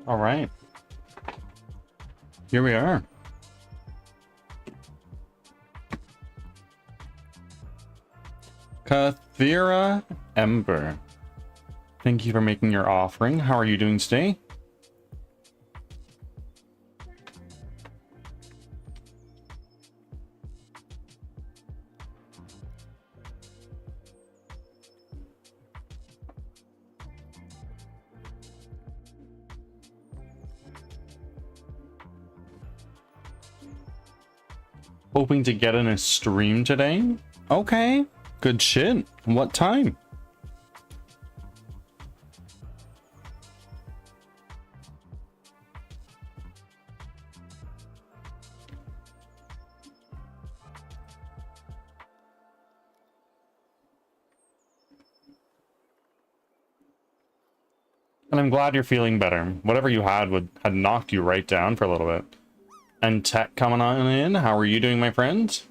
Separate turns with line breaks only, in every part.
All right. Here we are. Kathira Ember. Thank you for making your offering. How are you doing today? Hoping to get in a stream today? Okay, good shit. What time? And I'm glad you're feeling better. Whatever you had had knocked you right down for a little bit. And Tech coming on in. How are you doing, my friend?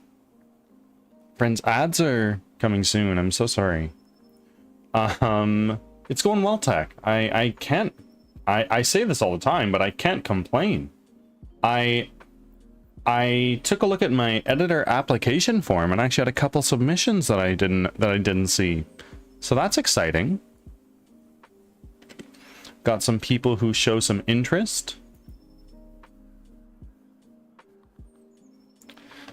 Friends, ads are coming soon. I'm so sorry. It's going well, Tech. I can't. I say this all the time, but I can't complain. I took a look at my editor application form and actually had a couple submissions that I didn't see. So that's exciting. Got some people who show some interest.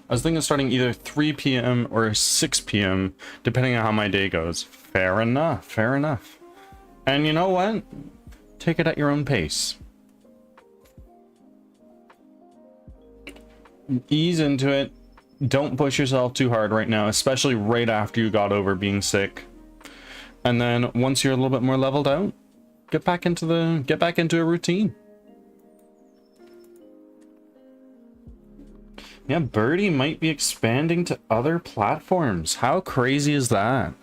I was thinking of starting either 3 p.m. or 6 p.m. depending on how my day goes. Fair enough, fair enough. And you know what? Take it at your own pace. Ease into it. Don't push yourself too hard right now, especially right after you got over being sick. And then once you're a little bit more leveled out, get back into a routine. Yeah, Birdie might be expanding to other platforms. How crazy is that?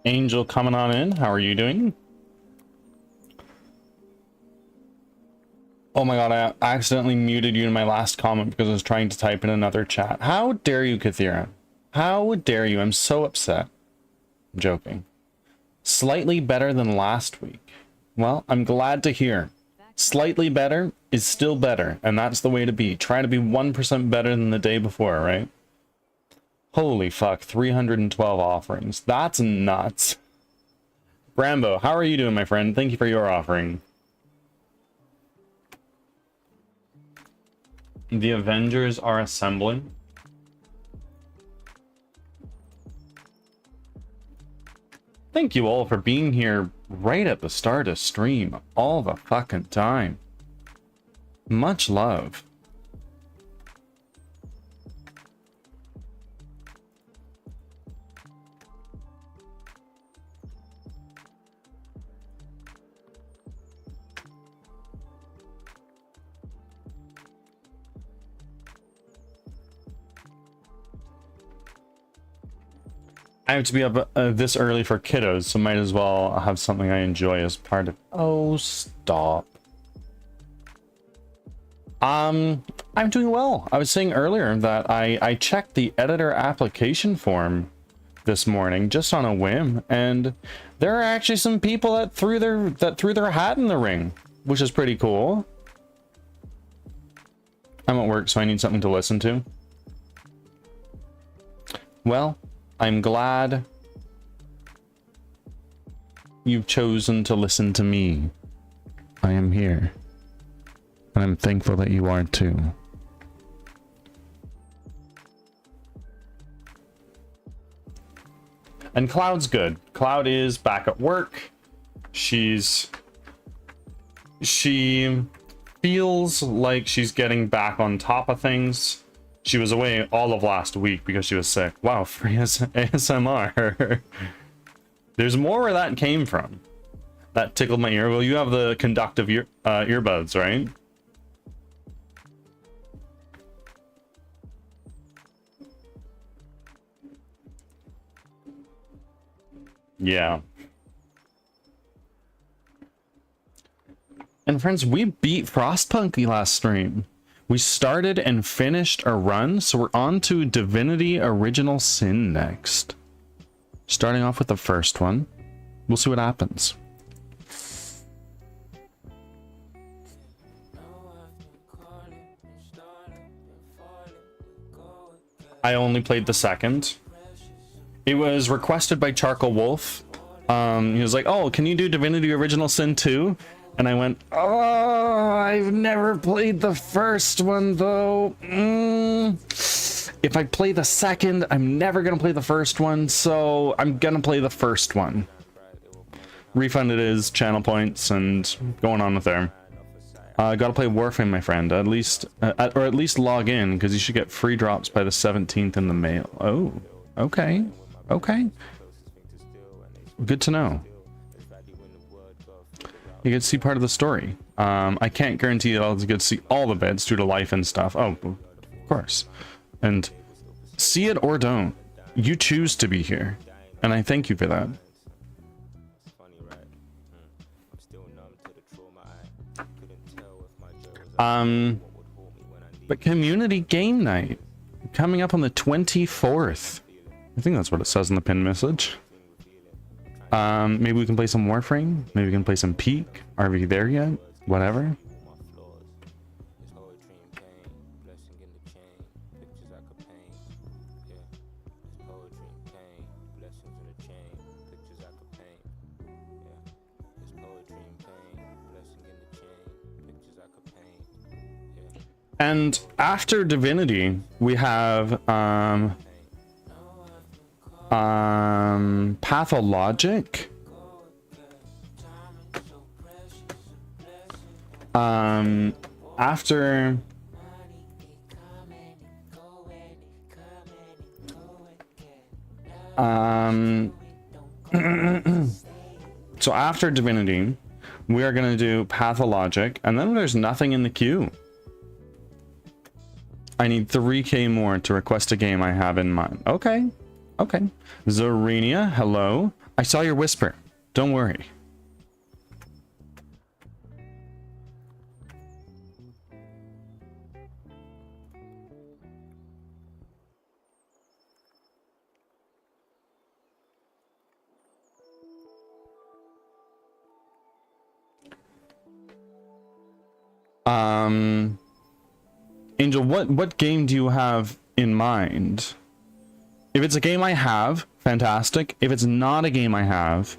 Angel coming on in. How are you doing? Oh my god, I accidentally muted you in my last comment because I was trying to type in another chat. How dare you, Kathira? How dare you? I'm so upset. I'm joking. Slightly better than last week. Well, I'm glad to hear. Slightly better is still better, and that's the way to be. Try to be 1% better than the day before, right? Holy fuck, 312 offerings. That's nuts. Brambo, how are you doing, my friend? Thank you for your offering. The Avengers are assembling. Thank you all for being here right at the start of stream all the fucking time. Much love. I have to be up this early for kiddos, so might as well have something I enjoy as part of... Oh, stop. I'm doing well. I was saying earlier that I checked the editor application form this morning just on a whim, and there are actually some people that threw their hat in the ring, which is pretty cool. I'm at work, so I need something to listen to. Well, I'm glad you've chosen to listen to me. I am here, and I'm thankful that you are too. And Cloud's good. Cloud is back at work. She feels like she's getting back on top of things. She was away all of last week because she was sick. Wow, free ASMR. There's more where that came from. That tickled my ear. Well, you have the conductive earbuds, right? Yeah. And friends, we beat Frostpunky last stream. We started and finished a run, so we're on to Divinity Original Sin next. Starting off with the first one. We'll see what happens. I only played the second. It was requested by Charcoal Wolf. He was like, oh, can you do Divinity Original Sin 2? And I went, oh, I've never played the first one, though. If I play the second, I'm never going to play the first one, so I'm going to play the first one. Refunded his channel points and going on with there. Gotta play Warframe, my friend. At least log in, because you should get free drops by the 17th in the mail. Oh, okay. Okay. Good to know. You get to see part of the story. I can't guarantee that I'll get to see all the bits due to life and stuff. Oh, of course. And see it or don't. You choose to be here. And I thank you for that. But community game night coming up on the 24th. I think that's what it says in the pin message. Maybe we can play some Warframe. Maybe we can play some Peak. Are we there yet? Whatever. And after Divinity, we have Pathologic. After so after Divinity, we are going to do Pathologic, and then there's nothing in the queue. I need 3k more to request a game I have in mind. Okay. Okay. Zorenia, hello. I saw your whisper. Don't worry. Angel, what game do you have in mind? If it's a game I have, fantastic. If it's not a game I have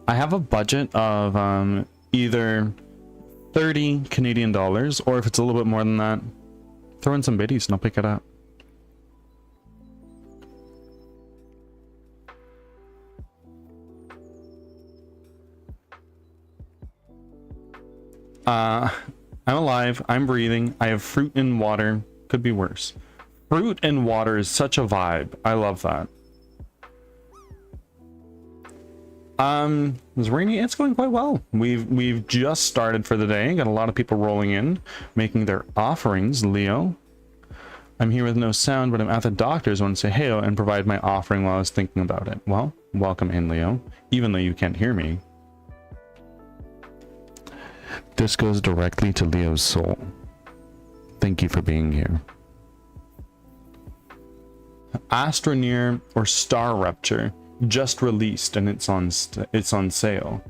a budget of either 30 Canadian dollars, or if it's a little bit more than that, throw in some biddies and I'll pick it up. I'm alive, I'm breathing, I have fruit and water. Could be worse. Fruit and water is such a vibe. I love that. Zarini, it's going quite well. We've just started for the day. Got a lot of people rolling in, making their offerings. Leo, I'm here with no sound, but I'm at the doctor's. I want to say hey and provide my offering while I was thinking about it. Well, welcome in, Leo, even though you can't hear me. This goes directly to Leo's soul. Thank you for being here. Astroneer or Star Rupture just released and it's on sale.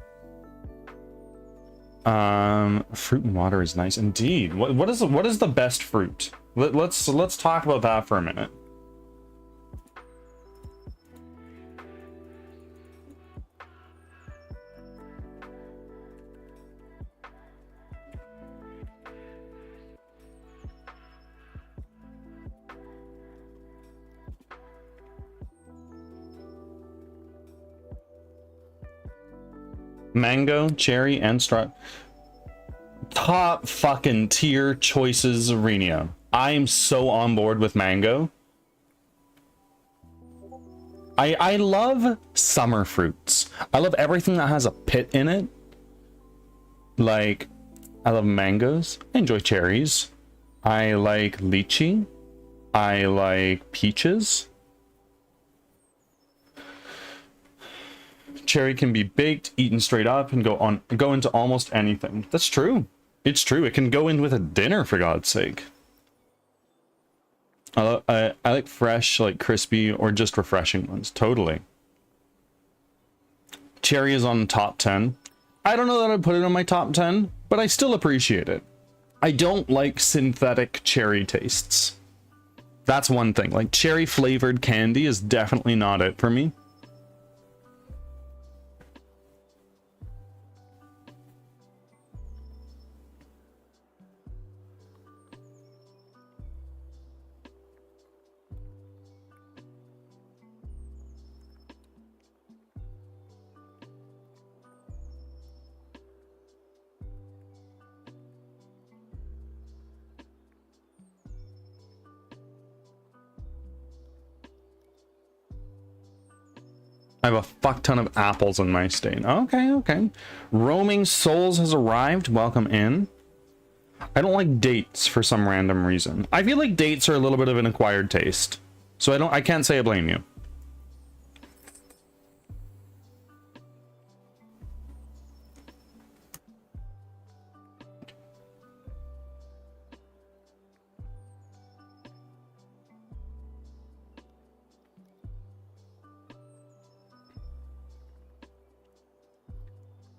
Fruit and water is nice indeed. What is the best fruit? Let's talk about that for a minute. Mango, cherry, and straw. Top fucking tier choices, Arena. I am so on board with mango. I love summer fruits. I love everything that has a pit in it. Like, I love mangoes. I enjoy cherries. I like lychee. I like peaches. Cherry can be baked, eaten straight up, and go into almost anything. That's true. It's true. It can go in with a dinner, for God's sake. I like fresh, like crispy, or just refreshing ones. Totally. Cherry is on top 10. I don't know that I'd put it on my top 10, but I still appreciate it. I don't like synthetic cherry tastes. That's one thing. Like, cherry flavored candy is definitely not it for me. I have a fuck ton of apples in my state. Okay, okay. Roaming Souls has arrived. Welcome in. I don't like dates for some random reason. I feel like dates are a little bit of an acquired taste. So I can't say I blame you.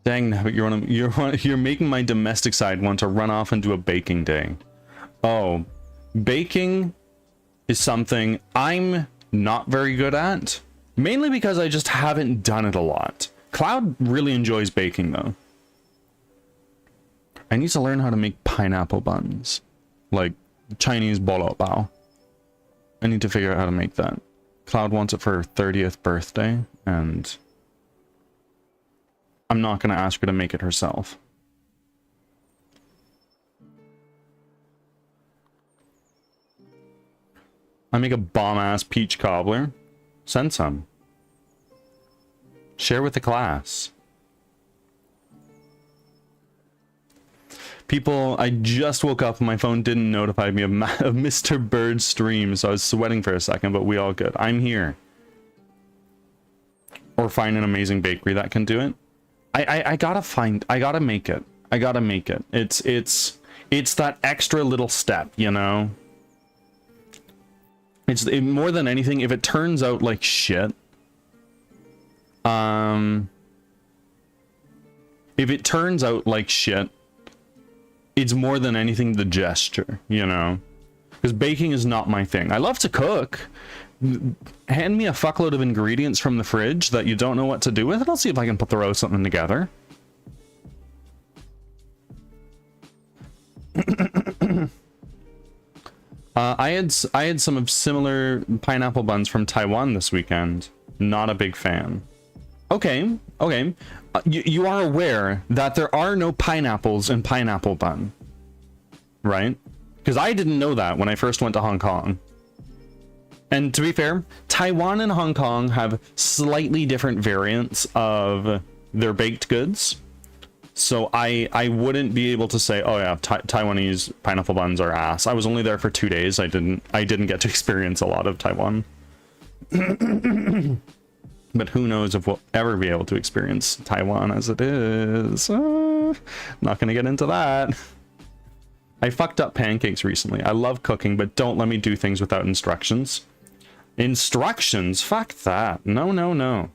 Dang, but you're making my domestic side want to run off and do a baking day. Oh, baking is something I'm not very good at, mainly because I just haven't done it a lot. Cloud really enjoys baking though. I need to learn how to make pineapple buns, like Chinese bolo bao. I need to figure out how to make that. Cloud wants it for her 30th birthday, and I'm not going to ask her to make it herself. I make a bomb-ass peach cobbler. Send some. Share with the class. People, I just woke up and my phone didn't notify me of Mr. Bird's stream, so I was sweating for a second, but we all good. I'm here. Or find an amazing bakery that can do it. I gotta make it. I gotta make it. It's that extra little step, you know? More than anything, if it turns out like shit, if it turns out like shit, it's more than anything the gesture, you know? Because baking is not my thing. I love to cook. Hand me a fuckload of ingredients from the fridge that you don't know what to do with, and I'll see if I can throw something together. I had some of similar pineapple buns from Taiwan this weekend. Not a big fan. Okay, okay. You are aware that there are no pineapples in pineapple bun, right? Because I didn't know that when I first went to Hong Kong. And to be fair, Taiwan and Hong Kong have slightly different variants of their baked goods. So I wouldn't be able to say, oh yeah, Taiwanese pineapple buns are ass. I was only there for 2 days. I didn't get to experience a lot of Taiwan. But who knows if we'll ever be able to experience Taiwan as it is. Not gonna get into that. I fucked up pancakes recently. I love cooking, but don't let me do things without instructions. Instructions? Fuck that. No, no, no.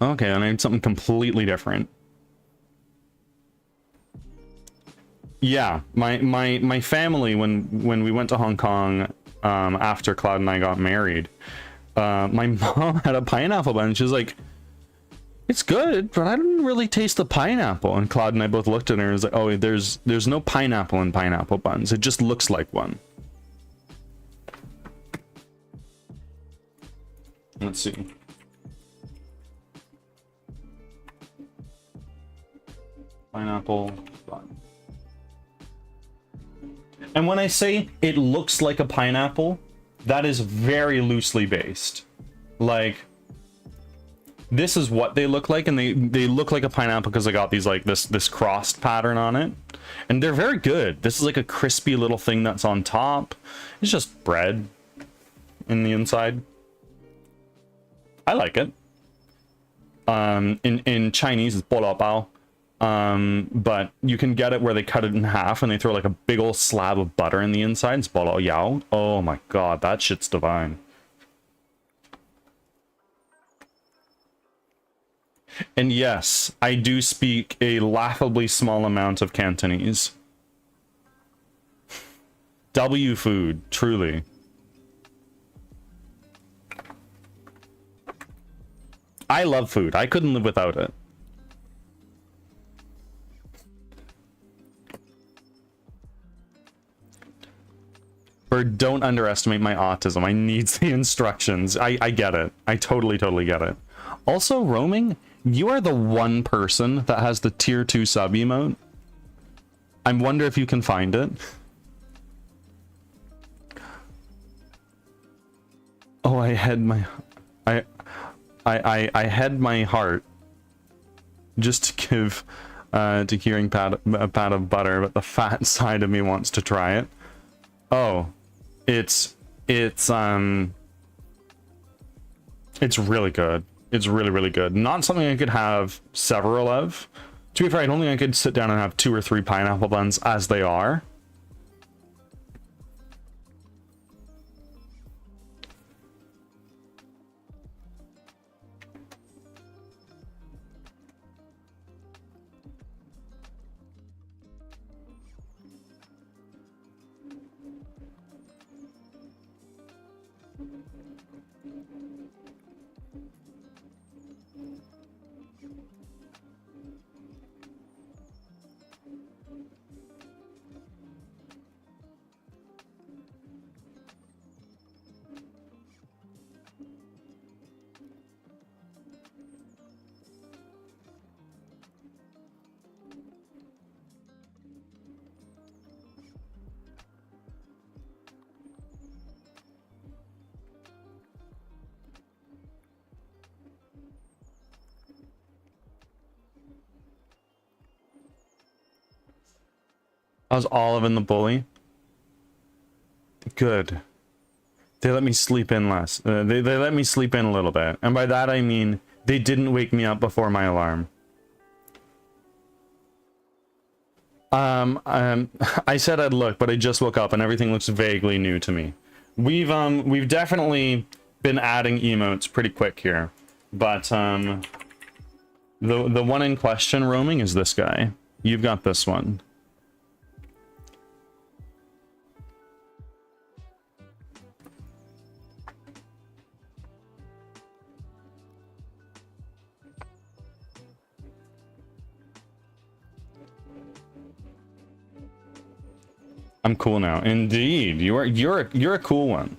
Okay, I need something completely different. Yeah, my family, when we went to Hong Kong after Cloud and I got married, my mom had a pineapple bun and she was like, it's good, but I didn't really taste the pineapple. And Cloud and I both looked at her and was like, oh, there's no pineapple in pineapple buns. It just looks like one. Let's see. pineapple bun. And when I say it looks like a pineapple, that is very loosely based. Like, this is what they look like, and they look like a pineapple because they got these, like, this crossed pattern on it. And they're very good. This is like a crispy little thing that's on top. It's just bread in the inside. I like it. In Chinese, it's bo lao bao. But you can get it where they cut it in half and they throw like a big old slab of butter in the inside. It's bo lao yao. Oh my god, that shit's divine. And yes, I do speak a laughably small amount of Cantonese. W food, truly. I love food. I couldn't live without it. Bird, don't underestimate my autism. I need the instructions. I get it. I totally get it. Also, roaming, you are the one person that has the tier 2 sub emote. I wonder if you can find it. Oh, I had my heart just to give to hearing a pat of butter, but the fat side of me wants to try it. Oh, it's really good. It's really good. Not something I could have several of. To be fair, I don't think I could sit down and have 2 or 3 pineapple buns as they are. How's Olive and the bully? Good. They let me sleep in less. They let me sleep in a little bit. And by that I mean they didn't wake me up before my alarm. I said I'd look, but I just woke up and everything looks vaguely new to me. We've definitely been adding emotes pretty quick here. But the one in question roaming is this guy. You've got this one. I'm cool now. Indeed, you're a cool one.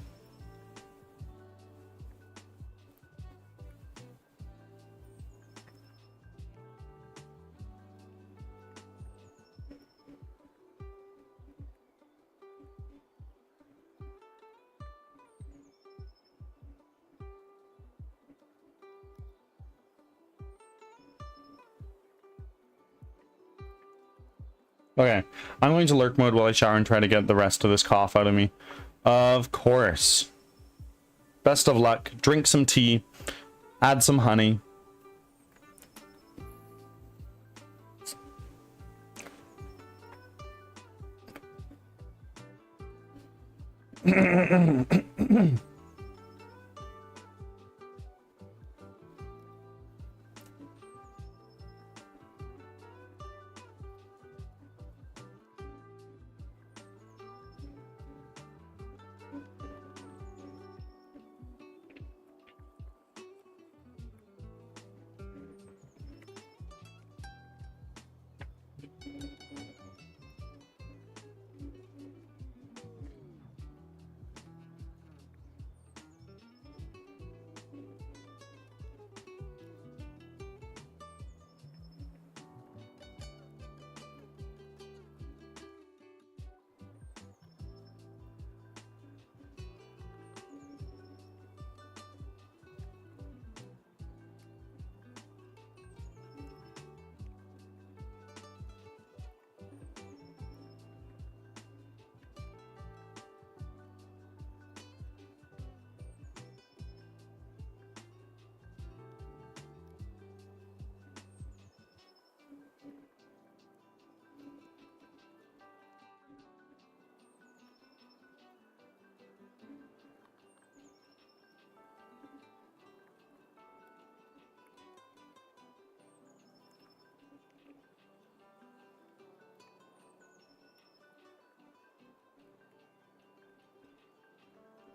Okay, I'm going to lurk mode while I shower and try to get the rest of this cough out of me. Of course. Best of luck. Drink some tea. Add some honey.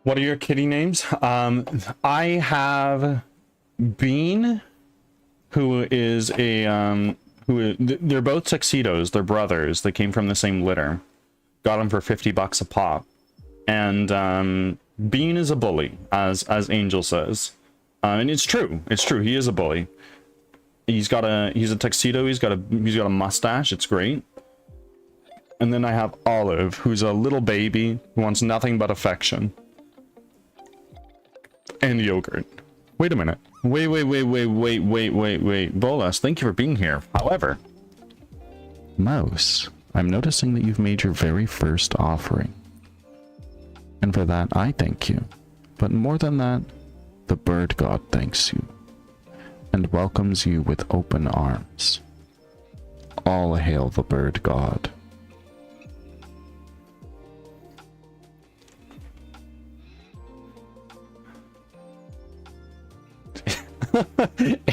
What are your kitty names? I have Bean, who is a they're both tuxedos. They're brothers. They came from the same litter. Got them for $50 a pop. And Bean is a bully, as Angel says, and it's true. It's true. He is a bully. He's a tuxedo. He's got a mustache. It's great. And then I have Olive, who's a little baby who wants nothing but affection and yogurt. Wait a minute. Wait. Bolas, thank you for being here. However, Mouse, I'm noticing that you've made your very first offering. And for that, I thank you. But more than that, the bird god thanks you and welcomes you with open arms. All hail the bird god.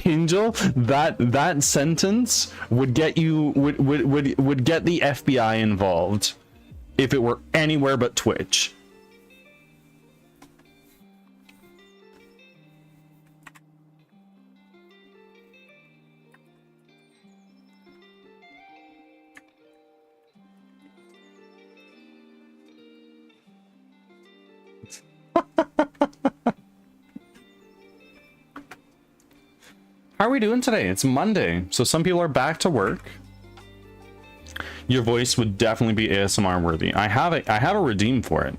Angel, that sentence would get you would get the FBI involved if it were anywhere but Twitch. How are we doing today? It's Monday, so some people are back to work. Your voice would definitely be ASMR worthy. I have a redeem for it.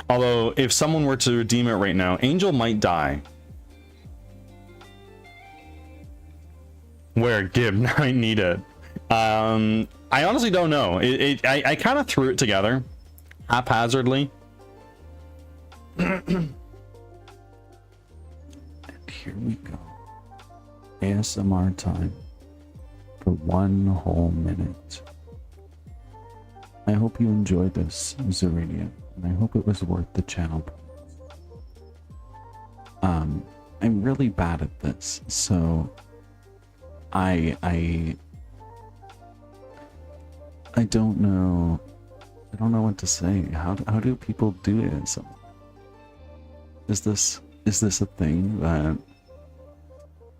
Although, if someone were to redeem it right now, Angel might die. Where Gib might need it. I honestly don't know. I kind of threw it together haphazardly. And here we go. ASMR time for 1 whole minute. I hope you enjoyed this, Zeridia, and I hope it was worth the channel. I'm really bad at this, so I don't know. I don't know what to say. How do people do it? Is this a thing that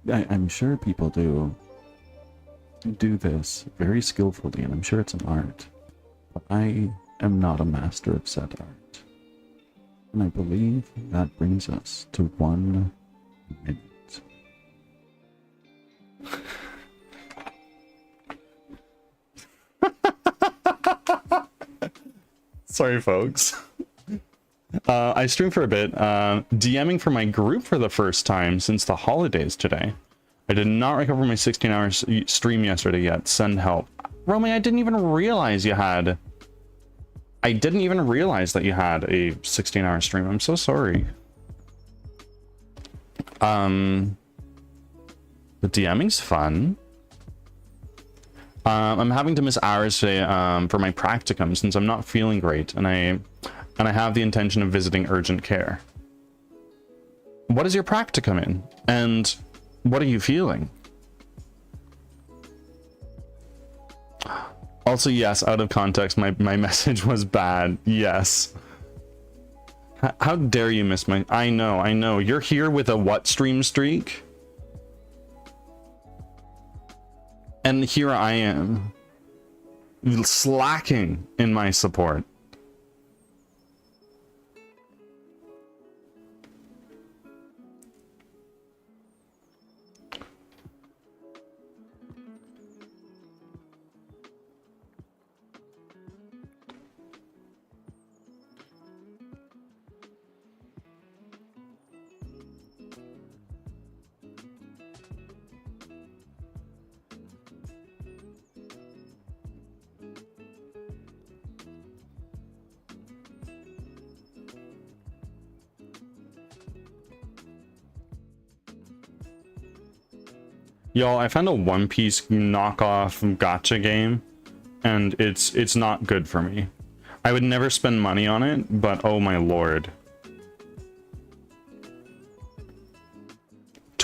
I'm sure people do this very skillfully, and I'm sure it's an art. But I am not a master of said art, and I believe that brings us to 1 minute. Sorry, folks. I streamed for a bit, DMing for my group for the first time since the holidays today. I did not recover my 16-hour stream yesterday yet. Send help. Romy, I didn't even realize you had... I didn't even realize that you had a 16-hour stream. I'm so sorry. The DMing's fun. I'm having to miss hours today for my practicum since I'm not feeling great, and I have the intention of visiting urgent care. What is your practicum in? And what are you feeling? Also, yes, out of context, my message was bad. Yes. How dare you miss my... I know. You're here with a what stream streak? And here I am, slacking in my support. Y'all, I found a One Piece knockoff gacha game, and it's not good for me. I would never spend money on it, but oh my lord.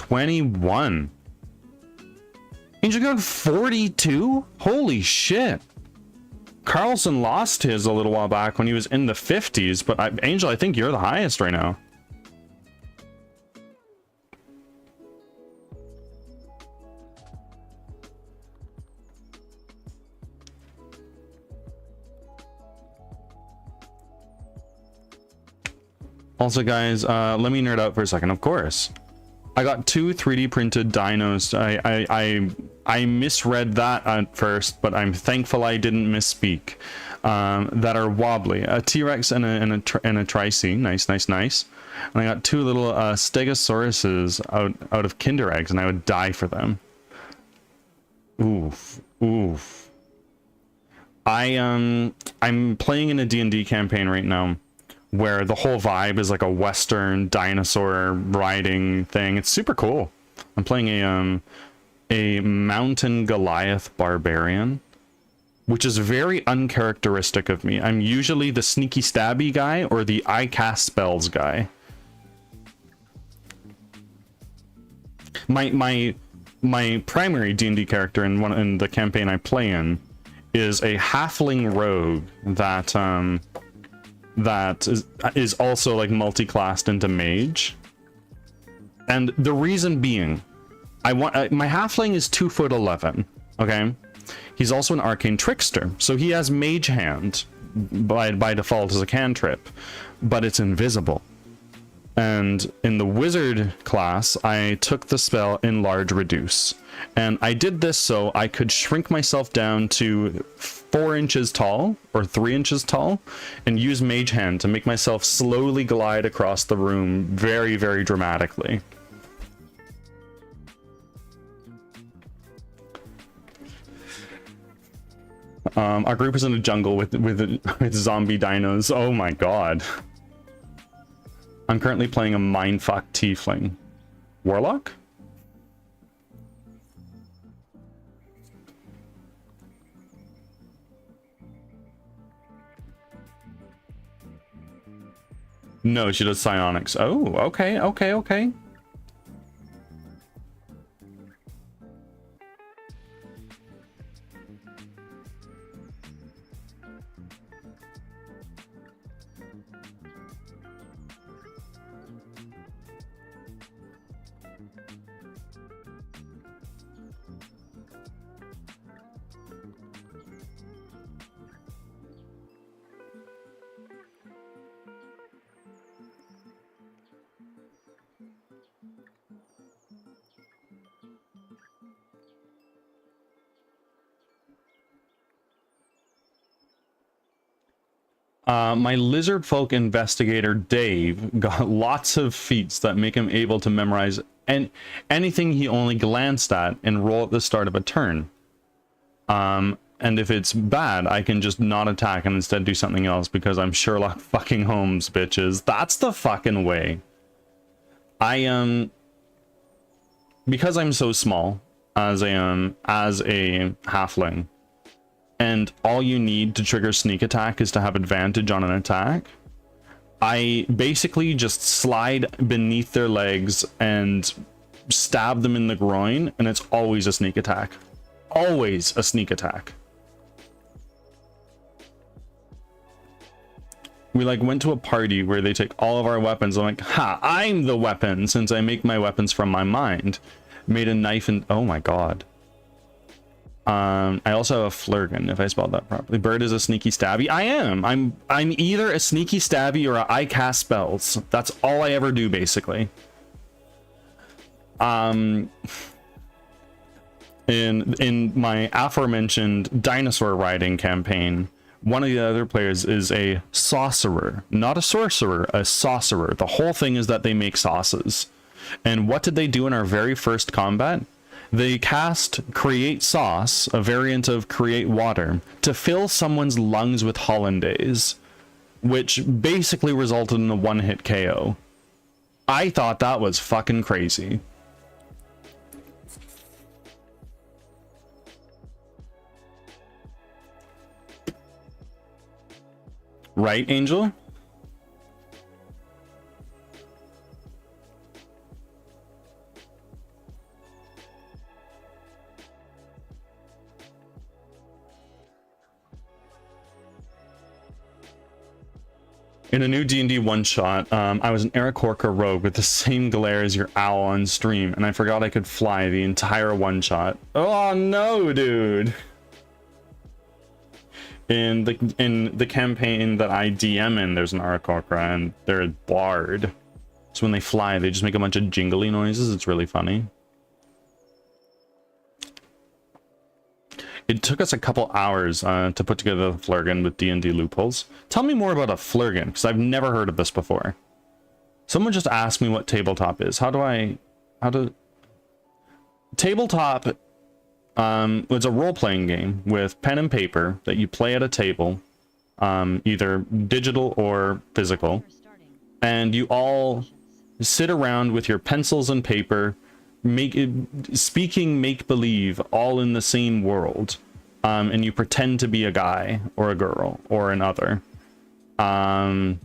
21. Angel got 42? Holy shit. Carlson lost his a little while back when he was in the 50s, but Angel, I think you're the highest right now. Also, guys, let me nerd out for a second. Of course, I got 2 3D printed dinos. I misread that at first, but I'm thankful I didn't misspeak. That are wobbly, a T-Rex and a Trice. Nice. And I got 2 little Stegosauruses out of Kinder eggs, and I would die for them. Oof. I'm playing in a D&D campaign right now, where the whole vibe is like a Western dinosaur riding thing. It's super cool. I'm playing a Mountain Goliath barbarian, which is very uncharacteristic of me. I'm usually the sneaky stabby guy or the I cast spells guy. My primary D&D character in the campaign I play in is a halfling rogue that is also like multi-classed into mage. And the reason being, I want my halfling is 2'11", okay? He's also an arcane trickster, so he has mage hand by default as a cantrip, but it's invisible. And in the wizard class, I took the spell Enlarge Reduce, and I did this so I could shrink myself down to 4 inches tall or 3 inches tall and use mage hand to make myself slowly glide across the room very, very dramatically. Our group is in a jungle with zombie dinos. Oh my god. I'm currently playing a mindfuck tiefling. Warlock? No, she does psionics. Oh, okay. My lizard folk investigator Dave got lots of feats that make him able to memorize anything he only glanced at and roll at the start of a turn. And if it's bad, I can just not attack and instead do something else because I'm Sherlock fucking Holmes, bitches. That's the fucking way. Because I'm so small as a halfling, and all you need to trigger sneak attack is to have advantage on an attack, I basically just slide beneath their legs and stab them in the groin, and it's always a sneak attack. Always a sneak attack. We like went to a party where they take all of our weapons. I'm like, ha, I'm the weapon, since I make my weapons from my mind. Made a knife and oh my god. I also have a flurgan, if I spelled that properly. Bird is a sneaky stabby. I am. I'm either a sneaky stabby or I cast spells. That's all I ever do, basically. In my aforementioned dinosaur riding campaign, one of the other players is a sorcerer, not a sorcerer, a sorcerer. The whole thing is that they make sauces. And what did they do in our very first combat? They cast Create Sauce, a variant of Create Water, to fill someone's lungs with hollandaise, which basically resulted in a one-hit KO. I thought that was fucking crazy. Right, Angel? In a new D&D one-shot, I was an Aarakocra rogue with the same glare as your owl on stream, and I forgot I could fly the entire one-shot. Oh no, dude! In the campaign that I DM in, there's an Aarakocra, and they're a bard. So when they fly, they just make a bunch of jingly noises. It's really funny. It took us a couple hours to put together the Flurgan with D&D loopholes. Tell me more about a Flurgan, because I've never heard of this before. Someone just asked me what tabletop is. Tabletop, it's a role-playing game with pen and paper that you play at a table, either digital or physical. And you all sit around with your pencils and paper, speaking make-believe all in the same world, and you pretend to be a guy or a girl or an other, and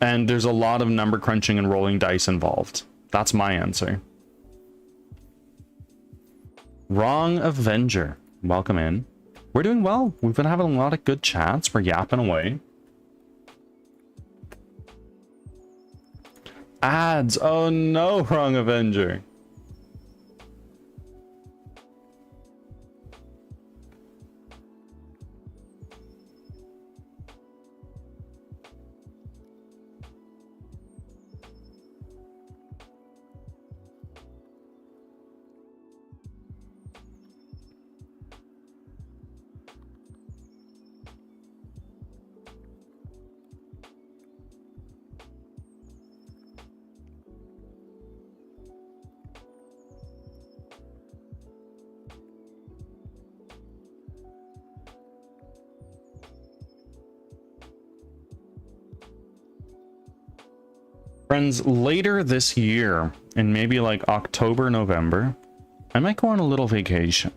there's a lot of number crunching and rolling dice involved. That's my answer. Wrong Avenger, welcome in. We're doing well. We've been having a lot of good chats. We're yapping away. Ads. Oh no, Wrong Avenger. Friends, later this year, in maybe like October, November, I might go on a little vacation.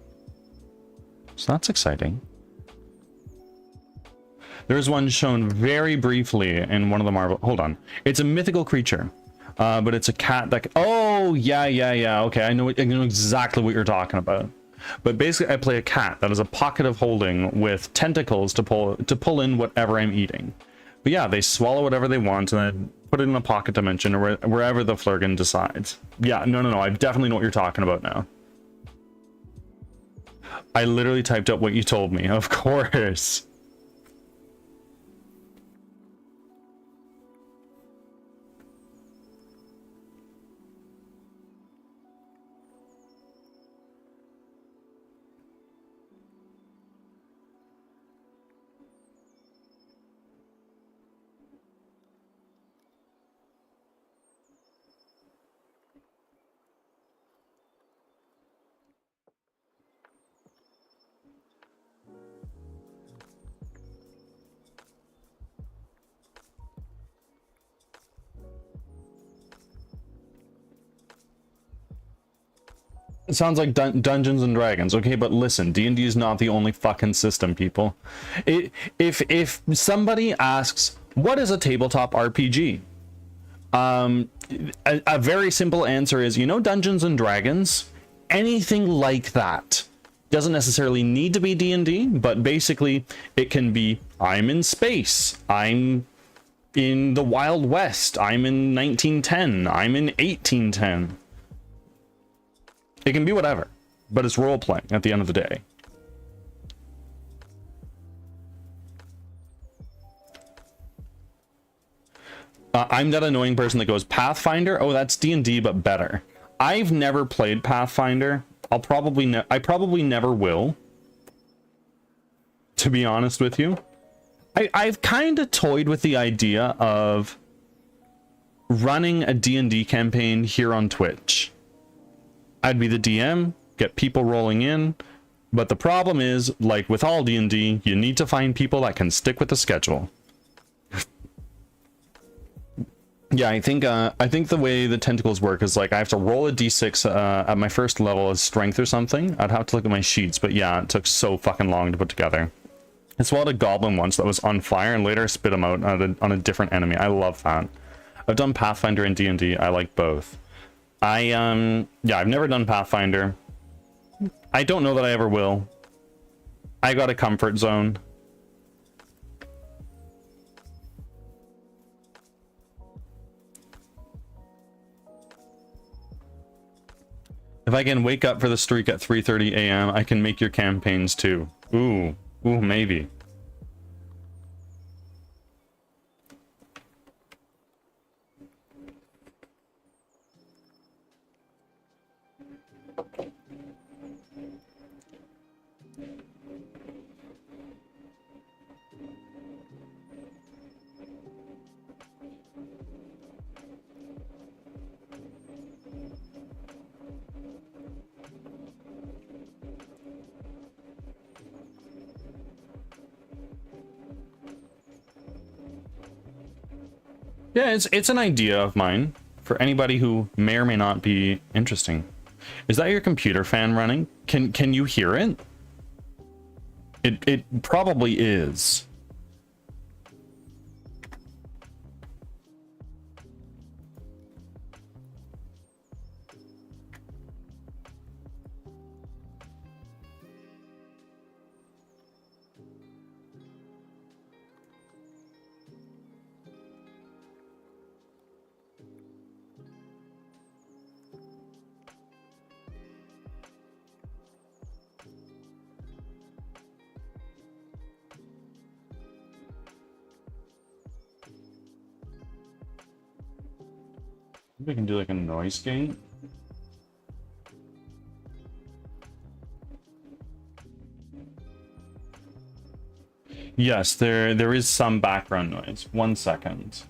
So that's exciting. There's one shown very briefly in one of the Marvel... Hold on. It's a mythical creature, but it's a cat that... Oh, yeah. Okay, I know exactly what you're talking about. But basically, I play a cat that is a pocket of holding with tentacles to pull in whatever I'm eating. But yeah, they swallow whatever they want and then put it in a pocket dimension or wherever the Flurgan decides. Yeah, no, I definitely know what you're talking about now. I literally typed up what you told me, of course. It sounds like Dungeons and Dragons. Okay, but listen, D&D is not the only fucking system, people. If somebody asks, what is a tabletop RPG? A very simple answer is, you know, Dungeons and Dragons? Anything like that. Doesn't necessarily need to be D&D, but basically it can be, I'm in space, I'm in the Wild West, I'm in 1910, I'm in 1810. It can be whatever, but it's role-playing at the end of the day. I'm that annoying person that goes, Pathfinder? Oh, that's D&D, but better. I've never played Pathfinder. I probably never will, to be honest with you. I've kind of toyed with the idea of running a D&D campaign here on Twitch. I'd be the DM, get people rolling in, but the problem is, like with all D&D, you need to find people that can stick with the schedule. Yeah, I think the way the tentacles work is like I have to roll a d6 at my first level as strength or something. I'd have to look at my sheets, but yeah, it took so fucking long to put together. I swallowed a goblin once that was on fire and later spit him out on a different enemy. I love that. I've done Pathfinder and D&D. I like both. Yeah, I've never done Pathfinder. I don't know that I ever will. I got a comfort zone. If I can wake up for the streak at 3:30 a.m., I can make your campaigns too. Ooh, maybe. Yeah, it's an idea of mine for anybody who may or may not be interesting. Is that your computer fan running? Can you hear it? It probably is. We can do like a noise gate. Yes, there is some background noise. 1 second.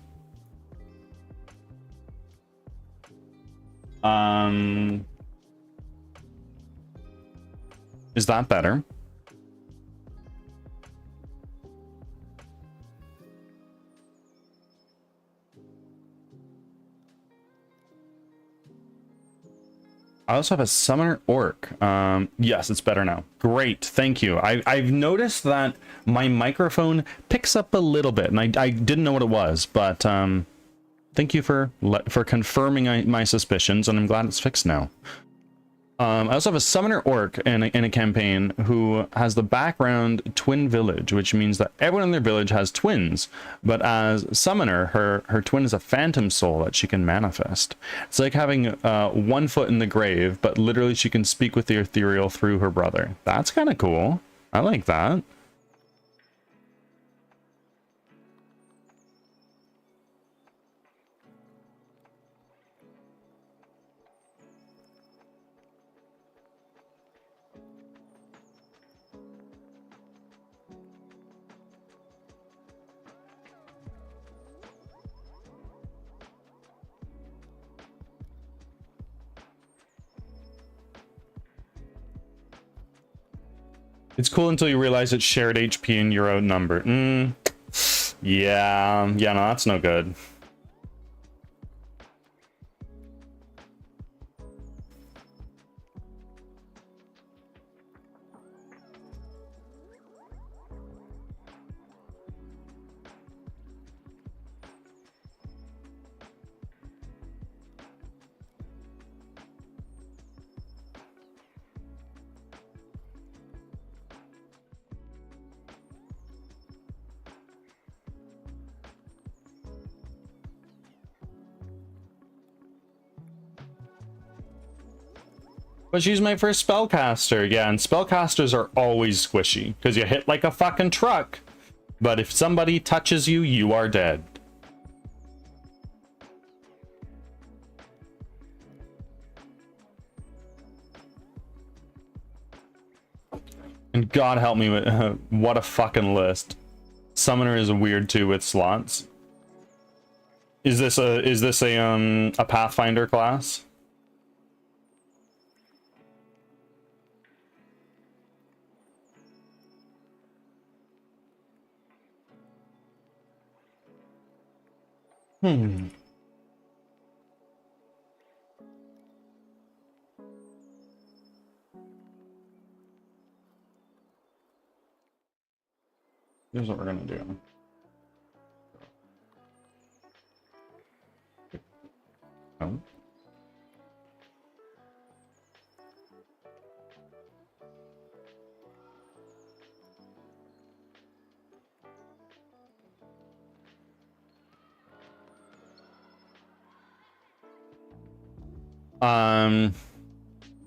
Is that better? I also have a summoner orc. Yes, it's better now. Great, thank you. I've noticed that my microphone picks up a little bit, and I didn't know what it was, but thank you for confirming my suspicions, and I'm glad it's fixed now. I also have a summoner orc in a campaign who has the background twin village, which means that everyone in their village has twins. But as summoner, her twin is a phantom soul that she can manifest. It's like having 1 foot in the grave, but literally she can speak with the ethereal through her brother. That's kind of cool. I like that. It's cool until you realize it's shared HP and you're outnumbered. Yeah, no, that's no good. But she's my first spellcaster. Yeah, and spellcasters are always squishy, because you hit like a fucking truck. But if somebody touches you, you are dead. And God help me with what a fucking list. Summoner is weird too with slots. Is this a Pathfinder class? Here's what we're gonna do. Oh.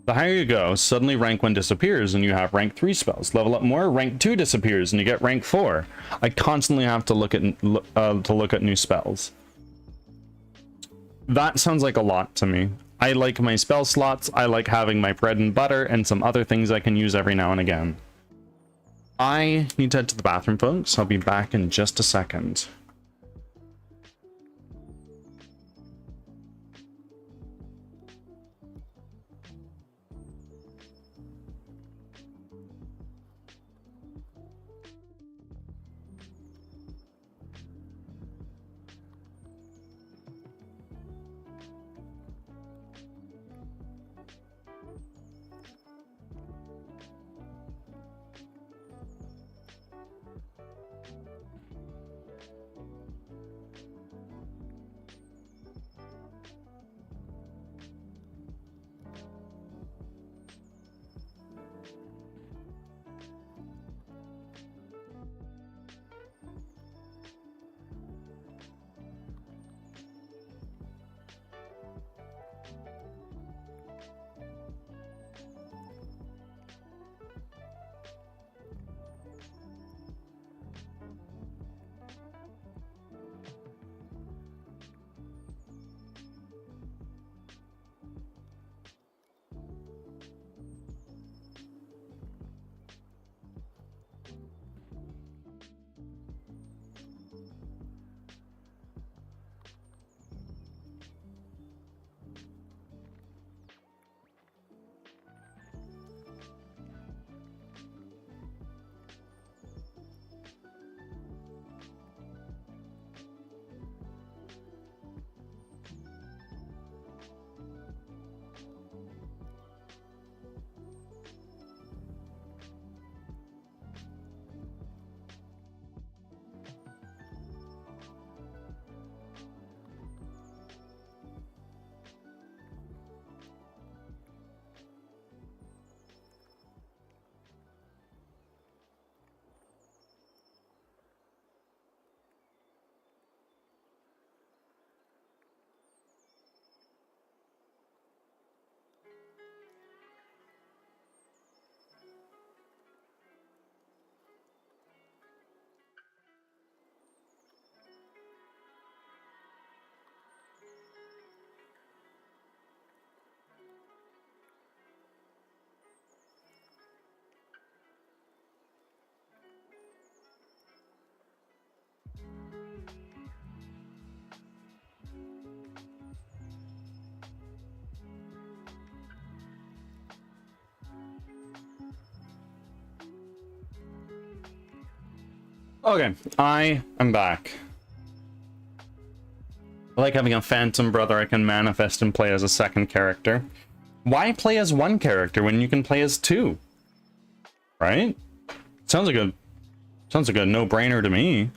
The higher you go, suddenly rank 1 disappears and you have rank 3 spells. Level up more, rank 2 disappears and you get rank 4. I constantly have to look at new spells. That sounds like a lot to me. I like my spell slots, I like having my bread and butter and some other things I can use every now and again. I need to head to the bathroom, folks. I'll be back in just a second. Okay, I am back. I like having a phantom brother I can manifest and play as a second character. Why play as one character when you can play as two? Right? Sounds like a no-brainer to me.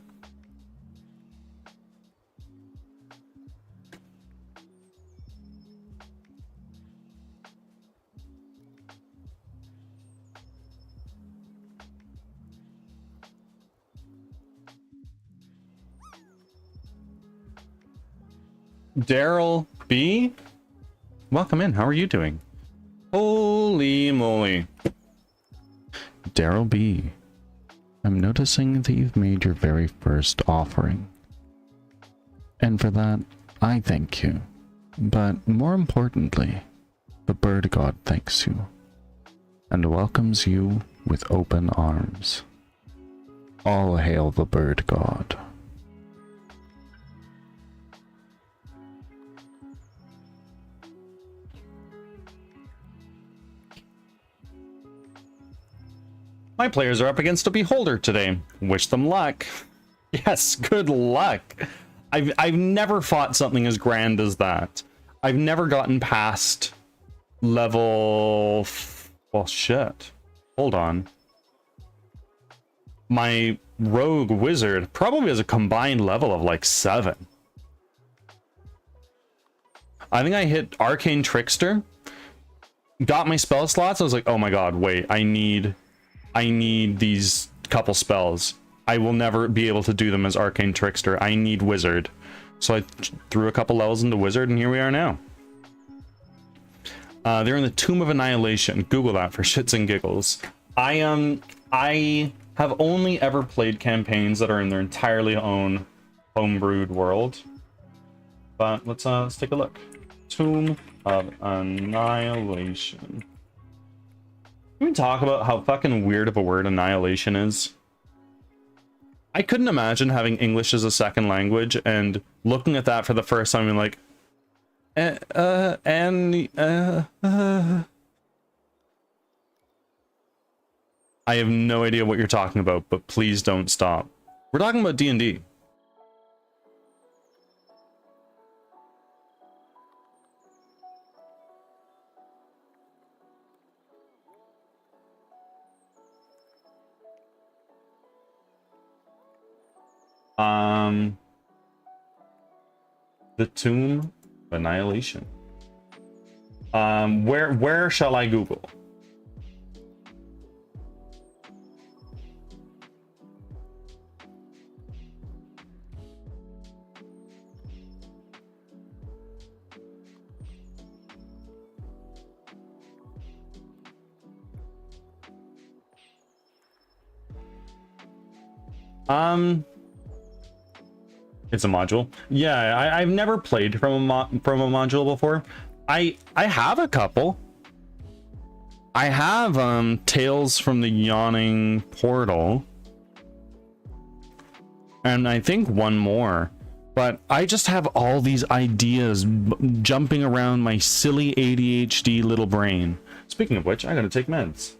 Daryl B? Welcome in. How are you doing? Holy moly. Daryl B. I'm noticing that you've made your very first offering. And for that, I thank you. But more importantly, the bird god thanks you and welcomes you with open arms. All hail the bird god. My players are up against a beholder today. Wish them luck. Yes, good luck. I've never fought something as grand as that. I've never gotten past level... Well, shit. Hold on. My rogue wizard probably has a combined level of like 7. I think I hit arcane trickster. Got my spell slots. I was like, oh my god, wait, I need these couple spells. I will never be able to do them as arcane trickster. I need wizard. So I threw a couple levels into wizard and here we are now. They're in the Tomb of Annihilation. Google that for shits and giggles. I have only ever played campaigns that are in their entirely own homebrewed world. But let's take a look. Tomb of Annihilation. Can we talk about how fucking weird of a word annihilation is? I couldn't imagine having English as a second language and looking at that for the first time and like, I have no idea what you're talking about, but please don't stop. We're talking about D&D. The Tomb of Annihilation. Where shall I Google? It's a module. Yeah, I've never played from a module before. I have a couple. I have Tales from the Yawning Portal. And I think one more. But I just have all these ideas jumping around my silly ADHD little brain. Speaking of which, I gotta take meds.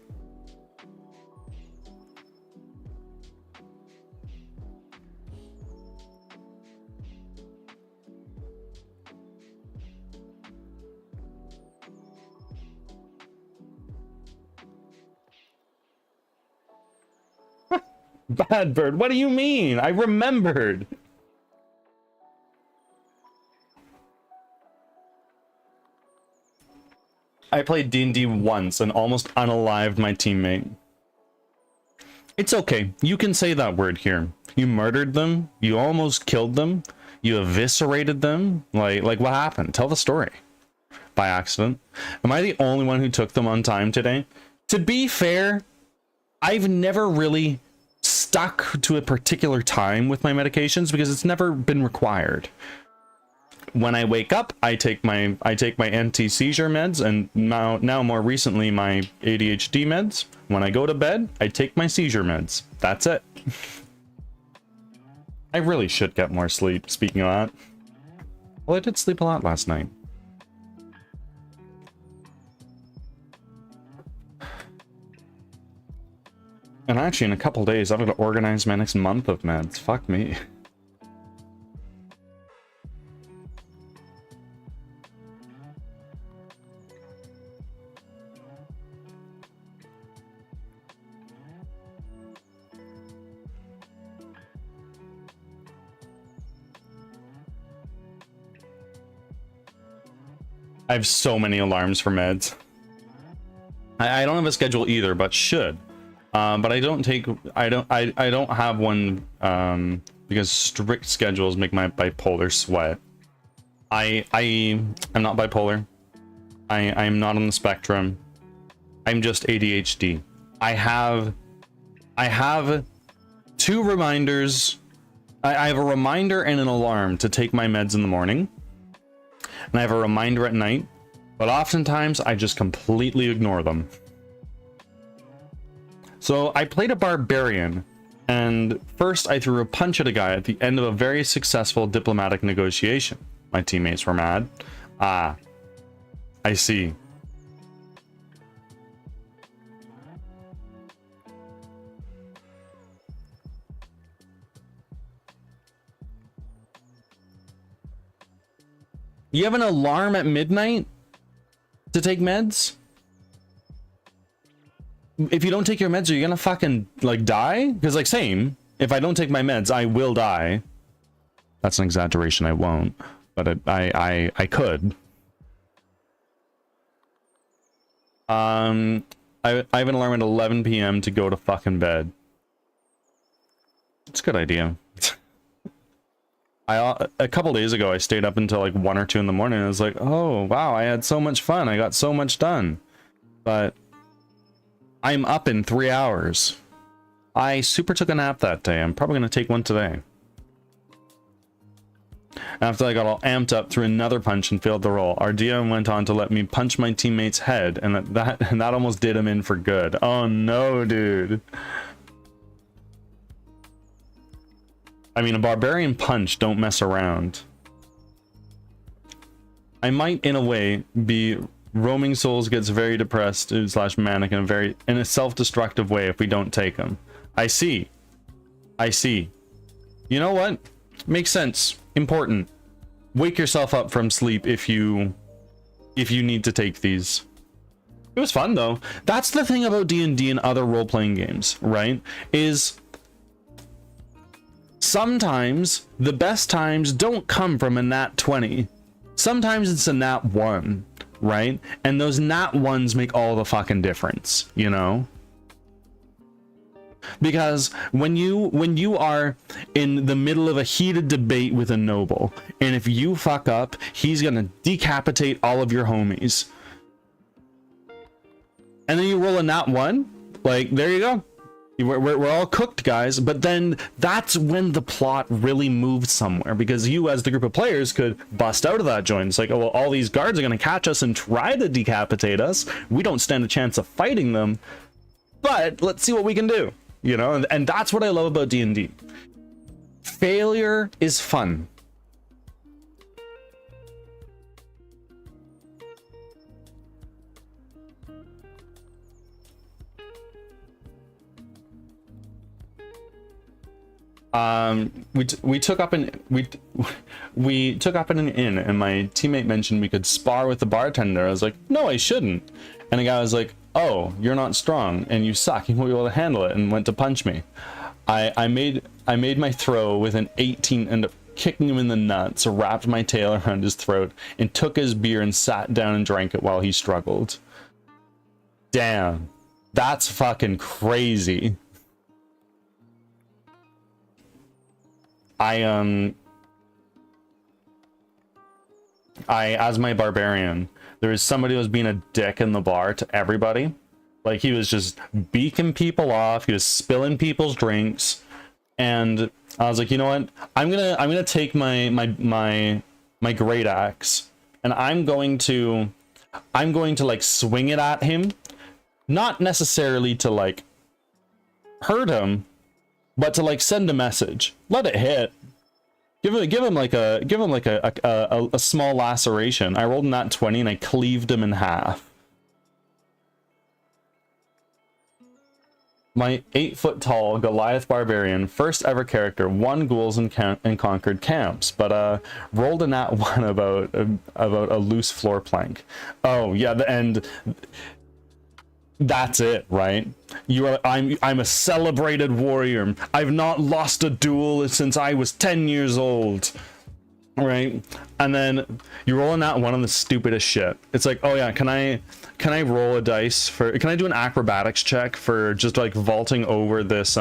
Bad bird, what do you mean? I remembered. I played D&D once and almost unalived my teammate. It's okay. You can say that word here. You murdered them. You almost killed them. You eviscerated them. Like what happened? Tell the story. By accident. Am I the only one who took them on time today? To be fair, I've never really stuck to a particular time with my medications because it's never been required. When I wake up, I take my anti-seizure meds, and now more recently my ADHD meds. When I go to bed, I take my seizure meds. That's it. I really should get more sleep, speaking of that. Well, I did sleep a lot last night. And actually, in a couple days, I'm going to organize my next month of meds. Fuck me. I have so many alarms for meds. I don't have a schedule either, but should. But I don't have one because strict schedules make my bipolar sweat. I'm not bipolar. I'm not on the spectrum. I'm just ADHD. I have two reminders. I have a reminder and an alarm to take my meds in the morning. And I have a reminder at night, but oftentimes I just completely ignore them. So I played a barbarian, and first I threw a punch at a guy at the end of a very successful diplomatic negotiation. My teammates were mad. Ah, I see. You have an alarm at midnight to take meds? If you don't take your meds, are you gonna fucking like die? Because like same, if I don't take my meds, I will die. That's an exaggeration. I won't, but I could. I have an alarm at 11 p.m. to go to fucking bed. It's a good idea. A couple days ago, I stayed up until like 1 or 2 in the morning. And I was like, oh, wow, I had so much fun. I got so much done. But I'm up in 3 hours. I super took a nap that day. I'm probably going to take one today. After I got all amped up through another punch and failed the roll, our DM went on to let me punch my teammate's head, and that almost did him in for good. Oh no, dude. I mean, a barbarian punch, don't mess around. I might, in a way, be roaming souls gets very depressed / manic in a self-destructive way if we don't take him. I see. I see. You know what? Makes sense. Important. Wake yourself up from sleep if you need to take these. It was fun though. That's the thing about D&D and other role-playing games, right? Is sometimes the best times don't come from a nat 20. Sometimes it's a nat 1, right? And those nat 1s make all the fucking difference, you know? Because when you are in the middle of a heated debate with a noble, and if you fuck up, he's gonna decapitate all of your homies, and then you roll a nat 1, like, there you go. We're all cooked, guys. But then that's when the plot really moves somewhere, because you as the group of players could bust out of that joint. It's like, oh well, all these guards are gonna catch us and try to decapitate us. We don't stand a chance of fighting them, but let's see what we can do. You know, and that's what I love about D&D. Failure is fun. We took up an inn, and my teammate mentioned we could spar with the bartender. I was like, no, I shouldn't. And the guy was like, oh, you're not strong and you suck, you won't be able to handle it, and went to punch me. I made my throw with an 18, ended up kicking him in the nuts, wrapped my tail around his throat, and took his beer and sat down and drank it while he struggled. Damn, that's fucking crazy. I as my barbarian, there was somebody who was being a dick in the bar to everybody. Like, he was just beaking people off, he was spilling people's drinks, and I was like, you know what? I'm gonna take my great axe, and I'm going to like swing it at him, not necessarily to like hurt him, but to like send a message. Let it hit. Give him like a small laceration. I rolled in that 20 and I cleaved him in half. My 8-foot-tall Goliath barbarian, first ever character, won ghouls and conquered camps, but rolled a nat 1 about a loose floor plank. Oh yeah, and that's it, right? I'm a celebrated warrior. I've not lost a duel since I was 10 years old, right? And then you roll in that one of the stupidest shit. It's like, oh yeah, can I roll a dice for? Can I do an acrobatics check for just like vaulting over this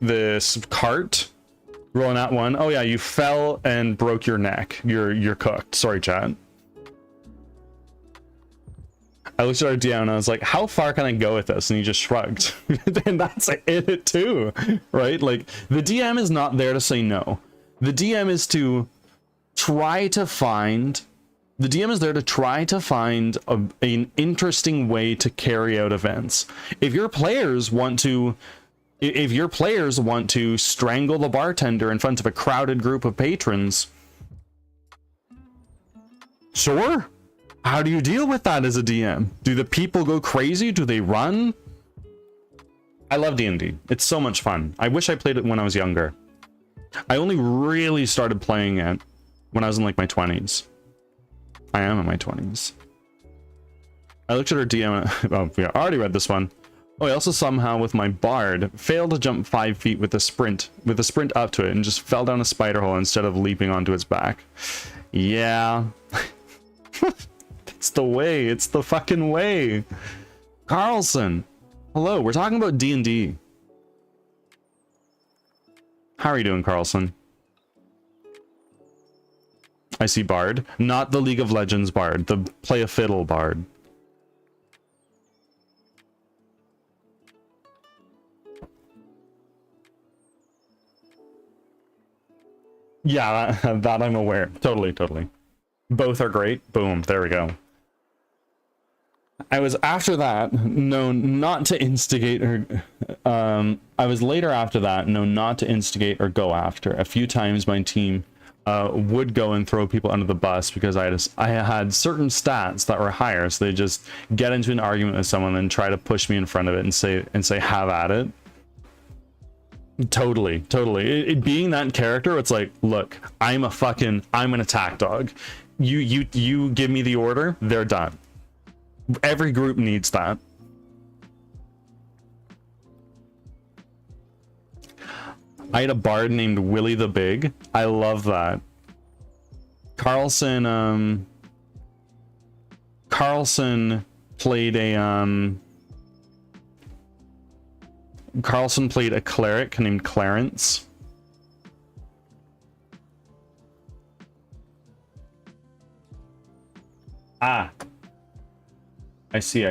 this cart? Rolling that one. Oh yeah, you fell and broke your neck. You're cooked. Sorry, chat. I looked at our DM and I was like, how far can I go with this? And he just shrugged. And that's it too, right? Like, the DM is not there to say no. The DM is to try to find... The DM is there to try to find an interesting way to carry out events. If your players want to strangle the bartender in front of a crowded group of patrons, sure. How do you deal with that as a DM? Do the people go crazy? Do they run? I love D&D. It's so much fun. I wish I played it when I was younger. I only really started playing it when I was in like my 20s. I am in my 20s. I looked at her DM. Oh, yeah, I already read this one. Oh, I also somehow with my bard failed to jump 5 feet with a sprint up to it and just fell down a spider hole instead of leaping onto its back. Yeah. It's the way. It's the fucking way. Carlson. Hello, we're talking about D&D. How are you doing, Carlson? I see Bard. Not the League of Legends Bard. The play a fiddle Bard. Yeah, that I'm aware. Totally, totally. Both are great. Boom. There we go. I was after that known not to instigate or I was later after that known not to instigate or go after. A few times my team would go and throw people under the bus because I had certain stats that were higher, so they just get into an argument with someone and try to push me in front of it and say have at it. Totally, totally. It being that character, it's like, look, I'm an attack dog. You give me the order, they're done. Every group needs that. I had a bard named Willie the Big. I love that. Carlson played a Carlson played a cleric named Clarence. Ah. I see.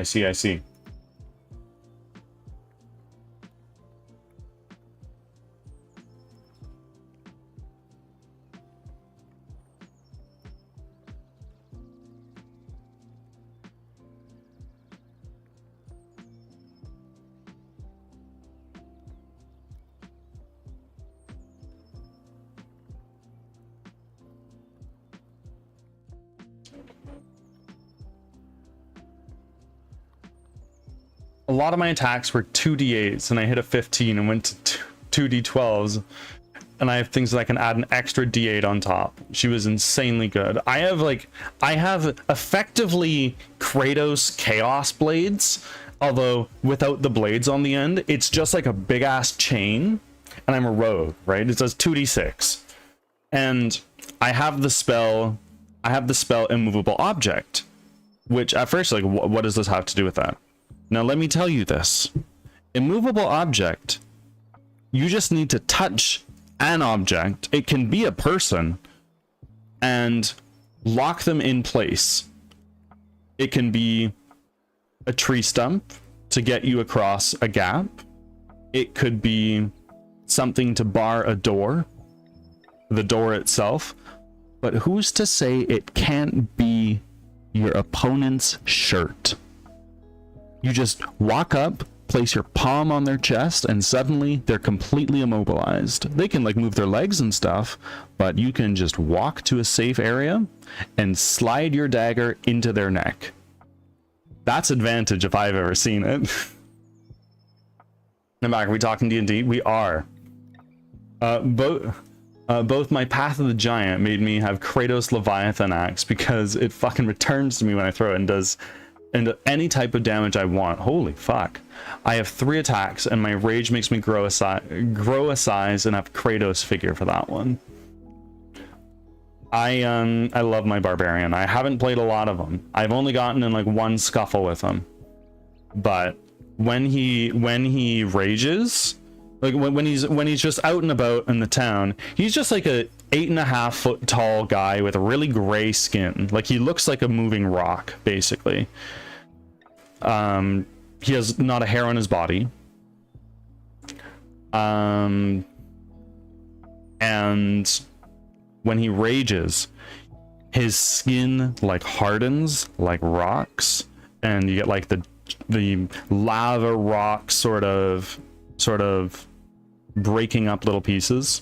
A lot of my attacks were 2d8s and I hit a 15 and went to 2d12s, and I have things that I can add an extra d8 on top. She was insanely good. I have effectively Kratos Chaos Blades, although without the blades on the end. It's just like a big ass chain, and I'm a rogue, right? It does 2d6. And I have the spell Immovable Object, which at first, like, what does this have to do with that? Now, let me tell you this. Immovable Object, you just need to touch an object. It can be a person, and lock them in place. It can be a tree stump to get you across a gap. It could be something to bar a door, the door itself. But who's to say it can't be your opponent's shirt? You just walk up, place your palm on their chest, and suddenly they're completely immobilized. They can like move their legs and stuff, but you can just walk to a safe area and slide your dagger into their neck. That's advantage if I've ever seen it. I'm back. Are we talking D&D? We are. Both my Path of the Giant made me have Kratos Leviathan Axe because it fucking returns to me when I throw it and does any type of damage I want. Holy fuck. I have 3 attacks and my rage makes me grow a size and have Kratos figure for that one. I love my barbarian. I haven't played a lot of them. I've only gotten in like 1 scuffle with him. But when he rages, like when he's just out and about in the town, he's just like a 8.5 foot tall guy with a really gray skin. Like he looks like a moving rock, basically. He has not a hair on his body. And when he rages, his skin like hardens like rocks, and you get like the lava rock sort of breaking up little pieces.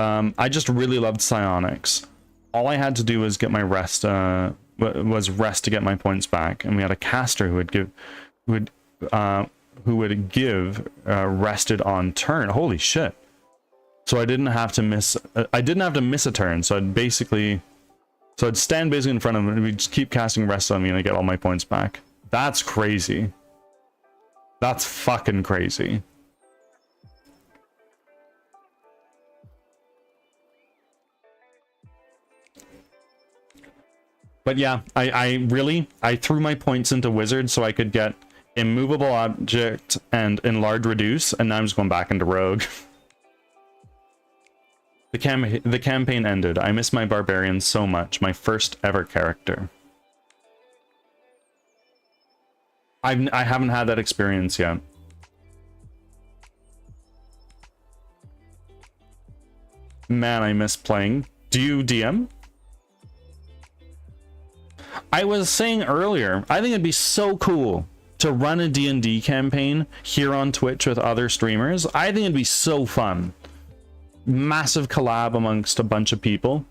I just really loved psionics. All I had to do was get my rest, rest to get my points back, and we had a caster who would give rested on turn. Holy shit! So I didn't have to miss. I didn't have to miss a turn. So I'd stand basically in front of him, and he'd just keep casting rest on me, and I get all my points back. That's crazy. That's fucking crazy. But yeah, I threw my points into wizard so I could get immovable object and enlarge reduce, and now I'm just going back into rogue. The campaign ended. I miss my barbarian so much. My first ever character. I haven't had that experience yet. Man, I miss playing. Do you DM? I was saying earlier, I think it'd be so cool to run a D&D campaign here on Twitch with other streamers. I think it'd be so fun. Massive collab amongst a bunch of people.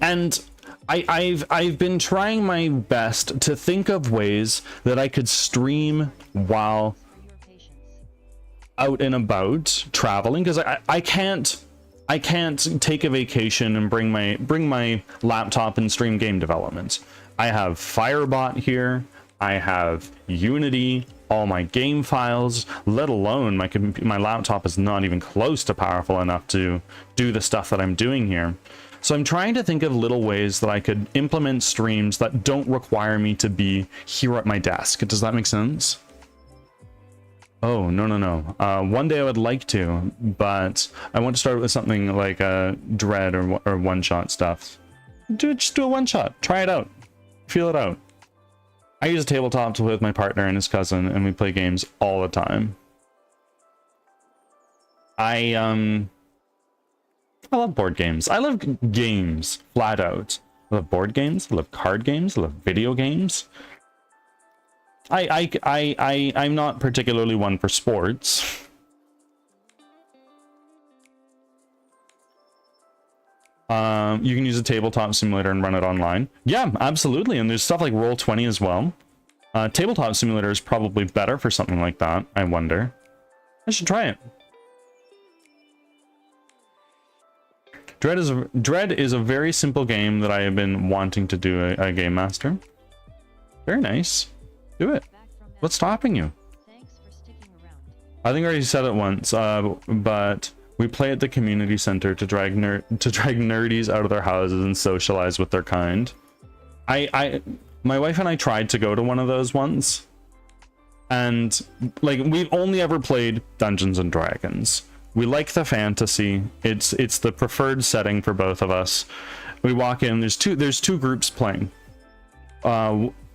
And I've been trying my best to think of ways that I could stream while out and about traveling, because I can't take a vacation and bring my laptop and stream game development. I have Firebot here, I have Unity, all my game files, let alone my laptop is not even close to powerful enough to do the stuff that I'm doing here. So I'm trying to think of little ways that I could implement streams that don't require me to be here at my desk. Does that make sense? Oh, no. One day I would like to, but I want to start with something like Dread or one-shot stuff. Just do a one-shot. Try it out. Feel it out. I use a tabletop to play with my partner and his cousin, and we play games all the time. I love board games. I love games, flat out. I love board games. I love card games. I love video games. I'm not particularly one for sports. You can use a tabletop simulator and run it online. Yeah, absolutely. And there's stuff like Roll20 as well. Tabletop simulator is probably better for something like that, I wonder. I should try it. Dread is a very simple game that I have been wanting to do a game master. Very nice. Do it. What's stopping you? I think I already said it once, but we play at the community center to drag nerdies out of their houses and socialize with their kind. My wife and I tried to go to one of those once, and like we've only ever played Dungeons and Dragons. We like the fantasy. It's the preferred setting for both of us. We walk in. There's two groups playing.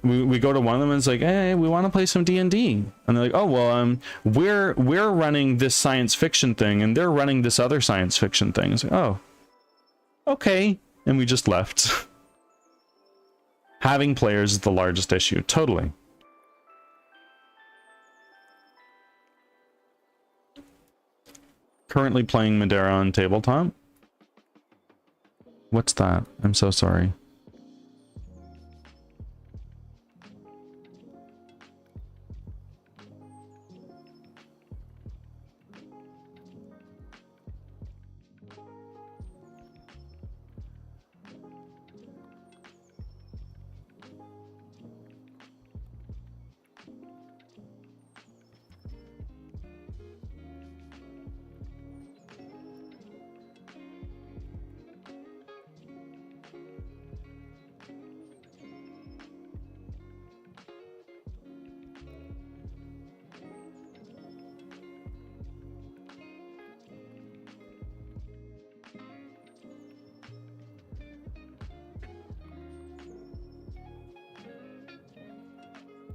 We go to one of them and it's like, hey, we want to play some D&D, and they're like, oh well, we're running this science fiction thing and they're running this other science fiction thing. It's like, oh, okay, and we just left. Having players is the largest issue. Totally. Currently playing Madeira on tabletop. What's that? I'm so sorry.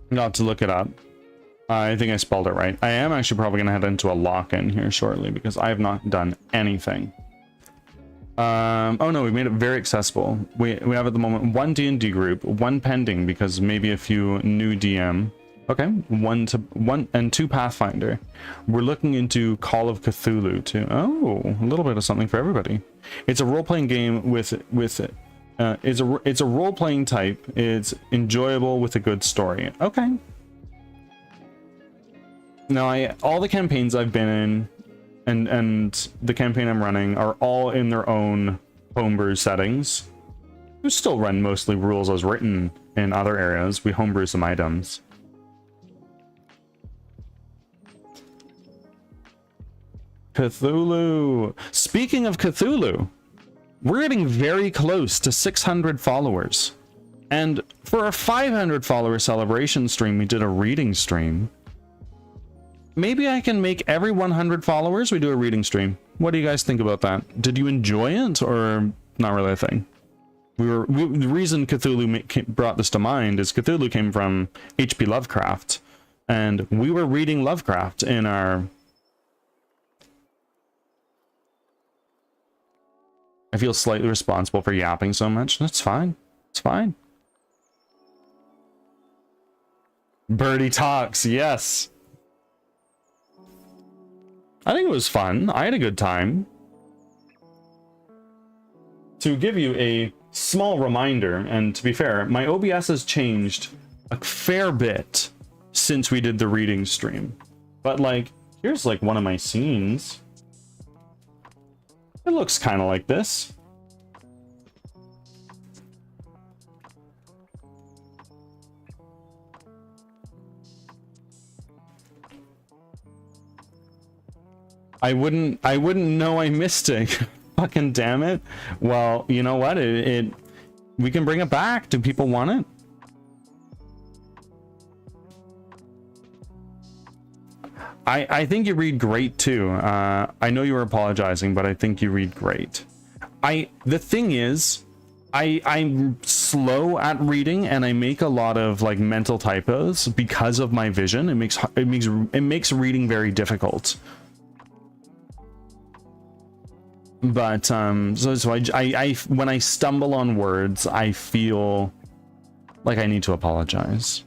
Got to look it up. I think I spelled it right. I am actually probably going to head into a lock-in here shortly because I have not done anything. Oh no, we made it very accessible. We have at the moment one D&D group, one pending because maybe a few new DM. Okay, one and two Pathfinder. We're looking into Call of Cthulhu too. Oh, a little bit of something for everybody. It's a role-playing game with it's a role-playing type. It's enjoyable with a good story. Okay. Now all the campaigns I've been in and the campaign I'm running are all in their own homebrew settings. We still run mostly rules as written in other areas. We homebrew some items. Cthulhu. Speaking of Cthulhu, we're getting very close to 600 followers. And for a 500 follower celebration stream, we did a reading stream. Maybe I can make every 100 followers we do a reading stream. What do you guys think about that? Did you enjoy it, or not really a thing? The reason Cthulhu brought this to mind is Cthulhu came from H.P. Lovecraft, and we were reading Lovecraft in our... I feel slightly responsible for yapping so much. That's fine. It's fine. Birdie talks, yes. I think it was fun. I had a good time. To give you a small reminder, and to be fair, my OBS has changed a fair bit since we did the reading stream. But like, here's like one of my scenes. It looks kind of like this. I wouldn't know I missed it. Fucking damn it. Well, you know what? We can bring it back. Do people want it? I think you read great too. I know you were apologizing, but I think you read great. The thing is, I'm slow at reading, and I make a lot of like mental typos because of my vision. It makes reading very difficult. But so I when I stumble on words, I feel like I need to apologize.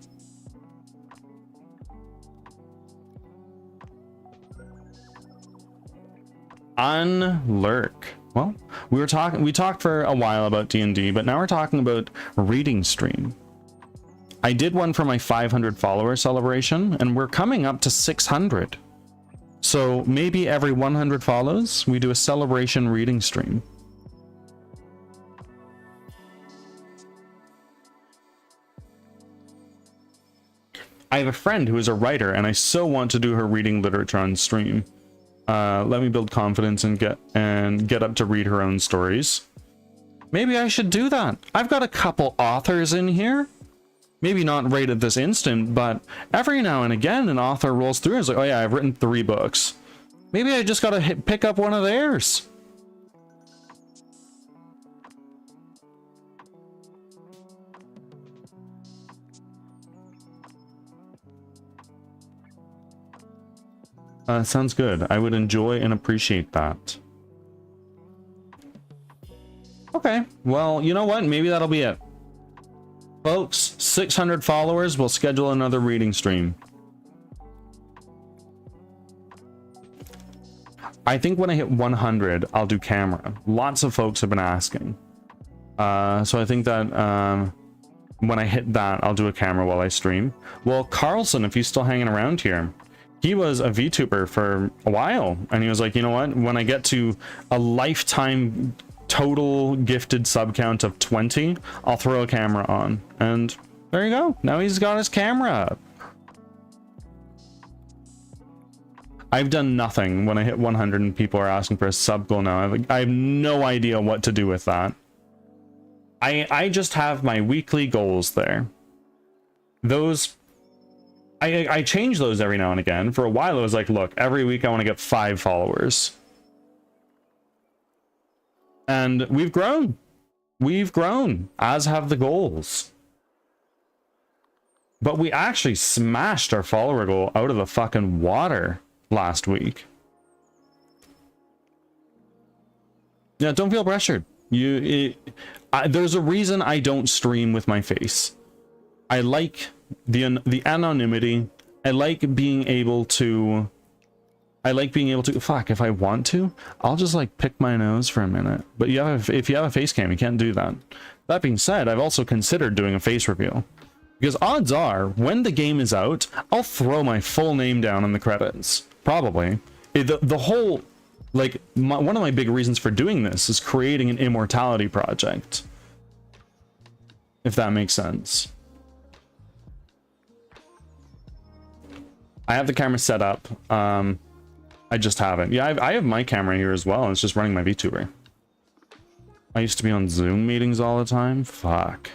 Unlurk. Well, we talked for a while about D&D, but now we're talking about reading stream. I did one for my 500 follower celebration, and we're coming up to 600. So maybe every 100 follows, we do a celebration reading stream. I have a friend who is a writer, and I so want to do her reading literature on stream. Let me build confidence and get up to read her own stories. Maybe I should do that. I've got a couple authors in here. Maybe not right at this instant, but every now and again an author rolls through and is like, oh yeah, I've written 3 books. Maybe I just gotta pick up one of theirs. Sounds good. I would enjoy and appreciate that. Okay, well, you know what? Maybe that'll be it. Folks, 600 followers, we'll schedule another reading stream. I think when I hit 100, I'll do camera. Lots of folks have been asking. So I think that when I hit that, I'll do a camera while I stream. Well, Carlson, if he's still hanging around here, he was a VTuber for a while. And he was like, you know what? When I get to a lifetime total gifted sub count of 20, I'll throw a camera on. And there you go. Now he's got his camera up. I've done nothing when I hit 100 and people are asking for a sub goal now. I have no idea what to do with that. I just have my weekly goals there. Those, I change those every now and again. For a while it was like, look, every week I want to get 5 followers. And we've grown. We've grown, as have the goals. But we actually smashed our follower goal out of the fucking water last week. Yeah, don't feel pressured. There's a reason I don't stream with my face. I like the anonymity. I like being able to... fuck, if I want to, I'll just like pick my nose for a minute. But if you have a face cam, you can't do that. That being said, I've also considered doing a face reveal. Because odds are, when the game is out, I'll throw my full name down in the credits. Probably. The whole, like, one of my big reasons for doing this is creating an immortality project. If that makes sense. I have the camera set up. I just haven't. Yeah, I have my camera here as well. It's just running my VTuber. I used to be on Zoom meetings all the time. Fuck.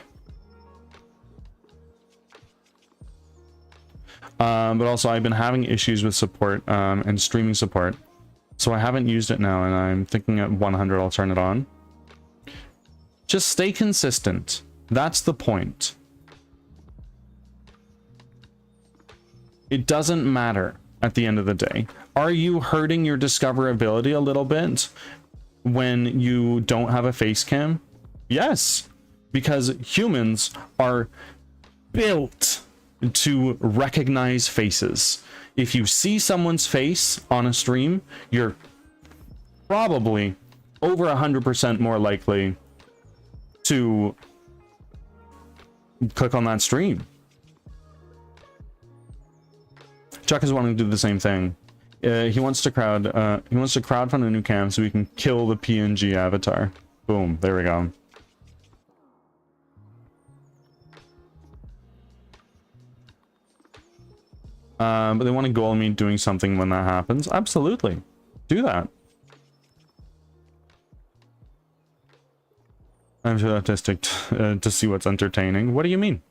But also I've been having issues with support and streaming support. So I haven't used it now, and I'm thinking at 100 I'll turn it on. Just stay consistent. That's the point. It doesn't matter at the end of the day. Are you hurting your discoverability a little bit when you don't have a face cam? Yes, because humans are built to recognize faces. If you see someone's face on a stream, you're probably over 100% more likely to click on that stream. Chuck is wanting to do the same thing. He wants to crowdfund a new cam so we can kill the PNG avatar. Boom, there we go. But they want to goal me doing something when that happens. Absolutely. Do that. I'm too autistic to see what's entertaining. What do you mean?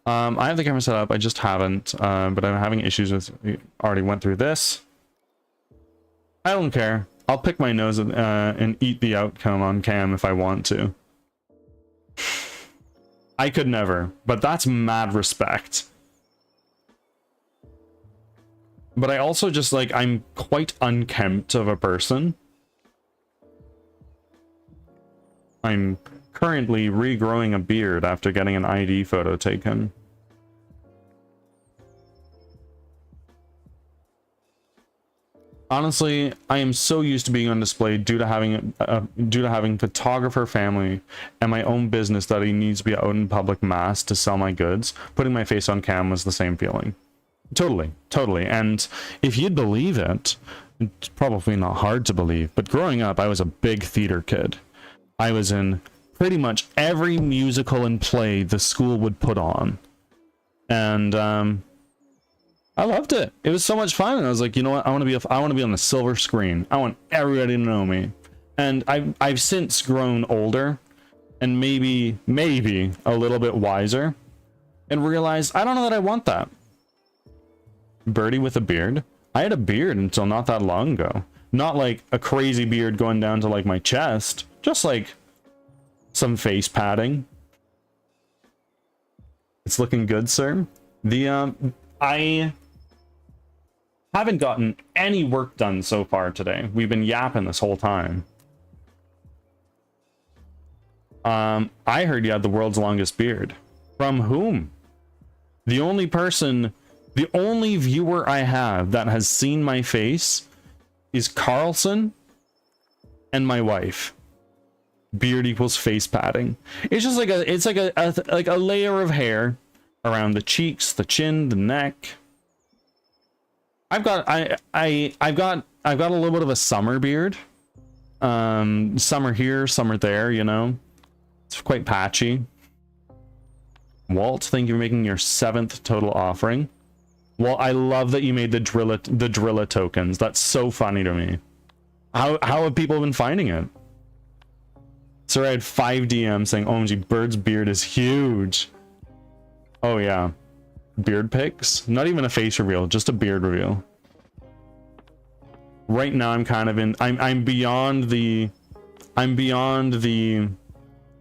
I have the camera set up. I just haven't. But I'm having issues with... Already went through this. I don't care. I'll pick my nose and eat the outcome on cam if I want to. I could never. But that's mad respect. But I also just, like, I'm quite unkempt of a person. I'm currently regrowing a beard after getting an ID photo taken. Honestly, I am so used to being on display due to having photographer family and my own business that I need to be out in public mass to sell my goods. Putting my face on cam was the same feeling. Totally. And if you'd believe it, it's probably not hard to believe, but growing up, I was a big theater kid. I was in pretty much every musical and play the school would put on. And I loved it. It was so much fun. And I was like, you know what? I want to be on the silver screen. I want everybody to know me. And I've since grown older and maybe a little bit wiser and realized I don't know that I want that. Birdie with a beard. I had a beard until not that long ago. Not like a crazy beard going down to like my chest, just like some padding. It's looking good, sir. I haven't gotten any work done so far today. We've been yapping this whole time. I heard you had the world's longest beard. From whom? The only viewer I have that has seen my face is Carlson and my wife. Beard equals face padding. It's just like a layer of hair around the cheeks, the chin, the neck. I've got a little bit of a summer beard. Summer here, summer there, you know. It's quite patchy. Walt, thank you for making your 7th total offering. Well, I love that you made the Drilla tokens. That's so funny to me. How have people been finding it? Sir, I had 5 DMs saying, OMG, Bird's beard is huge. Oh yeah. Beard pics? Not even a face reveal, just a beard reveal. Right now I'm kind of in I'm beyond the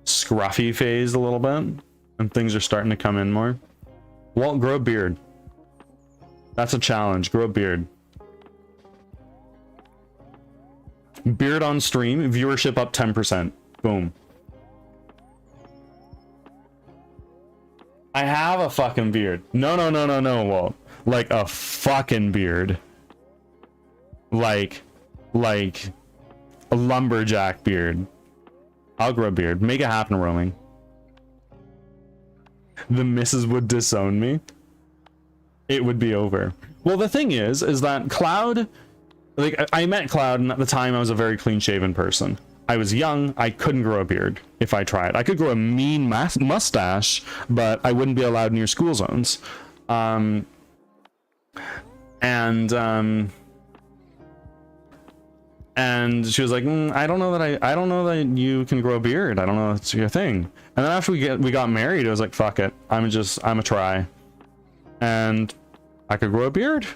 scruffy phase a little bit, and things are starting to come in more. Walt, grow a beard. That's a challenge. Grow a beard. Beard on stream, viewership up 10%. Boom. I have a fucking beard. No, Walt. Like a fucking beard. Like a lumberjack beard. I'll grow a beard. Make it happen, roaming. The missus would disown me. It would be over. Well, the thing is that Cloud, like, I met Cloud, and at the time I was a very clean-shaven person. I was young. I couldn't grow a beard if I tried. I could grow a mean mustache, but I wouldn't be allowed near school zones. And she was like, I don't know that you can grow a beard. I don't know if it's your thing. And then after we got married, I was like, fuck it. I'm a try. And I could grow a beard.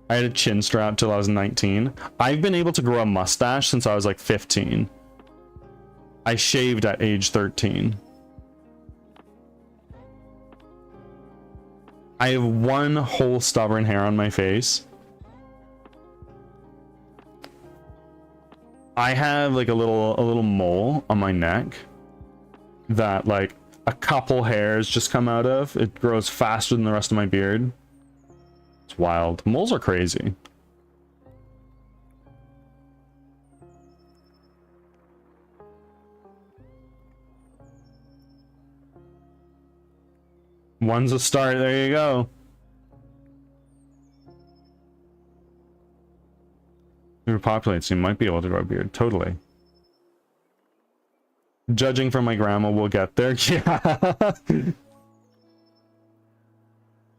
I had a chin strap till I was 19. I've been able to grow a mustache since I was like 15. I shaved at age 13. I have one whole stubborn hair on my face. I have like a little mole on my neck that like a couple hairs just come out of. It grows faster than the rest of my beard. It's wild. Moles are crazy. One's a start. There you go. Repopulate, so you might be able to grow a beard. Totally. Judging from my grandma, we'll get there. Yeah.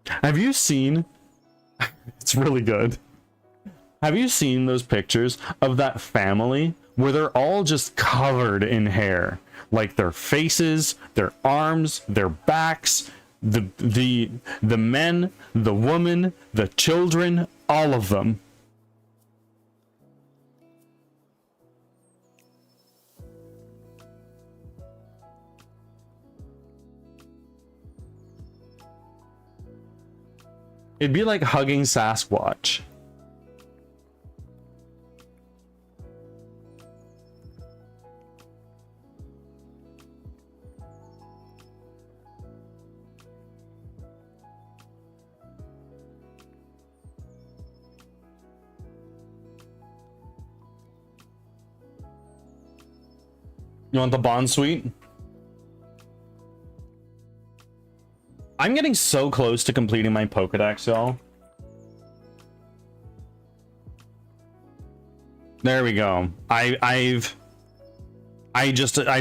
Have you seen... It's really good. Have you seen those pictures of that family where they're all just covered in hair? Like their faces, their arms, their backs, the men, the woman, the children, all of them. It'd be like hugging Sasquatch. You want the Bond suite? I'm getting so close to completing my Pokedex, y'all. There we go. I've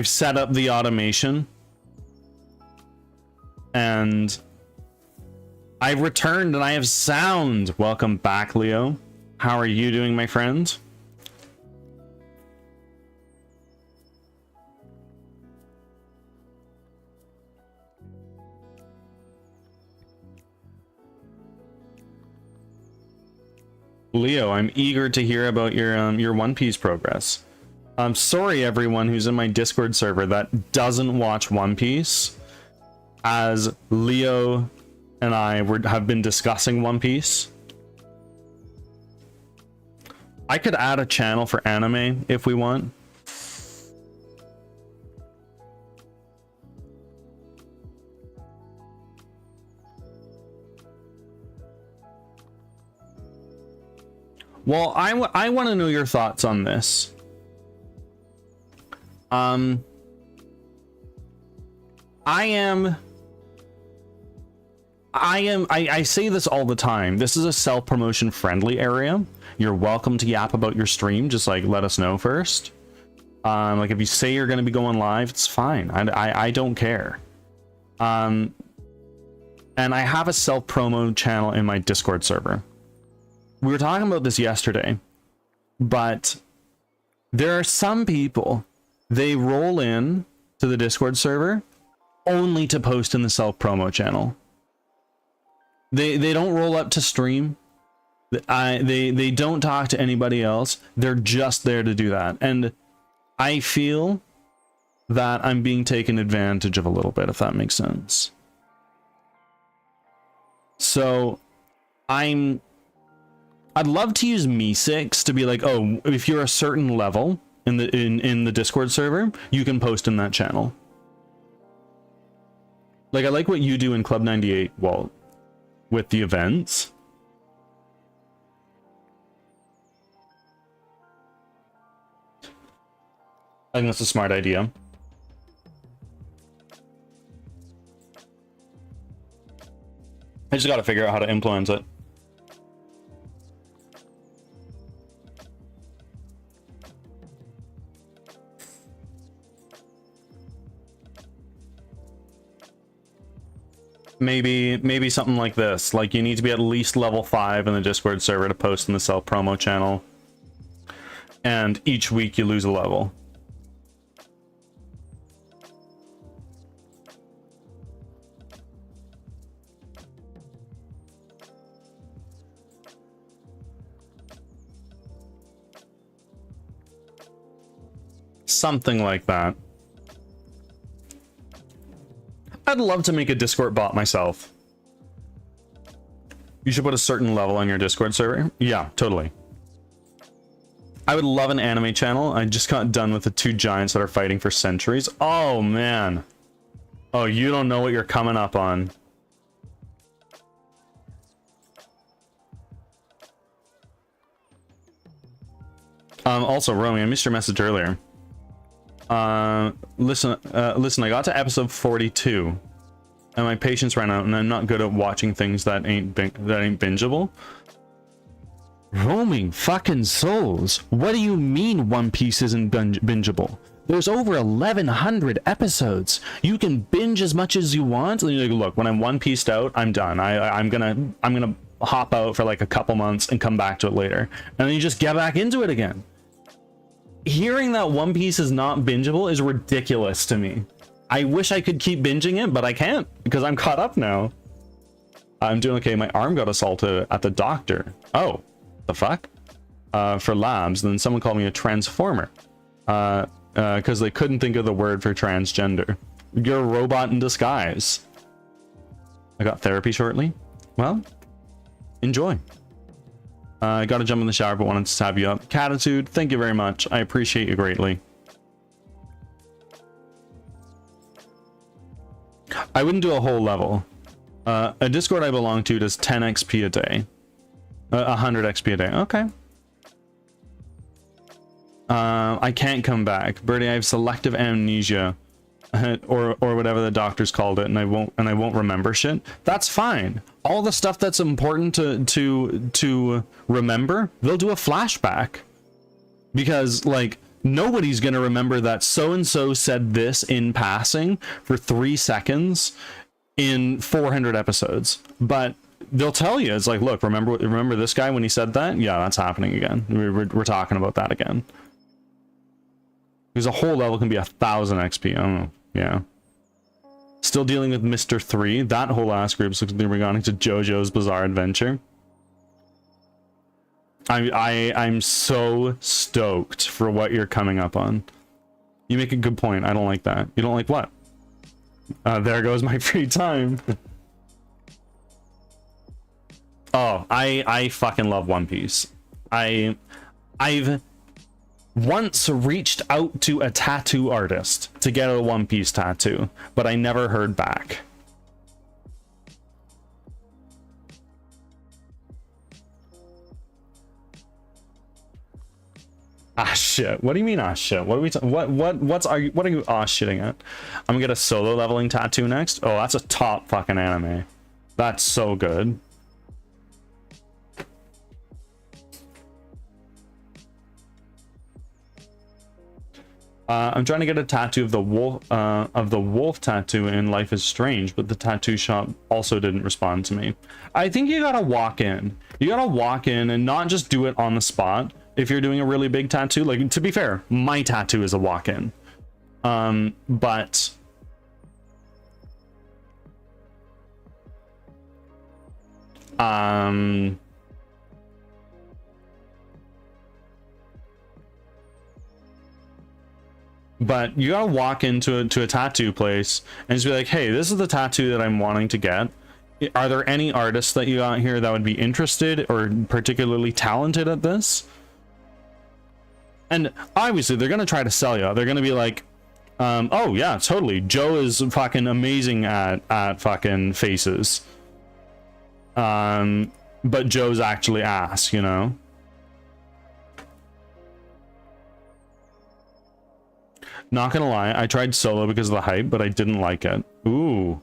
set up the automation. And I've returned and I have sound. Welcome back, Leo. How are you doing, my friend? Leo, I'm eager to hear about your One Piece progress. I'm sorry, everyone who's in my Discord server that doesn't watch One Piece, as Leo and I have been discussing One Piece. I could add a channel for anime if we want. Well, I want to know your thoughts on this. I say this all the time. This is a self-promotion friendly area. You're welcome to yap about your stream. Just like let us know first. Like if you say you're going to be going live, it's fine. I don't care. And I have a self-promo channel in my Discord server. We were talking about this yesterday, but there are some people, they roll in to the Discord server only to post in the self-promo channel. They don't roll up to stream. They don't talk to anybody else. They're just there to do that. And I feel that I'm being taken advantage of a little bit, if that makes sense. So I'd love to use Me6 to be like, oh, if you're a certain level in the Discord server, you can post in that channel. Like I like what you do in Club 98, Walt, with the events. I think that's a smart idea. I just got to figure out how to implement it. Maybe something like this. Like you need to be at least level 5 in the Discord server to post in the self promo channel. And each week you lose a level. something like that. I'd love to make a Discord bot myself. You should put a certain level on your Discord server. Yeah, totally. I would love an anime channel. I just got done with the two giants that are fighting for centuries. Oh, man. Oh, you don't know what you're coming up on. Also, Romy, I missed your message earlier. Listen, I got to episode 42, and my patience ran out, and I'm not good at watching things that ain't bingeable. Roaming fucking souls. What do you mean One Piece isn't bingeable? There's over 1,100 episodes. You can binge as much as you want. And you're like, look, when I'm One Pieced out, I'm done. I'm gonna hop out for like a couple months and come back to it later, and then you just get back into it again. Hearing that One Piece is not bingeable is ridiculous to me. I wish I could keep binging it, but I can't because I'm caught up now. I'm doing okay. My arm got assaulted at the doctor. Oh, the fuck? For labs. Then someone called me a transformer. Because they couldn't think of the word for transgender. You're a robot in disguise. I got therapy shortly. Well, enjoy. I gotta jump in the shower, but wanted to tab you up. Catitude, thank you very much. I appreciate you greatly. I wouldn't do a whole level. A Discord I belong to does 10 XP a day. 100 XP a day. Okay. I can't come back. Birdie, I have selective amnesia. Or whatever the doctors called it, and I won't remember shit. That's fine. All the stuff that's important to remember, they'll do a flashback. Because like nobody's gonna remember that so and so said this in passing for 3 seconds in 400 episodes. But they'll tell you, it's like, look, remember this guy when he said that? Yeah, that's happening again. We're talking about that again. Because a whole level can be 1,000 XP. I don't know. Yeah. Still dealing with Mr. 3. That whole ass group looks like they're going to JoJo's Bizarre Adventure. I'm so stoked for what you're coming up on. You make a good point. I don't like that. You don't like what? There goes my free time. Oh, I fucking love One Piece. I've once reached out to a tattoo artist to get a One Piece tattoo, but I never heard back. Ah shit. What do you mean ah shit? What are we what are you ah shitting at? I'm gonna get a solo leveling tattoo next. Oh, that's a top fucking anime. That's so good. I'm trying to get a tattoo of the wolf tattoo in Life is Strange, but the tattoo shop also didn't respond to me. I think you gotta walk in. You gotta walk in and not just do it on the spot. If you're doing a really big tattoo, like, to be fair, my tattoo is a walk-in. But you gotta walk into a tattoo place and just be like, hey, this is the tattoo that I'm wanting to get. Are there any artists that you got here that would be interested or particularly talented at this? And obviously they're gonna try to sell you. They're gonna be like, oh yeah, totally, Joe is fucking amazing at fucking faces. But Joe's actually ass, you know? Not gonna lie, I tried solo because of the hype, but I didn't like it. Ooh.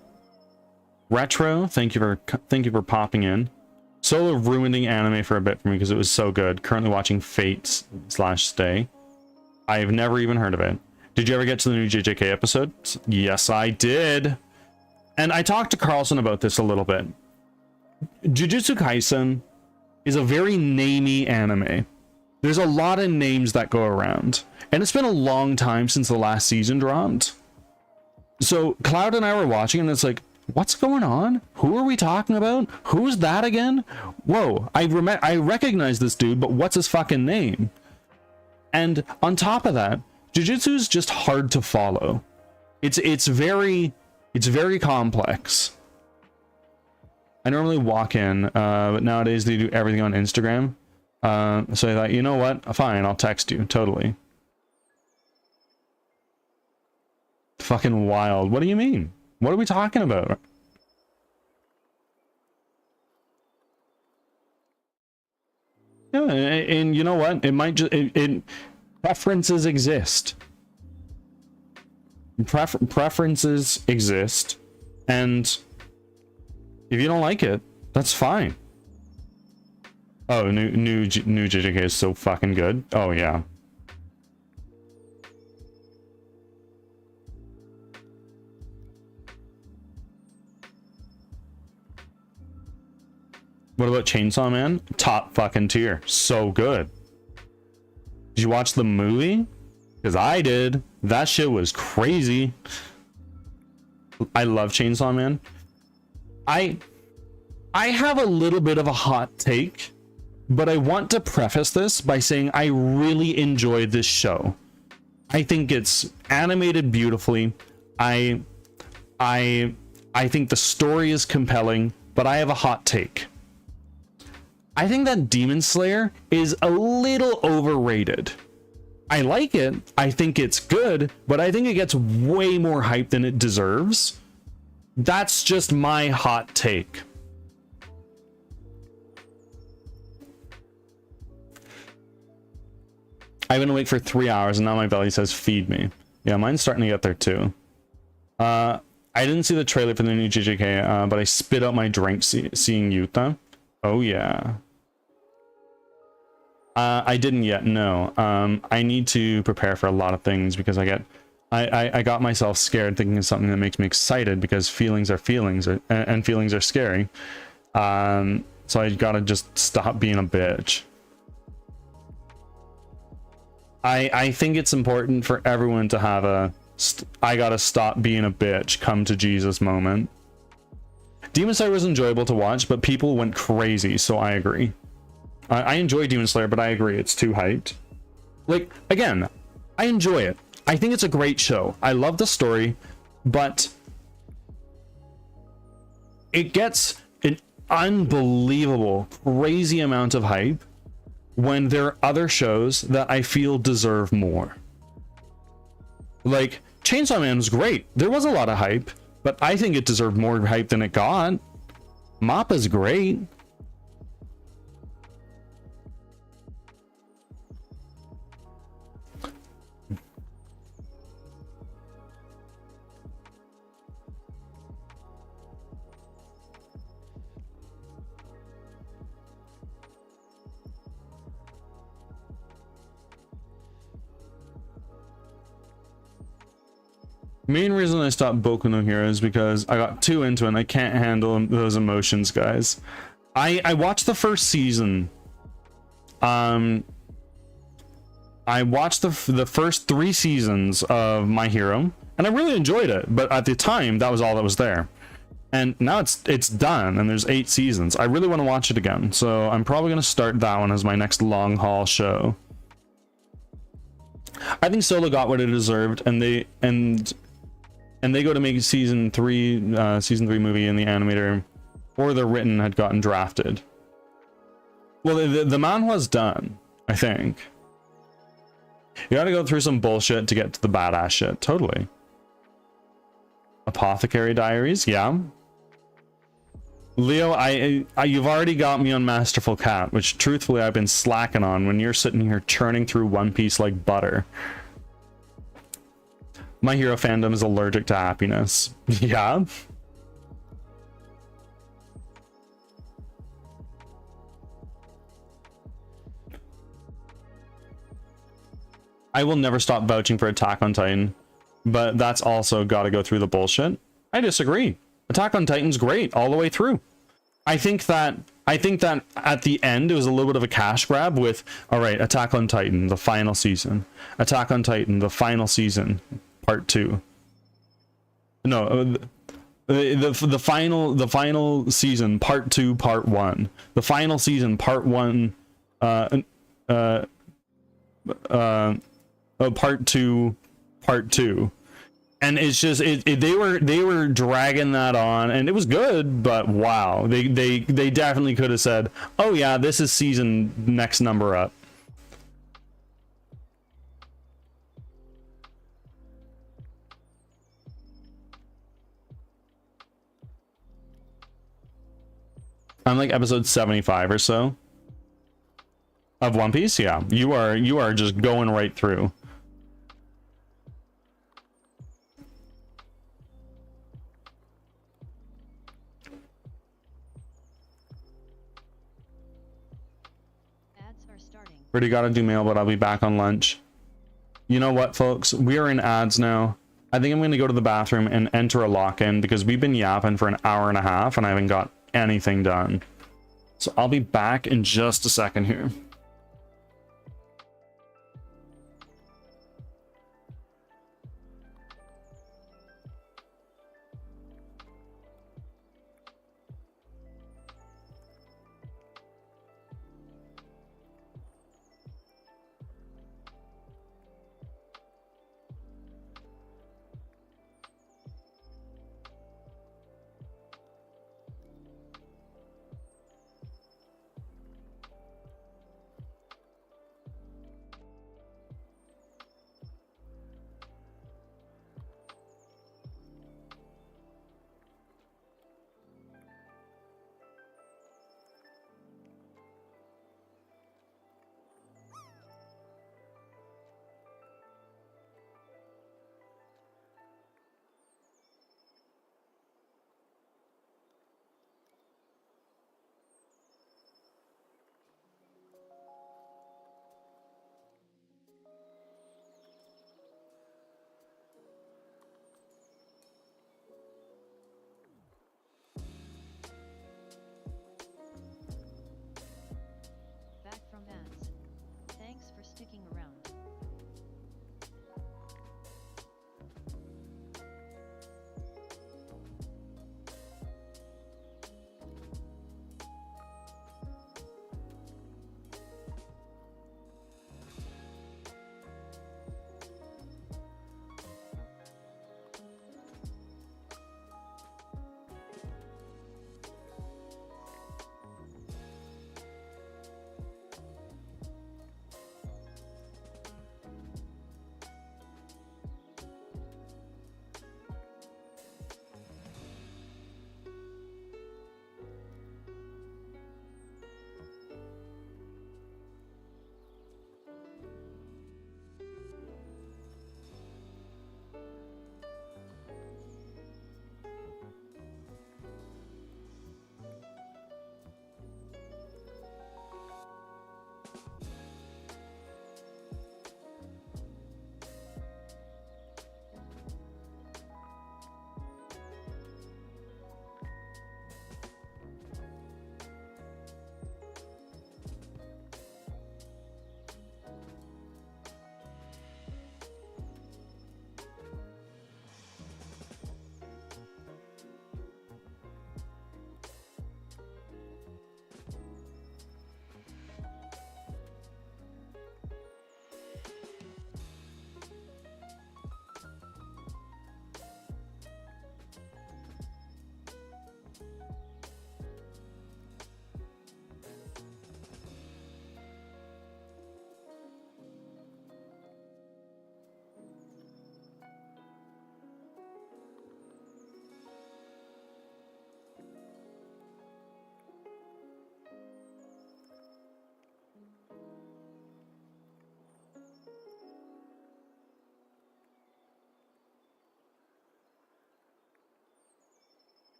Retro, thank you for popping in. Solo ruining anime for a bit for me because it was so good. Currently watching Fate/Stay. I've never even heard of it. Did you ever get to the new JJK episode? Yes, I did. And I talked to Carlson about this a little bit. Jujutsu Kaisen is a very namey anime. There's a lot of names that go around. And it's been a long time since the last season dropped. So Cloud and I were watching and it's like, what's going on? Who are we talking about? Who's that again? Whoa, I recognize this dude, but what's his fucking name? And on top of that, Jujutsu is just hard to follow. It's very complex. I normally walk in, but nowadays they do everything on Instagram. So I thought, you know what? Fine, I'll text you. Totally. Fucking wild. What do you mean? What are we talking about? Yeah, and you know what? It might just preferences exist. Preferences exist, and if you don't like it, that's fine. Oh, new JJK is so fucking good. Oh yeah. What about Chainsaw Man? Top fucking tier. So good. Did you watch the movie? Because I did. That shit was crazy. I love Chainsaw Man. I have a little bit of a hot take, but I want to preface this by saying I really enjoyed this show. I think it's animated beautifully. I think the story is compelling, but I have a hot take. I think that Demon Slayer is a little overrated. I like it. I think it's good, but I think it gets way more hype than it deserves. That's just my hot take. I've been awake for 3 hours and now my belly says feed me. Yeah, mine's starting to get there too. I didn't see the trailer for the new JJK, but I spit out my drink seeing Yuta. Oh yeah. I didn't yet, no. I need to prepare for a lot of things because I got myself scared thinking of something that makes me excited because feelings are feelings and feelings are scary. So I gotta just stop being a bitch. I think it's important for everyone to have a I gotta stop being a bitch, come to Jesus moment. Demon Slayer was enjoyable to watch, but people went crazy, so I agree. I enjoy Demon Slayer, but I agree, it's too hyped. Like, again, I enjoy it. I think it's a great show. I love the story, but it gets an unbelievable, crazy amount of hype when there are other shows that I feel deserve more. Like, Chainsaw Man was great. There was a lot of hype, but I think it deserved more hype than it got. Mappa's great. Main reason I stopped Boku no Hero is because I got too into it and I can't handle those emotions, guys. I watched the first season. I watched the first 3 seasons of My Hero and I really enjoyed it, but at the time that was all that was there. And now it's done and there's 8 seasons. I really want to watch it again, so I'm probably going to start that one as my next long haul show. I think Solo got what it deserved, and they go to make season 3 movie in the animator, or the written had gotten drafted. Well, the manhwa's done, I think. You gotta go through some bullshit to get to the badass shit. Totally. Apothecary Diaries, yeah. Leo, you've already got me on Masterful Cat, which truthfully I've been slacking on when you're sitting here churning through One Piece like butter. My Hero fandom is allergic to happiness. Yeah. I will never stop vouching for Attack on Titan, but that's also got to go through the bullshit. I disagree. Attack on Titan's great all the way through. I think that at the end it was a little bit of a cash grab with, all right, Attack on Titan, the final season. Attack on Titan, the final season, part 2. No, the final season, part 2, part 1. The final season, part 1. part two, part two. And it's just they were dragging that on, and it was good, but wow, they definitely could have said, oh yeah, this is season next number up. I'm like episode 75 or so of One Piece. Yeah, you are just going right through. Already gotta do mail, but I'll be back on lunch. You know what, folks? We are in ads now. I think I'm gonna go to the bathroom and enter a lock-in because we've been yapping for an hour and a half and I haven't got anything done. So I'll be back in just a second here.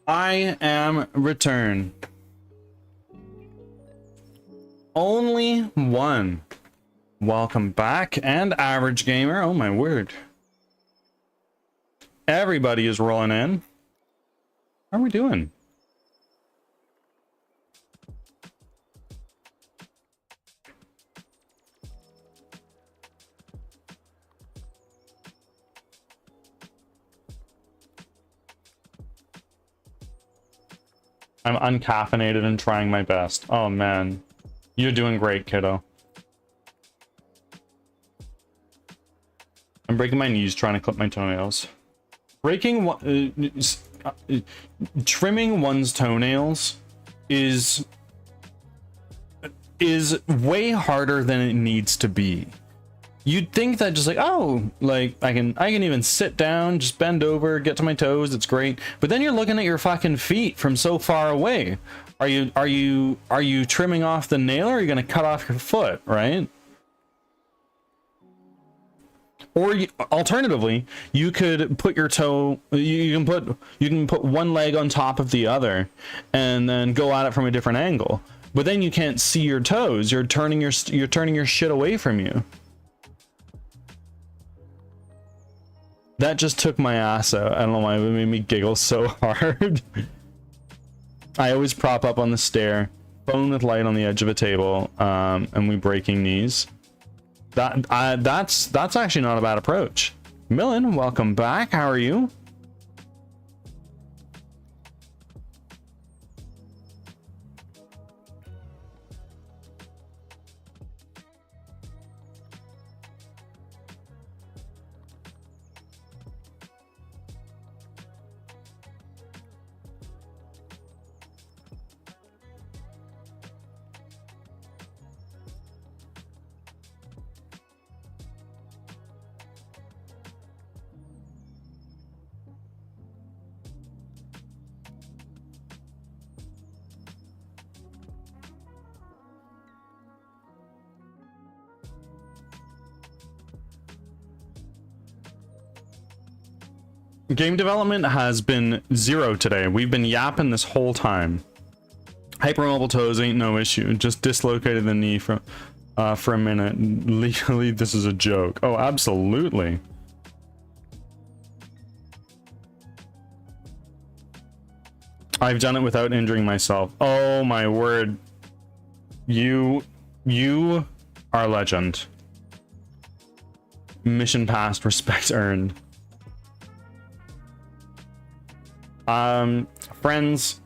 I am returned. Only one. Welcome back, and average gamer. Oh my word. Everybody is rolling in. How are we doing? I'm uncaffeinated and trying my best. Oh man. You're doing great, kiddo. I'm breaking my knees trying to clip my toenails. Trimming one's toenails is way harder than it needs to be. You'd think that just like, oh, like I can even sit down, just bend over, get to my toes, it's great. But then you're looking at your fucking feet from so far away. Are you trimming off the nail, or are you gonna cut off your foot, right? Or alternatively, you could put your toe, you can put one leg on top of the other and then go at it from a different angle. But then you can't see your toes. You're turning your shit away from you. That just took my ass out. I don't know why, it made me giggle so hard. I always prop up on the stair, phone with light on the edge of a table, and we breaking knees. That's actually not a bad approach. Millen, welcome back. How are you? Game development has been 0 today. We've been yapping this whole time. Hypermobile toes ain't no issue. Just dislocated the knee for a minute. Legally, this is a joke. Oh, absolutely. I've done it without injuring myself. Oh my word. You are a legend. Mission passed, respect earned. Friends,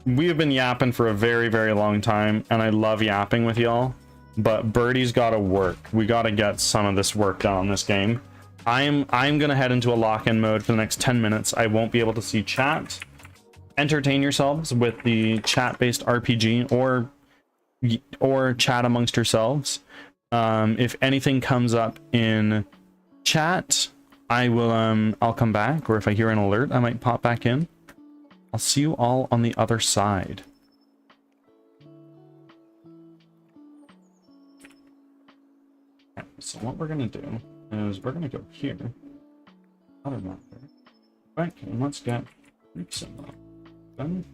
we have been yapping for a very, very long time, and I love yapping with y'all, but Birdie's gotta work. We gotta get some of this work done on this game. I'm gonna head into a lock-in mode for the next 10 minutes. I won't be able to see chat. Entertain yourselves with the chat-based RPG or chat amongst yourselves. If anything comes up in chat, I will I'll come back, or if I hear an alert, I might pop back in. I'll see you all on the other side. Okay, so what we're gonna do is we're gonna go here. Other map there. Right, and let's get some done.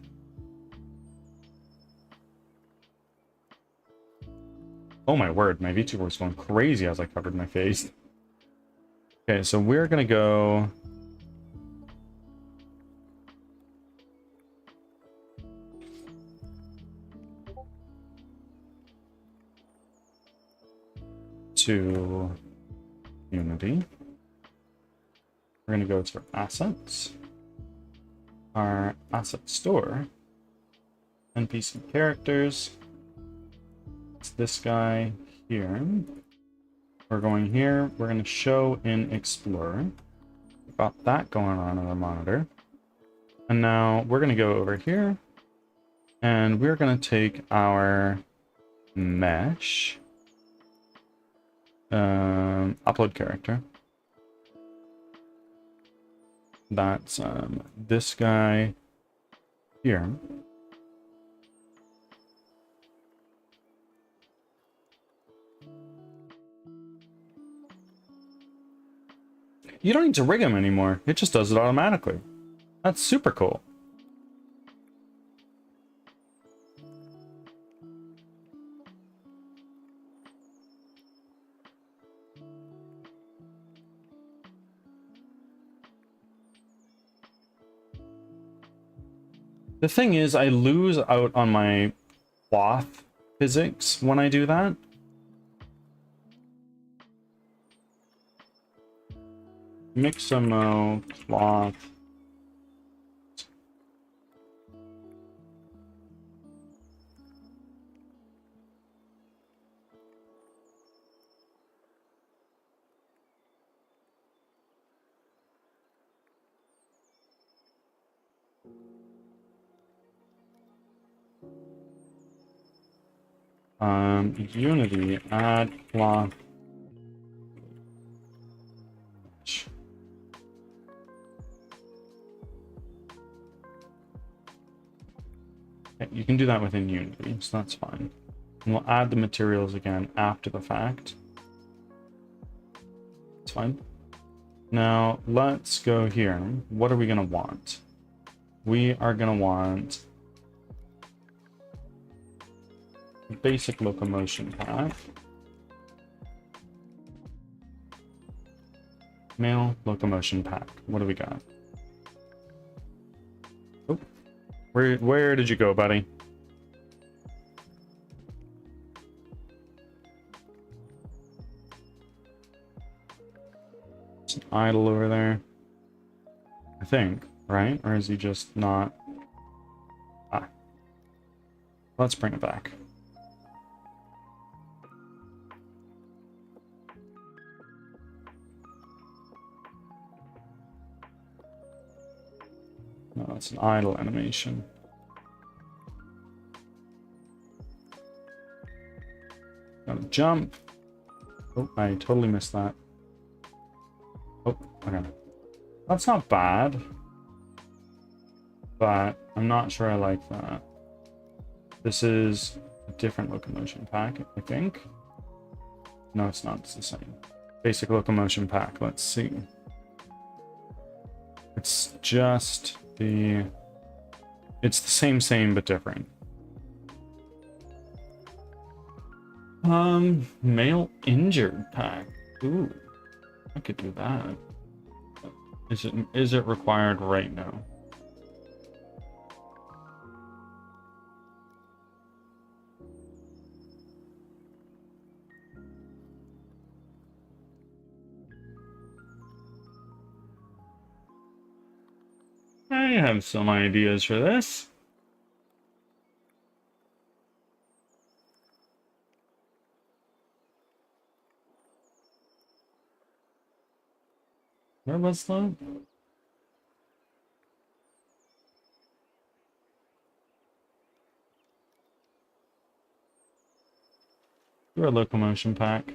Oh my word, my VTuber was going crazy as I covered my face. Okay, so we're gonna go to Unity. We're gonna go to assets, our asset store, NPC characters. It's this guy here. We're going here. We're going to show in Explorer. We've got that going on our monitor. And now we're going to go over here. And we're going to take our mesh. Upload character. That's this guy here. You don't need to rig him anymore. It just does it automatically. That's super cool. The thing is, I lose out on my cloth physics when I do that. Mixamo, cloth. Unity, add cloth. Okay, you can do that within Unity, so that's fine. And we'll add the materials again after the fact. It's fine. Now let's go here. What are we gonna want? We are gonna want a basic locomotion pack. Mail locomotion pack. What do we got? Oh, where did you go, buddy? It's an idle over there. I think, right? Or is he just not? Ah. Let's bring it back. No, it's an idle animation. Gotta jump. Oh, I totally missed that. Oh, okay. That's not bad. But I'm not sure I like that. This is a different locomotion pack, I think. No, it's not. It's the same. Basic locomotion pack. Let's see. It's just the... It's the same, but different. Male injured pack. Ooh, I could do that. Is it required right now? I have some ideas for this. Where was that? You're a locomotion pack.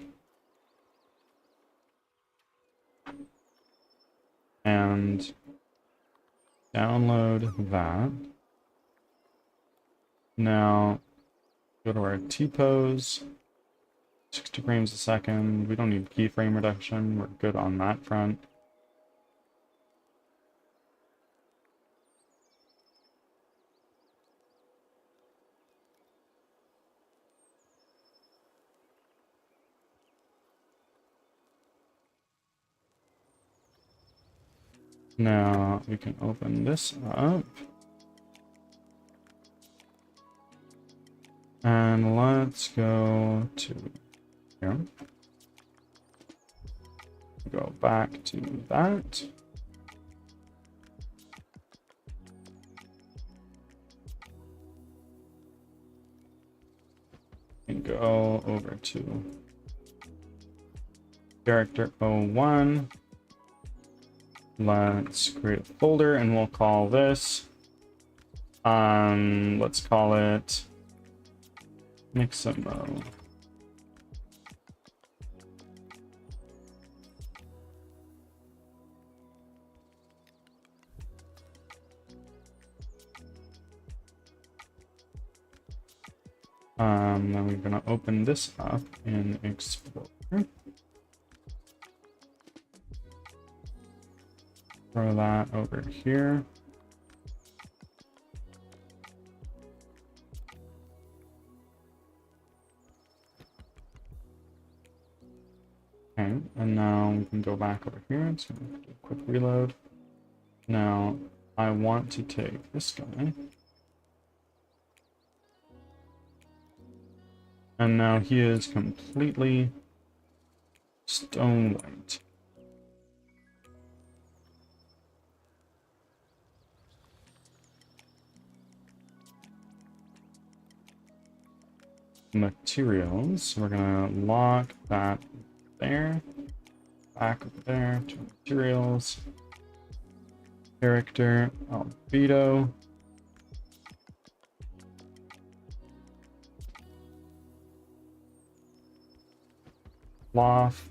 And download that. Now go to our T-pose. 60 frames a second. We don't need keyframe reduction. We're good on that front. Now we can open this up. And let's go to here. Go back to that. And go over to character 01. Let's create a folder and we'll call this, let's call it Mixamo. Then we're gonna open this up in Explorer. Throw that over here. Okay, and now we can go back over here. So do a quick reload. Now I want to take this guy And now he is completely stone white. Materials. We're gonna lock that there. Back over there to materials. Character, albedo. Cloth.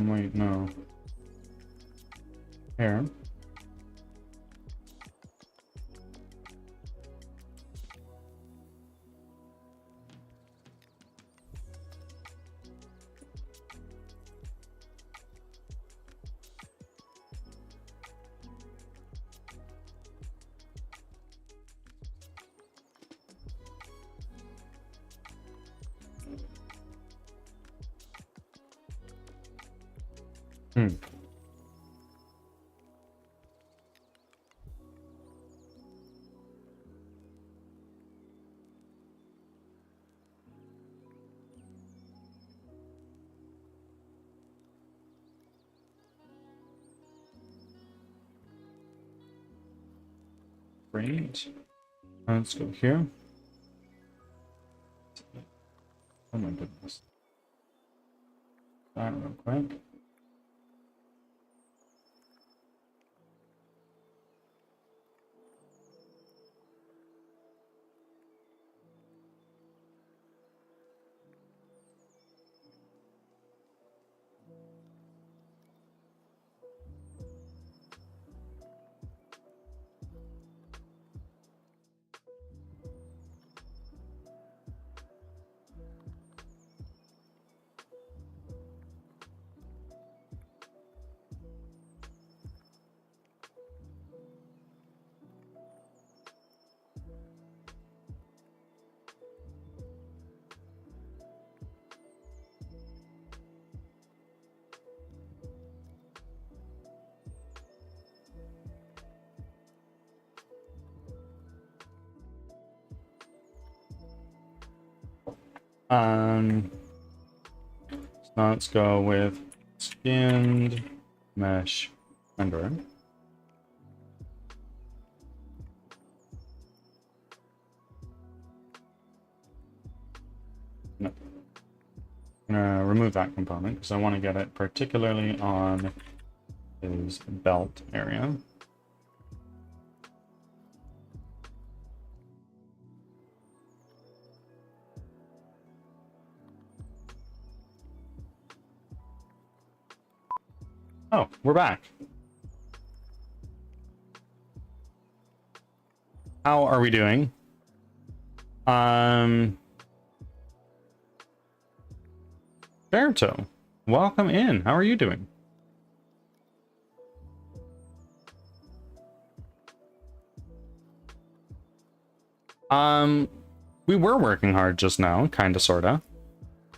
Wait, no. Hair. Great. Let's go here. Oh my goodness. That real quick. So let's go with skinned mesh under. No. I'm gonna remove that component because I want to get it particularly on his belt area. Oh, we're back. How are we doing? Berto, welcome in. How are you doing? We were working hard just now, kinda sorta.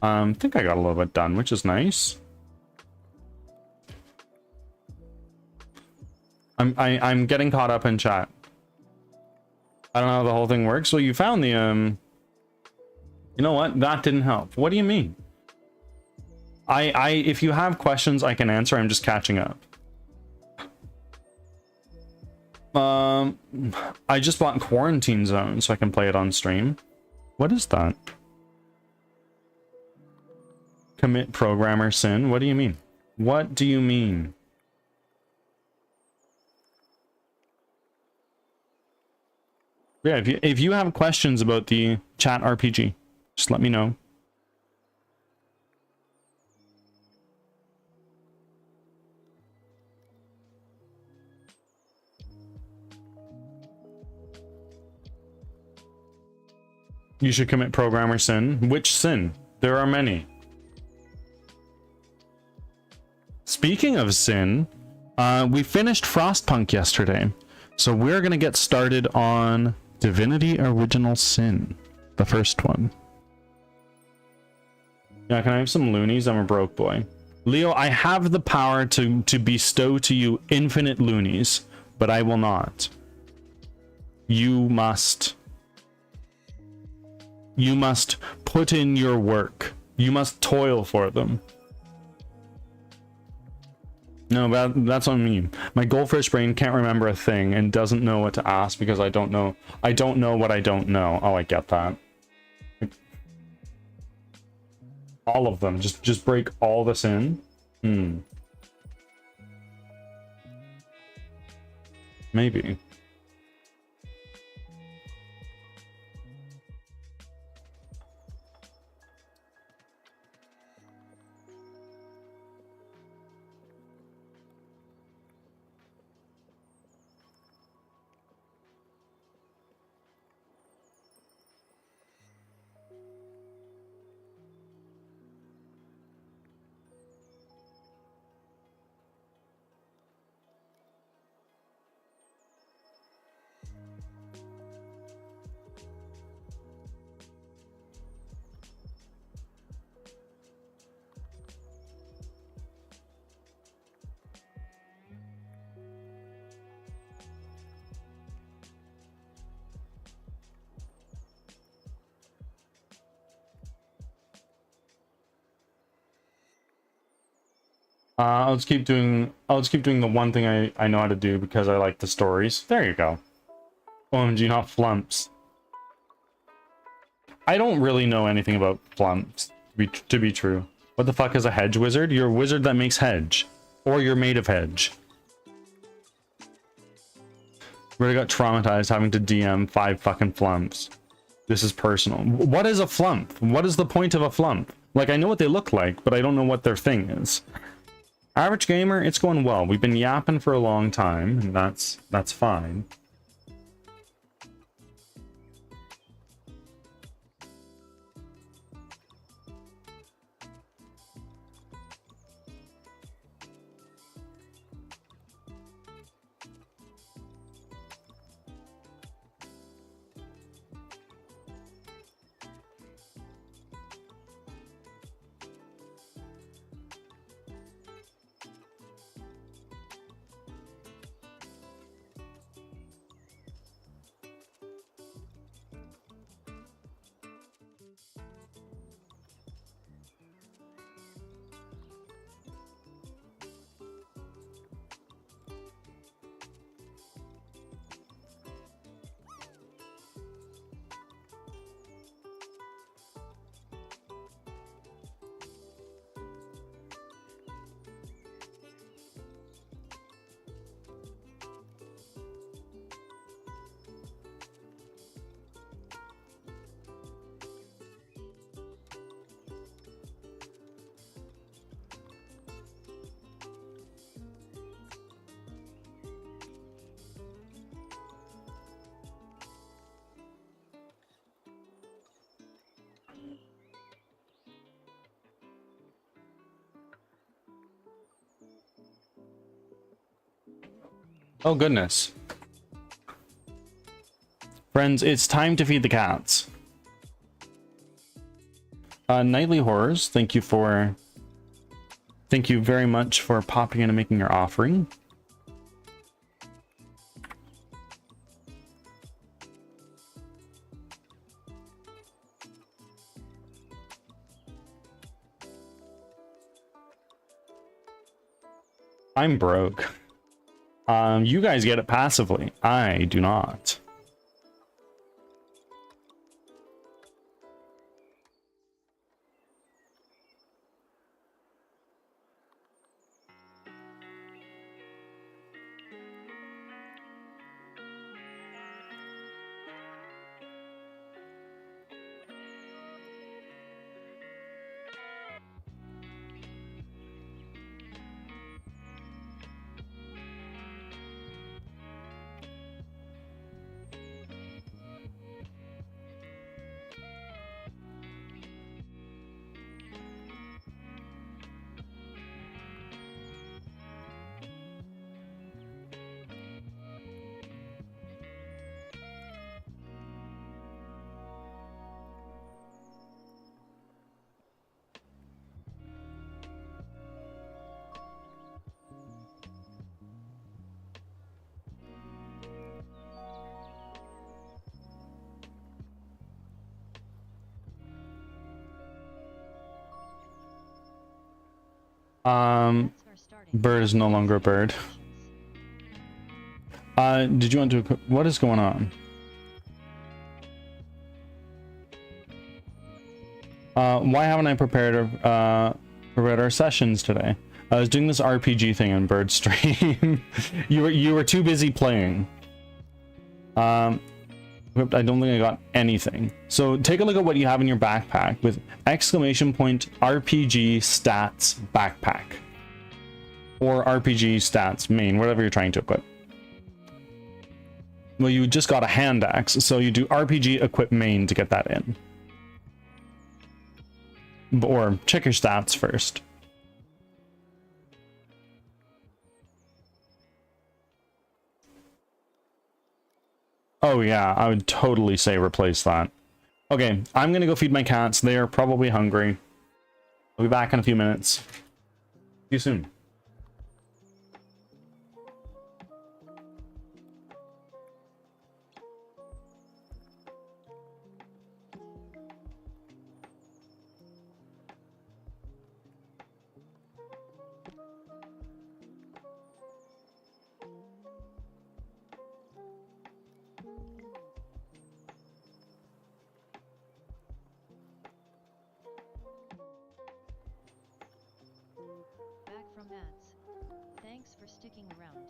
I think I got a little bit done, which is nice. I'm getting caught up in chat. I don't know how the whole thing works. Well, you found the you know what? That didn't help. What do you mean? If you have questions I can answer, I'm just catching up. I just bought Quarantine Zone so I can play it on stream. What is that? Commit programmer sin? What do you mean? What do you mean? Yeah, if you have questions about the chat RPG, just let me know. You should commit programmer sin. Which sin? There are many. Speaking of sin, we finished Frostpunk yesterday, so we're gonna get started on Divinity Original Sin, the first one. Yeah, can I have some loonies? I'm a broke boy. Leo, I have the power to bestow to you infinite loonies, but I will not. You must put in your work. You must toil for them. No, that's what I mean. My goldfish brain can't remember a thing and doesn't know what to ask because I don't know what I don't know. Oh, I get that. All of them. Just break all this in. Maybe. I'll just keep doing the one thing I know how to do because I like the stories. There you go. OMG, not flumps. I don't really know anything about flumps, to be true. What the fuck is a hedge wizard? You're a wizard that makes hedge. Or you're made of hedge. Really got traumatized having to DM 5 fucking flumps. This is personal. What is a flump? What is the point of a flump? Like, I know what they look like, but I don't know what their thing is. Average gamer, it's going well. We've been yapping for a long time, and that's fine. Oh goodness. Friends, it's time to feed the cats. Nightly Horrors, thank you very much for popping in and making your offering. I'm broke. You guys get it passively. I do not. Bird is no longer a bird. Did you want to... What is going on? Why haven't I prepared our sessions today? I was doing this RPG thing on Bird stream. you were too busy playing. I don't think I got anything. So take a look at what you have in your backpack with exclamation point RPG stats backpack. Or RPG stats main, whatever you're trying to equip. Well, you just got a hand axe, so you do RPG equip main to get that in. Or check your stats first. Oh yeah, I would totally say replace that. Okay, I'm gonna go feed my cats. They are probably hungry. I'll be back in a few minutes. See you soon.
Thanks for sticking around.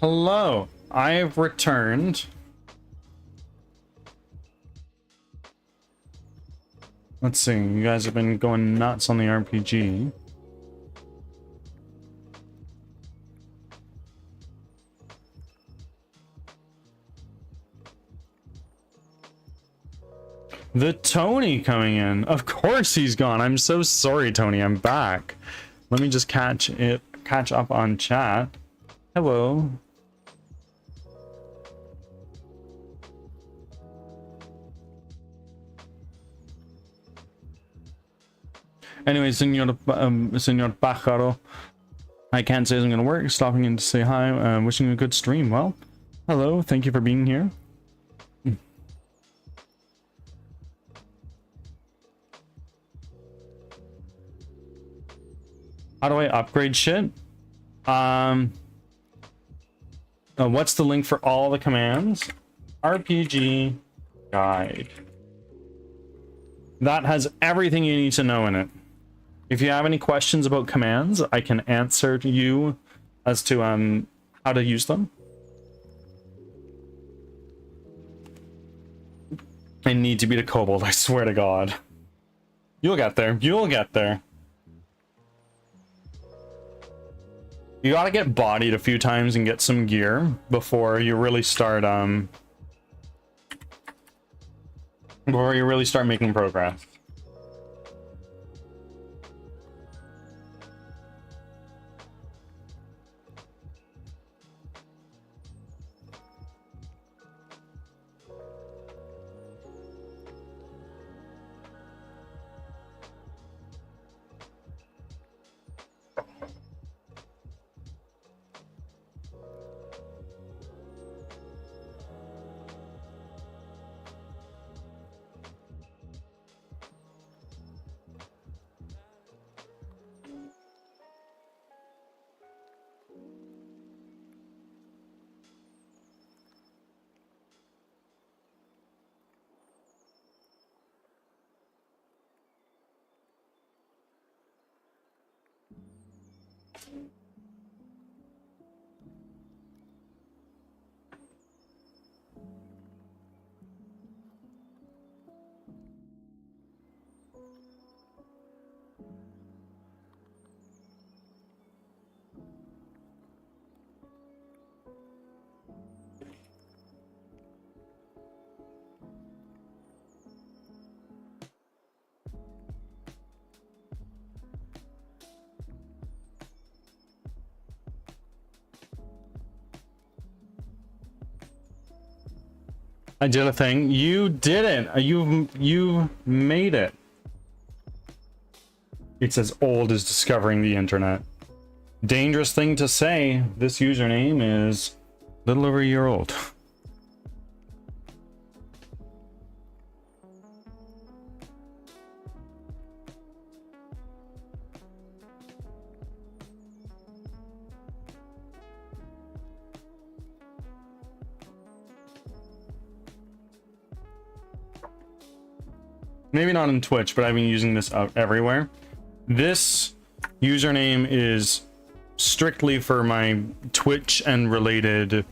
Hello, I've returned. Let's see, you guys have been going nuts on the RPG. The Tony coming in. Of course he's gone. I'm so sorry, Tony. I'm back. Let me just catch up on chat. Hello. Anyway, Senor Pájaro, I can't say it's going to work. Stopping in to say hi. Wishing you a good stream. Well, hello. Thank you for being here. How do I upgrade shit? What's the link for all the commands? RPG guide. That has everything you need to know in it. If you have any questions about commands, I can answer to you as to how to use them. I need to beat a kobold, I swear to God. You'll get there. You'll get there. You gotta get bodied a few times and get some gear before you really start making progress. I did a thing. You didn't. You made it. It's as old as discovering the internet. Dangerous thing to say. This username is a little over a year old. Maybe not in Twitch, but I've been using this out everywhere. This username is strictly for my Twitch and related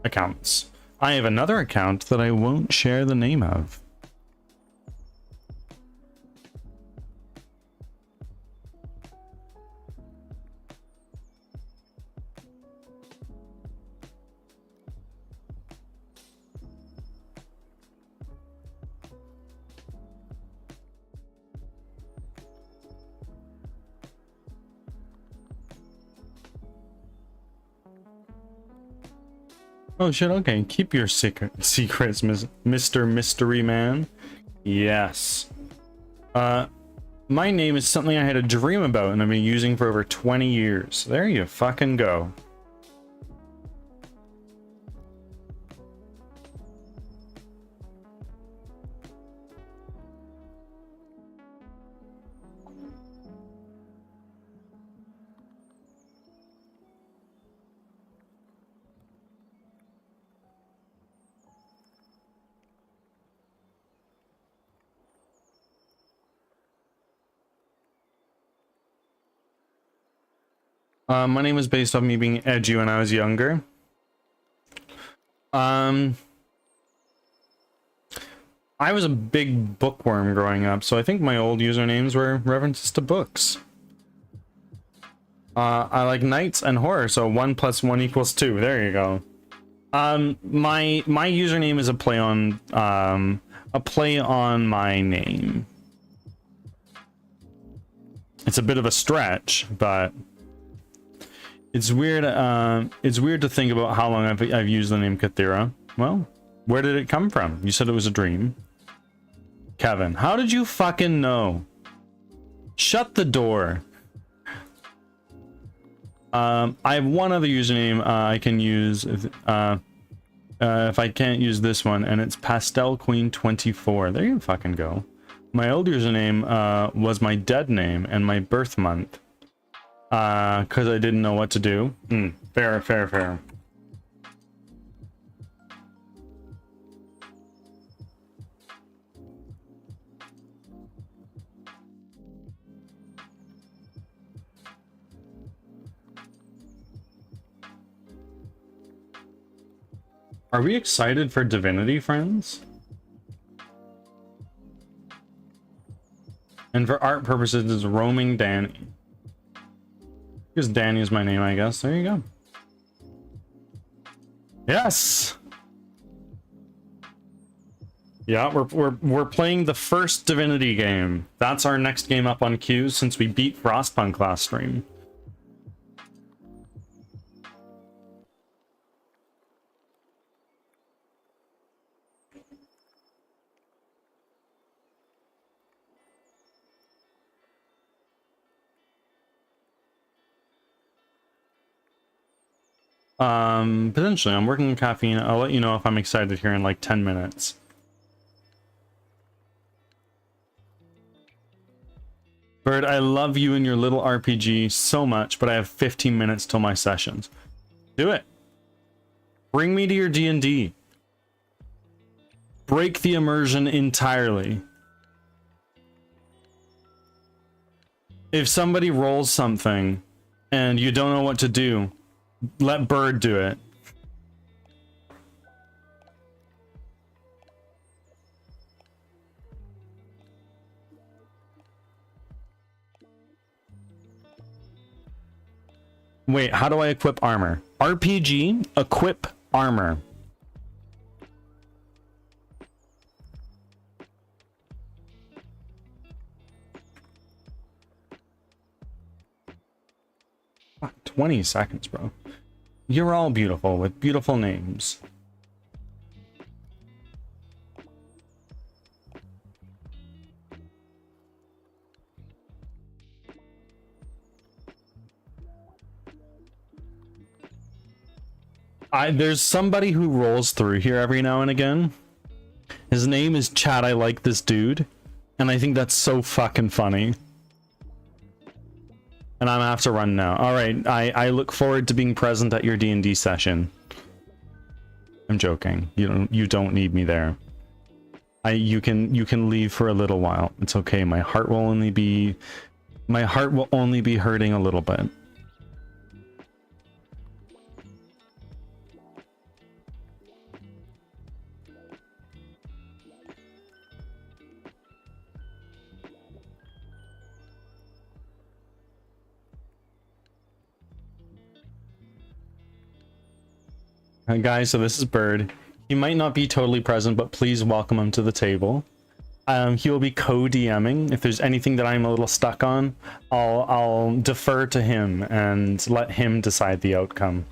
accounts. I have another account that I won't share the name of. Oh shit, okay. Keep your secrets, Mr. Mystery Man. Yes. My name is something I had a dream about and I've been using for over 20 years. There you fucking go. My name was based off me being edgy when I was younger. I was a big bookworm growing up, so I think my old usernames were references to books. I like knights and horror, so 1 + 1 = 2. There you go. My username is a play on my name. It's a bit of a stretch, but it's weird. It's weird to think about how long I've used the name Kathira. Well, where did it come from? You said it was a dream. Kevin, how did you fucking know? Shut the door. I have one other username I can use if I can't use this one, and it's Pastel Queen 24. There you fucking go. My old username was my dead name and my birth month. Because I didn't know what to do. Fair, fair, fair. Are we excited for Divinity, friends? And for art purposes, it's Roaming Danny. Because Danny is my name, I guess. There you go. Yes! Yeah, we're playing the first Divinity game. That's our next game up on queue since we beat Frostpunk last stream. Potentially. I'm working on caffeine. I'll let you know if I'm excited here in like 10 minutes. Bird, I love you and your little RPG so much, but I have 15 minutes till my sessions. Do it. Bring me to your D&D. Break the immersion entirely. If somebody rolls something and you don't know what to do, let Bird do it. Wait, how do I equip armor? RPG, equip armor. Fuck, 20 seconds, bro. You're all beautiful with beautiful names. There's somebody who rolls through here every now and again. His name is Chad. I like this dude. And I think that's so fucking funny. And I'm gonna have to run now. Alright, I look forward to being present at your D&D session. I'm joking. You don't need me there. you can leave for a little while. It's okay. My heart will only be hurting a little bit. Hi guys, so this is Bird. He might not be totally present, but please welcome him to the table. He will be co-DMing. If there's anything that I'm a little stuck on, I'll defer to him and let him decide the outcome.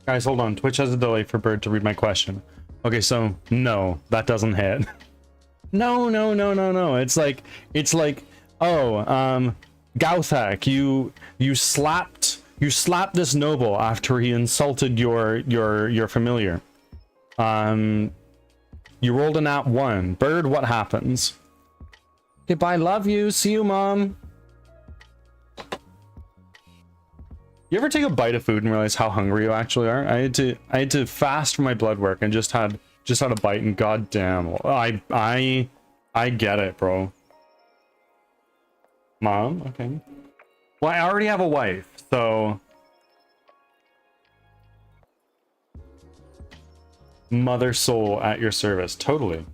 Guys, hold on. Twitch has a delay for Bird to read my question. Okay, so no, that doesn't hit. No. It's like, oh, Gauthak, you slapped this noble after he insulted your familiar. You rolled a nat 1. Bird, what happens? Okay, bye, love you. See you, mom. You ever take a bite of food and realize how hungry you actually are? I had to fast from my blood work and just had a bite, and goddamn, I get it, bro. Mom, okay. Well, I already have a wife, so mother soul at your service, totally.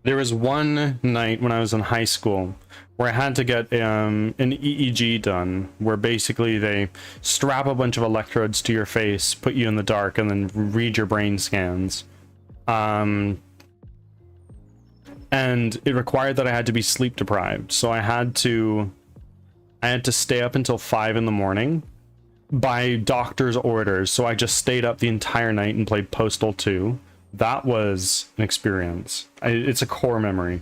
There was one night when I was in high school where I had to get an EEG done, where basically they strap a bunch of electrodes to your face, put you in the dark, and then read your brain scans. And it required that I had to be sleep deprived, so I had to stay up until 5 in the morning by doctor's orders. So I just stayed up the entire night and played Postal 2. That was an experience. It's a core memory.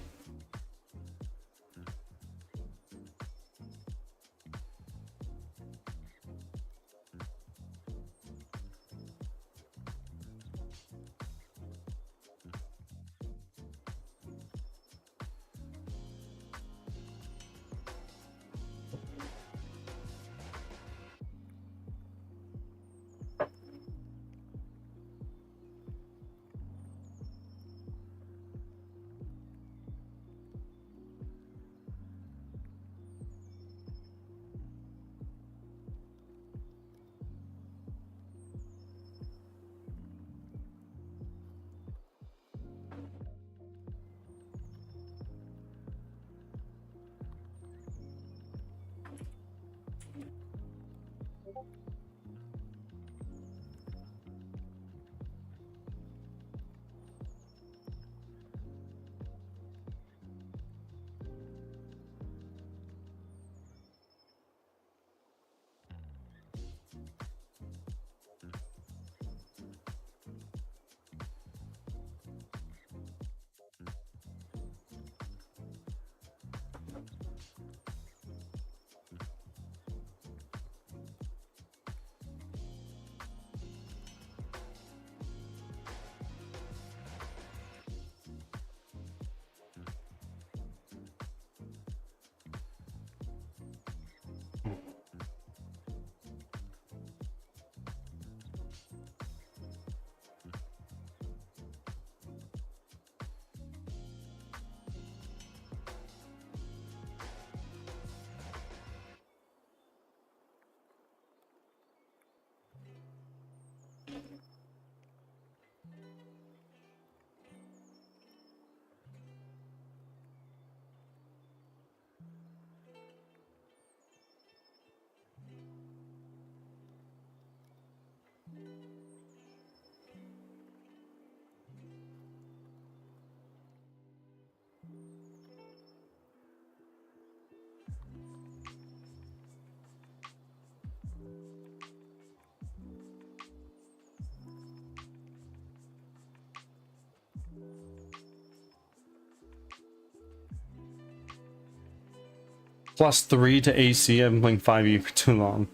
+3 to AC. I've been playing 5e for too long.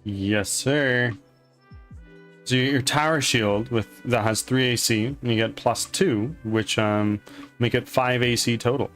Yes, sir. So your tower shield that has 3 AC, and you get +2, which make it 5 AC total.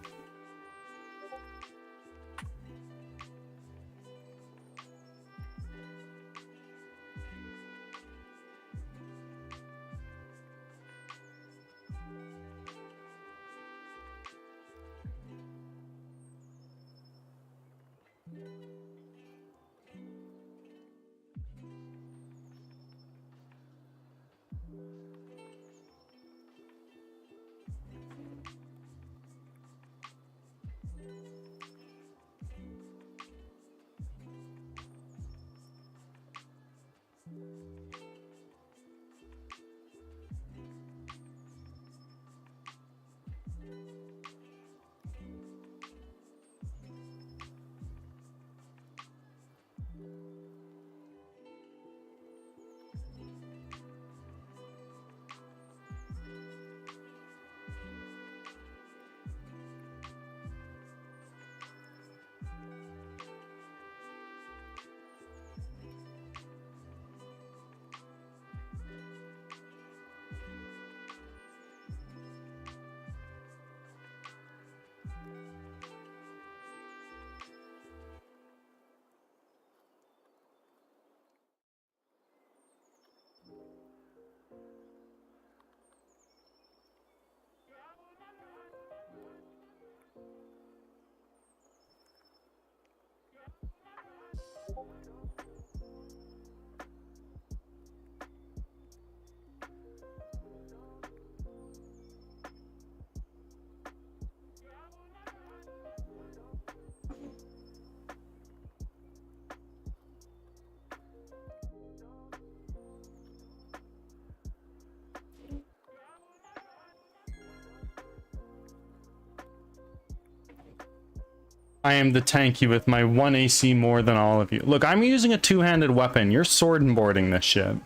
I am the tanky with my 1 AC more than all of you. Look, I'm using a two-handed weapon. You're sword and boarding this shit.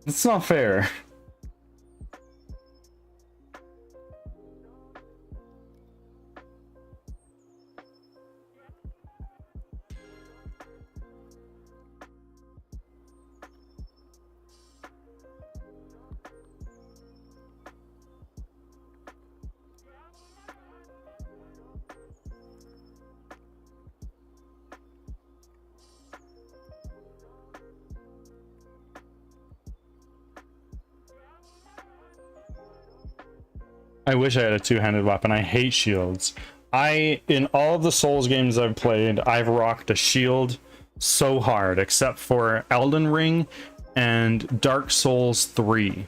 It's not fair. I wish I had a two-handed weapon. I hate shields. In all of the Souls games I've played, I've rocked a shield so hard, except for Elden Ring and Dark Souls 3.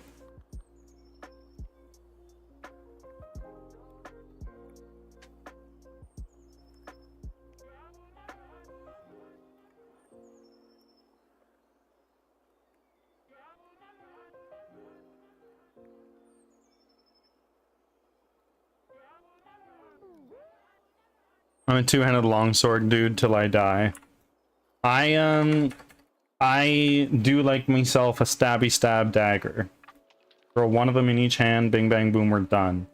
I'm a two-handed longsword dude till I die. I do like myself a stabby stab dagger. Throw one of them in each hand, bing bang boom, we're done.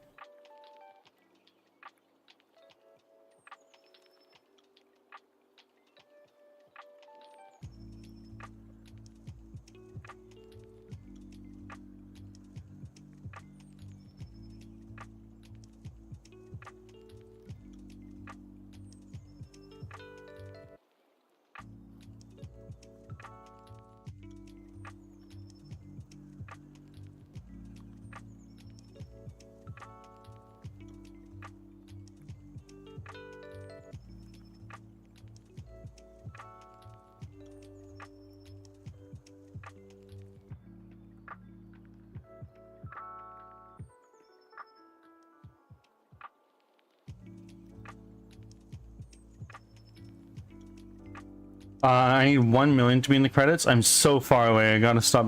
I need 1 million to be in the credits. I'm so far away. I gotta stop.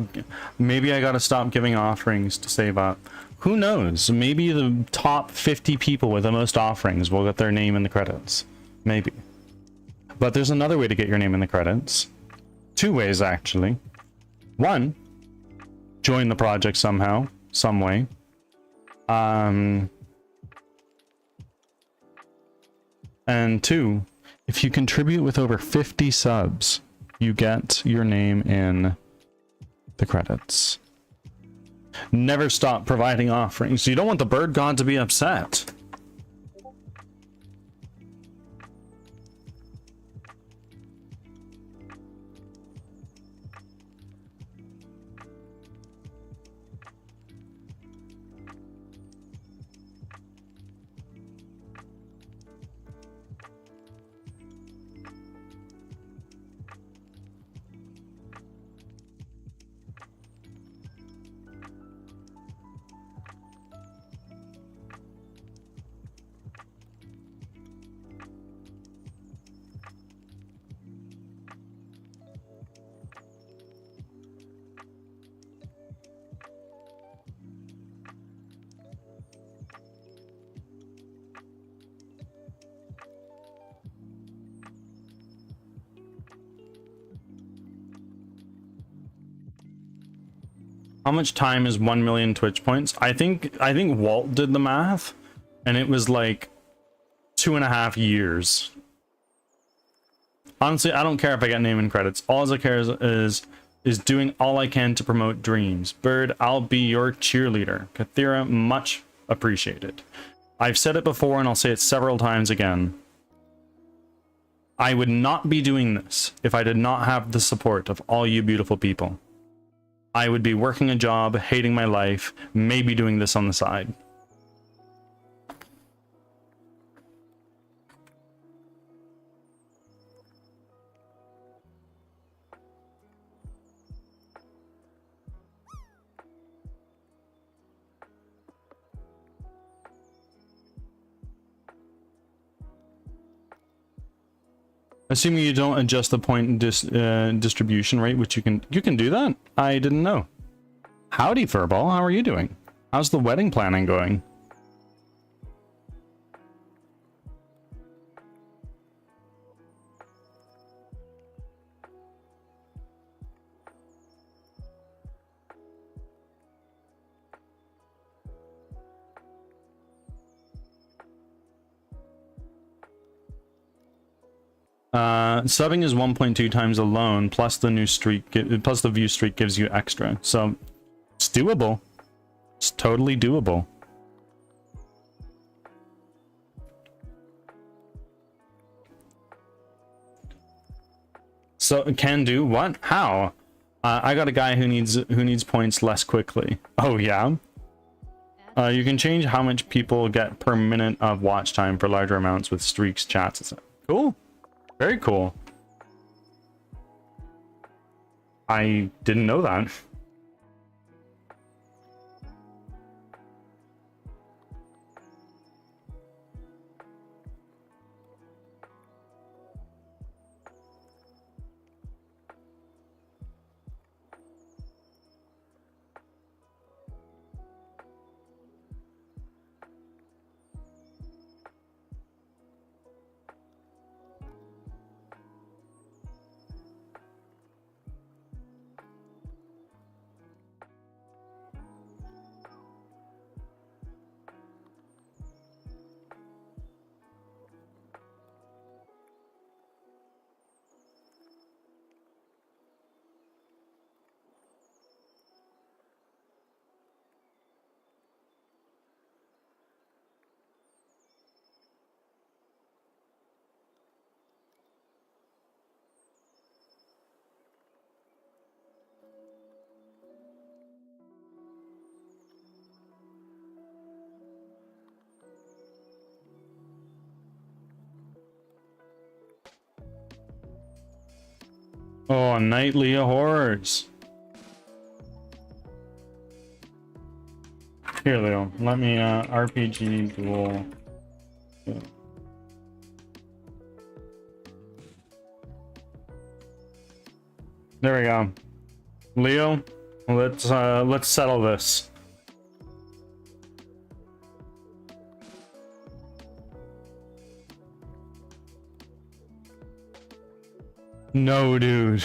Maybe I gotta stop giving offerings to save up. Who knows? Maybe the top 50 people with the most offerings will get their name in the credits. Maybe. But there's another way to get your name in the credits. 2 ways, actually. 1, join the project somehow, some way. And 2, if you contribute with over 50 subs, you get your name in the credits. Never stop providing offerings. You don't want the bird god to be upset. How much time is 1 million Twitch points? I think Walt did the math, and it was like 2.5 years. Honestly, I don't care if I get naming credits. All I care is doing all I can to promote dreams. Bird, I'll be your cheerleader. Kathira, much appreciated. I've said it before and I'll say it several times again. I would not be doing this if I did not have the support of all you beautiful people. I would be working a job, hating my life, maybe doing this on the side. Assuming you don't adjust the point distribution rate, which you can do that. I didn't know. Howdy, Furball. How are you doing? How's the wedding planning going? Subbing is 1.2 times alone, plus the new streak, plus the view streak gives you extra. So it's doable. It's totally doable. So can do what? How? I got a guy who needs points less quickly. Oh yeah. You can change how much people get per minute of watch time for larger amounts with streaks, chats, etc. Cool. Very cool. I didn't know that. Oh, nightly horrors. Here, Leo, let me RPG duel. Yeah. There we go. Leo, let's settle this. No, dude.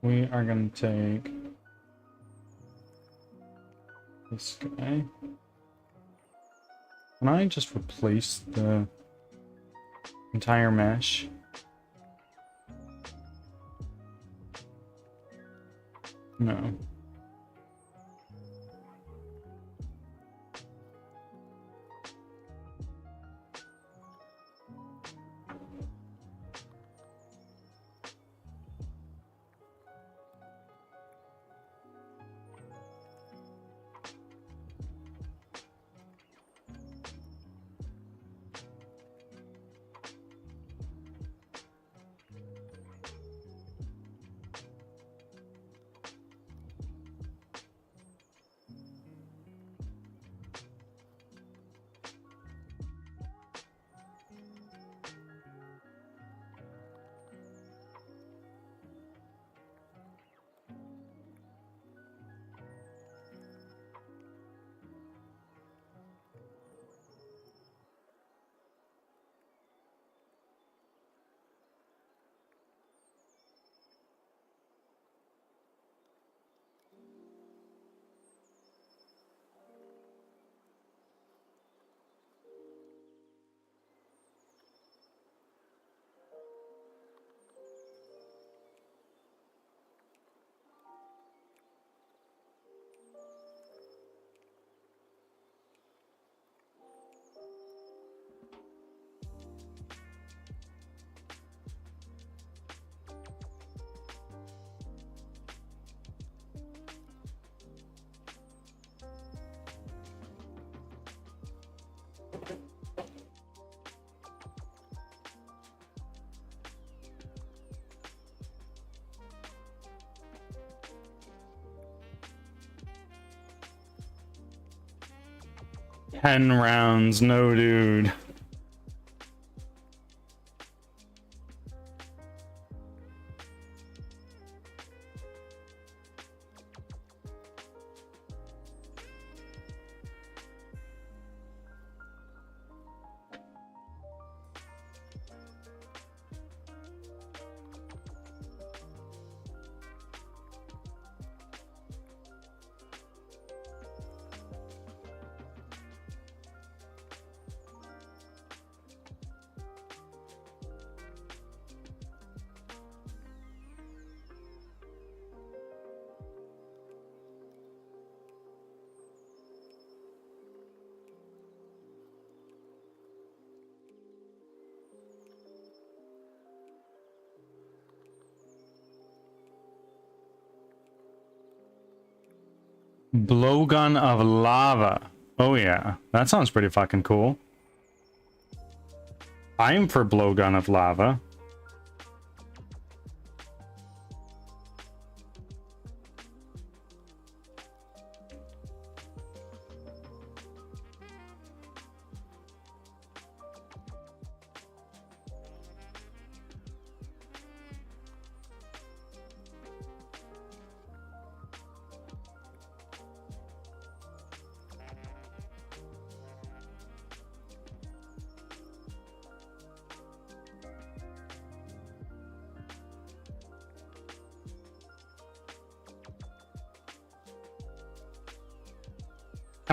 We are going to take this guy. Can I just replace the entire mesh? No. Ten rounds, no dude. Blowgun of lava. Oh yeah, that sounds pretty fucking cool. I'm for blowgun of lava.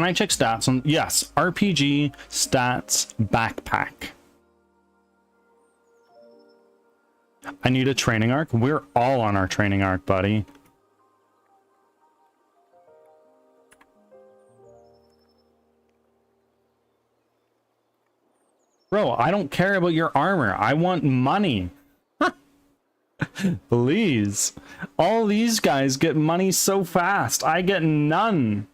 Can I check stats on? Yes, RPG stats backpack. I need a training arc. We're all on our training arc, buddy. Bro, I don't care about your armor. I want money. Please. All these guys get money so fast. I get none.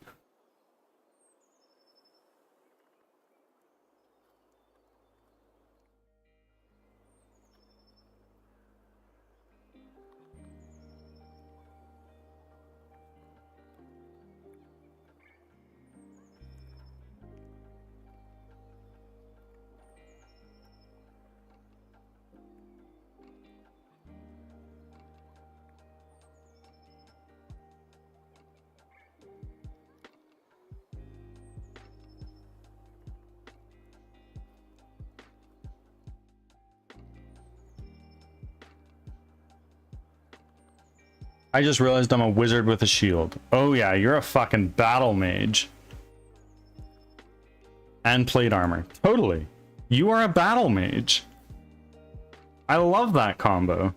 I just realized I'm a wizard with a shield. Oh yeah, you're a fucking battle mage. And plate armor. Totally. You are a battle mage. I love that combo.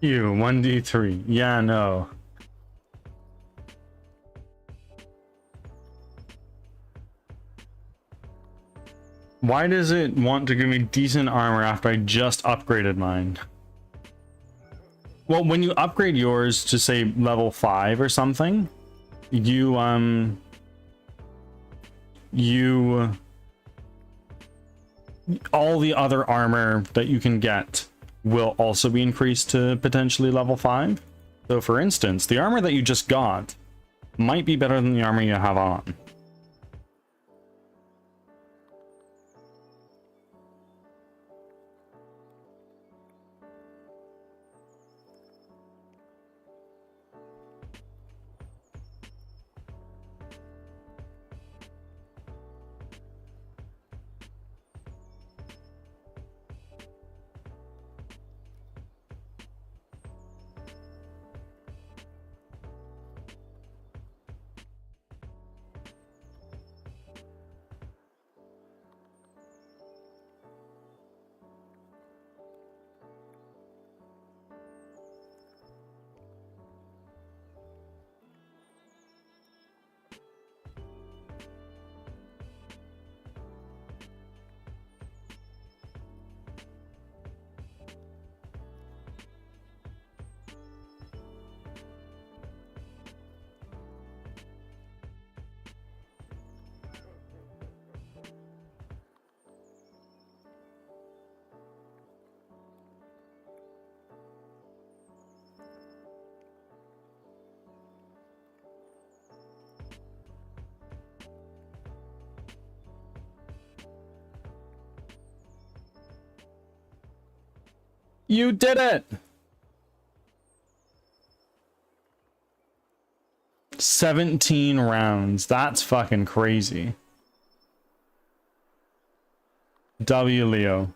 You 1d3. Yeah, no. Why does it want to give me decent armor after I just upgraded mine? Well, when you upgrade yours to say level 5 or something, you all the other armor that you can get will also be increased to potentially level 5. So for instance, the armor that you just got might be better than the armor you have on. You did it! 17 rounds. That's fucking crazy. W, Leo.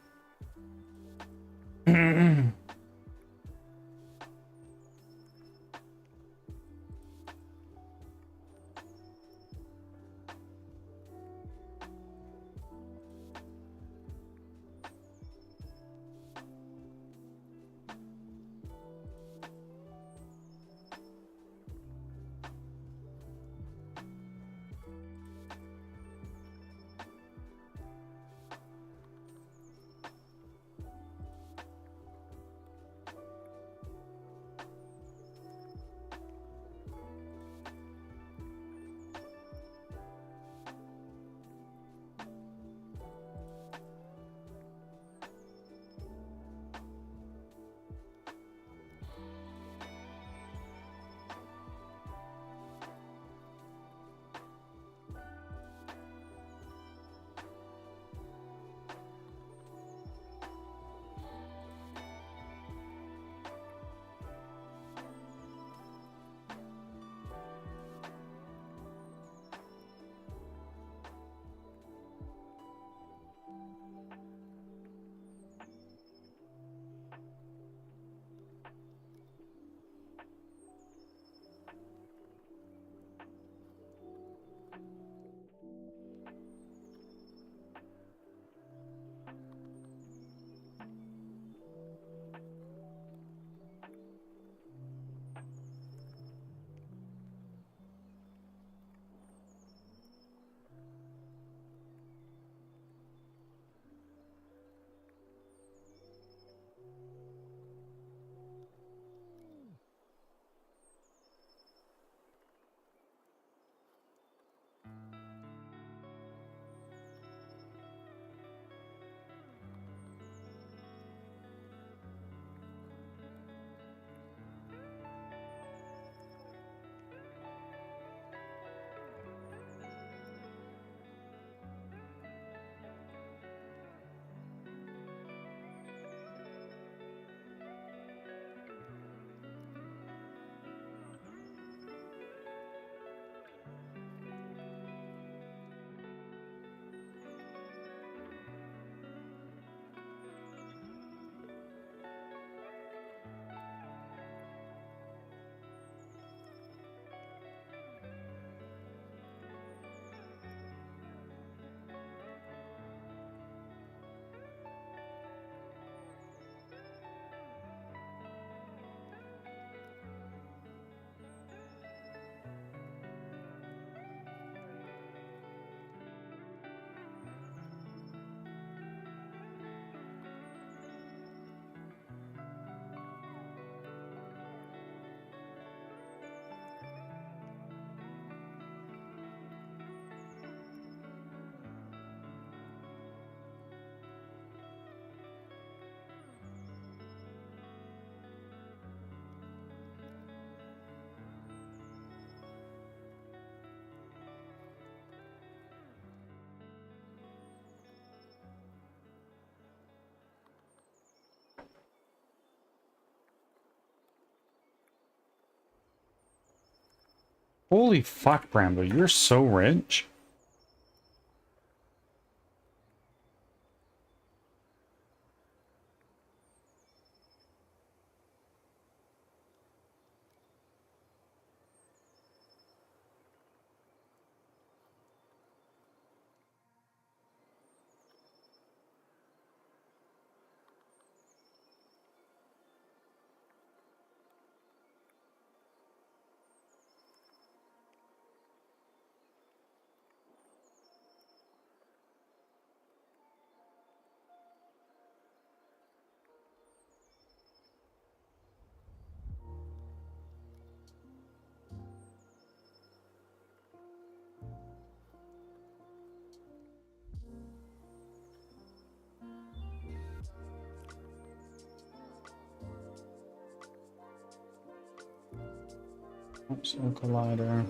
Holy fuck, Bramble, you're so rich. Oops, no collider.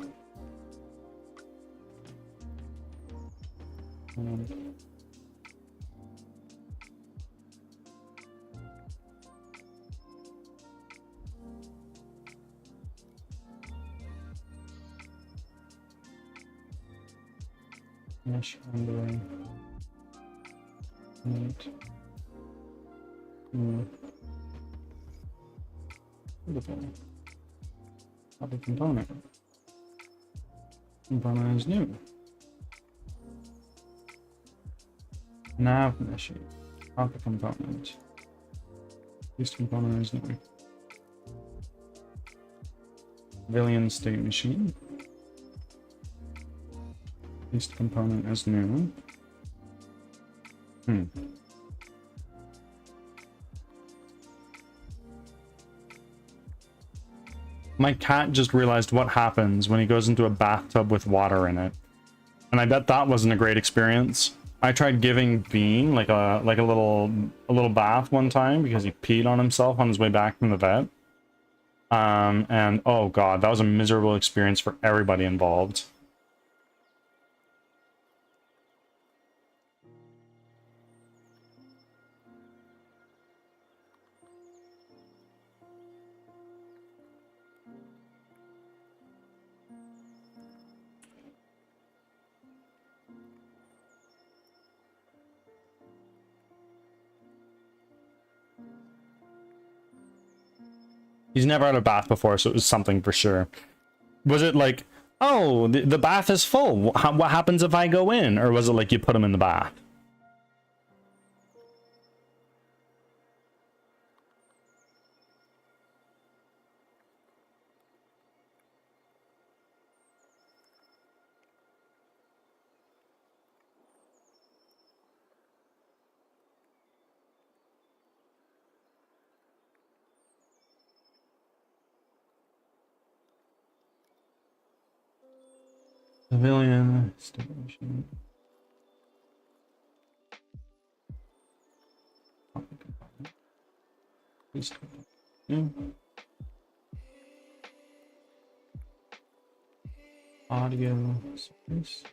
Mesh rendering. Right. Beautiful. Copy component. Component is new. Nav machine. Copy component. This component is new. Civilian state machine. This component is new. My cat just realized what happens when he goes into a bathtub with water in it. And I bet that wasn't a great experience. I tried giving Bean like a little bath one time because he peed on himself on his way back from the vet. And oh god, that was a miserable experience for everybody involved. He's never had a bath before, so it was something for sure. Was it like, oh, the bath is full, what happens if I go in? Or was it like you put him in the bath? Civilian station. Audio space.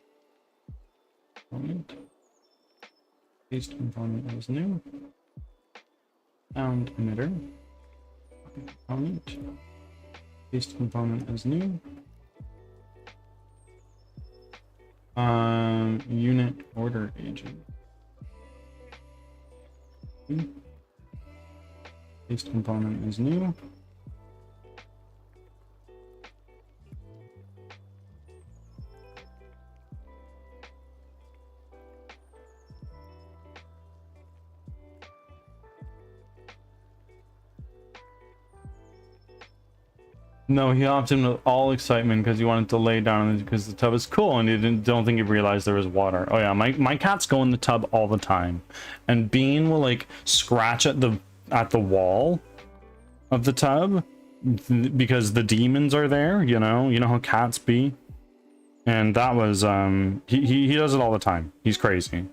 Component. Paste component is new. Sound emitter. Component. Paste component is new. Unit order agent. Paste component is new. No, he opted in with all excitement because he wanted to lay down because the tub is cool, and he don't think he realized there was water. Oh yeah, my cats go in the tub all the time, and Bean will like scratch at the wall of the tub because the demons are there. You know how cats be, and that was he does it all the time. He's crazy.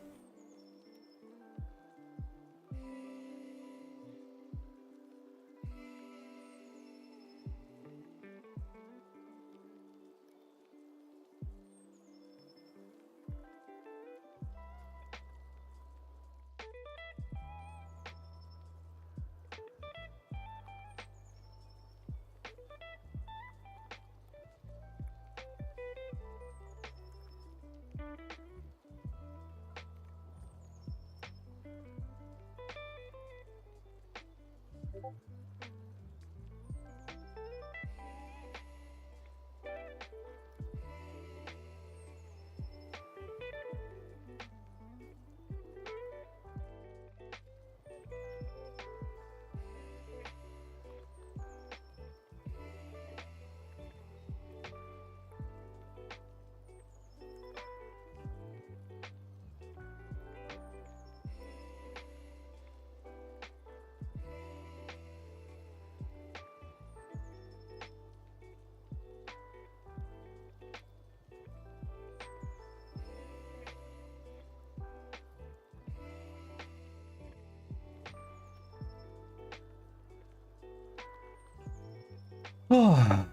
Oh,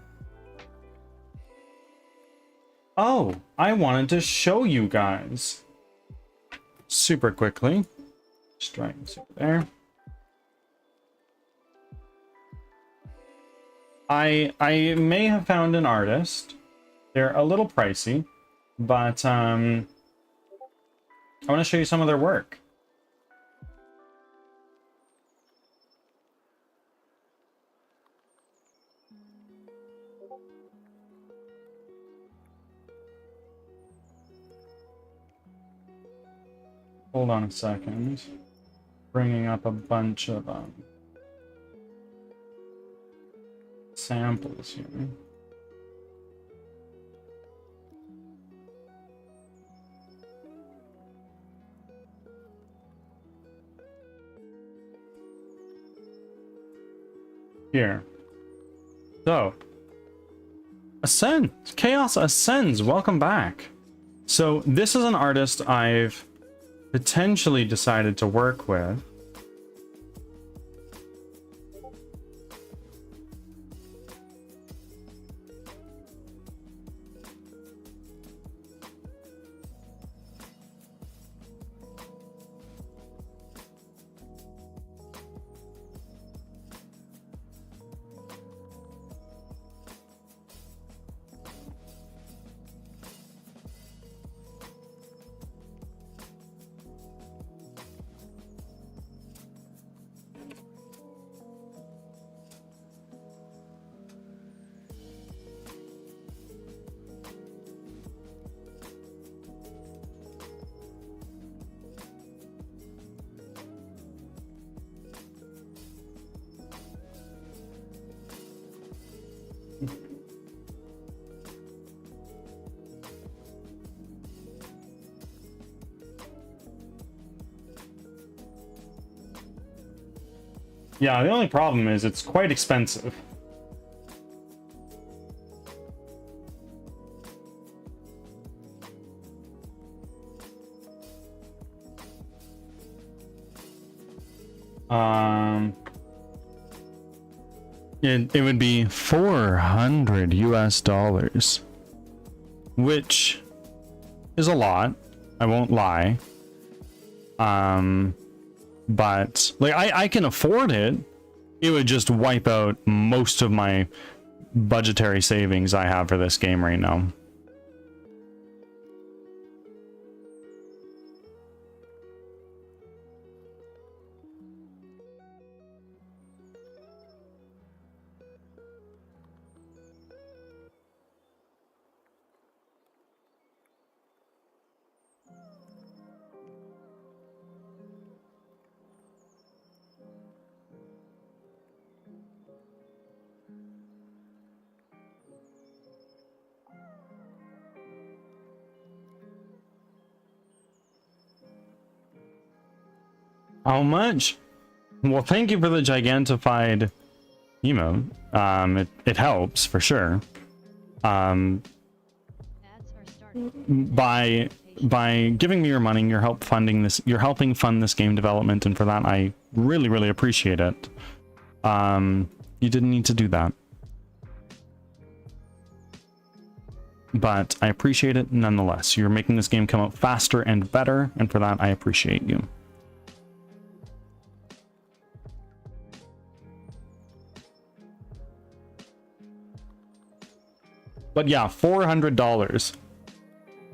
I wanted to show you guys super quickly. Just drag this over there. I may have found an artist. They're a little pricey, but I want to show you some of their work. Hold on a second. Bringing up a bunch of samples here. Here. So, Ascend! Chaos Ascends! Welcome back! So, this is an artist I've potentially decided to work with. Yeah, the only problem is it's quite expensive. It would be 400 US dollars, which is a lot. I won't lie. But like I can afford it. It would just wipe out most of my budgetary savings I have for this game right now. How much? Well, thank you for the gigantified emote. It helps for sure.
Ads are starting.
By giving me your money, you're helping fund this game development, and for that I really appreciate it. You didn't need to do that, but I appreciate it nonetheless. You're making this game come out faster and better, and for that I appreciate you. But yeah, $400.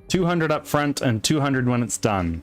200 up front and 200 when it's done.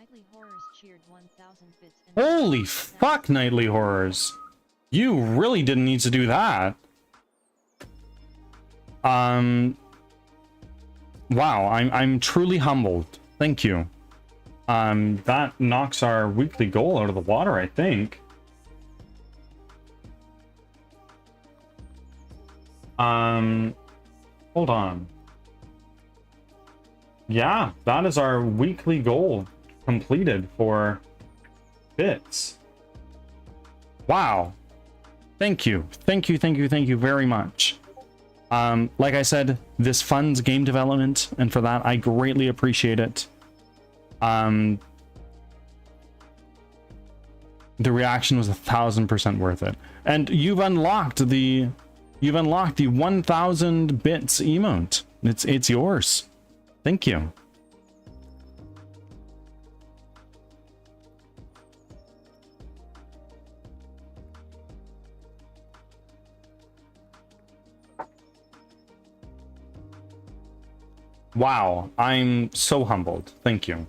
Nightly Horrors cheered 1,000 bits. And
Holy fuck, Nightly Horrors. You really didn't need to do that. Wow, I'm truly humbled. Thank you. That knocks our weekly goal out of the water, I think. Hold on. Yeah, that is our weekly goal completed for bits. Wow. Thank you. Thank you, thank you, thank you very much. Like I said, this funds game development, and for that, I greatly appreciate it. The reaction was 1,000% worth it. And you've unlocked the 1,000 bits emote. It's yours. Thank you. Wow, I'm so humbled. Thank you.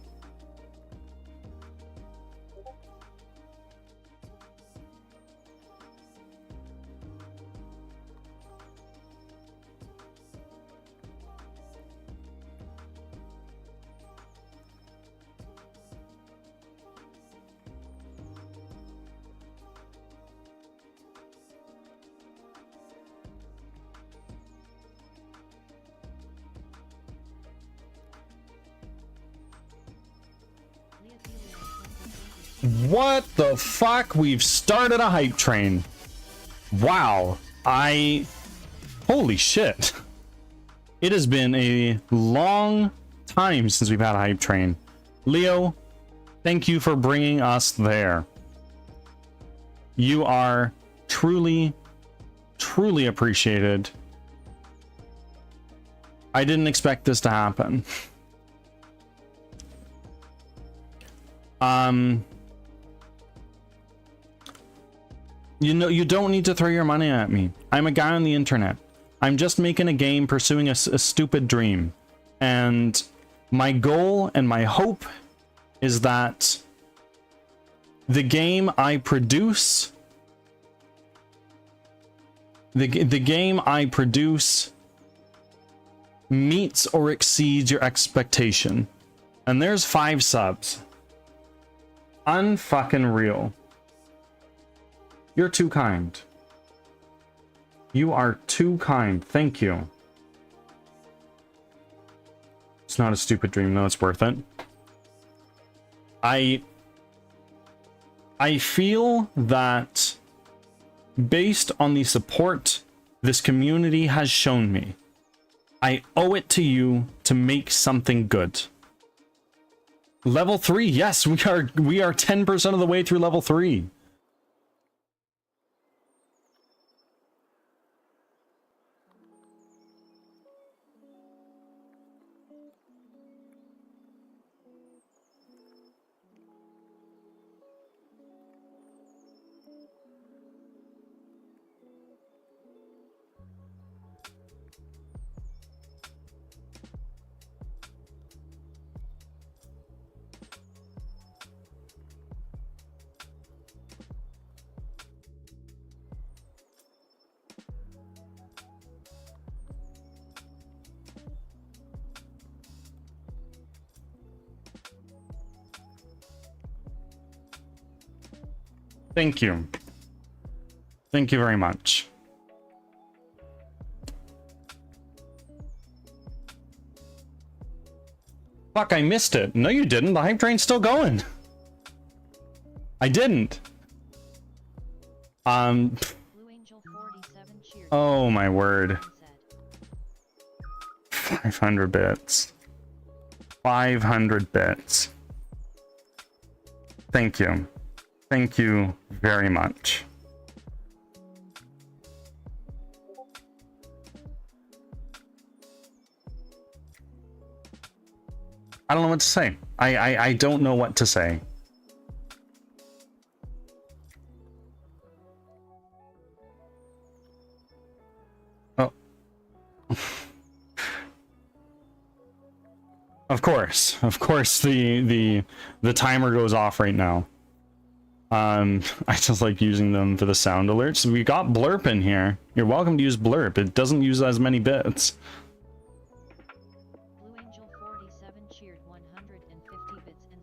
What the fuck? We've started a hype train. Wow. Holy shit. It has been a long time since we've had a hype train. Leo, thank you for bringing us there. You are truly, truly appreciated. I didn't expect this to happen. You know, you don't need to throw your money at me. I'm a guy on the internet. I'm just making a game, pursuing a stupid dream. And my goal and my hope is that the game I produce, the game I produce meets or exceeds your expectation. And there's 5 subs. Unfucking real. You're too kind. You are too kind. Thank you. It's not a stupid dream, though. It's worth it. I feel that based on the support this community has shown me, I owe it to you to make something good. Level 3, yes, we are 10% of the way through level 3. Thank you. Thank you very much. Fuck, I missed it. No, you didn't. The hype train's still going. I didn't.
Blue Angel 47 cheered.
Oh my word. 500 bits. 500 bits. Thank you. Thank you very much. I don't know what to say. I don't know what to say. Oh. Of course, the timer goes off right now. I just like using them for the sound alerts. We got Blurp in here. You're welcome to use Blurp. It doesn't use as many bits.
Blue Angel 47 cheered 150 bits and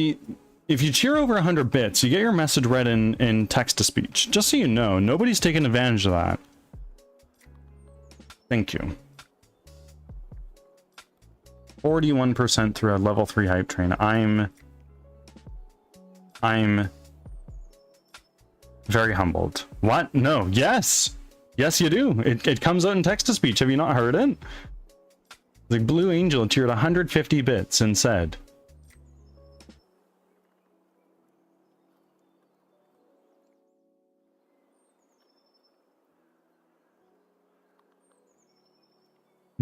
said,
If you cheer over 100 bits, you get your message read in text to speech. Just so you know, nobody's taking advantage of that. Thank you. 41% through a level 3 hype train. I'm very humbled. What? No. Yes. Yes, you do. It comes out in text to speech. Have you not heard it? The Blue Angel cheered 150 bits and said,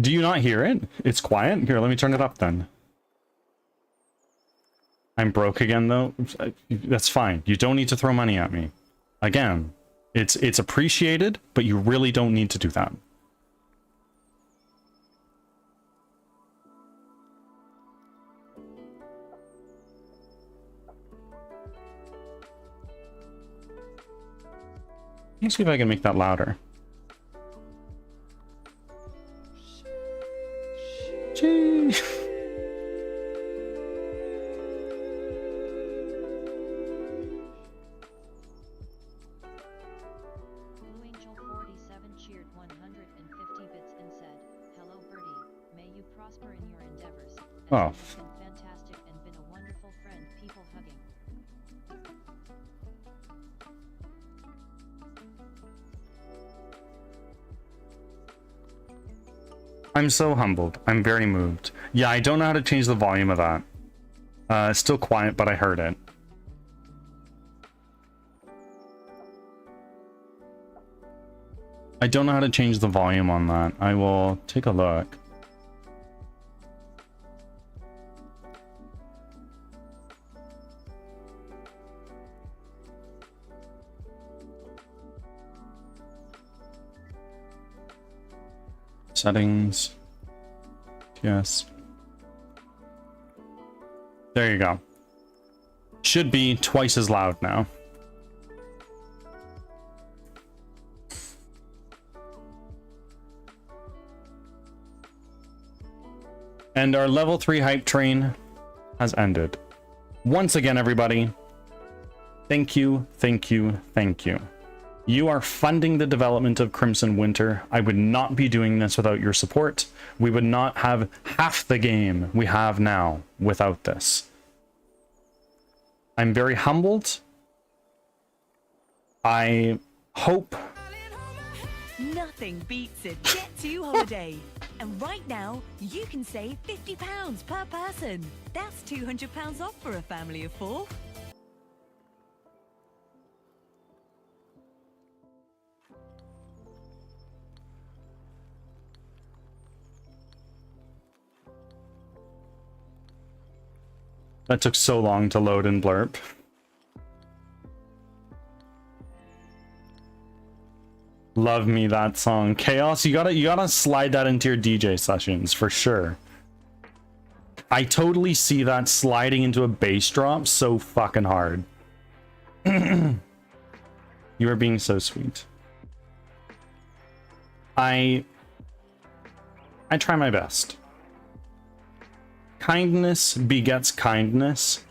do you not hear it? It's quiet. Here, let me turn it up then. I'm broke again, though. That's fine. You don't need to throw money at me. Again, it's appreciated, but you really don't need to do that. Let me see if I can make that louder. Gee.
Blue Angel 47 cheered 150 bits and said, "Hello Birdie, may you prosper in your endeavors.
Oh.
You've been fantastic and been a wonderful friend, people hugging."
I'm so humbled. I'm very moved. Yeah, I don't know how to change the volume of that. It's still quiet, but I heard it. I don't know how to change the volume on that. I will take a look. Settings. Yes. There you go. Should be twice as loud now. And our level 3 hype train has ended. Once again, everybody, thank you, thank you, thank you. You are funding the development of Crimson Winter. I would not be doing this without your support. We would not have half the game we have now without this. I'm very humbled. I hope...
Nothing beats a Jet2 holiday. And right now, you can save £50 per person. That's £200 off for a family of 4.
That took so long to load in Blurp. Love me that song. Chaos, you gotta slide that into your DJ sessions for sure. I totally see that sliding into a bass drop so fucking hard. You are being so sweet. I try my best. Kindness begets kindness,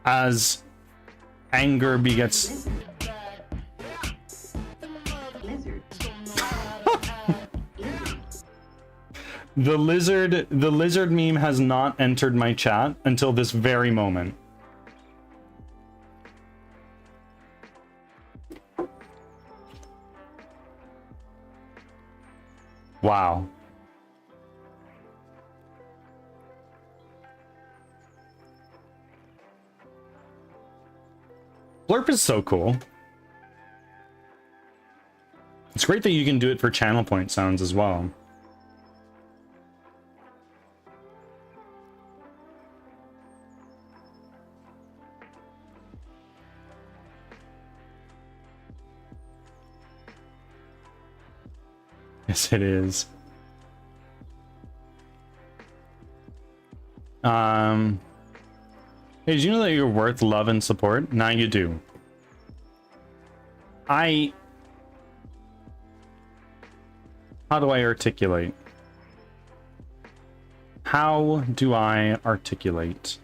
as anger begets... The lizard meme has not entered my chat until this very moment. Wow. Blurp is so cool. It's great that you can do it for channel point sounds as well. Yes, it is. Hey, did you know that you're worth love and support? Now you do. How do I articulate? How do I articulate?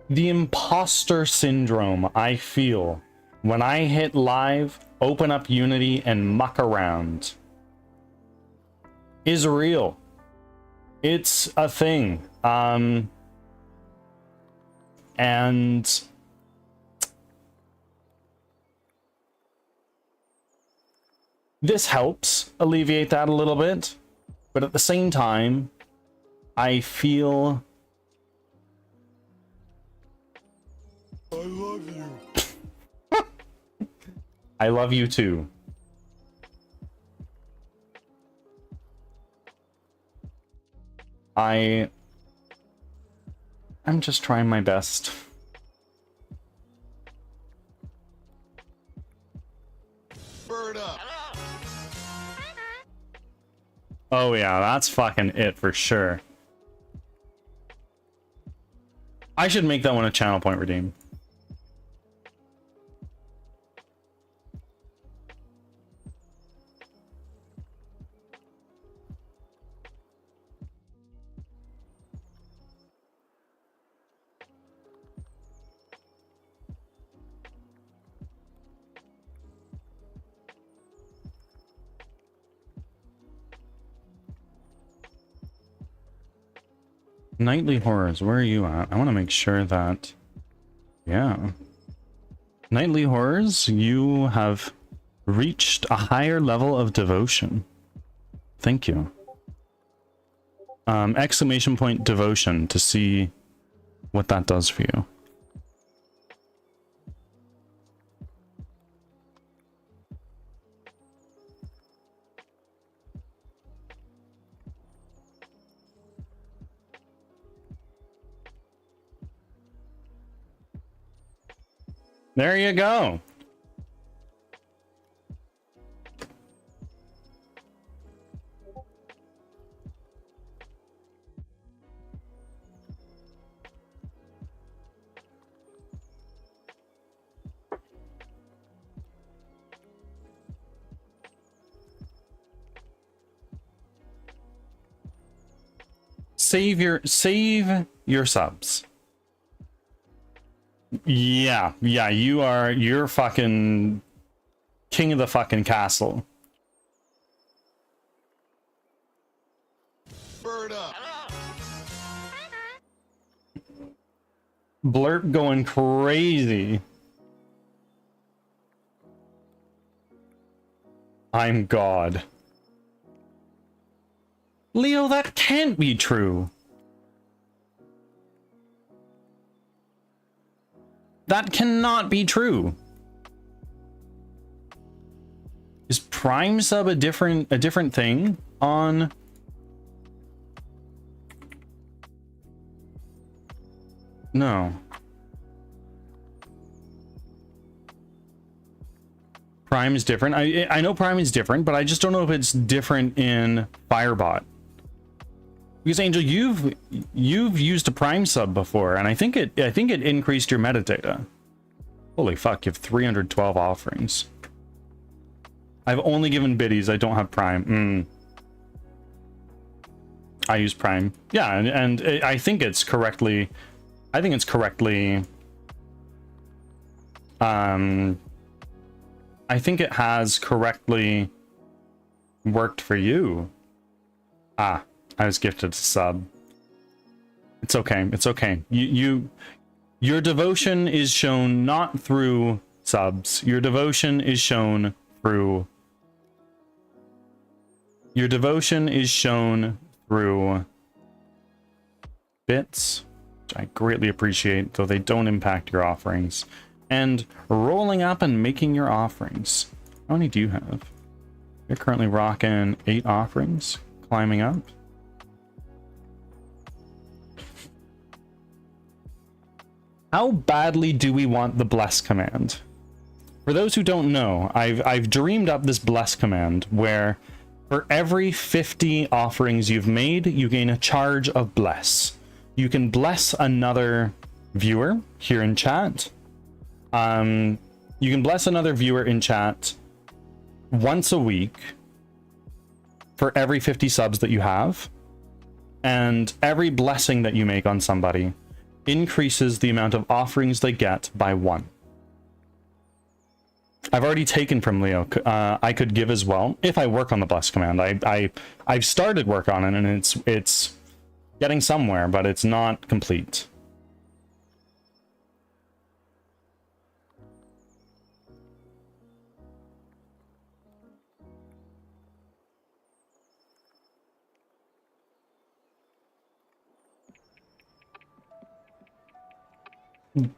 The imposter syndrome I feel when I hit live, open up Unity, and muck around is real. It's a thing. And this helps alleviate that a little bit, but at the same time, I feel
I love you.
I love you too. I'm just trying my best.
Bird up.
Oh yeah, that's fucking it for sure. I should make that one a channel point redeem. Nightly Horrors, where are you at? I want to make sure that... Yeah. Nightly Horrors, you have reached a higher level of devotion. Thank you. Exclamation point devotion to see what that does for you. There you go. Save your subs. Yeah, you're fucking king of the fucking castle.
Bird up.
Blurp going crazy. I'm God. Leo, that can't be true. That cannot be true. Is Prime Sub a different thing on? No. Prime is different. I know Prime is different, but I just don't know if it's different in Firebot. Because Angel, you've used a Prime sub before, and I think it increased your metadata. Holy fuck, you have 312 offerings. I've only given biddies, I don't have Prime. I use Prime. Yeah, and I think it's correctly I think it has correctly worked for you. Ah, I was gifted a sub. It's okay. It's okay. Your devotion is shown not through subs. Your devotion is shown through bits, which I greatly appreciate, though they don't impact your offerings. and rolling up and making your offerings. How many do you have? You're currently rocking 8 offerings, climbing up. How badly do we want the bless command? For those who don't know, I've dreamed up this bless command where for every 50 offerings you've made, you gain a charge of bless. You can bless another viewer here in chat. You can bless another viewer in chat once a week for every 50 subs that you have. And every blessing that you make on somebody increases the amount of offerings they get by 1. I've already taken from Leo. I could give as well if I work on the bless command. I've started work on it, and it's getting somewhere, but it's not complete.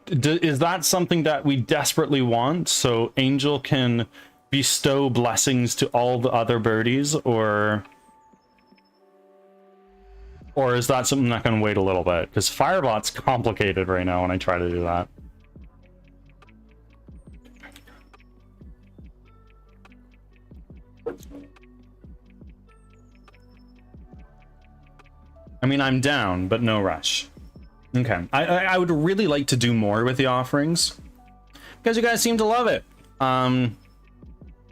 Is that something that we desperately want so Angel can bestow blessings to all the other birdies, or is that something that can wait a little bit? Because Firebot's complicated right now when I try to do that. I mean, I'm down, but no rush. Okay, I would really like to do more with the offerings because you guys seem to love it. I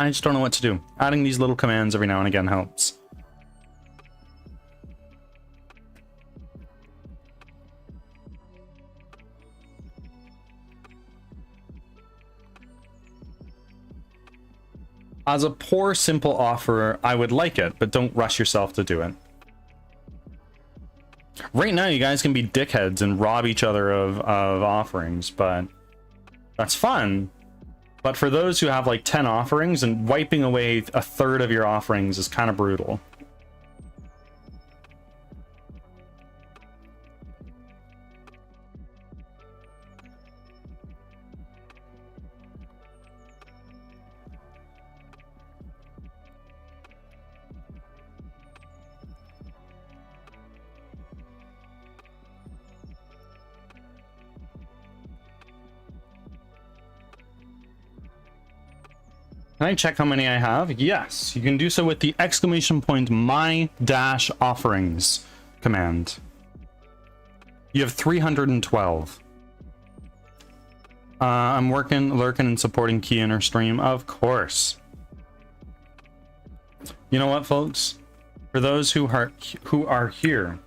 just don't know what to do. Adding these little commands every now and again helps. As a poor, simple offerer, I would like it, but don't rush yourself to do it. Right now, you guys can be dickheads and rob each other of offerings, but that's fun. But for those who have like 10 offerings, and wiping away a third of your offerings is kind of brutal. Can I check how many I have? Yes, you can do so with the ! my dash offerings command. You have 312. I'm working, lurking, and supporting Key in her stream, of course. You know what, folks? For those who are here,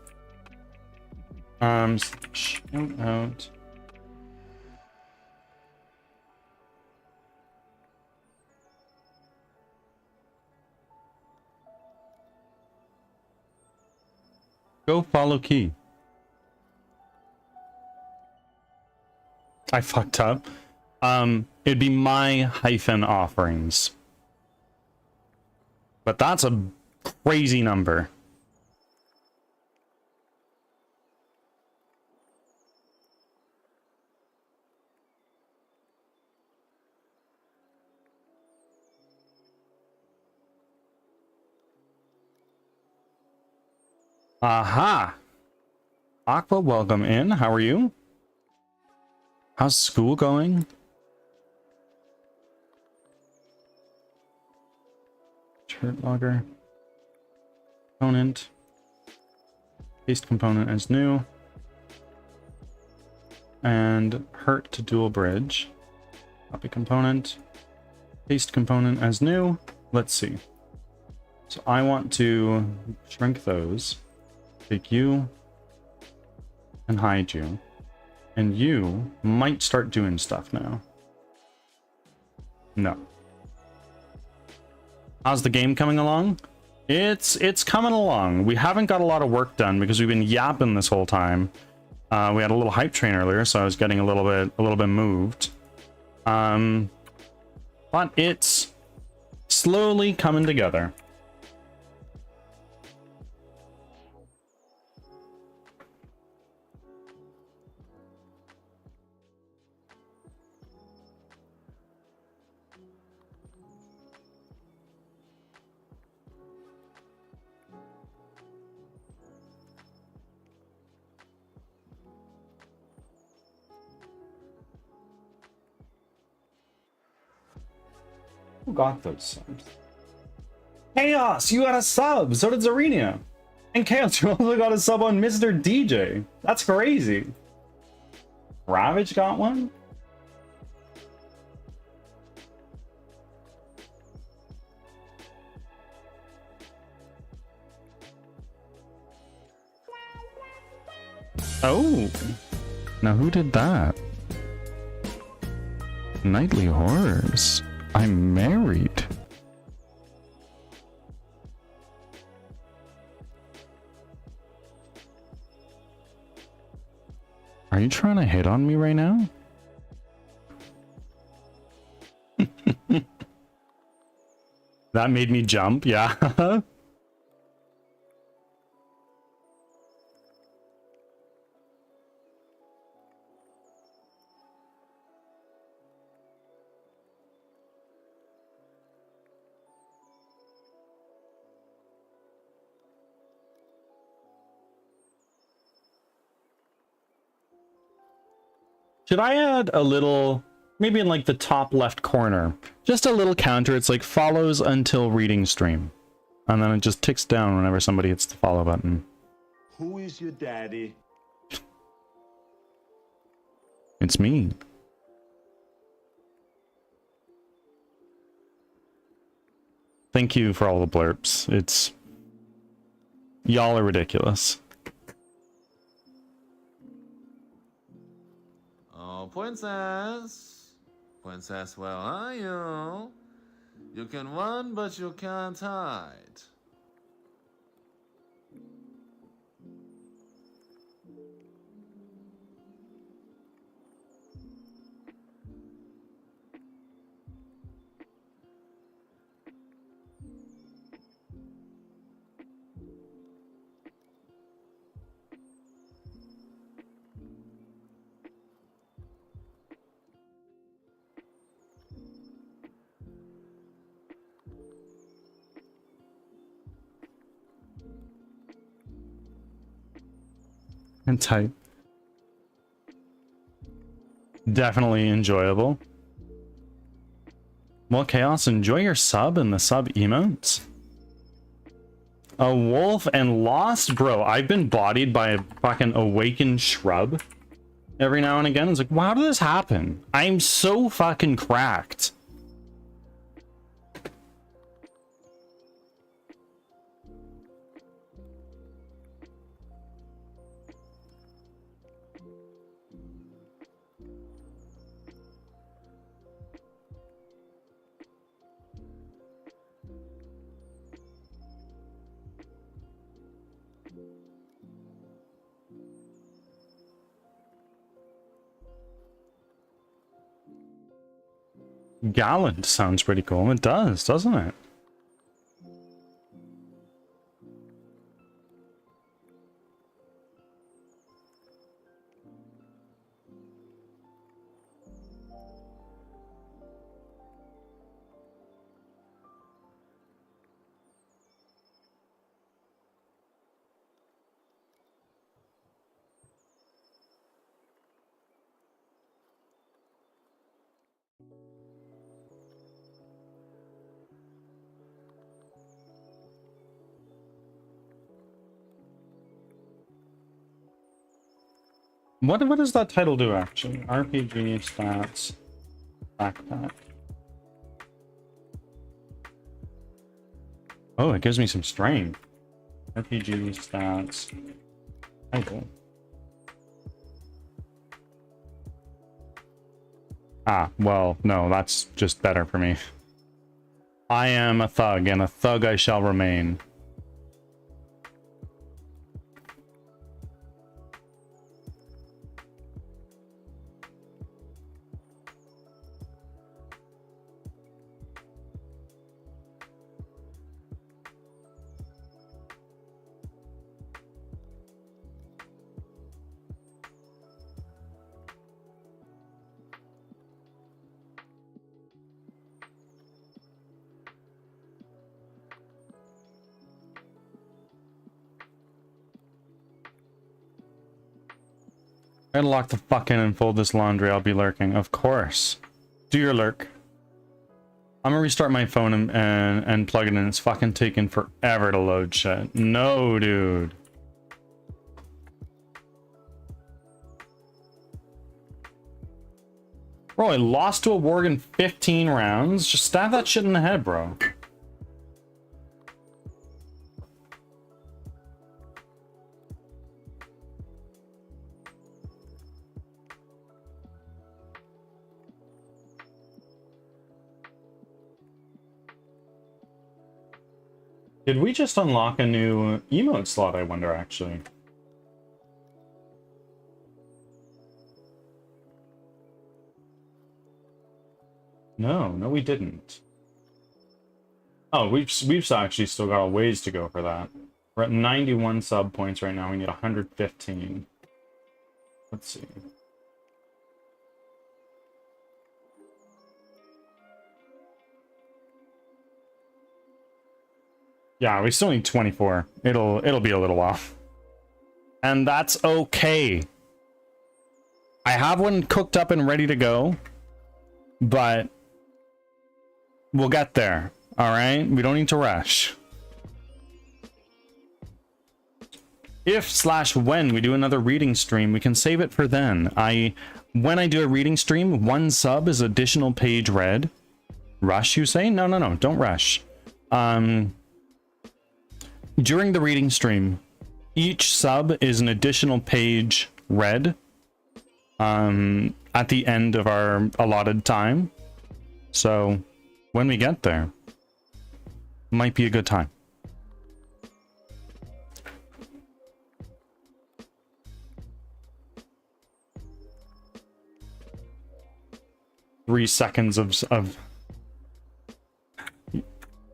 shout out. Go follow Key. I fucked up. It'd be my hyphen offerings. But that's a crazy number. Aha! Aqua, welcome in. How are you? How's school going? Chart logger. Component. Paste component as new. And hurt to dual bridge. Copy component. Paste component as new. Let's see. So I want to shrink those. Take you and hide you. And you might start doing stuff now. No. How's the game coming along? It's coming along. We haven't got a lot of work done because we've been yapping this whole time. We had a little hype train earlier, so I was getting a little bit moved. But it's slowly coming together. got those subs? Chaos, you got a sub. So did Zarenia. And Chaos, you also got a sub on Mr. DJ. That's crazy. Ravage got one? Oh. Now who did that? Nightly Horrors. I'm married. Are you trying to hit on me right now? That made me jump, yeah. Should I add a little, maybe in like the top left corner, just a little counter? It's like follows until reading stream. And then it just ticks down whenever somebody hits the follow button.
Who is your daddy?
It's me. Thank you for all the blurps. It's... y'all are ridiculous.
Oh, princess. Princess, where are you? You can run, but you can't hide.
And type. Definitely enjoyable. Well, Chaos, enjoy your sub and the sub emotes. A wolf and lost? Bro, I've been bodied by a fucking awakened shrub every now and again. It's like, wow, how did this happen? I'm so fucking cracked. Gallant sounds pretty cool. It does, doesn't it? What does that title do actually? RPG stats backpack. Oh, it gives me some strength. RPG stats title. Ah, well, no, that's just better for me. I am a thug, and a thug I shall remain. I gotta lock the fuck in and fold this laundry. I'll be lurking. Of course. Do your lurk. I'm gonna restart my phone and plug it in. It's fucking taking forever to load shit. No, dude. Bro, I lost to a Worg in 15 rounds. Just stab that shit in the head, bro. Did we just unlock a new emote slot, I wonder, actually? No, we didn't. Oh, we've actually still got a ways to go for that. We're at 91 sub points right now. We need 115. Let's see. Yeah, we still need 24. It'll be a little while. And that's okay. I have one cooked up and ready to go, but we'll get there. All right? We don't need to rush. If/when we do another reading stream, we can save it for then. When I do a reading stream, 1 sub is additional page read. Rush, you say? No, don't rush. During the reading stream, each sub is an additional page read at the end of our allotted time. So when we get there, might be a good time. Three seconds of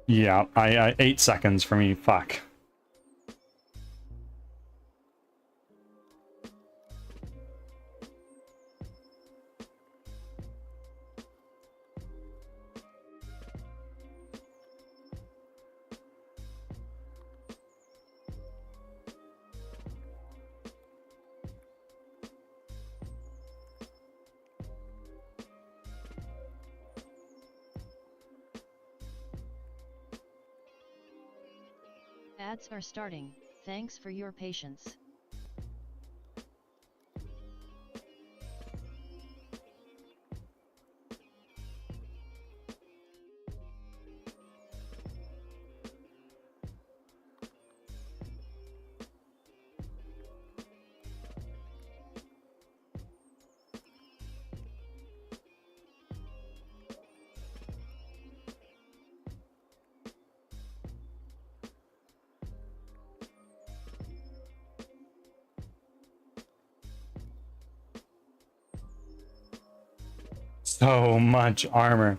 yeah, I 8 seconds for me. Fuck.
Ads are starting. Thanks for your patience.
So much armor.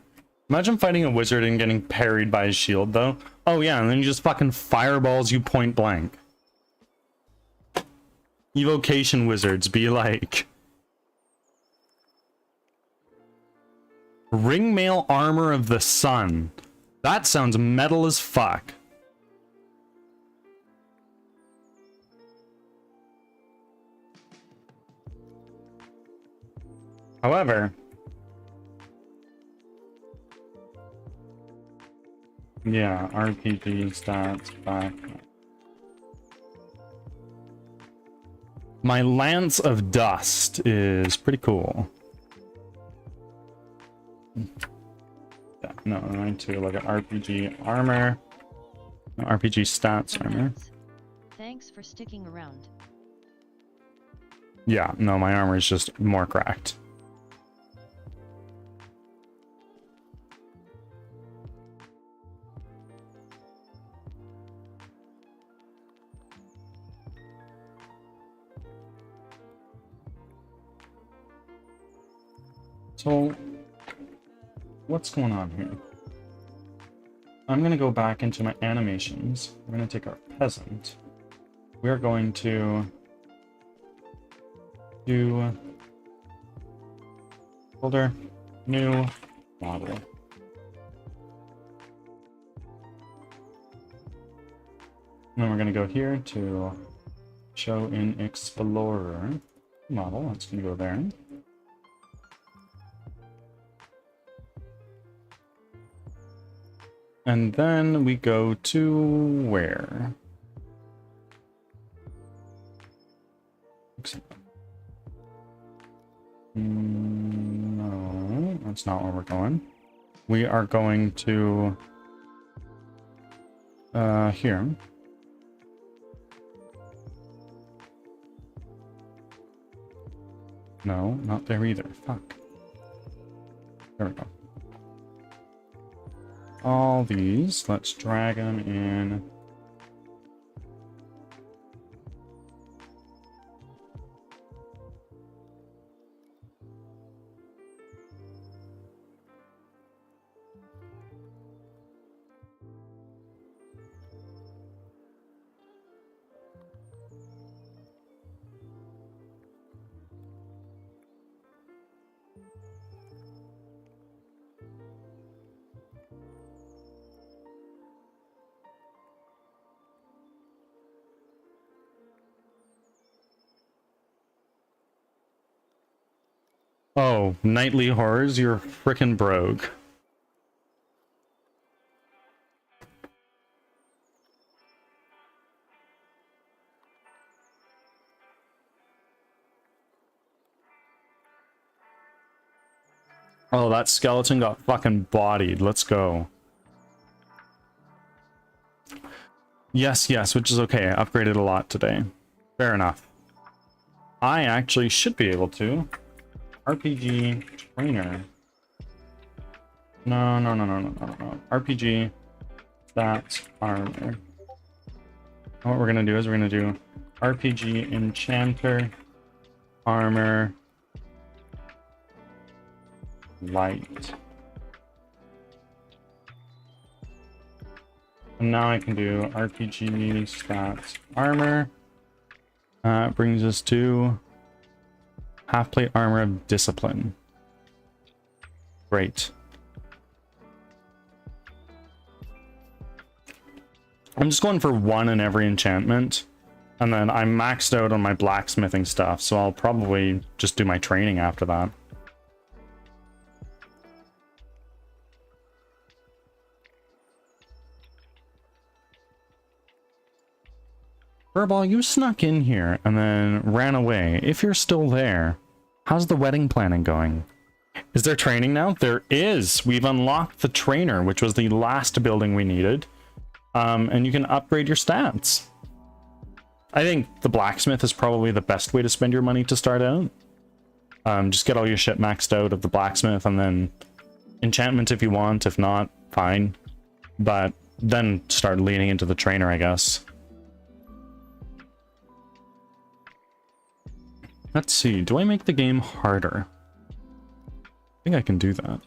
Imagine fighting a wizard and getting parried by his shield, though. Oh yeah, and then he just fucking fireballs you point blank. Evocation wizards be like... Ringmail armor of the sun. That sounds metal as fuck. However... Yeah, RPG stats back. My Lance of Dust is pretty cool. Yeah, no, I need to look at RPG armor. No, RPG stats armor.
Thanks for sticking around.
Yeah, no, my armor is just more cracked. So, what's going on here? I'm going to go back into my animations. We're going to take our peasant. We're going to do folder, new model. And then we're going to go here to show in Explorer model. That's going to go there. And then we go to where? No, that's not where we're going. We are going to here. No, not there either. Fuck. There we go. All these, let's drag them in. Oh, nightly horrors, you're frickin' broke. Oh, that skeleton got fucking bodied. Let's go. Yes, yes, which is okay. I upgraded a lot today. Fair enough. I actually should be able to. RPG trainer. No. RPG. That's armor. What we're gonna do is we're gonna do RPG enchanter, armor, light. And now I can do RPG stats armor. Brings us to half plate armor of discipline. Great. I'm just going for one in every enchantment, and then I'm maxed out on my blacksmithing stuff, so I'll probably just do my training after that. Furball, you snuck in here and then ran away. If you're still there, how's the wedding planning going? Is there training now? There is. We've unlocked the trainer, which was the last building we needed. And you can upgrade your stats. I think the blacksmith is probably the best way to spend your money to start out. Just get all your shit maxed out of the blacksmith, and then enchantment if you want. If not, fine. But then start leaning into the trainer, I guess. Let's see, do I make the game harder? I think I can do that.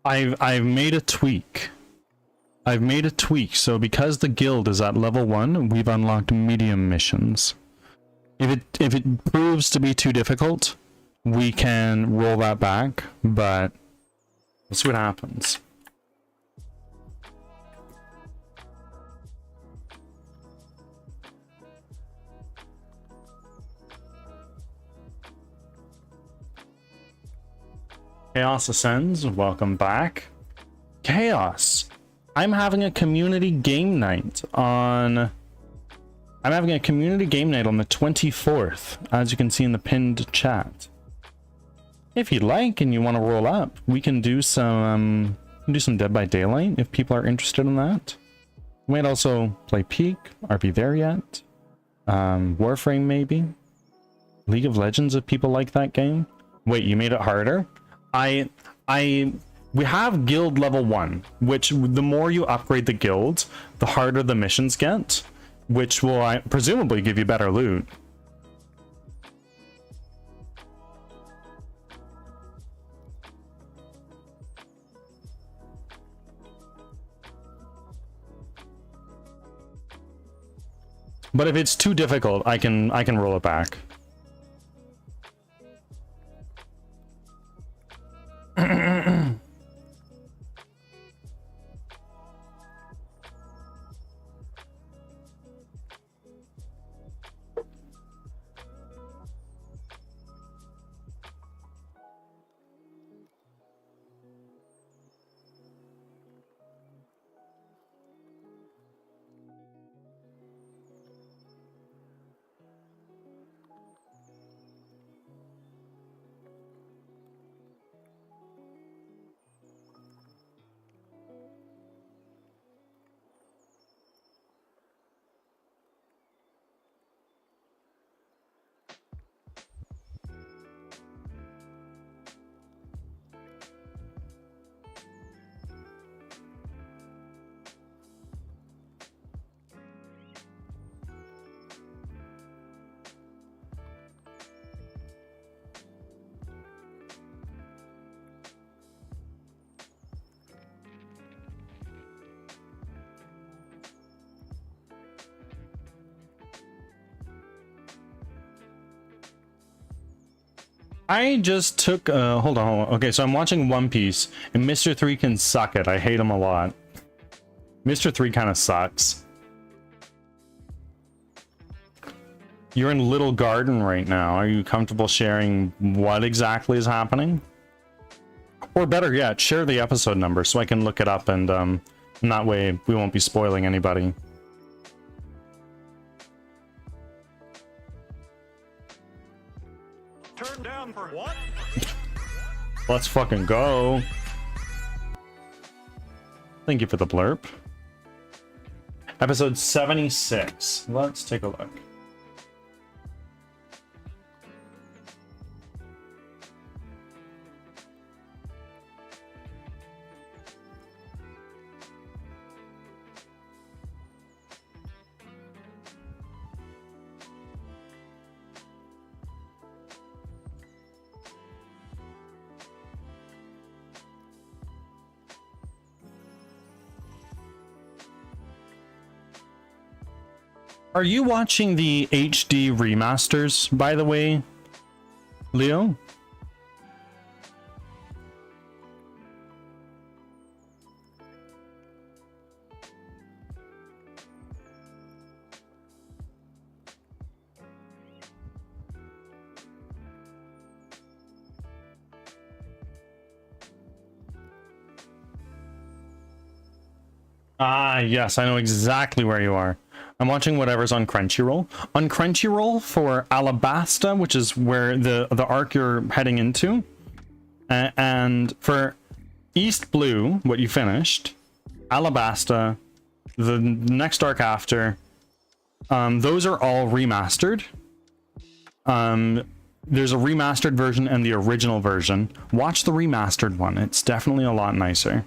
I've made a tweak. I've made a tweak, so because the guild is at level 1, we've unlocked medium missions. If it proves to be too difficult, we can roll that back, but we'll see what happens. Chaos Ascends, welcome back. Chaos. I'm having a community game night on... I'm having a community game night on the 24th, as you can see in the pinned chat. If you'd like and you want to roll up, we can do some Dead by Daylight if people are interested in that. We might also play Peak. Are we there yet? Warframe maybe? League of Legends if people like that game. Wait, you made it harder? We have guild level 1, which the more you upgrade the guild, the harder the missions get, which will presumably give you better loot. But if it's too difficult, I can roll it back. I just took hold on. Okay, so I'm watching One Piece and Mr. 3 can suck it. I hate him a lot. Mr. 3 kind of sucks. You're in Little Garden right now. Are you comfortable sharing what exactly is happening? Or better yet, share the episode number so I can look it up, and that way we won't be spoiling anybody.
Turn down for what?
Let's fucking go. Thank you for the blurb. Episode 76. Let's take a look. Are you watching the HD remasters, by the way, Leo? Ah, yes, I know exactly where you are. I'm watching whatever's on Crunchyroll. On Crunchyroll for Alabasta, which is where the arc you're heading into, and for East Blue, what you finished, Alabasta, the next arc after, those are all remastered. There's a remastered version and the original version. Watch the remastered one. It's definitely a lot nicer.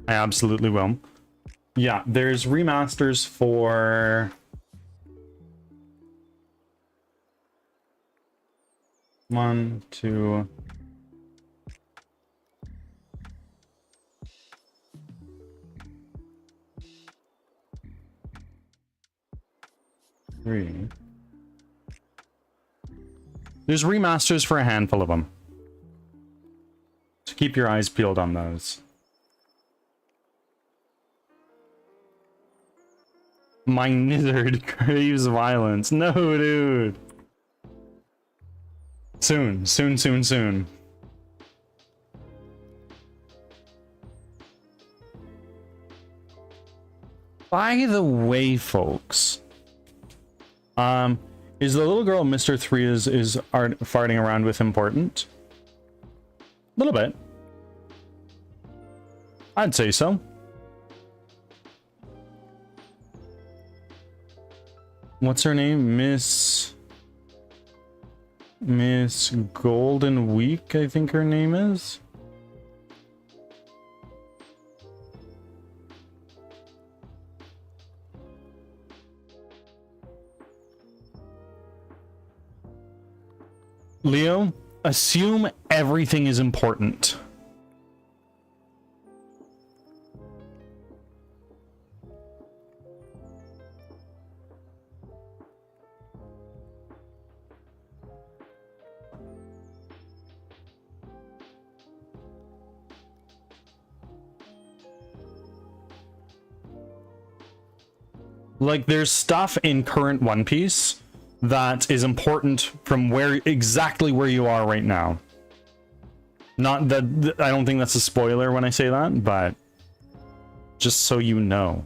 I absolutely will. Yeah, there's remasters for... One, two... Three. There's remasters for a handful of them. So Keep your eyes peeled on those. My lizard craves violence. No, dude. Soon, soon, soon, soon. By the way, folks, is the little girl Mr. 3 is farting around with important? A little bit. I'd say so. What's her name? Miss Golden Week, I think her name is. Leo, assume everything is important. Like, there's stuff in current One Piece that is important from exactly where you are right now. Not that I don't think that's a spoiler when I say that, but just so you know.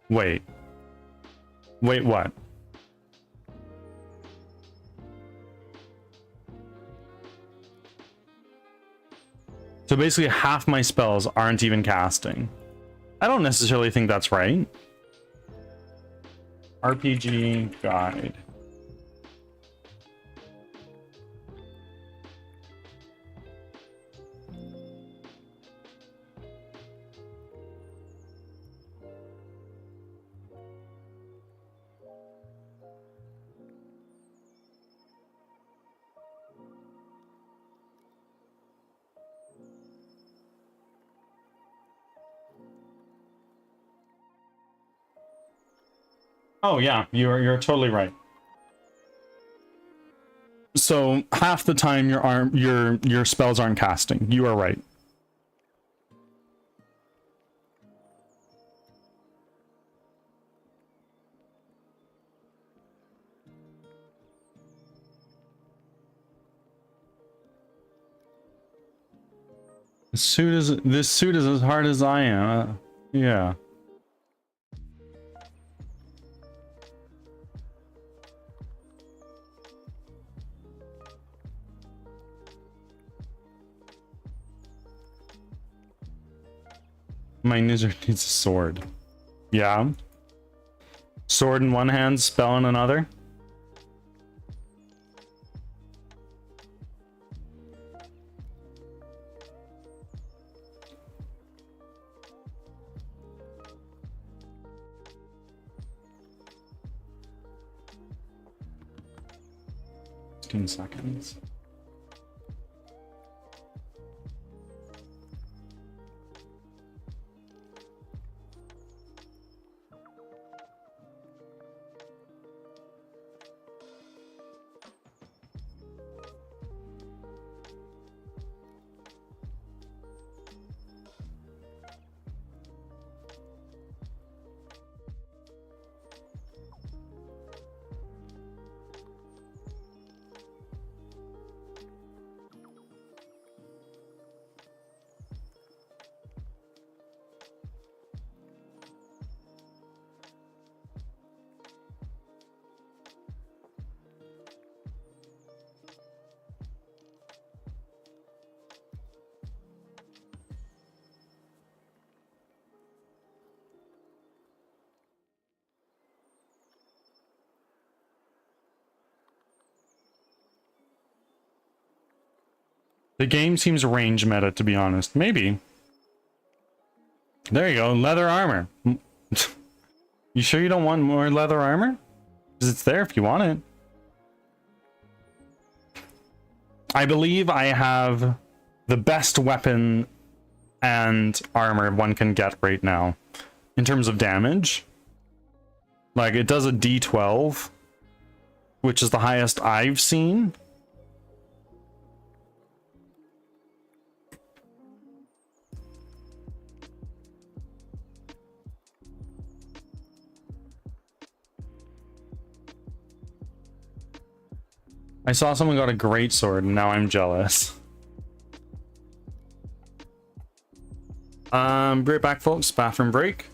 Wait, what? So basically half my spells aren't even casting. I don't necessarily think that's right. RPG guide. Oh yeah, you're totally right. So half the time your spells aren't casting. You are right. This suit is as hard as I am. Yeah. My lizard needs a sword. Yeah. Sword in one hand, spell in another. Seconds. The game seems range meta, to be honest. Maybe. There you go, leather armor. You sure you don't want more leather armor? Because it's there if you want it. I believe I have the best weapon and armor one can get right now. In terms of damage. Like, it does a D12. Which is the highest I've seen. I saw someone got a great sword and now I'm jealous. Be right back, folks. Bathroom break.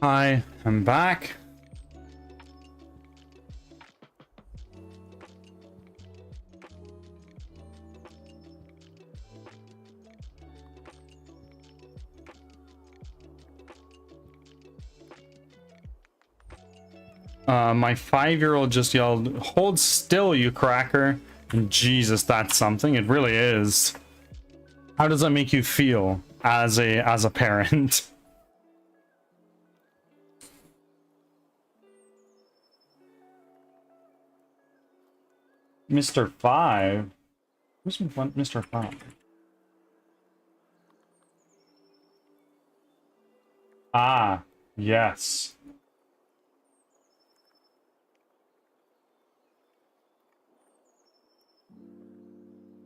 Hi, I'm back. My 5-year-old just yelled, "Hold still, you cracker." And Jesus, that's something. It really is. How does that make you feel as a parent? Mr. 5? Who's Mr. 5? Ah, yes.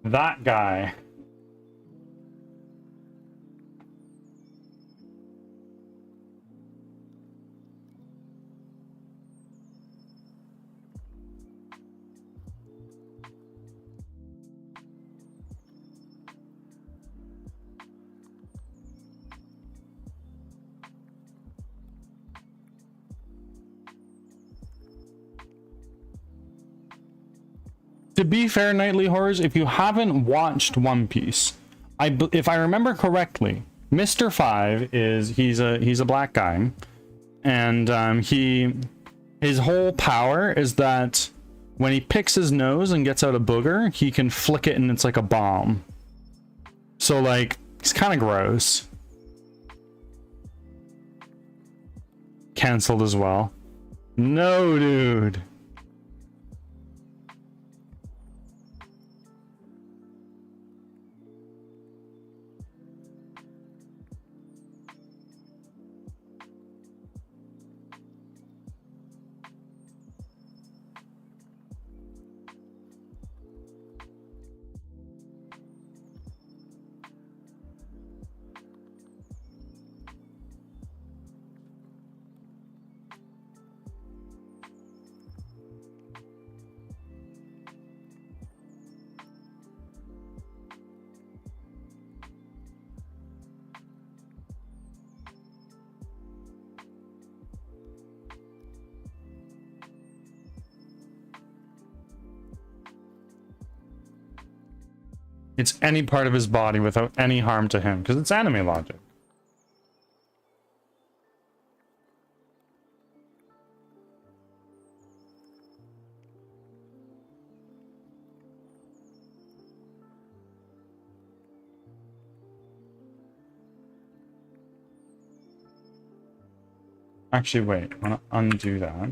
That guy. To be fair, Nightly Horrors, if you haven't watched One Piece, if I remember correctly, Mr. 5 is he's a black guy, and his whole power is that when he picks his nose and gets out a booger, he can flick it and it's like a bomb. So like, it's kind of gross. Cancelled as well. No, dude. It's any part of his body without any harm to him, because it's anime logic. Actually, wait, I want to undo that.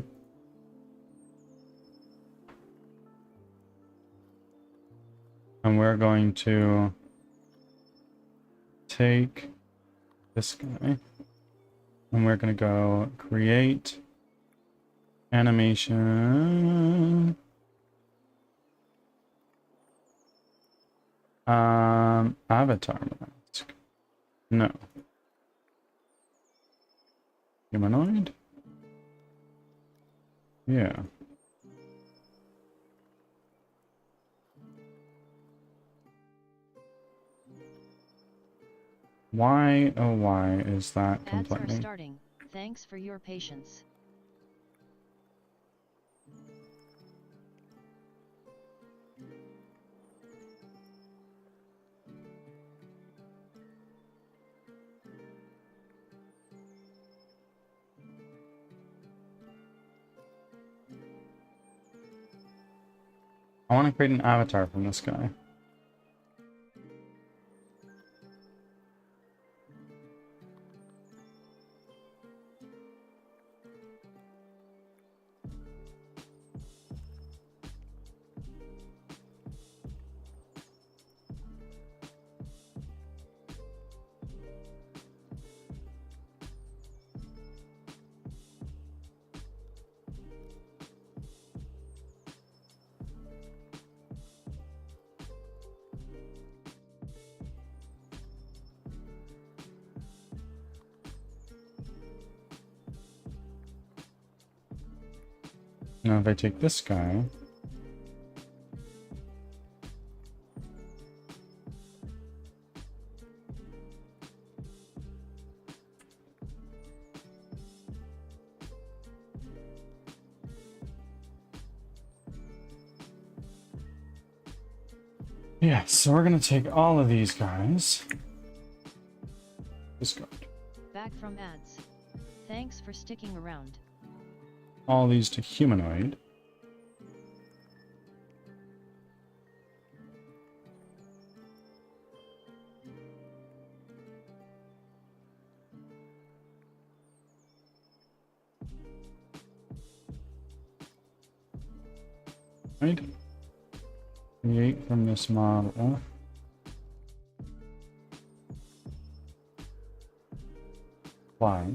And we're going to take this guy, and we're going to go create animation. Avatar mask. No. Humanoid? Yeah. Why, oh why is that
Ads are
complaining?
starting. Thanks for your patience.
I want to create an avatar from this guy. Now if I take this guy, yeah, so we're gonna take all of these guys. Discard.
Back from ads. Thanks for sticking around.
All these to humanoid. Right. Create from this model. Apply.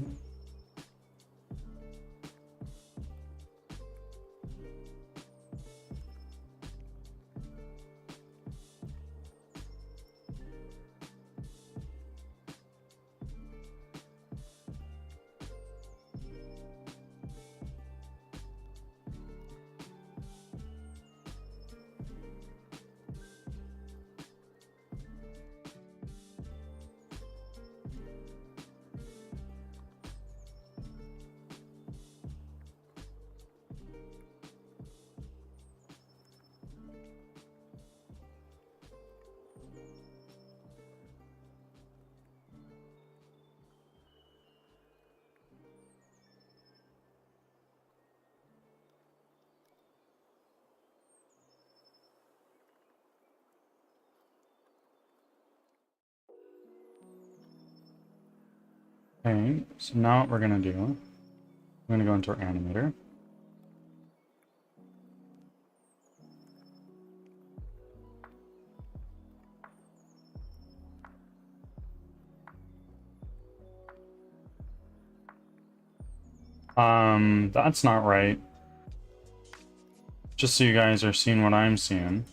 Okay, so now what we're gonna do, we're gonna go into our animator. That's not right. Just so you guys are seeing what I'm seeing.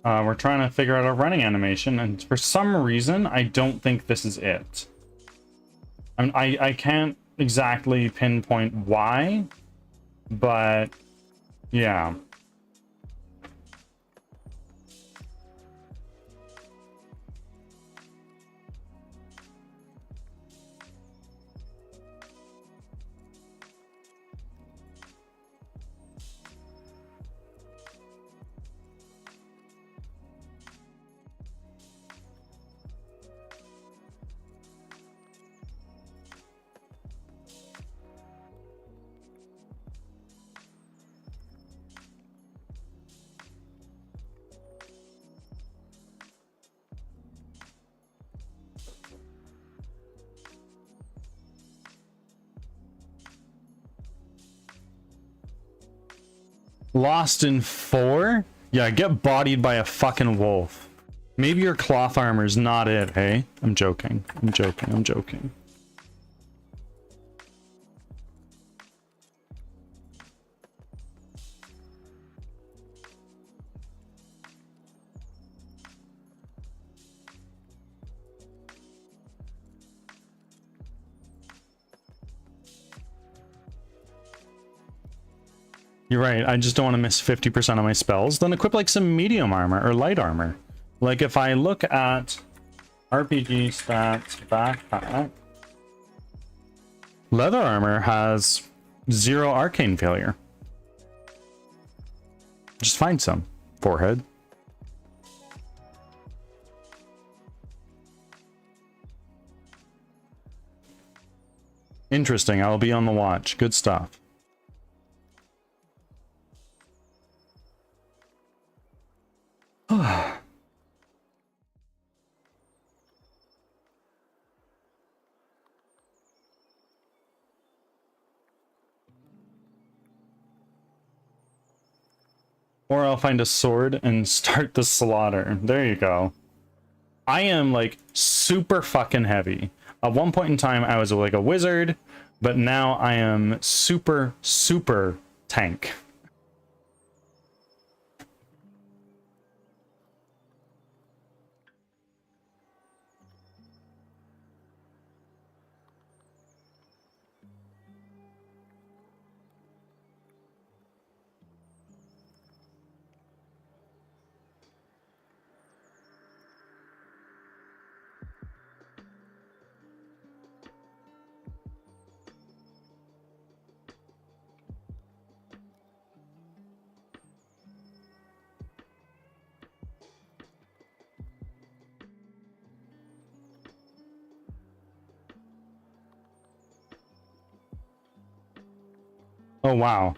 We're trying to figure out a running animation, and for some reason, I don't think this is it. I can't exactly pinpoint why, but yeah. Lost in 4? Yeah, get bodied by a fucking wolf. Maybe your cloth armor's not it, hey? I'm joking. I'm joking. I'm joking. You're right, I just don't want to miss 50% of my spells. Then equip like some medium armor or light armor. Like if I look at RPG stats backpack, leather armor has 0 arcane failure. Just find some. Forehead. Interesting. I'll be on the watch. Good stuff. Or I'll find a sword and start the slaughter. There you go. I am like super fucking heavy. At one point in time, I was like a wizard, but now I am super, super tank. Oh wow.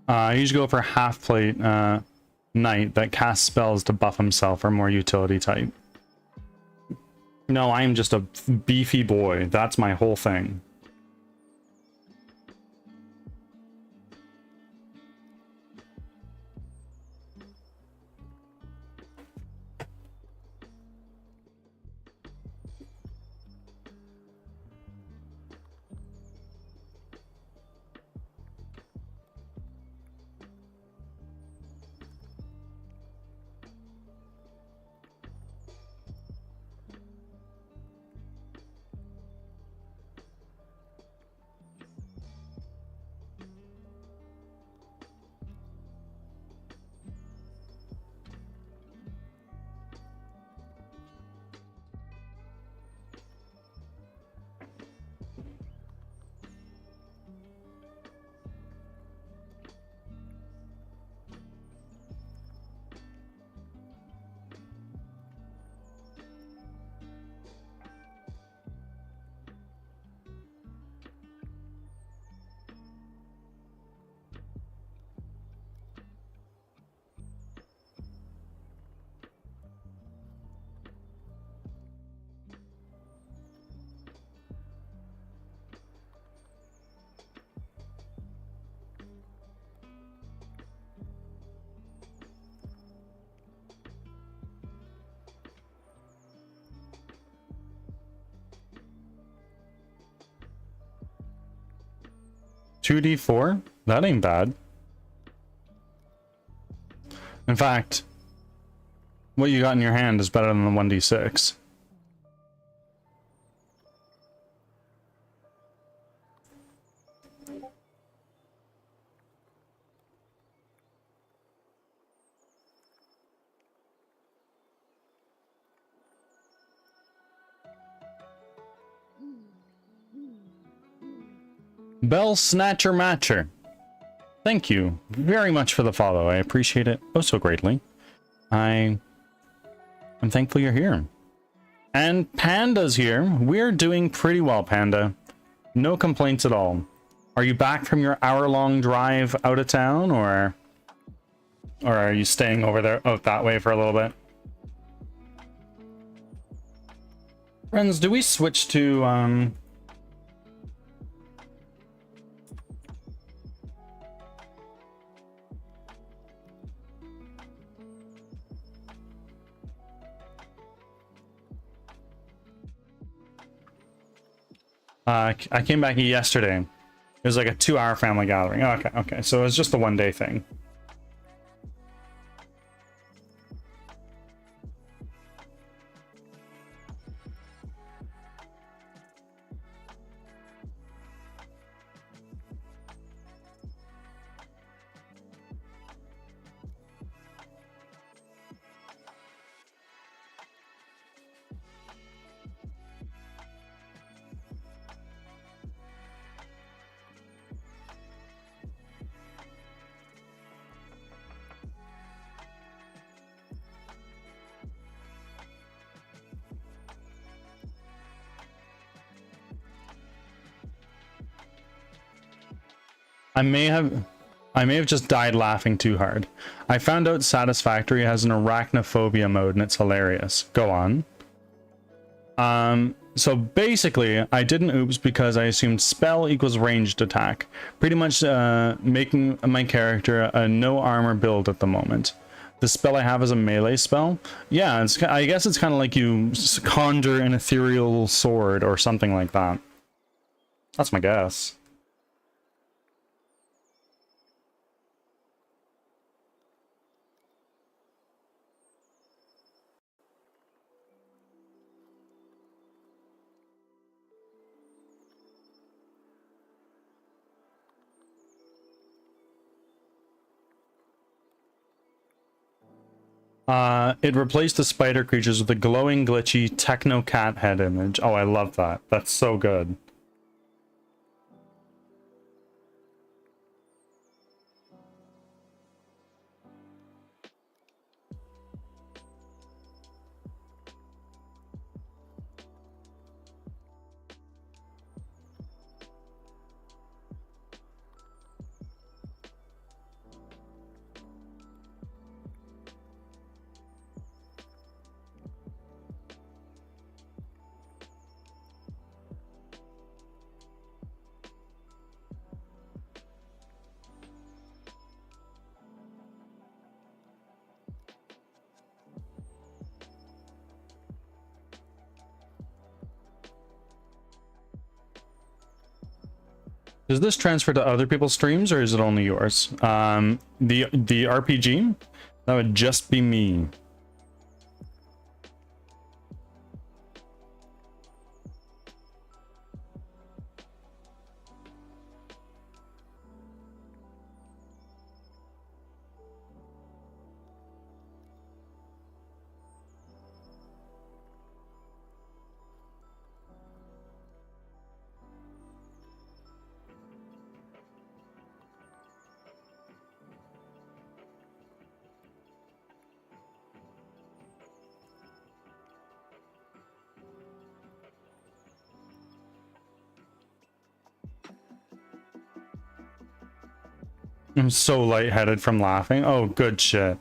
I usually go for half plate knight that casts spells to buff himself or more utility type. No, I am just a beefy boy. That's my whole thing. $2d4? That ain't bad. In fact, what you got in your hand is better than the 1d6. Bell Snatcher Matcher. Thank you very much for the follow. I appreciate it oh so greatly. I'm thankful you're here. And Panda's here. We're doing pretty well, Panda. No complaints at all. Are you back from your hour-long drive out of town, or are you staying over there out that way for a little bit? Friends, do we switch to I came back yesterday. It was like a 2-hour family gathering. Oh, okay. So it was just a one-day thing. I may have just died laughing too hard. I found out Satisfactory has an arachnophobia mode and it's hilarious. Go on. So basically, I did an oops because I assumed spell equals ranged attack. Pretty much making my character a no armor build at the moment. The spell I have is a melee spell. Yeah, I guess it's kind of like you conjure an ethereal sword or something like that. That's my guess. It replaced the spider creatures with a glowing, glitchy techno cat head image. Oh, I love that. That's so good. Does this transfer to other people's streams or is it only yours? The RPG? That would just be me. I'm so lightheaded from laughing. Oh, good shit.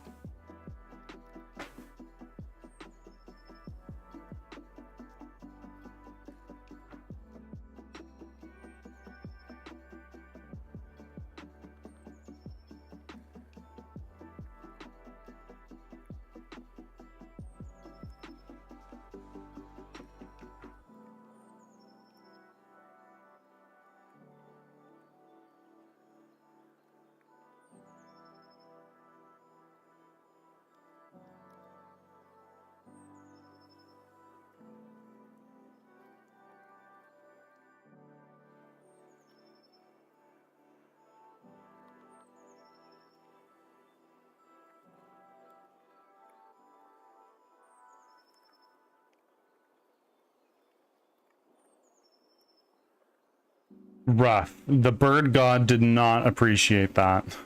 Rough. The bird god did not appreciate that.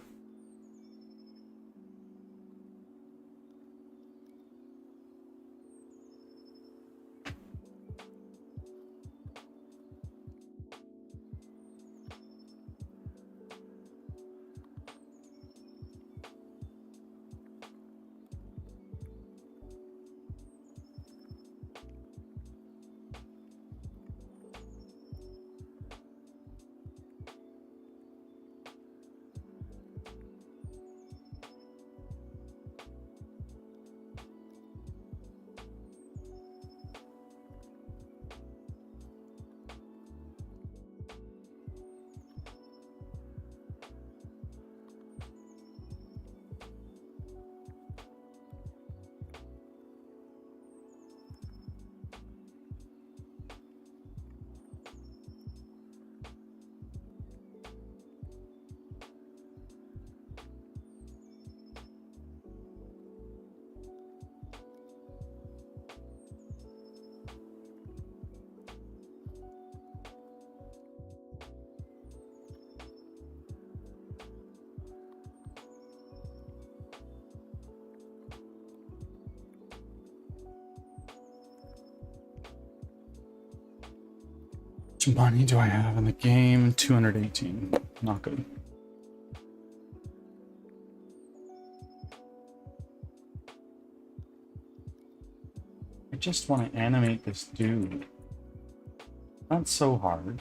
How much money do I have in the game? 218. Not good. just want to animate this dude. That's so hard.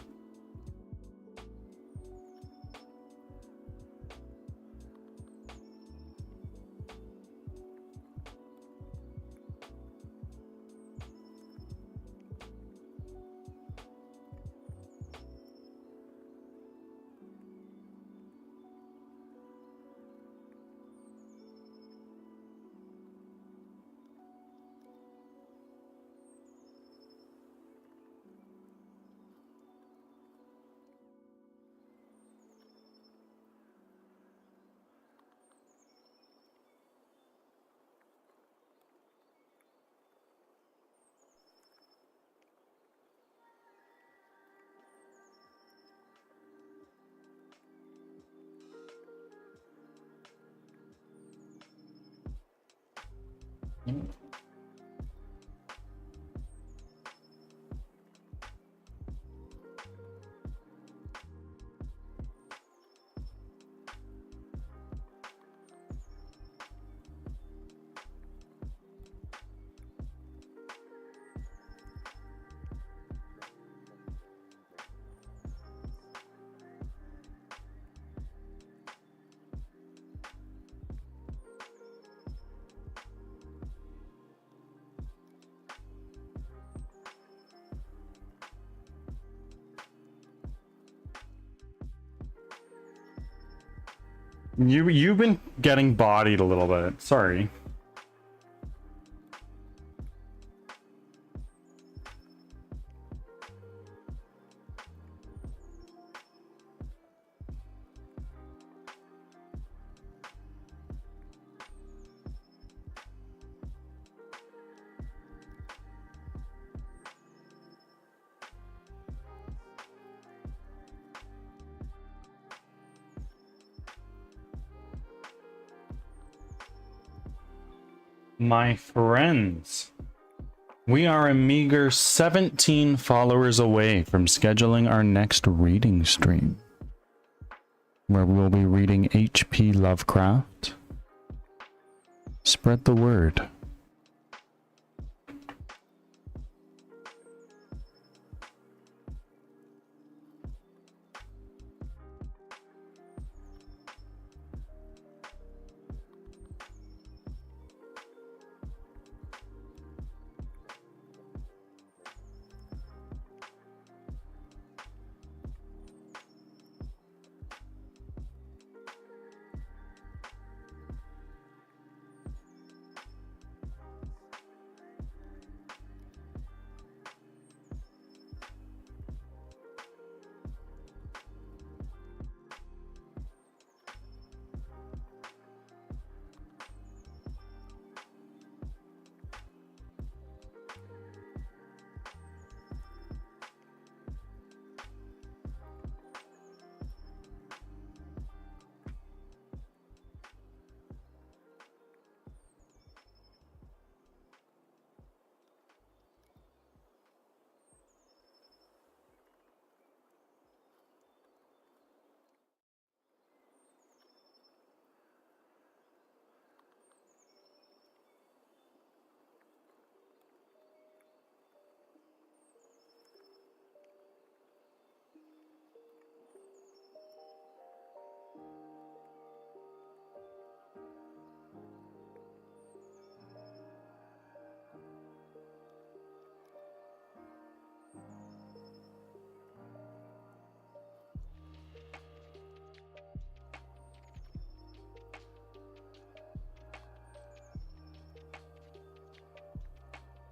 You've been getting bodied a little bit. Sorry. My friends, we are a meager 17 followers away from scheduling our next reading stream, where we will be reading H.P. Lovecraft. Spread the word.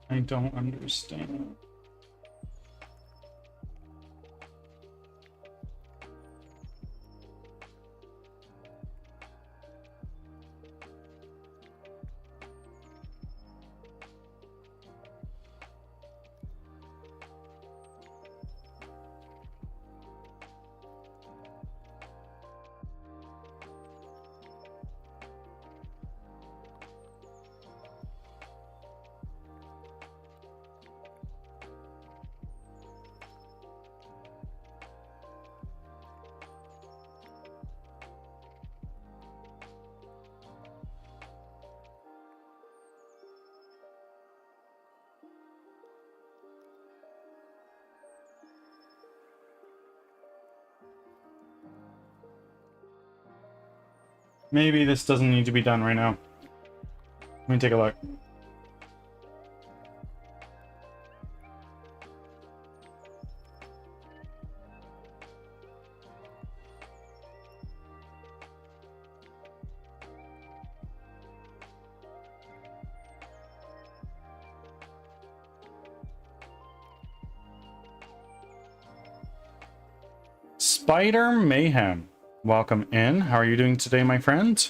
I don't understand. Maybe this doesn't need to be done right now. Let me take a look. Spider Mayhem, welcome in. How are you doing today, my friend?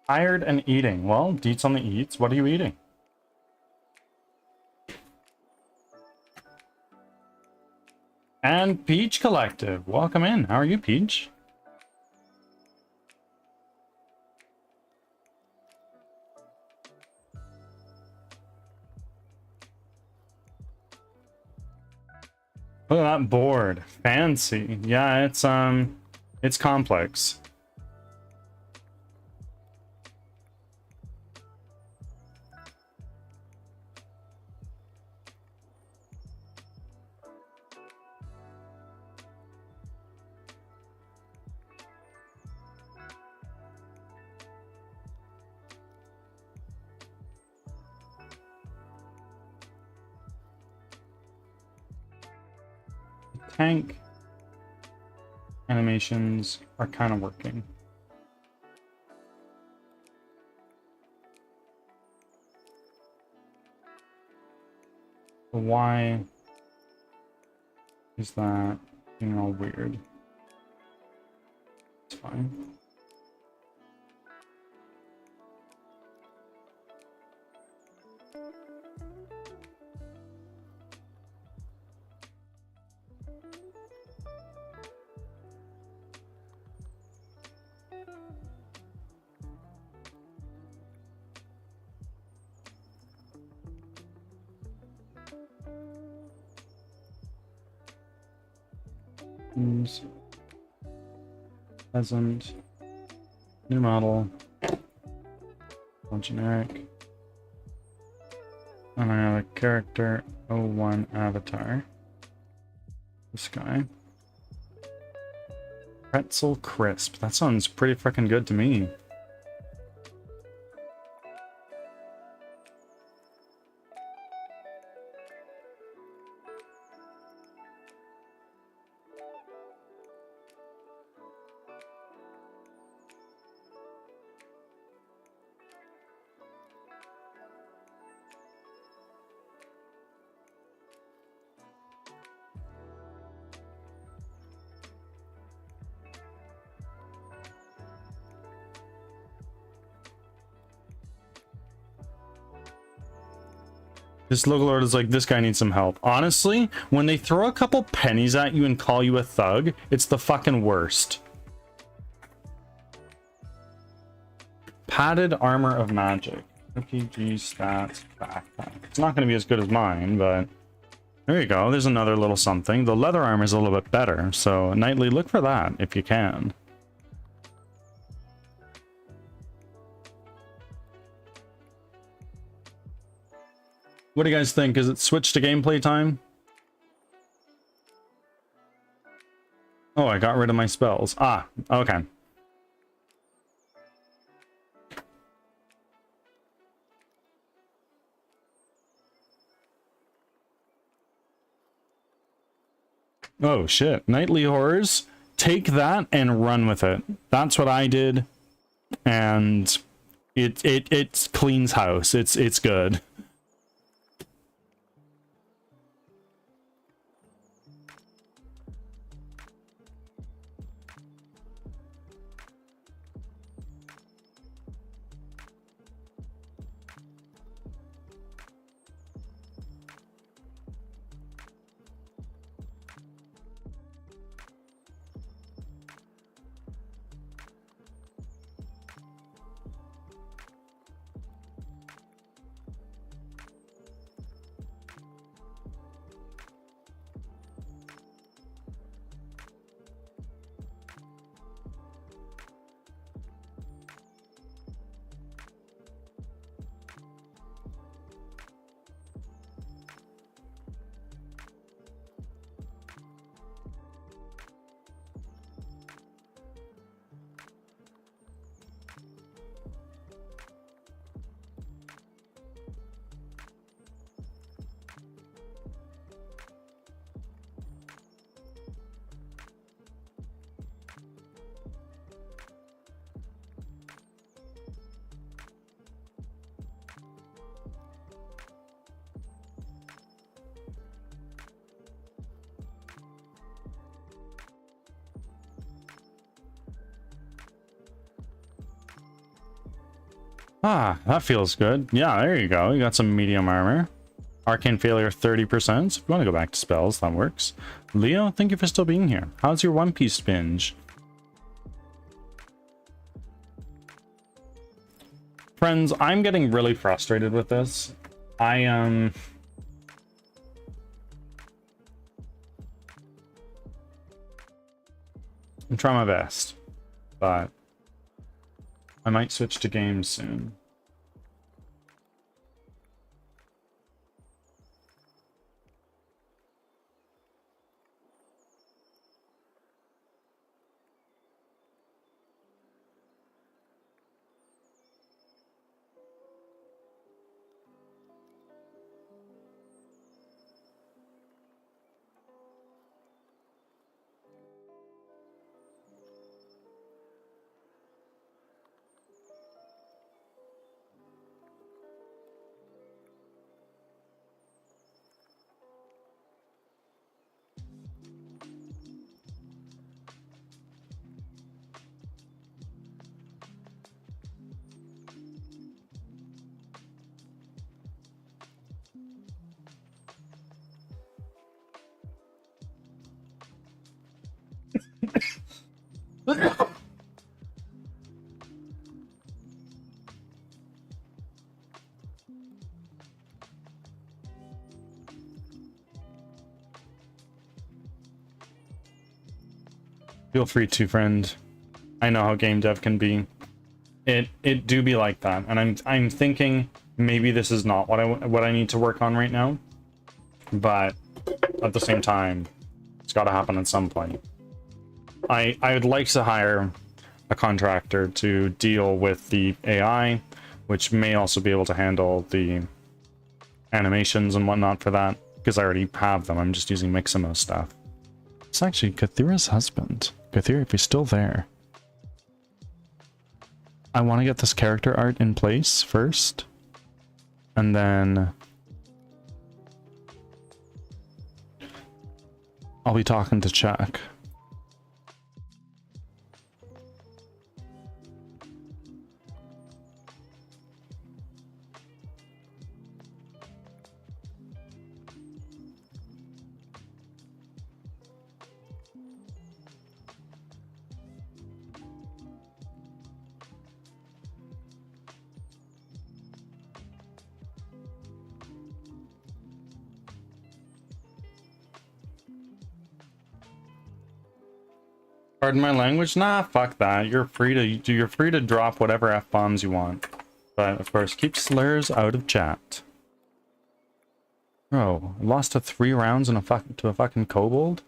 Tired and eating. Well, deets on the eats. What are you eating? And Peach Collective, welcome in. How are you, Peach? Look at that board. Fancy. Yeah, it's complex. Tank animations are kind of working. Why is that being all weird? It's fine. Present. New model. All generic. And I have a character 01 avatar. This guy. Pretzel crisp. That sounds pretty freaking good to me. This local lord is like, this guy needs some help. Honestly, when they throw a couple pennies at you and call you a thug, it's the fucking worst. Padded armor of magic. RPG stats backpack. It's not going to be as good as mine, but there you go. There's another little something. The leather armor is a little bit better, so Nightly, look for that if you can. What do you guys think? Is it switched to gameplay time? Oh, I got rid of my spells. Ah, okay. Oh shit. Nightly horrors. Take that and run with it. That's what I did. And it cleans house. It's good. Ah, that feels good. Yeah, there you go. You got some medium armor. Arcane failure 30%. So if you want to go back to spells, that works. Leo, thank you for still being here. How's your One Piece binge? Friends, I'm getting really frustrated with this. I'm trying my best, but I might switch to games soon. Feel free to, friend. I know how game dev can be. It do be like that, and I'm thinking maybe this is not what I need to work on right now, but at the same time, it's got to happen at some point. I would like to hire a contractor to deal with the AI, which may also be able to handle the animations and whatnot for that, because I already have them. I'm just using Mixamo stuff. It's actually Kathira's husband. Kathira, if you're still there. I want to get this character art in place first, and then I'll be talking to Chuck. Pardon my language? Nah, fuck that. You're free to drop whatever F-bombs you want. But of course, keep slurs out of chat. Bro, I lost to 3 rounds in to a fucking kobold?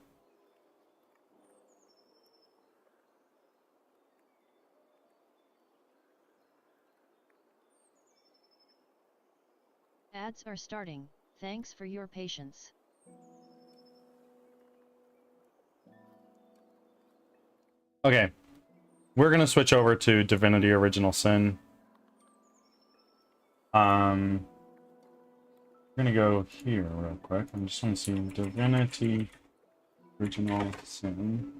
Ads are starting. Thanks for your patience.
Okay. We're gonna switch over to Divinity Original Sin. We're gonna go here real quick. I just want to see Divinity Original Sin.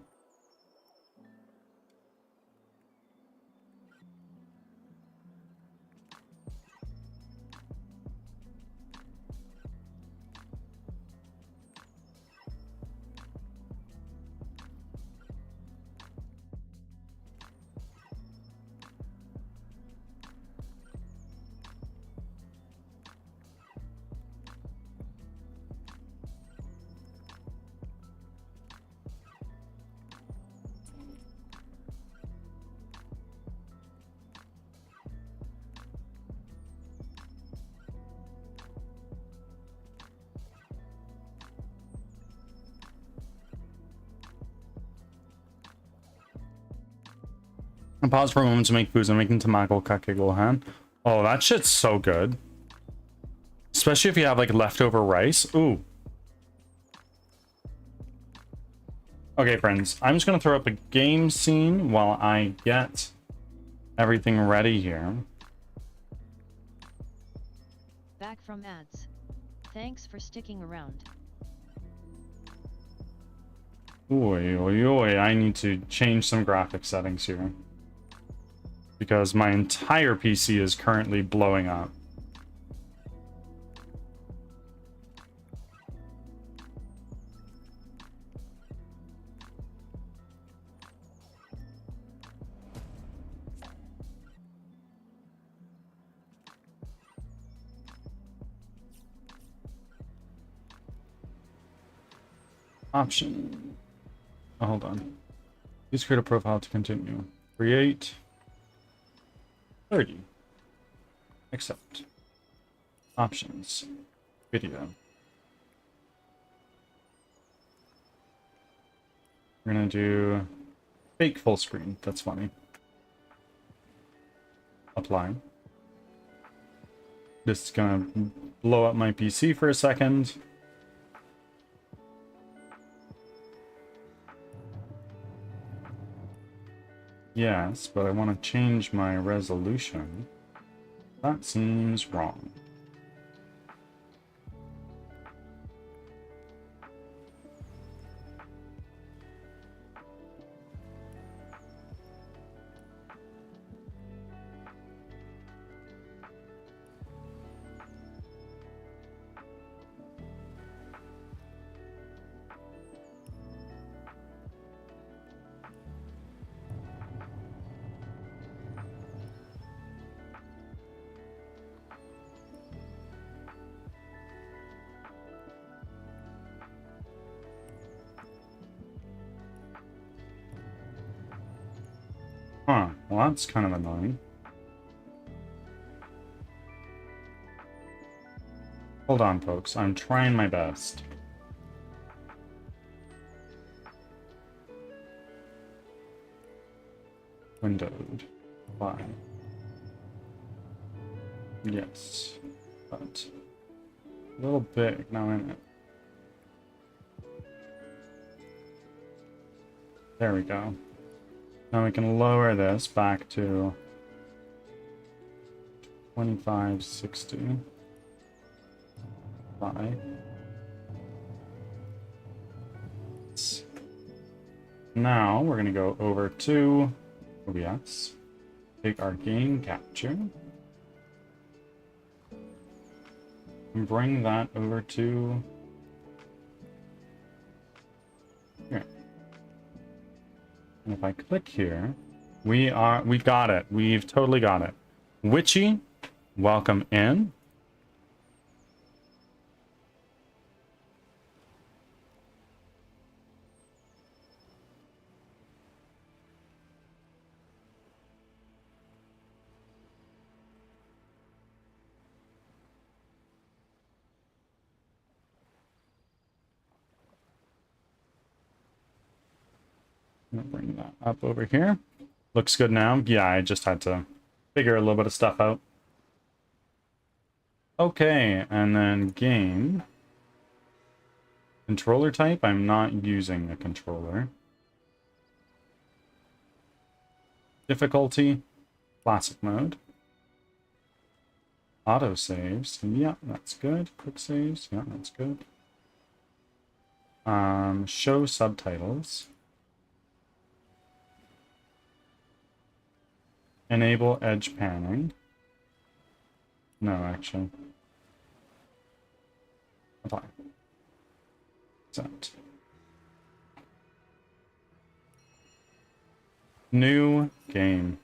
I pause for a moment to make foods. I'm making tamago kake gohan. Oh, that shit's so good. Especially if you have like leftover rice. Ooh. Okay, friends. I'm just gonna throw up a game scene while I get everything ready here.
Back from ads. Thanks for sticking around.
Oi, oi, oi. I need to change some graphic settings here. because my entire PC is currently blowing up. Option. Oh, hold on. Please create a profile to continue. Create. 30. Accept. Options. Video. We're gonna do fake full screen. That's funny. Apply. This is gonna blow up my PC for a second. Yes, but I want to change my resolution. That seems wrong. Huh, well that's kind of annoying. Hold on, folks. I'm trying my best. Windowed. Apply. Yes. But a little big now, isn't it? There we go. Now we can lower this back to 2560. Now we're going to go over to OBS, take our game capture, and bring that over to here. And if I click here, we got it. We've totally got it. Witchy, welcome in. I'm gonna bring that up over here. Looks good now. Yeah, I just had to figure a little bit of stuff out. Okay, and then game. Controller type, I'm not using a controller. Difficulty, classic mode. Auto saves, yeah, that's good. Quick saves, yeah, that's good. Show subtitles. Enable edge panning. No, actually. Apply. Accept. New game.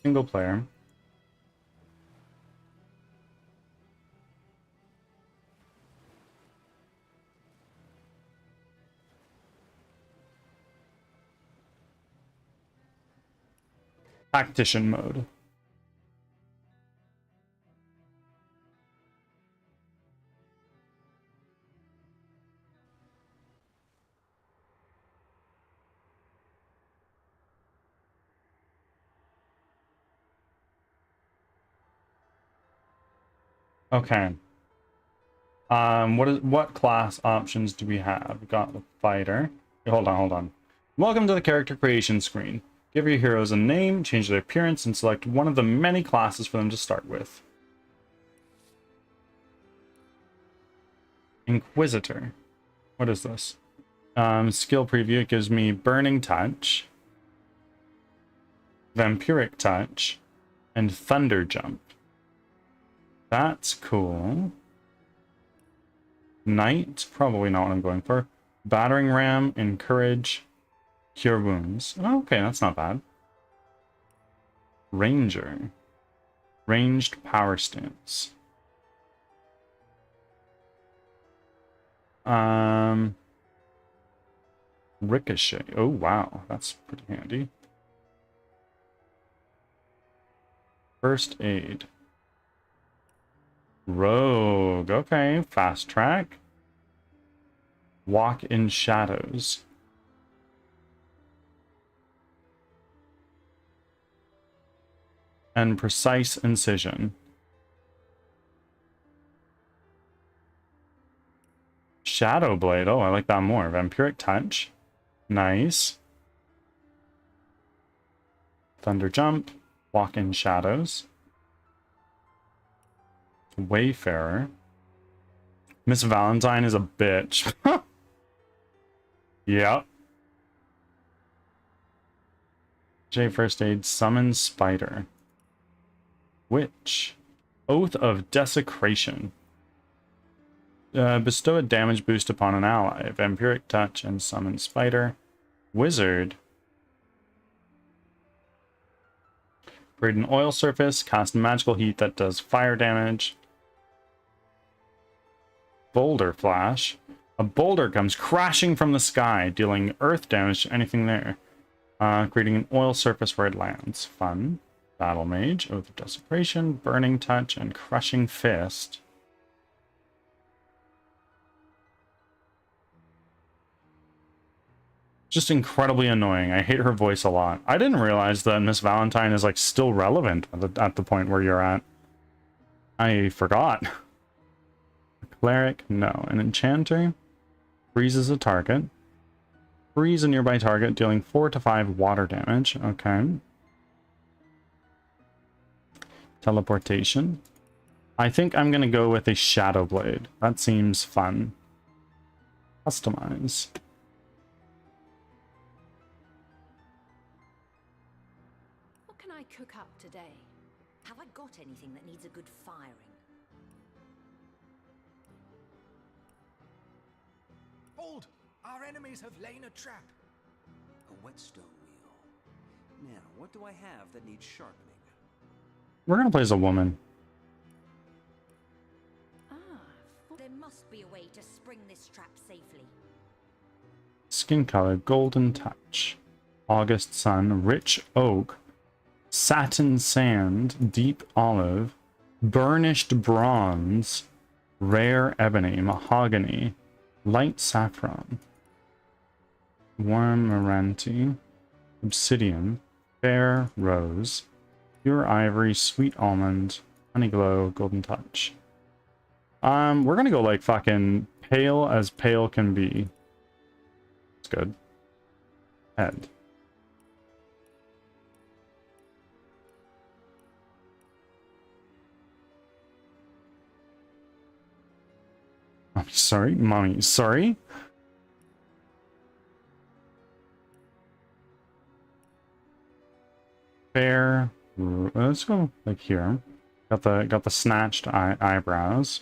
Single player. Tactician mode. Okay. What class options do we have? We got the fighter. Hold on. Welcome to the character creation screen. Give your heroes a name, change their appearance, and select one of the many classes for them to start with. Inquisitor. What is this? Skill preview. It gives me Burning Touch. vampiric touch, and thunder jump. That's cool. Knight, probably not what I'm going for. Battering ram, encourage, cure wounds. Oh, okay, that's not bad. Ranger, ranged power stance. Ricochet. Oh wow, that's pretty handy. First aid. Rogue. Okay, fast track. Walk in shadows. And precise incision. Shadow blade. Oh, I like that more. Vampiric touch. Nice. Thunder jump. Walk in shadows. Wayfarer. Miss Valentine is a bitch. Yep. J first aid. Summon spider. Witch. Oath of desecration. Bestow a damage boost upon an ally. Vampiric touch and summon spider. Wizard. Create an oil surface. Cast magical heat that does fire damage. Boulder flash. A boulder comes crashing from the sky, dealing earth damage to anything there. Creating an oil surface where it lands. Fun. Battle mage. Oath of desecration. Burning touch and crushing fist. Just incredibly annoying. I hate her voice a lot. I didn't realize that Miss Valentine is like still relevant at the point where you're at. I forgot. A cleric, no. An enchanter freezes a target. Freeze a nearby target, dealing 4 to 5 water damage. Okay. Teleportation. I think I'm gonna go with a shadow blade. That seems fun. Customize.
Cook up today? Have I got anything that needs a good firing?
Hold! Our enemies have laid a trap.
A whetstone wheel. Now, what do I have that needs sharpening?
We're gonna play as a woman.
There must be a way to spring this trap safely.
Skin color, golden touch. August sun, rich oak. Satin sand, deep olive, burnished bronze, rare ebony, mahogany, light saffron, warm meranti, obsidian, fair rose, pure ivory, sweet almond, honey glow, golden touch. We're gonna go like fucking pale as pale can be. It's good. Head. I'm sorry, mommy, sorry. Fair. Let's go like here. Got the snatched eyebrows.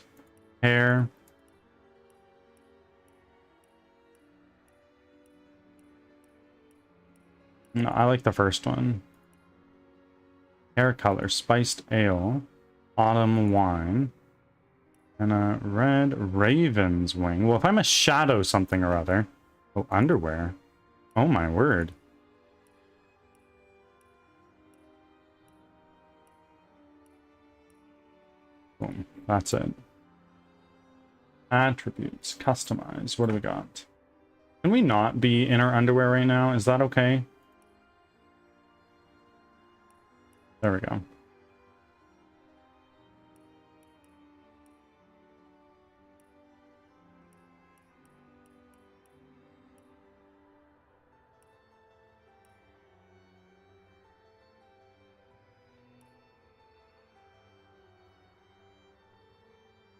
Hair. No, I like the first one. Hair color, spiced ale, autumn wine. And a red raven's wing. Well, if I'm a shadow something or other. Oh, underwear. Oh my word. Boom. That's it. Attributes. Customize. What do we got? Can we not be in our underwear right now? Is that okay? There we go.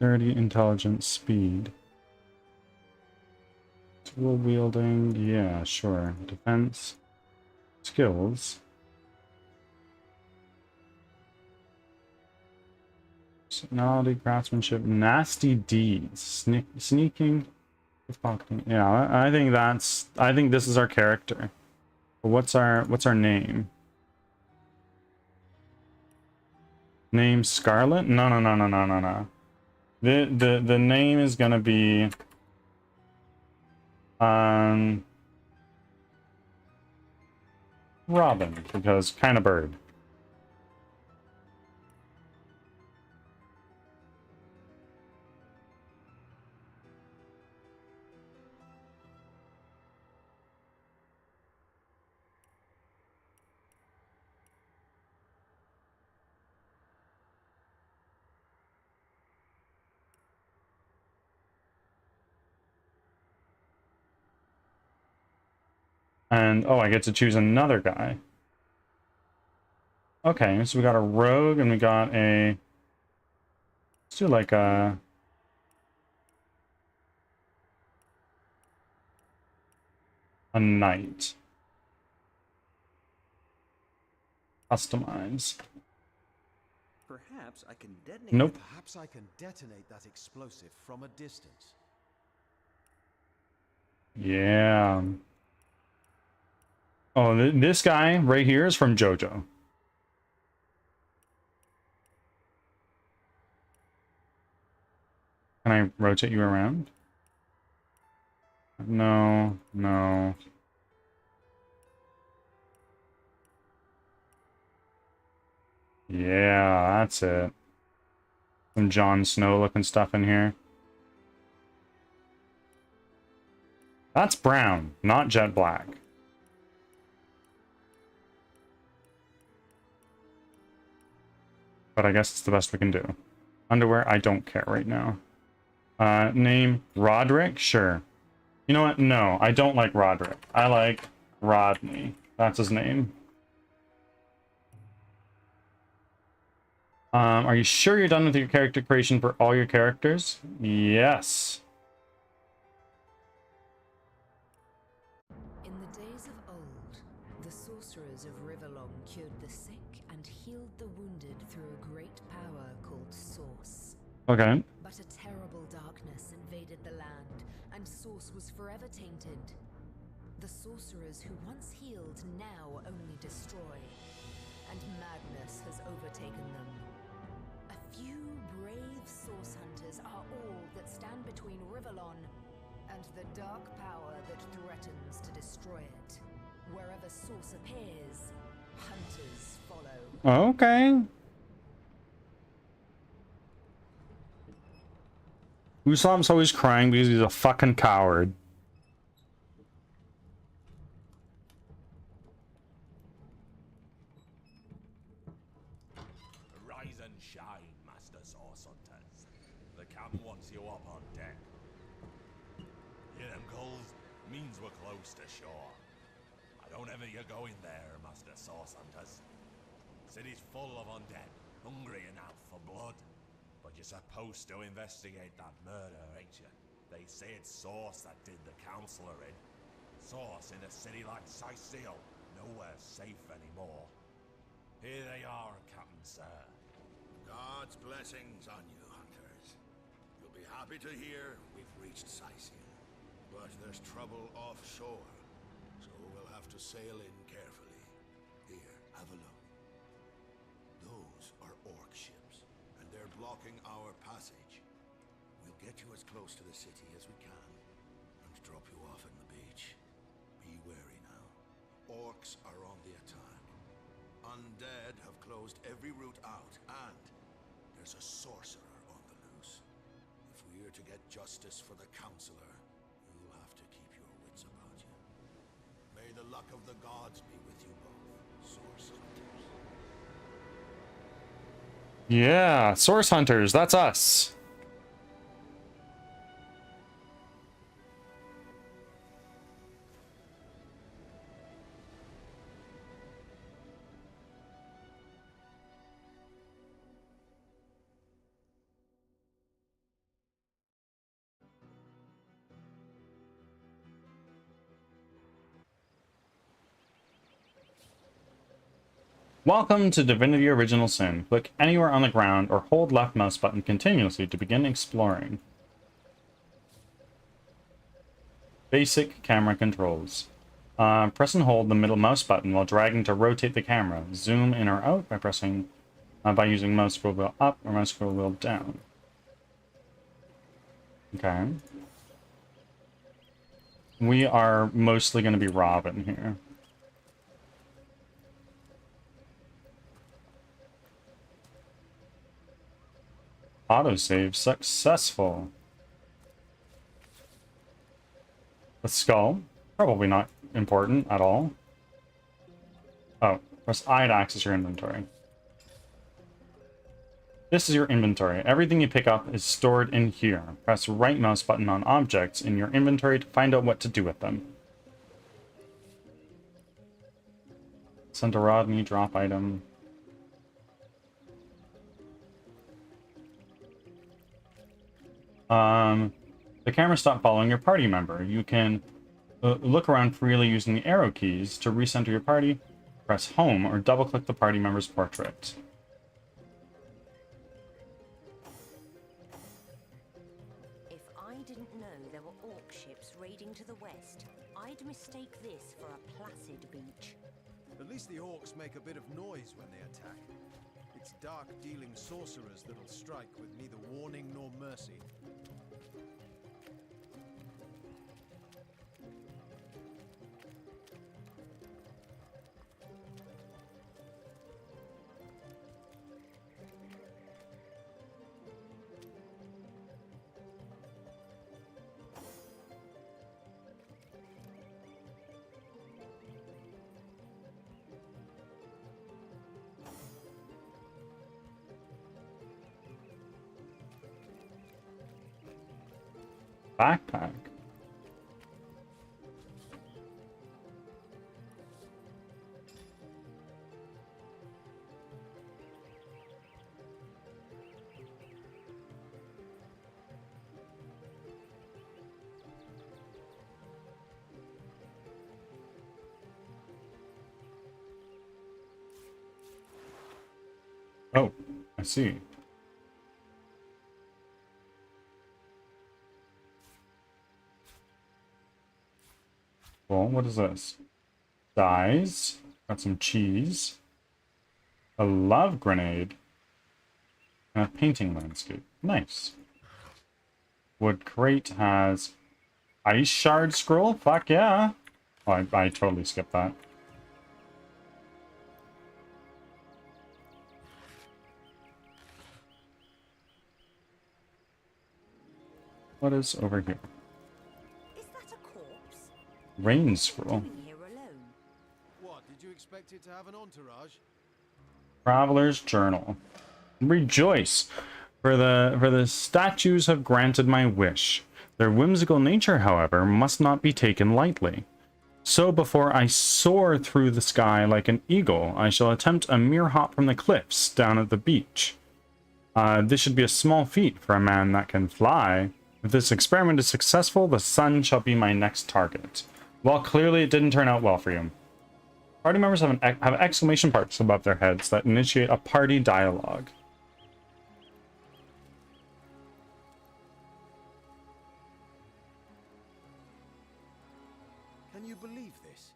Dexterity, intelligence, speed. Tool wielding, yeah, sure. Defense. Skills. Personality, craftsmanship, nasty deeds, sneaking, pickpocketing. Yeah, I think this is our character. But what's our name? Name Scarlet? No, no, no, no, no, no, no. The name is gonna be Robin, because kind of bird. And oh, I get to choose another guy. Okay, so we got a rogue and we got a, let's do like a knight. Customize.
Perhaps I can detonate.
Nope.
Perhaps I can detonate that explosive from a distance.
Yeah. Oh, this guy right here is from JoJo. Can I rotate you around? No, no. Yeah, that's it. Some Jon Snow looking stuff in here. That's brown, not jet black. But I guess it's the best we can do. Underwear, I don't care right now. Name, Roderick? Sure. You know what? No, I don't like Roderick. I like Rodney. That's his name. Are you sure you're done with your character creation for all your characters? Yes.
In the days of old, the sorcerers of Riverlong cured the sick and healed the wounded through a great power called Source.
Okay.
But a terrible darkness invaded the land, and Source was forever tainted. The sorcerers who once healed now only destroy, and madness has overtaken them. A few brave Source hunters are all that stand between Riverlon and the dark power that threatens to destroy it. Wherever Source appears, hunters follow.
Okay. Usopp's always crying because he's a fucking coward.
Rise and shine, Master Source Hunters. The captain wants you up on deck. Hear them calls? Means we're close to shore. I don't ever you going there, Master Source Hunters. City's full of undead, hungry and out for blood. But you're supposed to investigate that murder, ain't you? They say it's Source that did the counselor in. Source in a city like Sicil, nowhere safe anymore. Here they are, Captain Sir.
God's blessings on you, hunters. You'll be happy to hear we've reached Sicil. But there's trouble offshore, so we'll have to sail in carefully. Here, have a look. Those are orc ships, and they're blocking our passage. We'll get you as close to the city as we can, and drop you off in the beach. Be wary now. Orcs are on the attack. Undead have closed every route out, and there's a sorcerer on the loose. If we're to get justice for the counselor, you'll have to keep your wits about you. May the luck of the gods be with you both, Source Hunters.
Yeah, Source Hunters, that's us. Welcome to Divinity Original Sin. Click anywhere on the ground or hold left mouse button continuously to begin exploring. Basic camera controls. Press and hold the middle mouse button while dragging to rotate the camera. Zoom in or out by using mouse scroll wheel up or mouse scroll wheel down. Okay. We are mostly going to be Robin here. Autosave successful. The skull. Probably not important at all. Oh, press I to access your inventory. This is your inventory. Everything you pick up is stored in here. Press right mouse button on objects in your inventory to find out what to do with them. Send a Rodney, drop item. The camera stopped following your party member. You can look around freely using the arrow keys. To recenter your party, press home or double-click the party member's portrait.
If I didn't know there were orc ships raiding to the west, I'd mistake this for a placid beach.
At least the orcs make a bit of noise when they attack. It's dark-dealing sorcerers that'll strike with neither warning nor mercy.
Backpack. Oh, I see. Well, what is this? Dyes. Got some cheese. A love grenade. And a painting landscape. Nice. Wood crate has ice shard scroll. Fuck yeah. Oh, I totally skipped that. What is over here?
Is that a corpse?
Rain scroll.
Living here alone.
What, did you expect it to have an entourage?
Traveler's Journal. Rejoice, for the statues have granted my wish. Their whimsical nature, however, must not be taken lightly. So before I soar through the sky like an eagle, I shall attempt a mere hop from the cliffs down at the beach. This should be a small feat for a man that can fly. If this experiment is successful, the sun shall be my next target. Well, clearly it didn't turn out well for you. Party members have exclamation marks above their heads that initiate a party dialogue.
Can you believe this?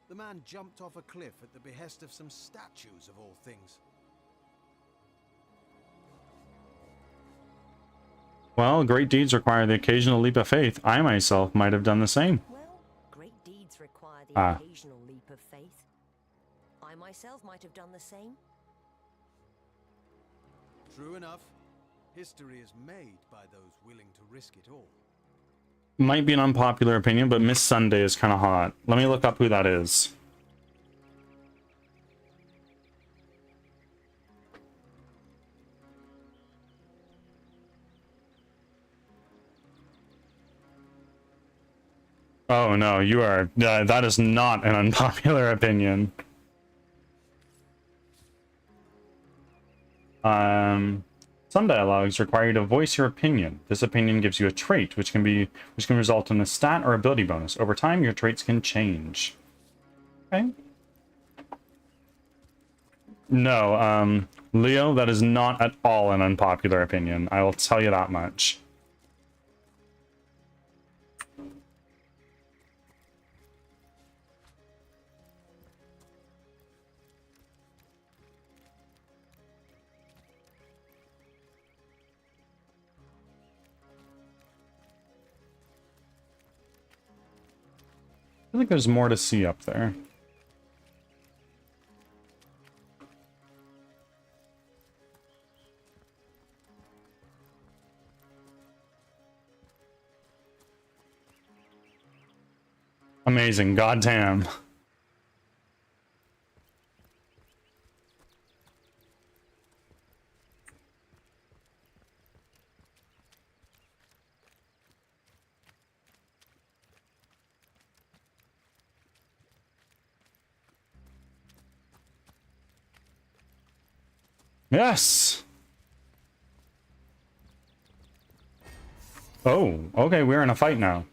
The man jumped off a cliff at the behest of some statues of all things.
Well, great deeds require the occasional leap of faith. I myself might have done the same.
Well, great deeds require the occasional leap of faith. I myself might have done the same.
True enough. History is made by those willing to risk it all.
Might be an unpopular opinion, but Miss Sunday is kind of hot. Let me look up who that is. Oh no, you are, that is not an unpopular opinion. Some dialogues require you to voice your opinion. This opinion gives you a trait, which can result in a stat or ability bonus. Over time, your traits can change. Okay. No, Leo, that is not at all an unpopular opinion. I will tell you that much. I think there's more to see up there. Amazing, goddamn. Yes. Oh, okay, we're in a fight now.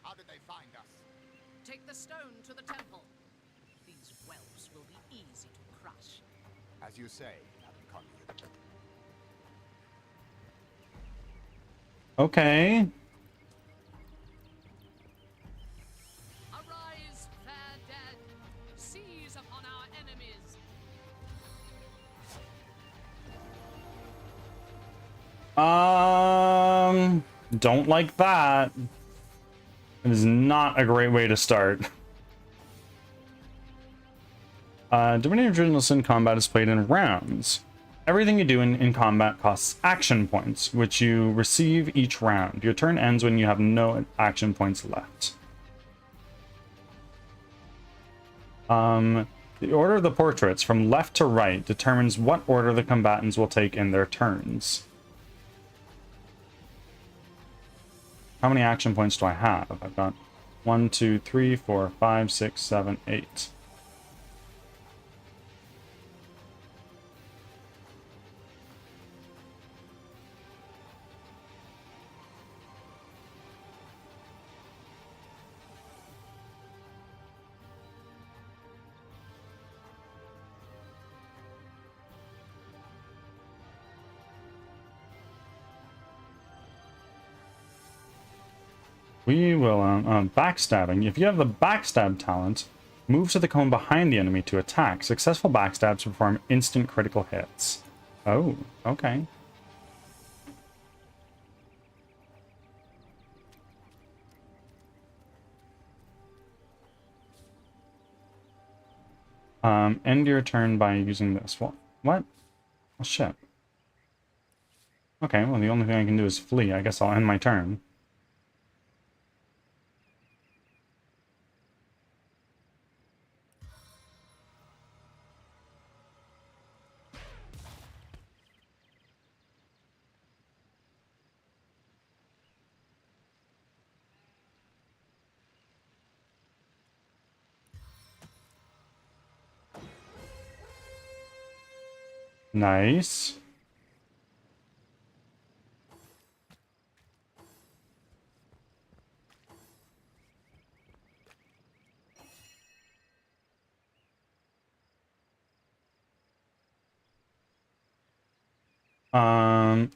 How did they find us? Take the stone to the temple. These whelps will be easy to crush.
As you say, Captain Conduit.
Okay.
Arise, fair dead. Seize upon our enemies.
Don't like that. It is not a great way to start. Divinity Original Sin combat is played in rounds. Everything you do in combat costs action points, which you receive each round. Your turn ends when you have no action points left. The order of the portraits from left to right determines what order the combatants will take in their turns. How many action points do I have? I've got 1, 2, 3, 4, 5, 6, 7, 8. We will, backstabbing. If you have the backstab talent, move to the cone behind the enemy to attack. Successful backstabs perform instant critical hits. Oh, okay. End your turn by using this. What? Oh, shit. Okay, well, the only thing I can do is flee. I guess I'll end my turn. Nice.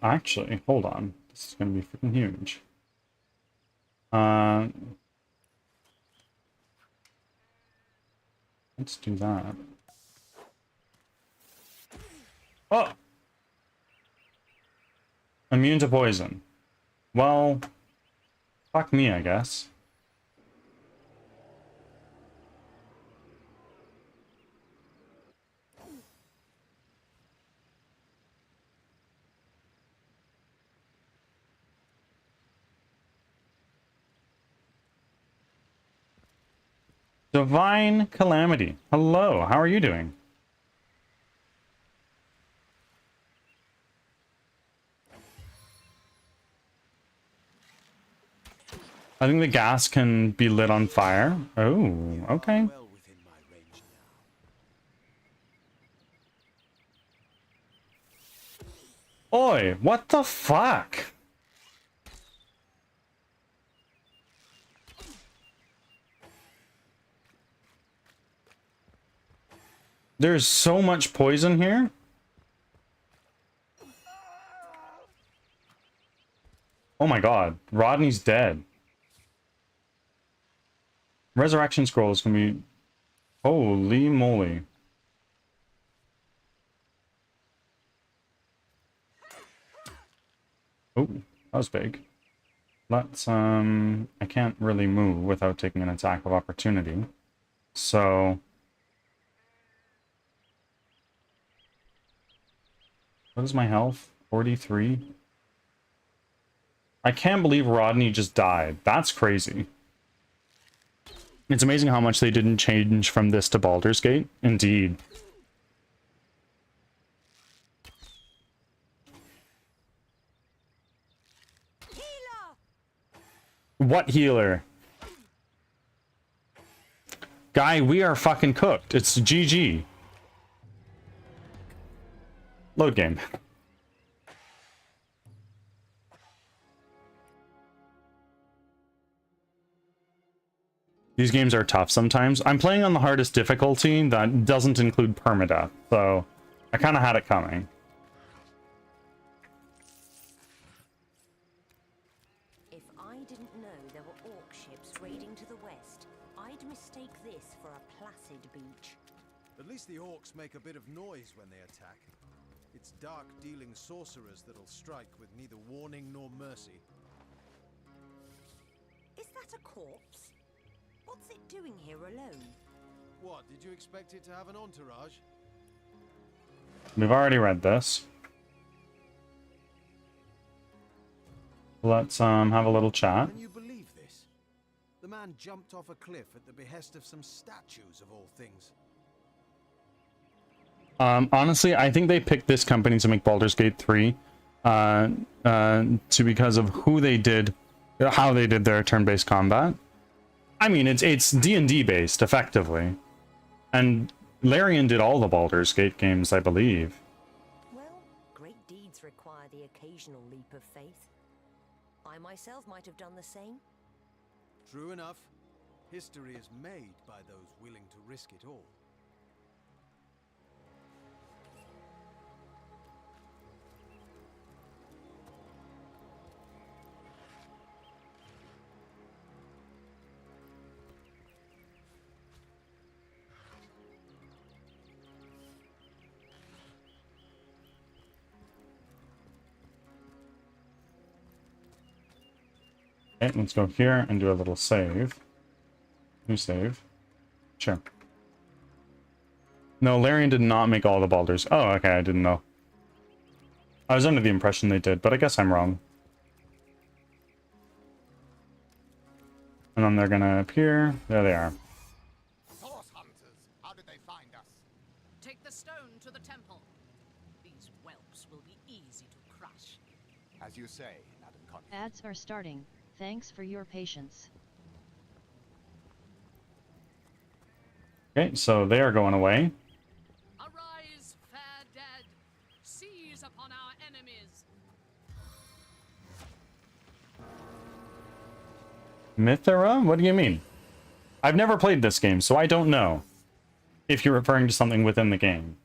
Actually, hold on. This is gonna be freaking huge. Let's do that. Oh! Immune to poison. Well, fuck me, I guess. Divine Calamity. Hello, how are you doing? I think the gas can be lit on fire. Oh, okay. Oi, what the fuck? There's so much poison here. Oh my god, Rodney's dead. Resurrection scrolls can be... Holy moly. Oh, that was big. Let's, I can't really move without taking an attack of opportunity. So... What is my health? 43? I can't believe Rodney just died. That's crazy. It's amazing how much they didn't change from this to Baldur's Gate. Indeed. What healer? Guy, we are fucking cooked. It's GG. Load game. These games are tough sometimes. I'm playing on the hardest difficulty that doesn't include permadeath, so I kind of had it coming.
If I didn't know there were orc ships raiding to the west, I'd mistake this for a placid beach.
At least the orcs make a bit of noise when they attack. It's dark-dealing sorcerers that'll strike with neither warning nor mercy.
Is that a corpse? What's it doing here alone?
What, did you expect it to have an entourage?
We've already read this. Let's have a little chat.
Can you believe this? The man jumped off a cliff at the behest of some statues of all things.
Honestly, I think they picked this company to make Baldur's Gate 3 because of who they did, how they did their turn-based combat. I mean, it's D&D based, effectively. And Larian did all the Baldur's Gate games, I believe.
Well, great deeds require the occasional leap of faith. I myself might have done the same.
True enough. History is made by those willing to risk it all.
Okay, let's go here and do a little save. New save. Sure. No, Larian did not make all the Baldurs. Oh, okay, I didn't know. I was under the impression they did, but I guess I'm wrong. And then they're gonna appear. There they are.
Source hunters, how did they find us?
Take the stone to the temple. These whelps will be easy to crush.
As you say, Madam Connie.
Ads are starting. Thanks for your patience.
Okay, so they are going away.
Arise, fair dead. Seize upon our enemies.
Mithra? What do you mean? I've never played this game, so I don't know if you're referring to something within the game.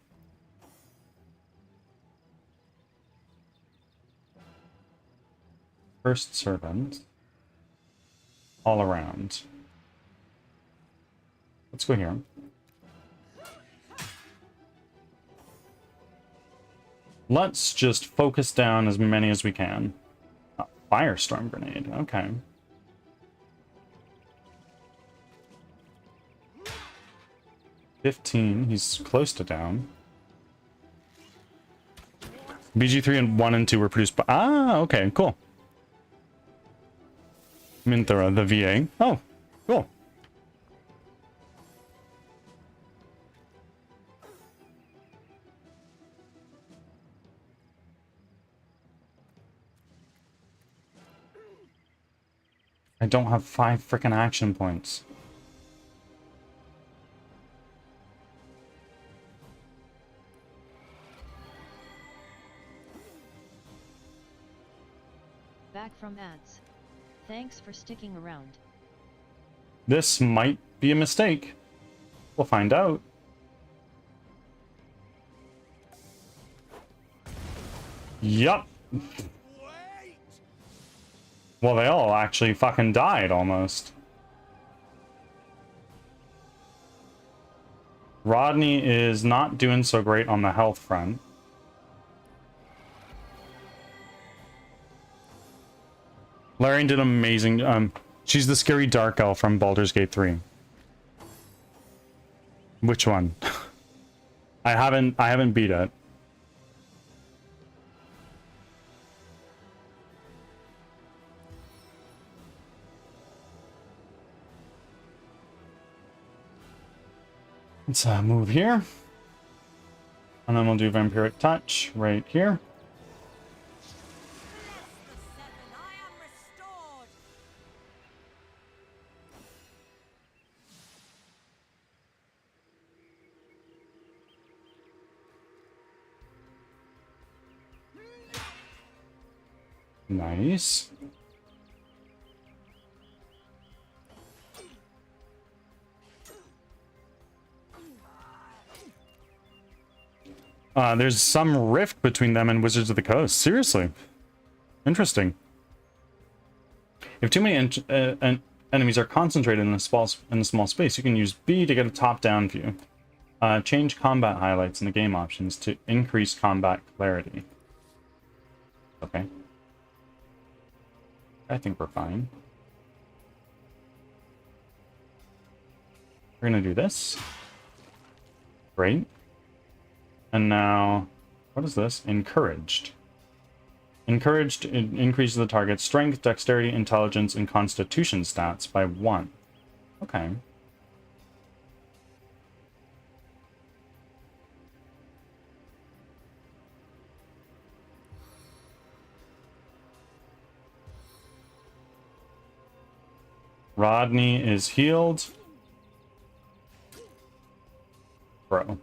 First servant. All around. Let's go here. Let's just focus down as many as we can. Firestorm grenade, okay. $15, he's close to down. BG3 and 1 and 2 were produced by... Ah, okay, cool. Minthara, the VA. Oh, cool. I don't have 5 frickin' action points.
Back from ads. Thanks for sticking around.
This might be a mistake. We'll find out. Yup. Well, they all actually fucking died almost. Rodney is not doing so great on the health front. Larian did amazing. She's the scary dark elf from Baldur's Gate 3. Which one? I haven't beat it. Let's move here. And then we'll do Vampiric Touch right here. Nice. There's some rift between them and Wizards of the Coast. Seriously. Interesting. If too many enemies are concentrated in a small space, you can use B to get a top-down view. Change combat highlights in the game options to increase combat clarity. Okay. I think we're fine. We're gonna do this. Great. And now, what is this? Encouraged. Encouraged increases the target's strength, dexterity, intelligence, and constitution stats by 1. Okay. Rodney is healed. Bro.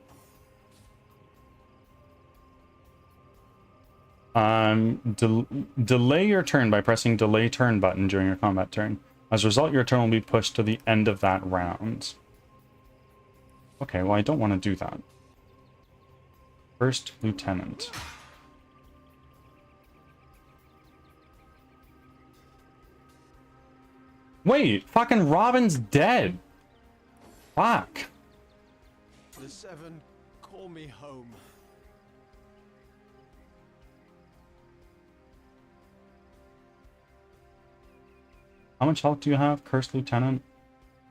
Delay your turn by pressing delay turn button during your combat turn. As a result, your turn will be pushed to the end of that round. Okay, well, I don't want to do that. First Lieutenant. Wait, fucking Robin's dead. Fuck.
The Seven, call me home.
How much health do you have, Cursed Lieutenant?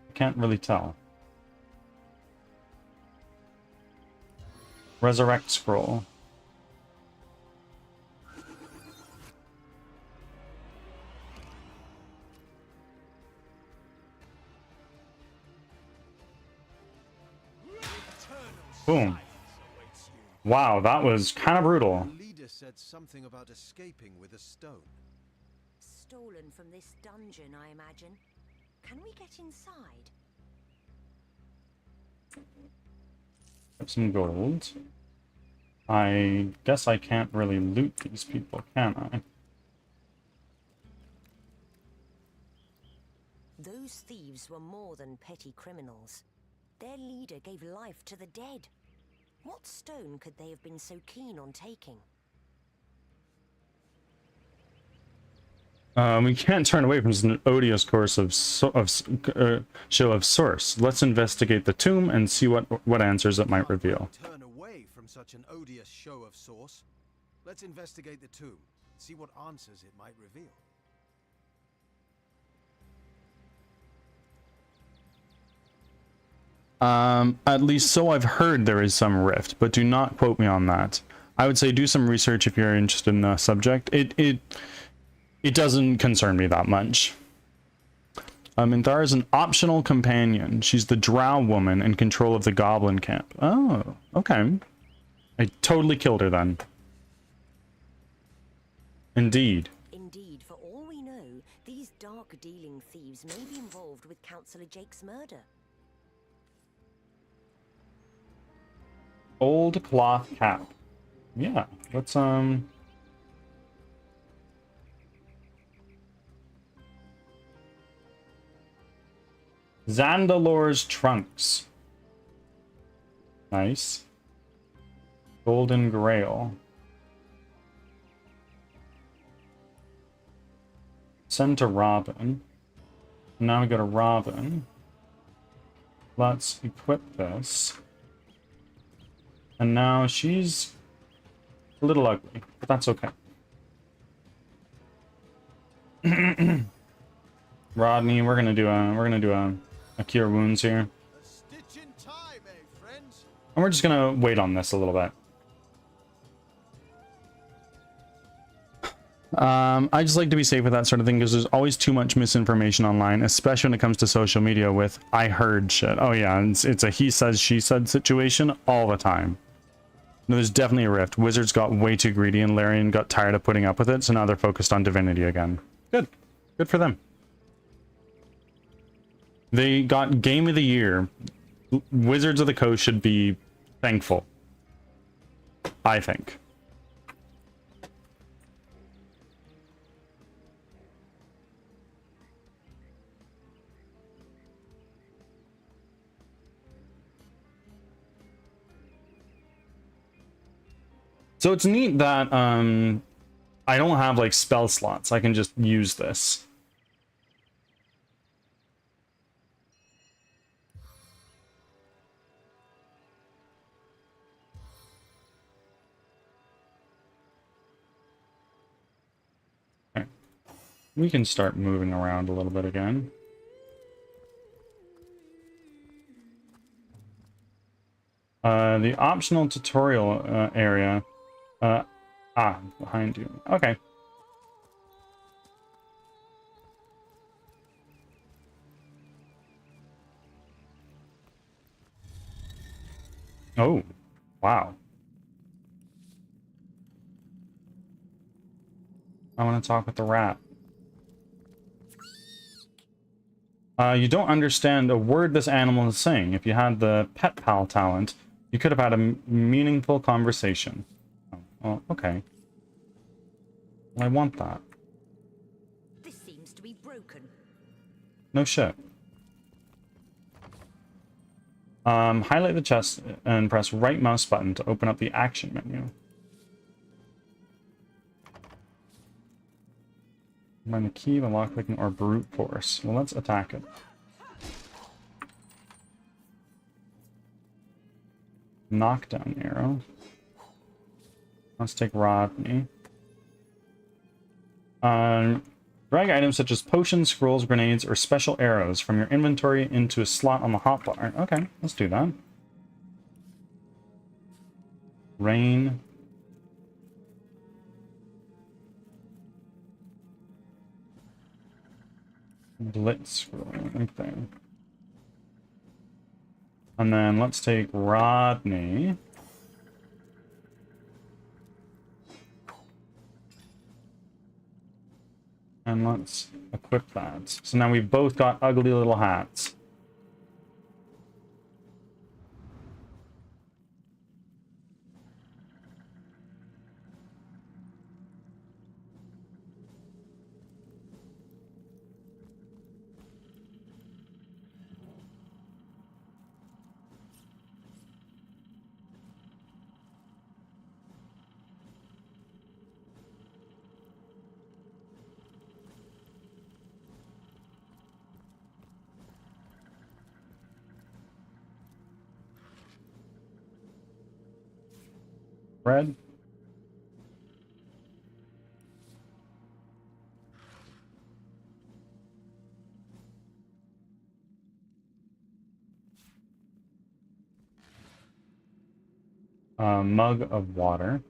I can't really tell. Resurrect Scroll. Boom. Wow, that was kind of brutal.
The leader said something about escaping with a stone.
Stolen from this dungeon, I imagine. Can we get inside?
Have some gold. I guess I can't really loot these people, can I?
Those thieves were more than petty criminals. Their leader gave life to the dead. What stone could they have been so keen on taking?
We can't turn away from an odious course of show of source. Let's investigate the tomb and see what answers it might reveal.
Turn away from such an odious show of source. Let's investigate the tomb. See what answers it might reveal.
At least so I've heard there is some rift, but do not quote me on that. I would say do some research if you're interested in the subject. It doesn't concern me that much. Minthara is an optional companion. She's the drow woman in control of the goblin camp. Oh, okay. I totally killed her then. Indeed.
Indeed, for all we know, these dark-dealing thieves may be involved with Councillor Jake's murder.
Old cloth cap. Yeah, let's Zandalor's trunks. Nice. Golden Grail. Send to Robin. Now we go to Robin. Let's equip this. And now she's a little ugly, but that's okay. Rodney, we're gonna do a cure wounds here.
Stitch in time, eh, friends?
And we're just gonna wait on this a little bit. I just like to be safe with that sort of thing because there's always too much misinformation online, especially when it comes to social media with I heard shit. Oh yeah, it's a he says, she said situation all the time. No, there's definitely a rift. Wizards got way too greedy and Larian got tired of putting up with it, so now they're focused on Divinity again. Good. Good for them. They got Game of the Year. Wizards of the Coast should be thankful. I think. So it's neat that I don't have like spell slots. I can just use this. Okay. We can start moving around a little bit again. The optional tutorial area. Behind you. Okay. Oh, wow. I want to talk with the rat. You don't understand a word this animal is saying. If you had the pet pal talent, you could have had a meaningful conversation. Oh, well, okay. Well, I want that.
This seems to be broken.
No shit. Highlight the chest and press right mouse button to open up the action menu. Combine the key, the lock picking, or brute force. Well, let's attack it. Knockdown arrow. Let's take Rodney. Drag items such as potions, scrolls, grenades, or special arrows from your inventory into a slot on the hotbar. Okay, let's do that. Rain. Blitz scroll right there. And then let's take Rodney. And let's equip that. So now we've both got ugly little hats. Red. Mug of water.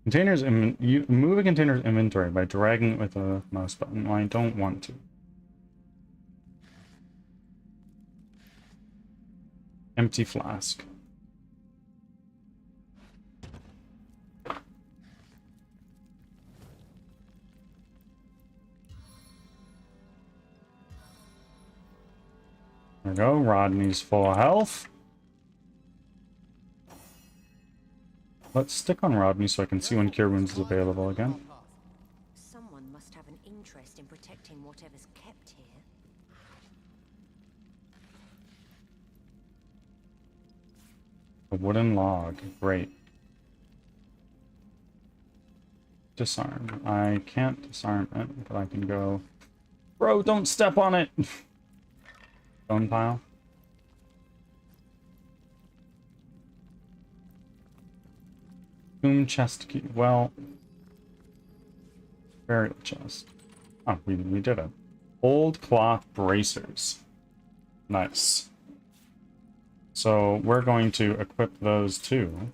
Containers. You move a container's inventory by dragging it with a mouse button. Well, I don't want to. Empty flask. There we go. Rodney's full of health. Let's stick on Rodney so I can see when Cure Wounds is available again.
Someone must have an interest in protecting whatever's kept here.
A wooden log. Great. Disarm. I can't disarm it, but I can go... Bro, don't step on it! Stone pile. Tomb chest key. Well... Burial chest. Oh, we did it. Old cloth bracers. Nice. So we're going to equip those too.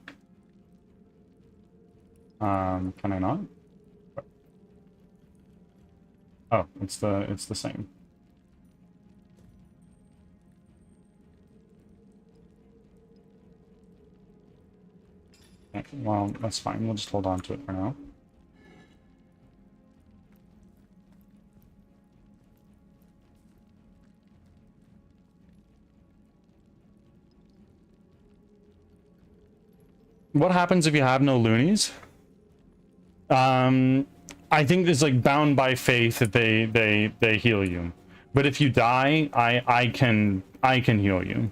Can I not? Oh, it's the same. Okay, well, that's fine. We'll just hold on to it for now. What happens if you have no loonies? I think it's like bound by faith that they heal you. But if you die, I can heal you.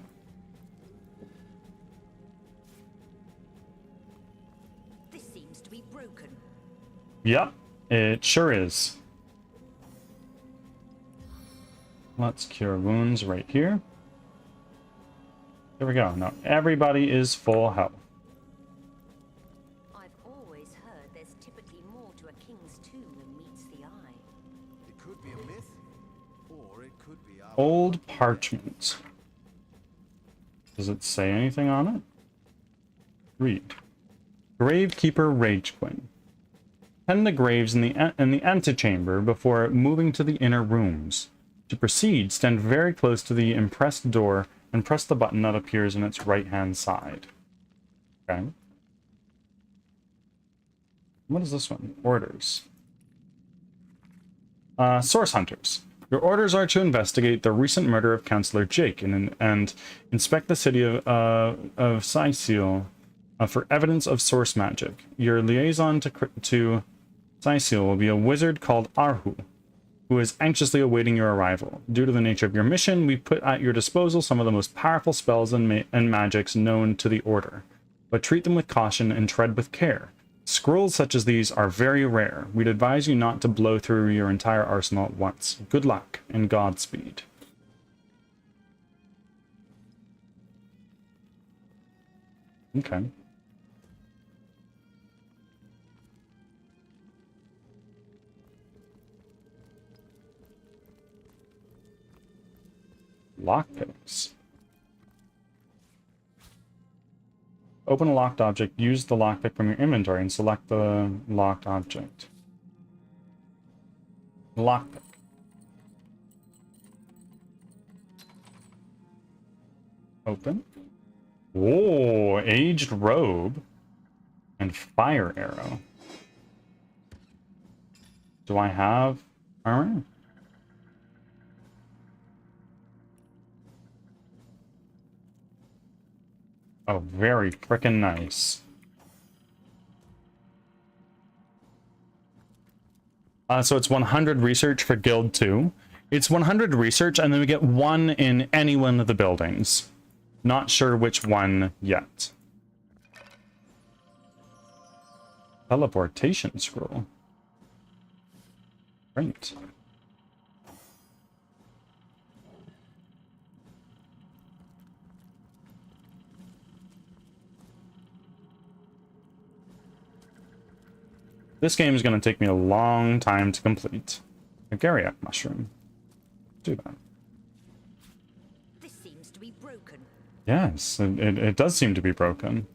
This seems to be broken.
Yep, it sure is. Let's cure wounds right here. There we go. Now everybody is full health. Old parchment. Does it say anything on it? Read. Gravekeeper Ragequin. Tend the graves in the antechamber before moving to the inner rooms. To proceed, stand very close to the impressed door and press the button that appears on its right-hand side. Okay. What is this one? Orders. Source Hunters. Your orders are to investigate the recent murder of Councillor Jake and inspect the city of Sicil for evidence of source magic. Your liaison to Sicil will be a wizard called Arhu, who is anxiously awaiting your arrival. Due to the nature of your mission, we put at your disposal some of the most powerful spells and magics known to the Order, but treat them with caution and tread with care. Scrolls such as these are very rare. We'd advise you not to blow through your entire arsenal at once. Good luck and Godspeed. Okay. Lockpicks. Open a locked object, use the lockpick from your inventory, and select the locked object. Lockpick. Open. Whoa, aged robe and fire arrow. Do I have armor? Oh, very frickin' nice. So it's 100 research for Guild 2. It's 100 research, and then we get 1 in any one of the buildings. Not sure which one yet. Teleportation scroll. Great. This game is going to take me a long time to complete. A Gariac mushroom. Do that.
This seems to be broken.
Yes, it does seem to be broken.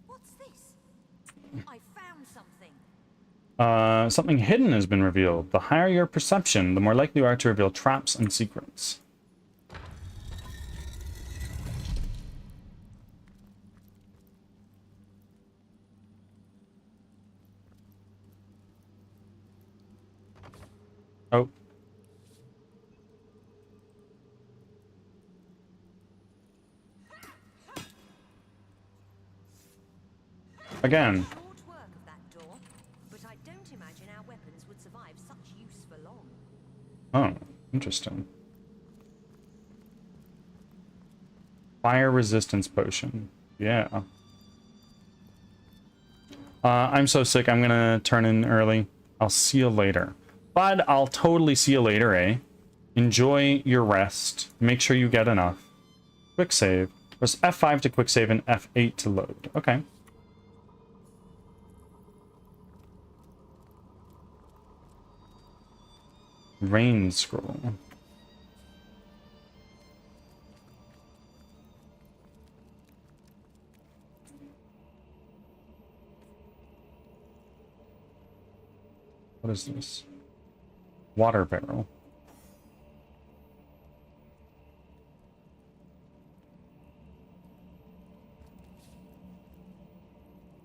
What's this? I found something.
Something hidden has been revealed. The higher your perception, the more likely you are to reveal traps and secrets. Oh. Again. Oh, interesting. Fire resistance potion. Yeah. I'm so sick, I'm gonna turn in early. I'll see you later. Bud, I'll totally see you later, eh? Enjoy your rest. Make sure you get enough. Quick save. There's F5 to quick save and F8 to load. Okay. Rain scroll. What is this? Water barrel.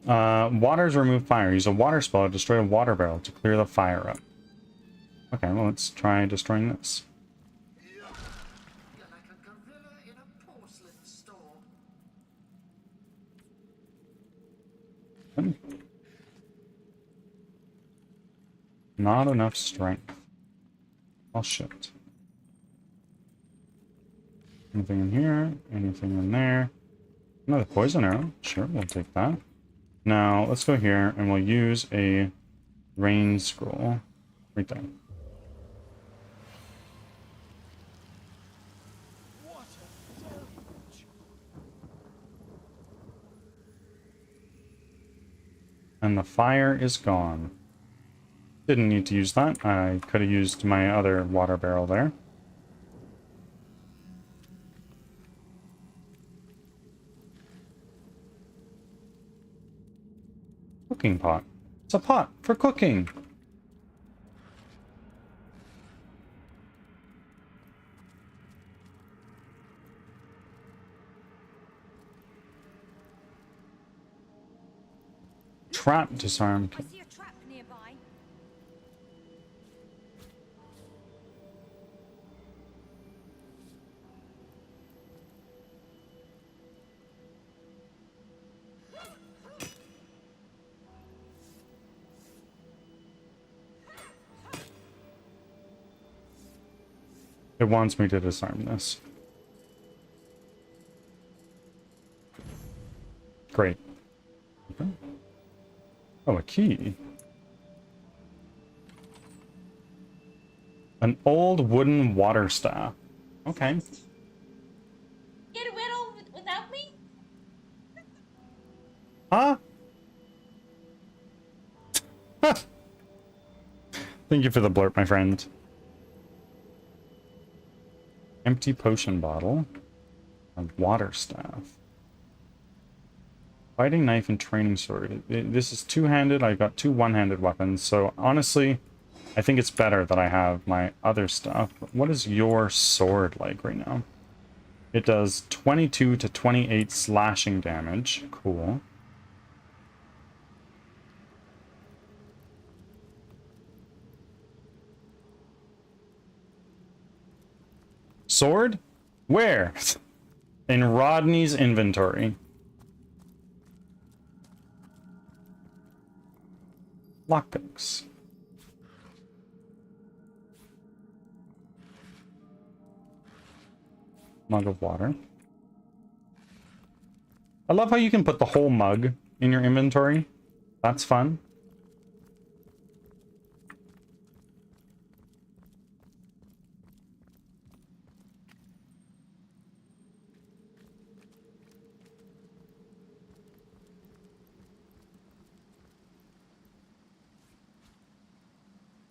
Waters remove fire. Use a water spell to destroy a water barrel to clear the fire up. Okay, well, let's try destroying this.
You're like a gorilla in a porcelain store.
Not enough strength. Oh, shit. Anything in here? Anything in there? Another poison arrow. Sure, we'll take that. Now, let's go here, and we'll use a rain scroll. Right there. And the fire is gone. Didn't need to use that. I could have used my other water barrel there. Cooking pot. It's a pot for cooking. Trap disarm.
I see a trap nearby.
It wants me to disarm this. Great. Okay. Oh, a key. An old wooden water staff. Okay.
Get a riddle without me?
Huh? Thank you for the blurb, my friend. Empty potion bottle. A water staff. Fighting knife and training sword. This is two-handed. I've got two one-handed weapons. So honestly, I think it's better that I have my other stuff. What is your sword like right now? It does 22 to 28 slashing damage. Cool. Sword? Where? In Rodney's inventory. Lockpicks. Mug of water. I love how you can put the whole mug in your inventory. That's fun.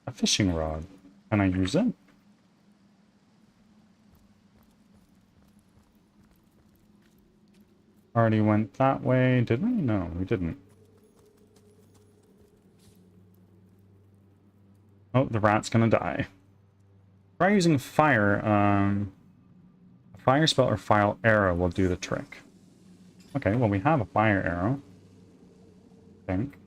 A fishing rod. Can I use it? Already went that way, did we? No, we didn't. Oh, the rat's gonna die. Try using fire. A fire spell or fire arrow will do the trick. Okay, well we have a fire arrow. I think.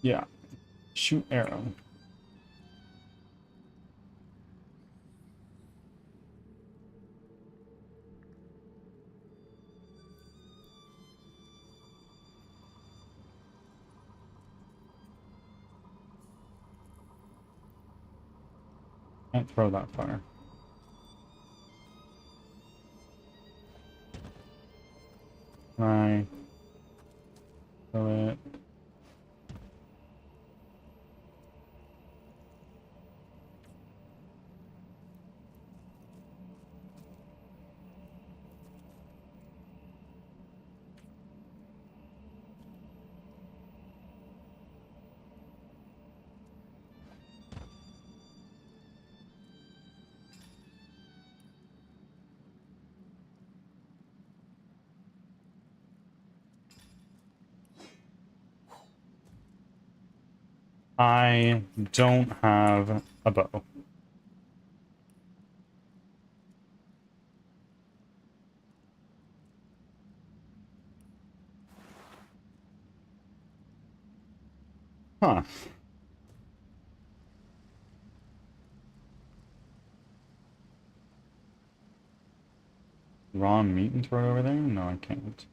Yeah. Shoot arrow. Can't throw that far. Right. Throw it. I don't have a bow. Huh. Raw meat and throw it over there? No, I can't.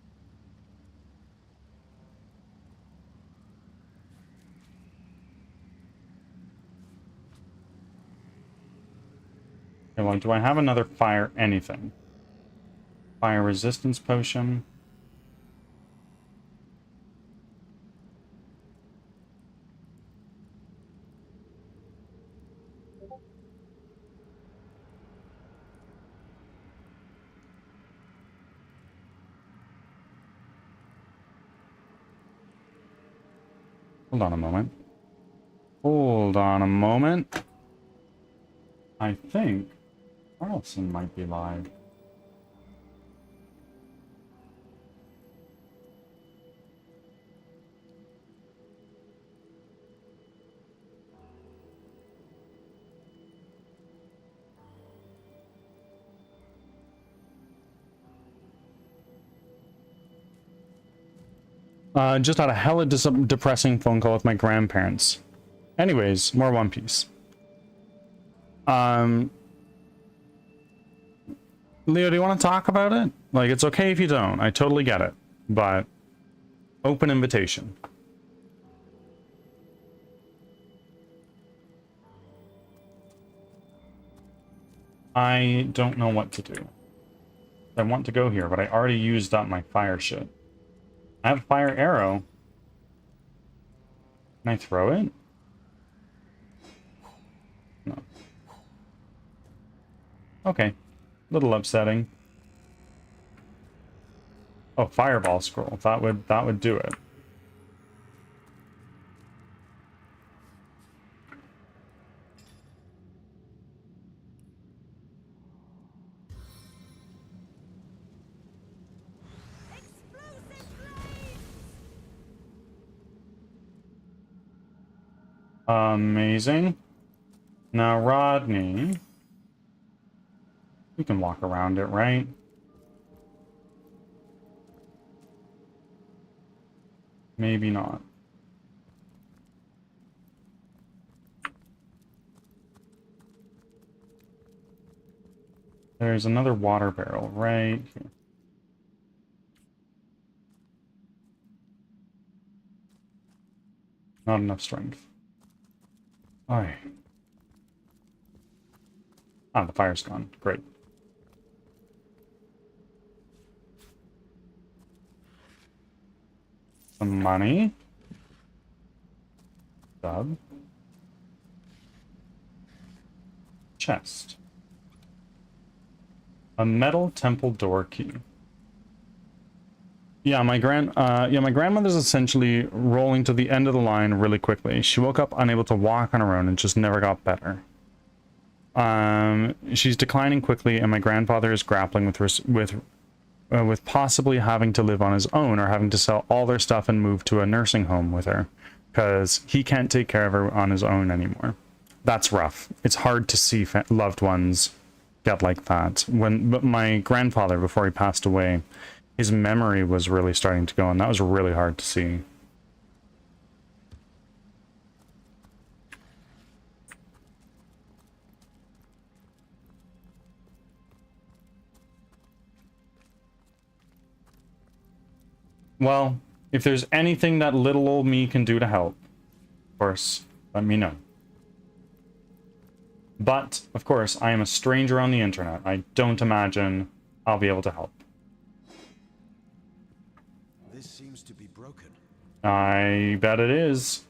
Okay, well, do I have another fire anything? Fire resistance potion. Hold on a moment. Hold on a moment. I think Carlson might be live. Just had a hella depressing phone call with my grandparents. Anyways, more One Piece. Leo, do you want to talk about it? Like, it's okay if you don't. I totally get it. But, open invitation. I don't know what to do. I want to go here, but I already used up my fire shit. I have a fire arrow. Can I throw it? No. Okay. Little upsetting. Oh, fireball scroll. That would do it. Amazing. Now, Rodney. We can walk around it, right? Maybe not. There's another water barrel right here. Not enough strength. Alright. Ah, the fire's gone. Great. Some money. Dub. Chest. A metal temple door key. Yeah, my grandmother's essentially rolling to the end of the line really quickly. She woke up unable to walk on her own and just never got better. She's declining quickly, and my grandfather is grappling with possibly having to live on his own or having to sell all their stuff and move to a nursing home with her, because he can't take care of her on his own anymore. That's rough. It's hard to see loved ones get like that. But my grandfather, before he passed away, his memory was really starting to go, and that was really hard to see. Well, if there's anything that little old me can do to help, of course, let me know. But, of course, I am a stranger on the internet. I don't imagine I'll be able to help.
This seems to be broken.
I bet it is.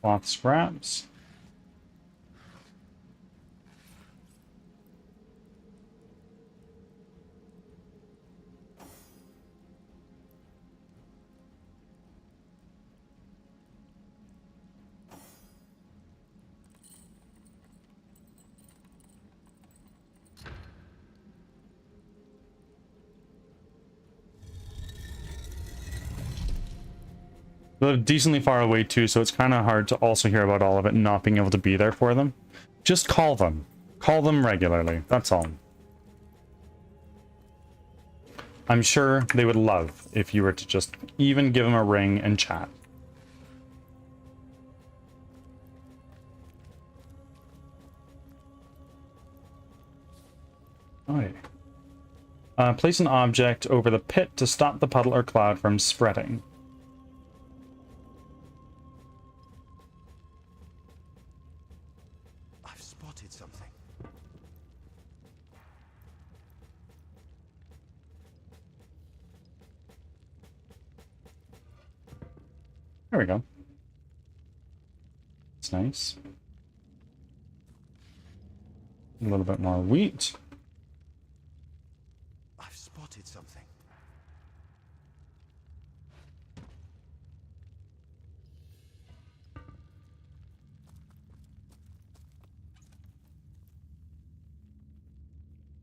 Cloth scraps. They live decently far away too, so it's kind of hard to also hear about all of it and not being able to be there for them. Just call them. Call them regularly. That's all. I'm sure they would love if you were to just even give them a ring and chat. Okay. Place an object over the pit to stop the puddle or cloud from spreading.
I've spotted something.
There we go. It's nice. A little bit more wheat.
I've spotted something.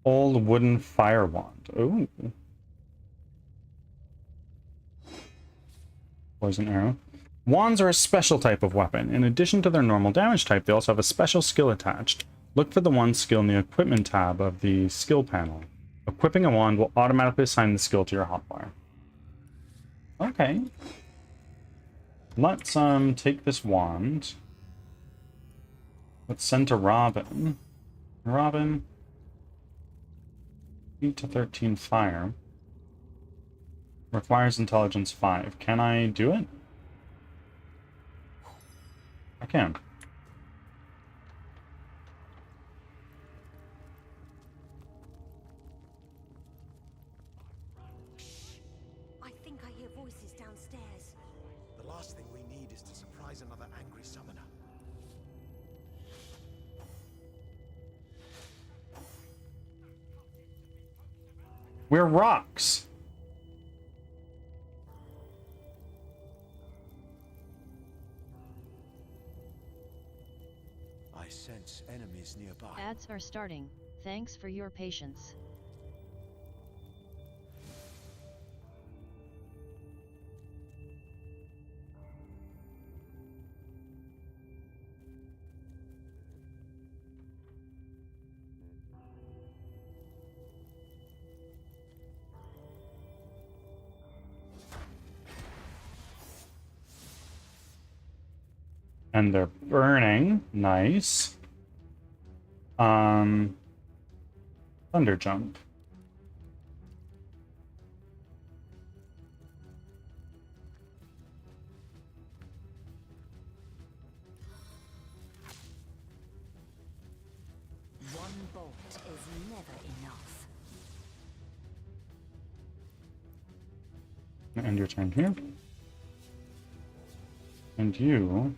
Old wooden fire wand. Ooh. Poison arrow. Wands are a special type of weapon. In addition to their normal damage type, they also have a special skill attached. Look for the wand skill in the equipment tab of the skill panel. Equipping a wand will automatically assign the skill to your hotbar. Okay. Let's take this wand. Let's send to Robin. Robin. 8 to 13 fire. Requires intelligence 5. Can I do it? I can.
I think I hear voices downstairs.
The last thing we need is to surprise another angry summoner.
We're rocks.
I sense enemies nearby.
Ads are starting. Thanks for your patience.
And they're burning. Nice. Thunder jump.
One bolt is never enough.
End your turn here. And you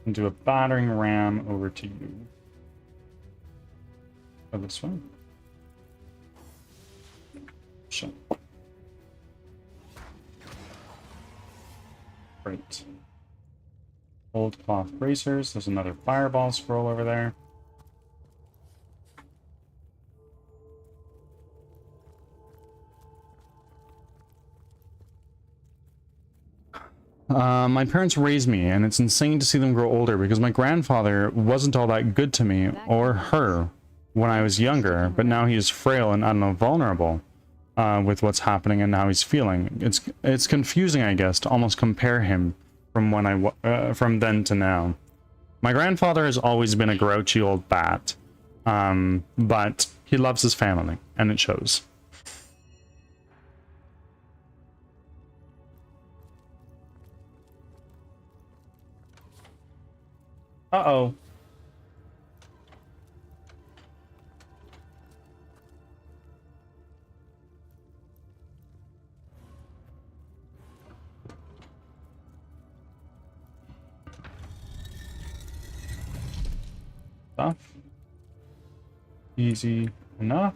can do a battering ram over to you. Go this way. Shit. Great. Old cloth bracers. There's another fireball scroll over there. My parents raised me, and it's insane to see them grow older because my grandfather wasn't all that good to me or her when I was younger, but now he is frail and, I don't know, vulnerable with what's happening and how he's feeling. It's confusing, I guess, to almost compare him from from then to now. My grandfather has always been a grouchy old bat, but he loves his family, and it shows. Uh-oh. Stuff. Easy enough.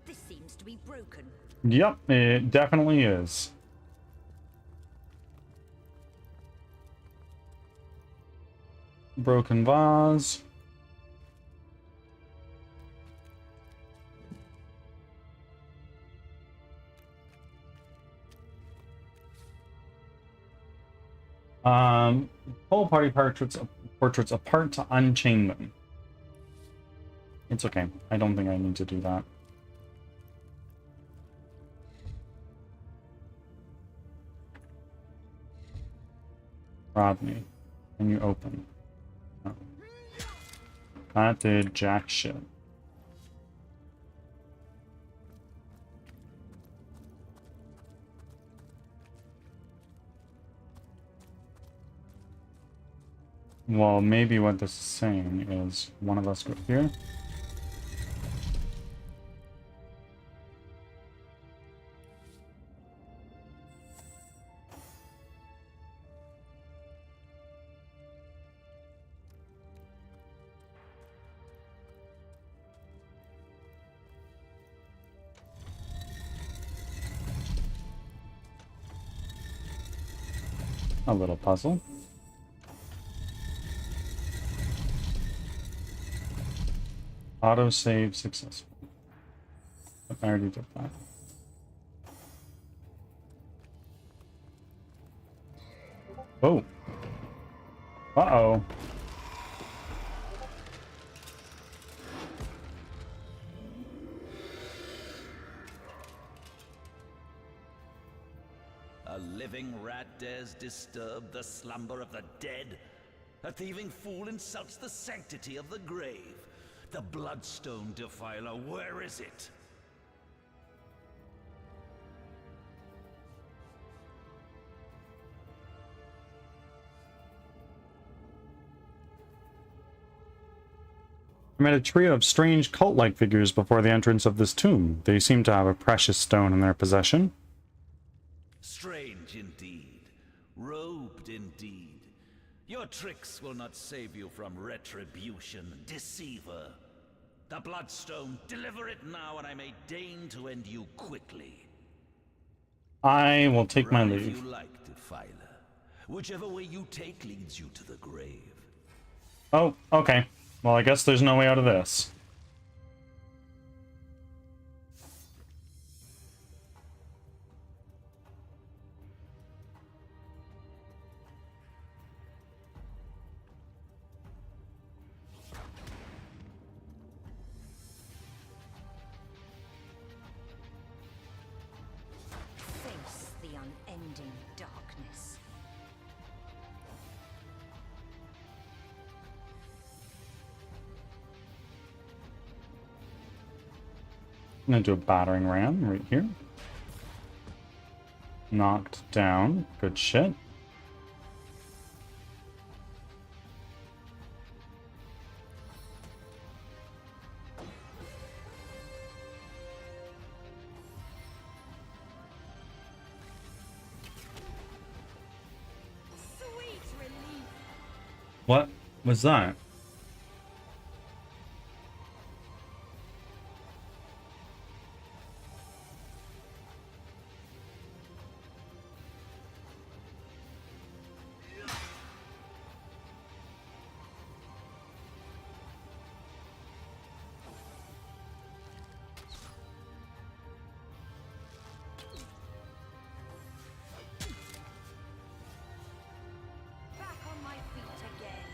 This seems to be broken.
Yep, it definitely is. Broken vase. Pull party portraits apart to unchain them. It's okay. I don't think I need to do that. Rodney, can you open? No. That did jack shit. Well, maybe what this is saying is one of us go here. A little puzzle. Autosave successful. I already did that. Oh. Uh-oh.
A living rat dares disturb the slumber of the dead? A thieving fool insults the sanctity of the grave. The bloodstone defiler, where is it?
I met a trio of strange cult-like figures before the entrance of this tomb. They seem to have a precious stone in their possession.
Strange indeed. Robed indeed. Your tricks will not save you from retribution, deceiver. The bloodstone, deliver it now, and I may deign to end you quickly.
I will take my
Run
leave.
if you like, defiler. Whichever way you take leads you to the grave.
Oh, okay. Well, I guess there's no way out of this.
Face the unending darkness.
I'm gonna do a battering ram right here. Knocked down. Good shit.
Sweet relief.
What was that?
Back on my feet again.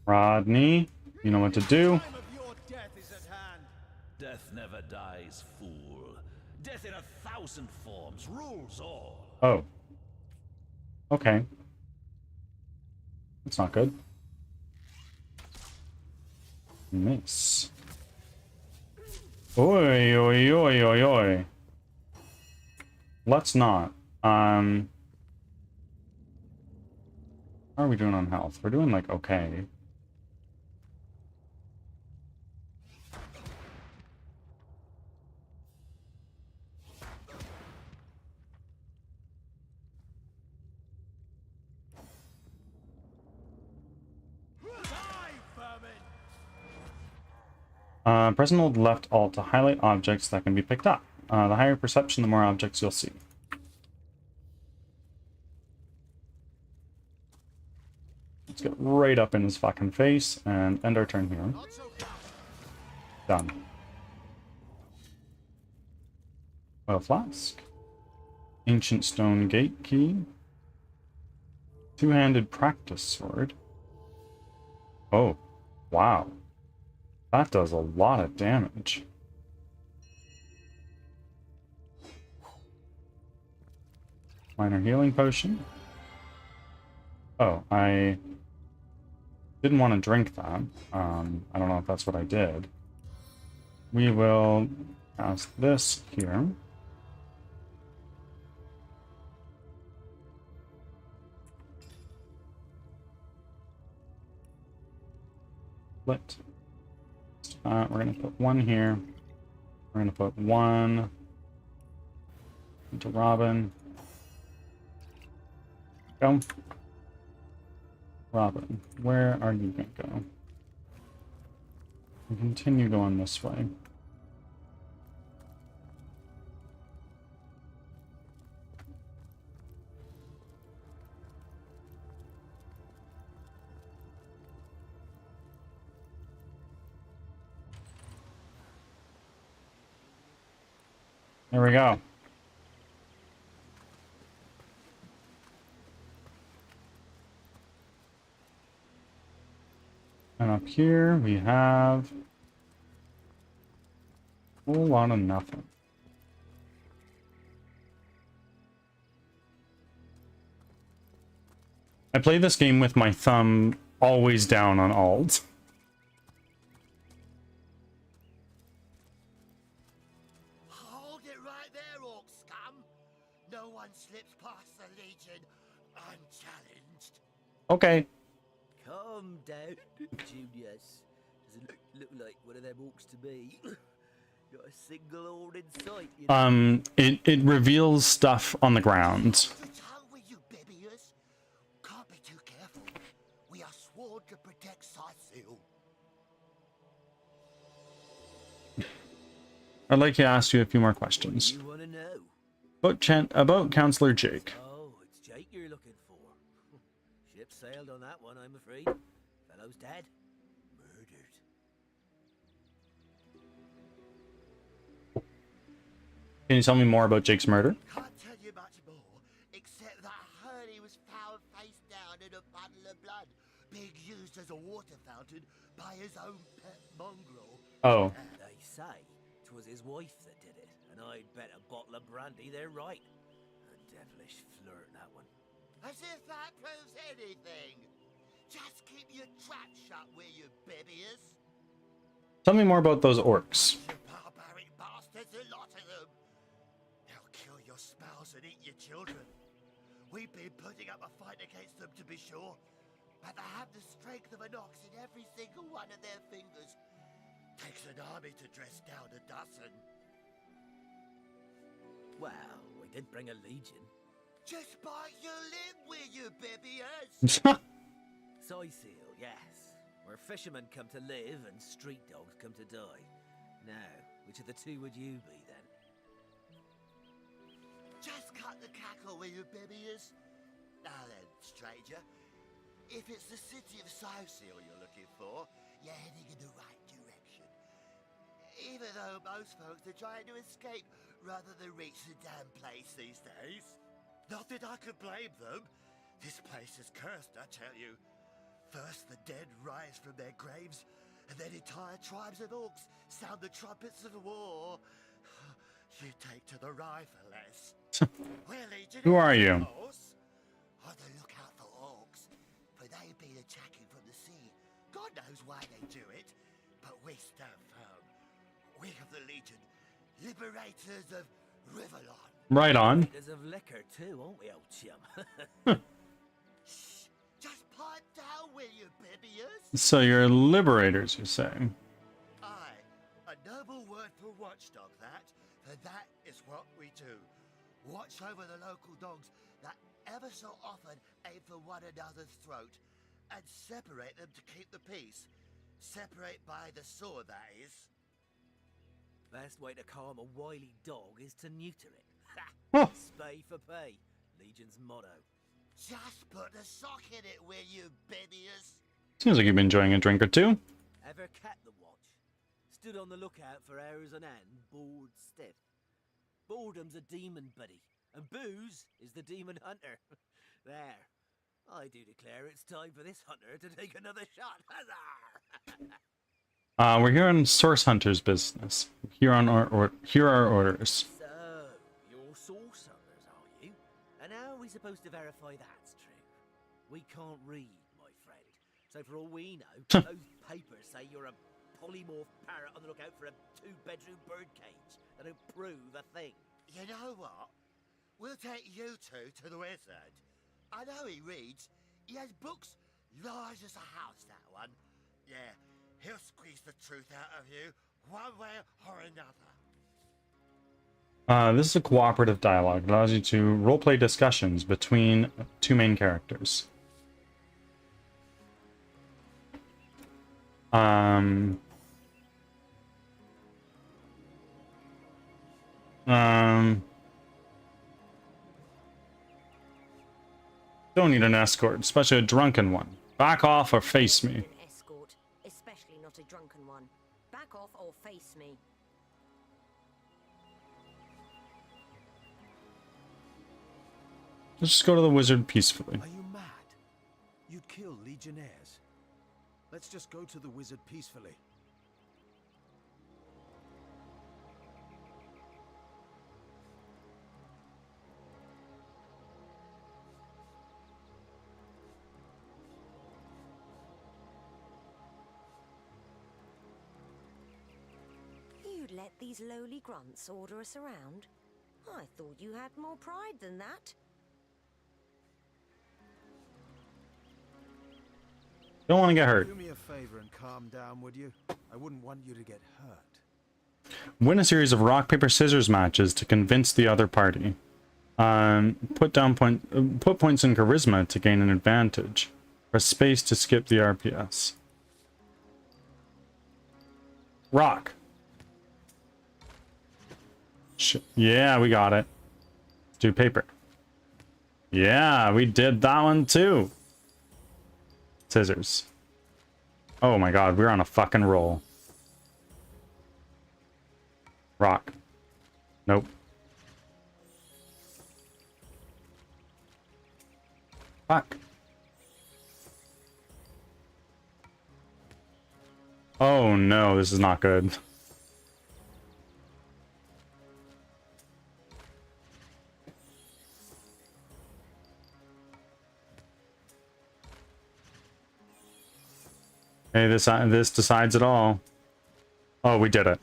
Rodney, you know what to do.
Death never dies, fool. Death in 1,000 forms rules all.
Oh. Okay. That's not good. Miss. Oi, oi, oi, oi, oi. Let's not. How are we doing on health? We're doing, like, okay. Press and hold left alt to highlight objects that can be picked up. The higher perception, the more objects you'll see. Let's get right up in his fucking face and end our turn here. Done. Oil flask. Ancient stone gate key. Two-handed practice sword. Oh, wow. That does a lot of damage. Minor healing potion. Oh, I didn't want to drink that. I don't know if that's what I did. We will cast this here. Split. We're going to put one here. We're going to put one into Robin. Go. Robin, where are you going to go? And continue going this way. There we go. And up here we have a whole lot of nothing. I play this game with my thumb always down on Alt.
Hold it right there, orc scum. No one slips past the Legion unchallenged.
Okay.
Calm down, Junius. Doesn't look like one of them orcs to me. Got a single horn in sight, you know?
It reveals stuff on the ground.
Can't be too careful. We are sworn to protect Scythiel.
I'd like to ask you a few more questions.
You want to know?
About Counselor Jake.
Oh, it's Jake you're looking for. Ship sailed on that one, I'm afraid. Fellow's dead. Murdered.
Can you tell me more about Jake's murder?
Can't tell you much more, except that I heard he was found face down in a puddle of blood, being used as a water fountain by his own pet mongrel.
Oh.
They say 'twas his wife that did it, and I'd bet a bottle of brandy they're right. A devilish flirt, that one.
As if that proves anything. Just keep your trap shut, will you, Bibius?
Tell me more about those orcs.
Barbaric bastards, a lot of them. They'll kill your spouse and eat your children. We've been putting up a fight against them, to be sure, but they have the strength of an ox in every single one of their fingers. Takes an army to dress down a dozen.
Well, we did bring a legion.
Just bite your lip, will you, Bibius?
Scythiel, yes. Where fishermen come to live and street dogs come to die. Now, which of the two would you be, then?
Just cut the cackle, will you, Bibius? Now then, stranger. If it's the city of Scythiel you're looking for, you're heading in the right direction. Even though most folks are trying to escape rather than reach the damn place these days. Not that I could blame them. This place is cursed, I tell you.
First, the dead rise from their graves, and then entire tribes of orcs sound the trumpets of war. You take to the rifle-less.
Who are you?
On the lookout for orcs, for they've been attacking from the sea. God knows why they do it, but we stand firm. We of the Legion, liberators of Riverlon.
Right on.
Liberators of liquor too, aren't we, old chum?
Shh! Just pipe down, will you, Bibius?
So you're liberators, you're saying?
Aye, a noble word for watchdog, that. For that is what we do. Watch over the local dogs that ever so often aim for one another's throat, and separate them to keep the peace. Separate by the sword, that is.
Best way to calm a wily dog is to neuter it.
Huh.
Spay for pay, Legion's motto.
Just put a sock in it, will you, Bibius?
Seems like you've been enjoying a drink or two.
Ever kept the watch? Stood on the lookout for hours on end, bored stiff. Boredom's a demon buddy, and booze is the demon hunter. There. I do declare it's time for this hunter to take another shot. Huzzah!
We're here on Source Hunter's business. Here are our orders.
So, you're source hunters, are you? And how are we supposed to verify that's true? We can't read, my friend. So for all we know, those papers say you're a polymorph parrot on the lookout for a 2-bedroom birdcage that don't prove a thing.
You know what? We'll take you two to the wizard. I know he reads. He has books large as a house, that one. Yeah, he'll squeeze the truth out of you, one way or another.
This is a cooperative dialogue. It allows you to roleplay discussions between two main characters. Don't need an escort, especially a drunken one. Back off or face me.
An escort, especially not a drunken one. Back off or face me.
Let's just go to the wizard peacefully.
Are you mad? You'd kill legionnaires. Let's just go to the wizard peacefully.
You'd let these lowly grunts order us around? I thought you had more pride than that.
Don't want to get hurt.
Do me a favor and calm down, would you? I wouldn't want you to get hurt.
Win a series of rock, paper, scissors matches to convince the other party. Put points in charisma to gain an advantage. Press space to skip the RPS. Rock. Yeah, we got it. Let's do paper. Yeah, we did that one too. Scissors. Oh my god, we're on a fucking roll. Rock. Nope. Fuck. Oh no, this is not good. Hey, this decides it all. Oh, we did it.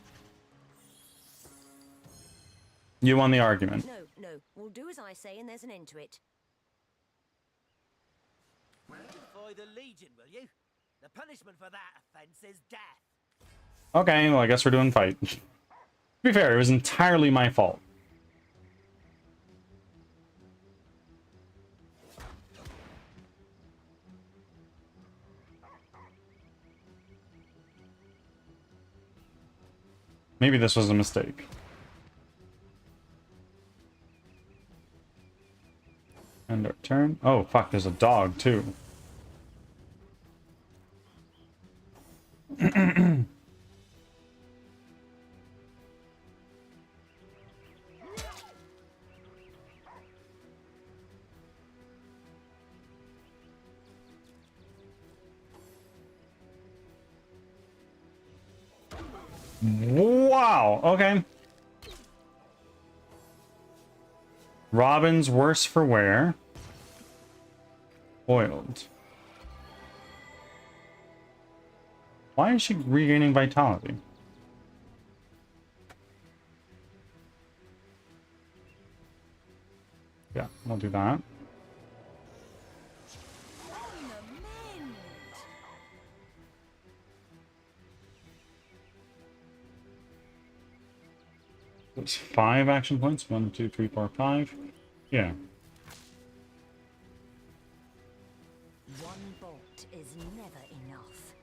You won the argument.
No, we'll do as I say and there's an end to it.
Defy the Legion, will you? The punishment for that offense is death.
Okay, well, I guess we're doing fight. To be fair, it was entirely my fault. Maybe this was a mistake. End our turn. Oh, fuck, there's a dog, too. Wow, okay. Robin's worse for wear. Oiled. Why is she regaining vitality? Yeah, we'll do that. It's 5 action points. 1, 2, 3, 4, 5. Yeah.
One bolt is never enough.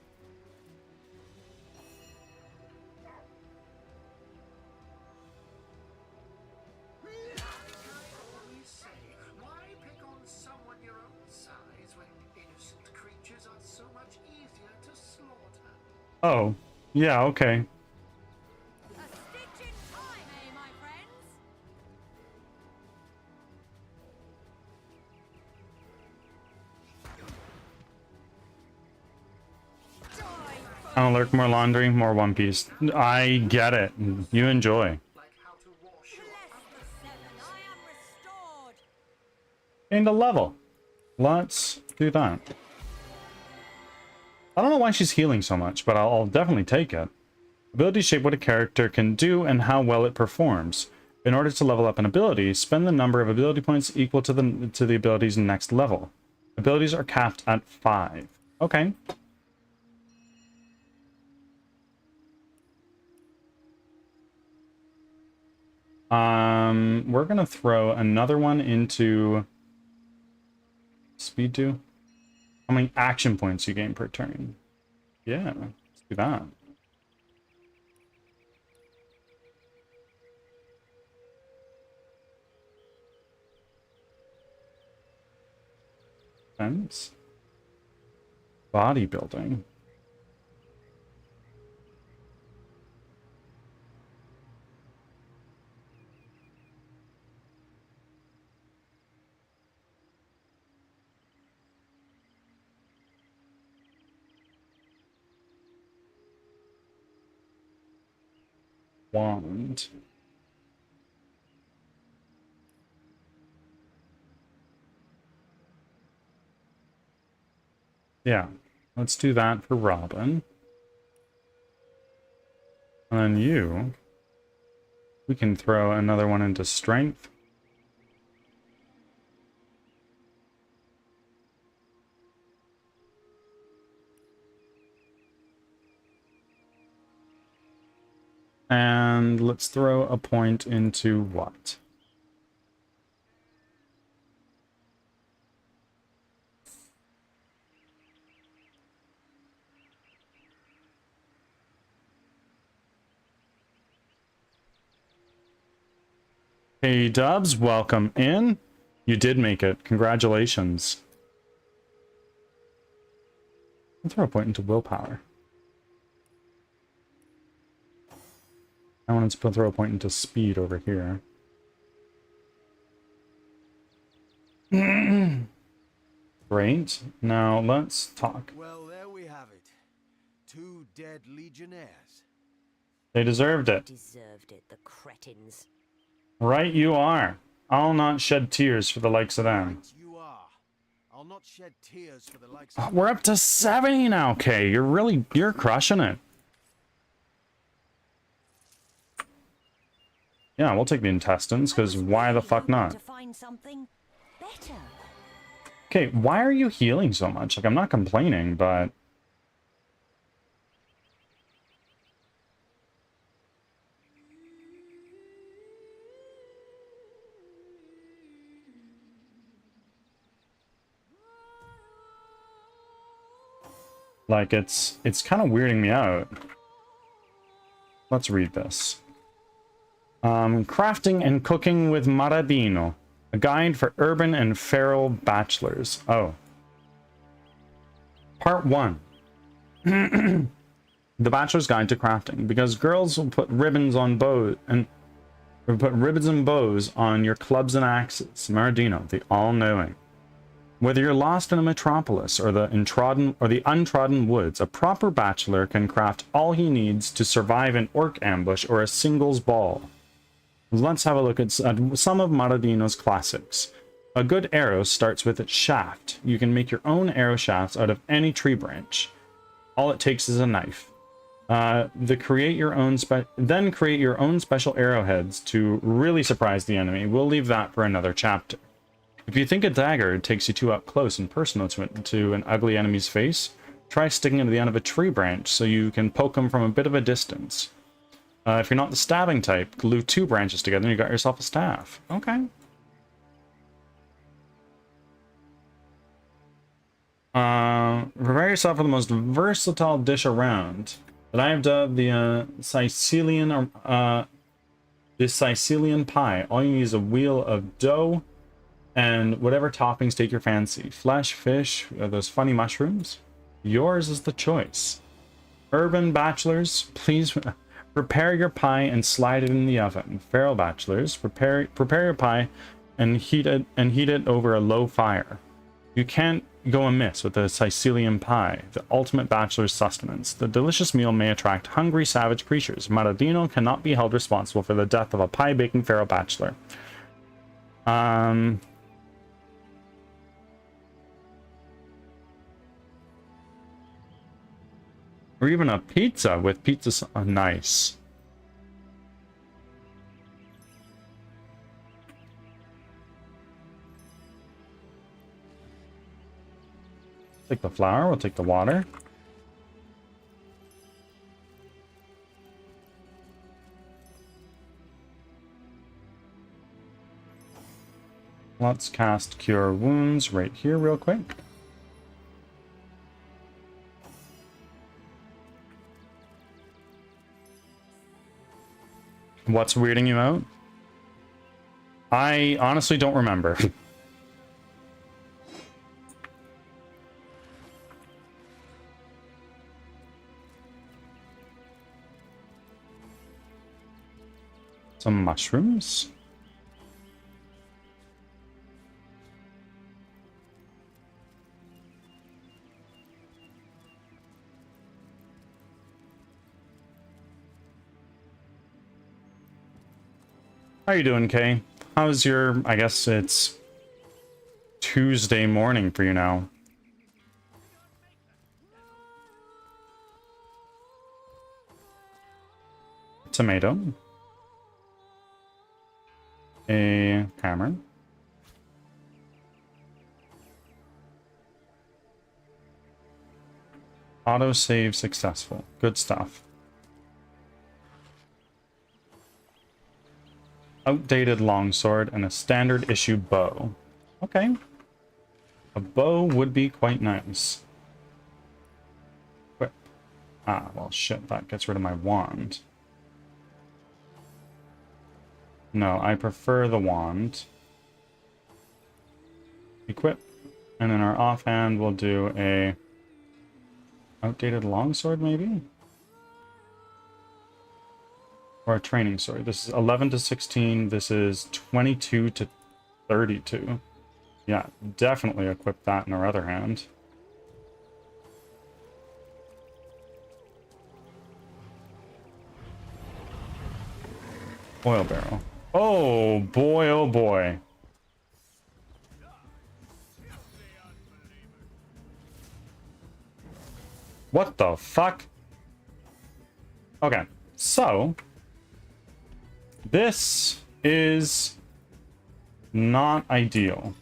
Why pick on someone your own size when innocent creatures are so much easier to slaughter?
Oh, yeah, okay. I'll lurk more laundry, more One Piece. I get it. You enjoy. Gained a level. Let's do that. I don't know why she's healing so much, but I'll definitely take it. Abilities shape what a character can do and how well it performs. In order to level up an ability, spend the number of ability points equal to the ability's next level. Abilities are capped at 5. Okay. We're gonna throw another one into speed 2. How many action points you gain per turn? Yeah, let's do that. Defense. Bodybuilding. Wand. Yeah, let's do that for Robin. And then you, we can throw another one into strength. And let's throw a point into what? Hey Dubs, welcome in. You did make it. Congratulations. I'll throw a point into willpower. I wanted to throw a point into speed over here. Great. Now let's talk.
Well, there we have it. 2 dead legionnaires.
They deserved it.
Deserved it, the cretins.
Right you are. I'll not shed tears for the likes of them.
You are. I'll not shed tears for the likes of
We're up to 70 now, Kay. You're crushing it. Yeah, we'll take the intestines, because why the fuck not?
To find something better.
Okay, why are you healing so much? Like, I'm not complaining, but... like, it's kind of weirding me out. Let's read this. Crafting and Cooking with Maradino. A guide for urban and feral bachelors. Oh. Part 1. The Bachelor's Guide to Crafting. Because girls will put ribbons on bows and put ribbons and bows on your clubs and axes. Maradino, the all-knowing. Whether you're lost in a metropolis or the untrodden woods, a proper bachelor can craft all he needs to survive an orc ambush or a singles ball. Let's have a look at some of Maradino's classics. A good arrow starts with its shaft. You can make your own arrow shafts out of any tree branch. All it takes is a knife. Then create your own special arrowheads to really surprise the enemy. We'll leave that for another chapter. If you think a dagger takes you too up close and personal to an ugly enemy's face, try sticking it to the end of a tree branch so you can poke them from a bit of a distance. If you're not the stabbing type, glue 2 branches together and you got yourself a staff. Okay. Prepare yourself for the most versatile dish around that I have dubbed the Sicilian pie. All you need is a wheel of dough and whatever toppings take your fancy. Flesh, fish, those funny mushrooms. Yours is the choice. Urban bachelors, please prepare your pie and slide it in the oven. Feral bachelors, prepare your pie and heat it over a low fire. You can't go amiss with the Sicilian pie, the ultimate bachelor's sustenance. The delicious meal may attract hungry, savage creatures. Maradino cannot be held responsible for the death of a pie-baking feral bachelor. Or even a pizza with pizza. Oh, nice. Take the flour, we'll take the water. Let's cast Cure Wounds right here real quick. What's weirding you out? I honestly don't remember. Some mushrooms. How you doing, Kay? How's your, I guess it's Tuesday morning for you now. Tomato. A hammer. Autosave successful. Good stuff. Outdated longsword and a standard issue bow. Okay. A bow would be quite nice. Equip. Ah, well shit, that gets rid of my wand. No, I prefer the wand. Equip. And in our offhand, we'll do a outdated longsword, maybe? Or a training sword. This is 11 to 16. This is 22 to 32. Yeah, definitely equip that in our other hand. Oil barrel. Oh boy, oh boy. What the fuck? Okay, so this is not ideal.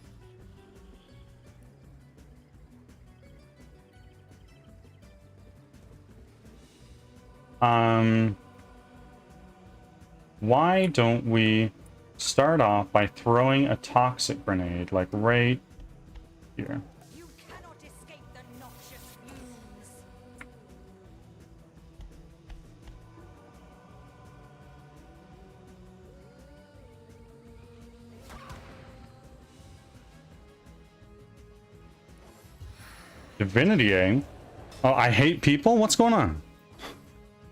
Why don't we start off by throwing a toxic grenade, like right here?
You cannot escape the noxious fumes.
Divinity, eh? Oh, I hate people? What's going on?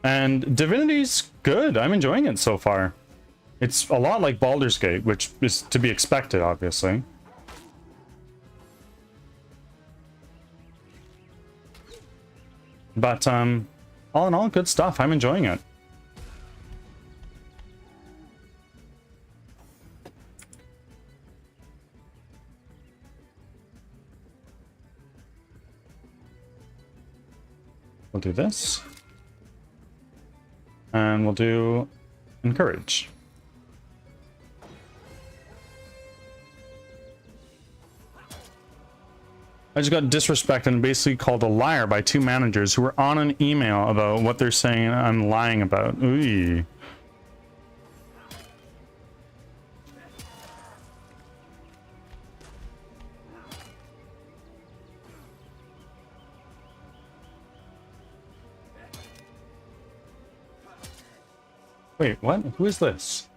And Divinity's good. I'm enjoying it so far. It's a lot like Baldur's Gate, which is to be expected, obviously. But all in all, good stuff. I'm enjoying it. We'll do this. And we'll do encourage. I just got disrespected and basically called a liar by 2 managers who were on an email about what they're saying I'm lying about. Ooh. Wait, what? Who is this?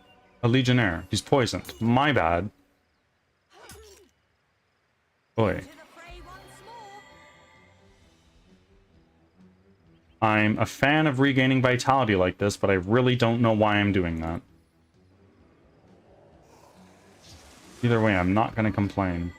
A legionnaire. He's poisoned. My bad. Boy. I'm a fan of regaining vitality like this, but I really don't know why I'm doing that. Either way, I'm not going to complain.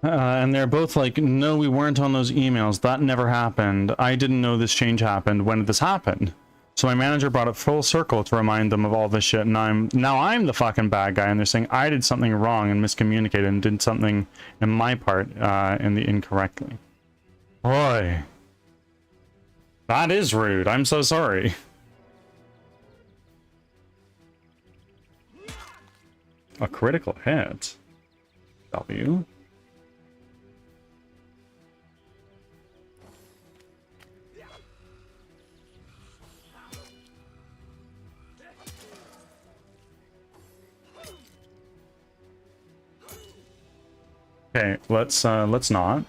And they're both like, no, we weren't on those emails. That never happened. I didn't know this change happened. When did this happen? So my manager brought it full circle to remind them of all this shit. And now I'm the fucking bad guy. And they're saying I did something wrong and miscommunicated and did something in my part incorrectly. Boy. That is rude. I'm so sorry. A critical hit. W. Okay, let's not.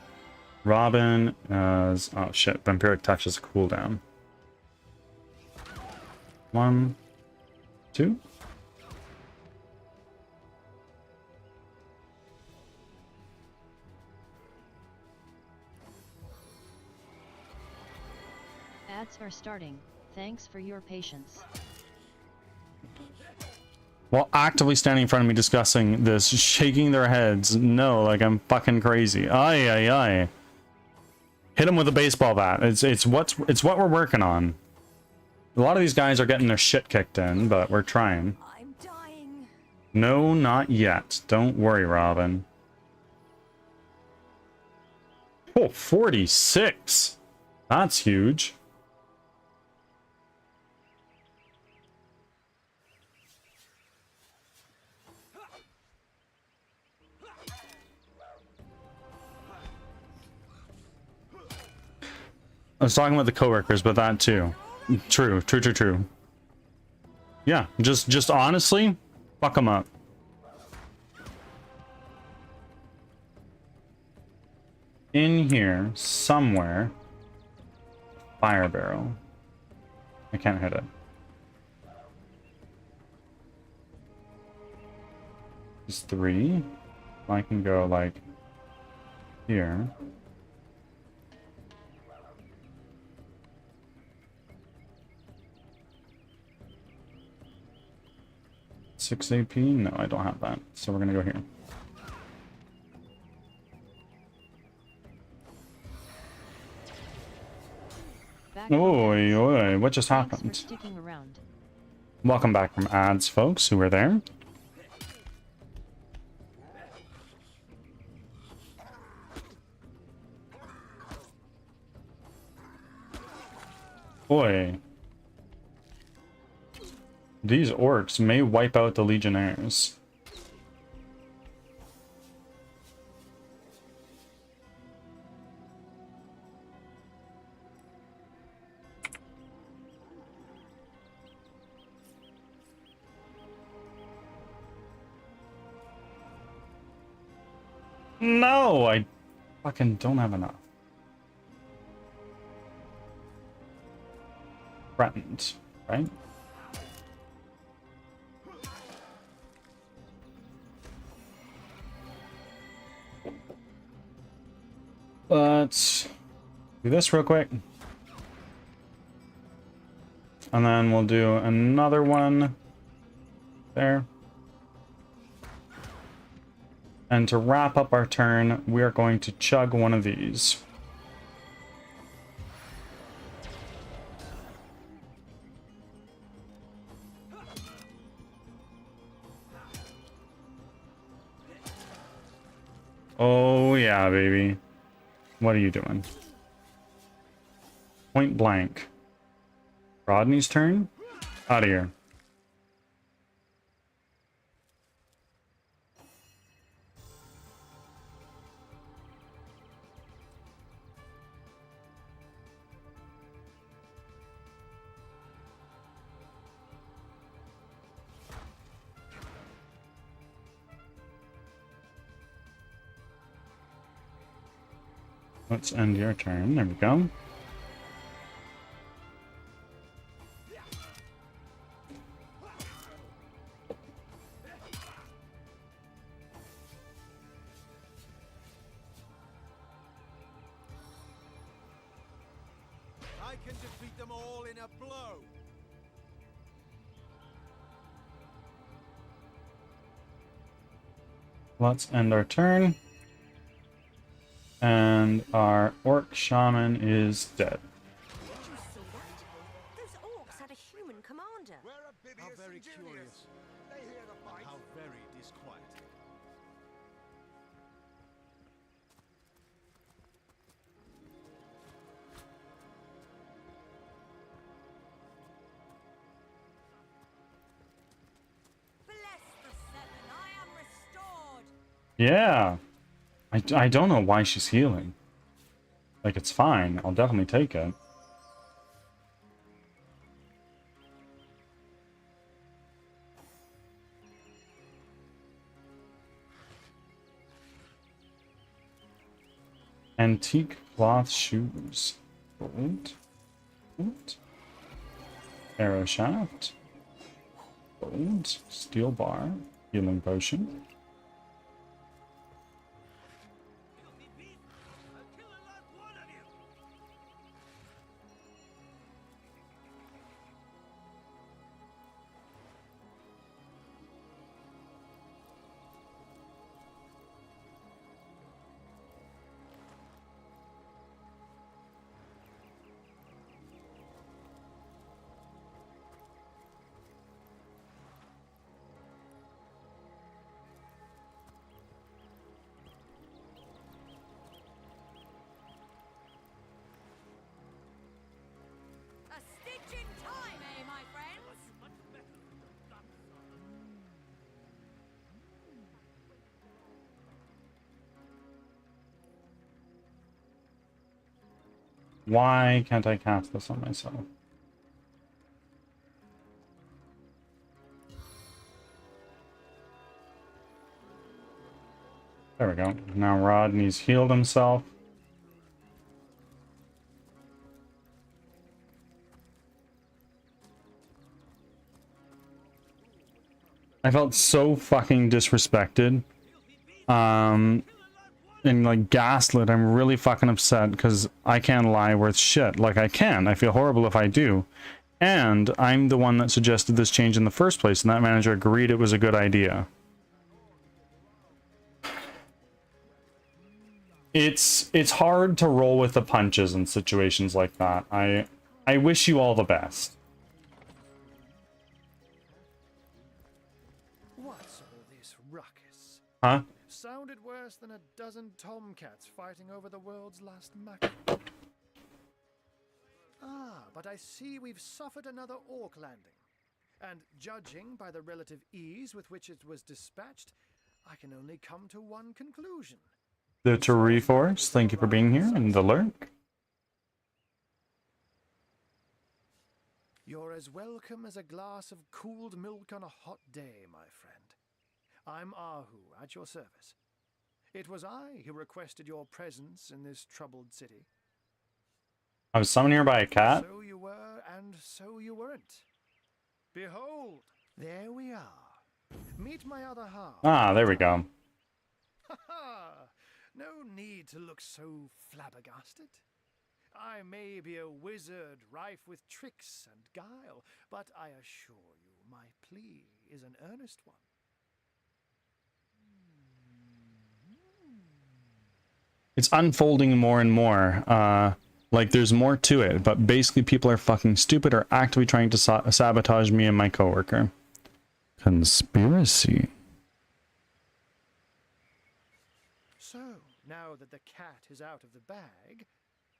Robin as oh shit, vampiric touch is a cooldown. 1, 2.
Ads are starting. Thanks for your patience.
While actively standing in front of me discussing this, shaking their heads. No, like I'm fucking crazy. Aye, aye, aye. Hit him with a baseball bat. It's what we're working on. A lot of these guys are getting their shit kicked in, but we're trying.
I'm dying.
No, not yet. Don't worry, Robin. Oh, 46. That's huge. I was talking about the coworkers, but that too. True. Yeah, just honestly, fuck them up. In here, somewhere, fire barrel. I can't hit it. It's 3. I can go like here. 6 AP? No, I don't have that. So we're gonna go here. Oi, what just happened?
Sticking around.
Welcome back from ads, folks who were there. Oi. These orcs may wipe out the legionnaires. No, I fucking don't have enough. threatened, right? Let's do this real quick. And then we'll do another one there. And to wrap up our turn, we are going to chug one of these. Oh yeah, baby. What are you doing? Point blank. Rodney's turn? Out of here. Let's end your turn. There we go.
I can defeat them all in a blow.
Let's end our turn. And our orc shaman is dead.
Did you see that? Those orcs had a human commander.
How very curious. How very disquieting.
Bless the seven, I am restored.
Yeah. I don't know why she's healing. Like, it's fine. I'll definitely take it. Antique cloth shoes. Gold. Gold. Arrow shaft. Gold. Steel bar. Healing potion.
A stitch in time, eh, my friends?
Why can't I cast this on myself? There we go. Now Rodney's healed himself. I felt so fucking disrespected. And like gaslit. I'm really fucking upset because I can't lie worth shit. Like I can. I feel horrible if I do. And I'm the one that suggested this change in the first place, and that manager agreed it was a good idea. It's hard to roll with the punches in situations like that. I wish you all the best.
What's all this ruckus?
Huh?
Sounded worse than a dozen tomcats fighting over the world's last mackerel. Ah, but I see we've suffered another orc landing. And judging by the relative ease with which it was dispatched, I can only come to one conclusion.
The to reforce, thank you for being here, and the lurk.
You're as welcome as a glass of cooled milk on a hot day, my friend. I'm Ahu, at your service. It was I who requested your presence in this troubled city.
I was summoned here by a cat?
So you were, and so you weren't. Behold, there we are. Meet my other half.
Ah, there we go.
Ha ha! No need to look so flabbergasted. I may be a wizard rife with tricks and guile, but I assure you my plea is an earnest one.
It's unfolding more and more. Like there's more to it, but basically people are fucking stupid or actively trying to sabotage me and my coworker. Conspiracy.
So, now that the cat is out of the bag,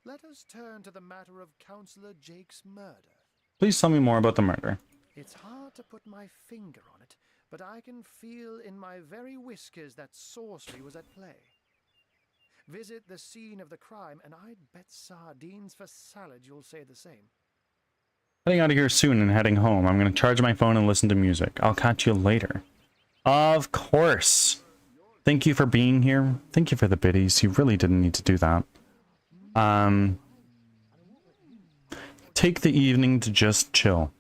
let us turn to the matter of Counselor Jake's murder.
Please tell me more about the murder.
It's hard to put my finger on it, but I can feel in my very whiskers that sorcery was at play. Visit the scene of the crime, and I'd bet sardines for salad you'll say the same.
Heading out of here soon and heading home. I'm going to charge my phone and listen to music. I'll catch you later. Of course. Thank you for being here. Thank you for the biddies. You really didn't need to do that. Take the evening to just chill.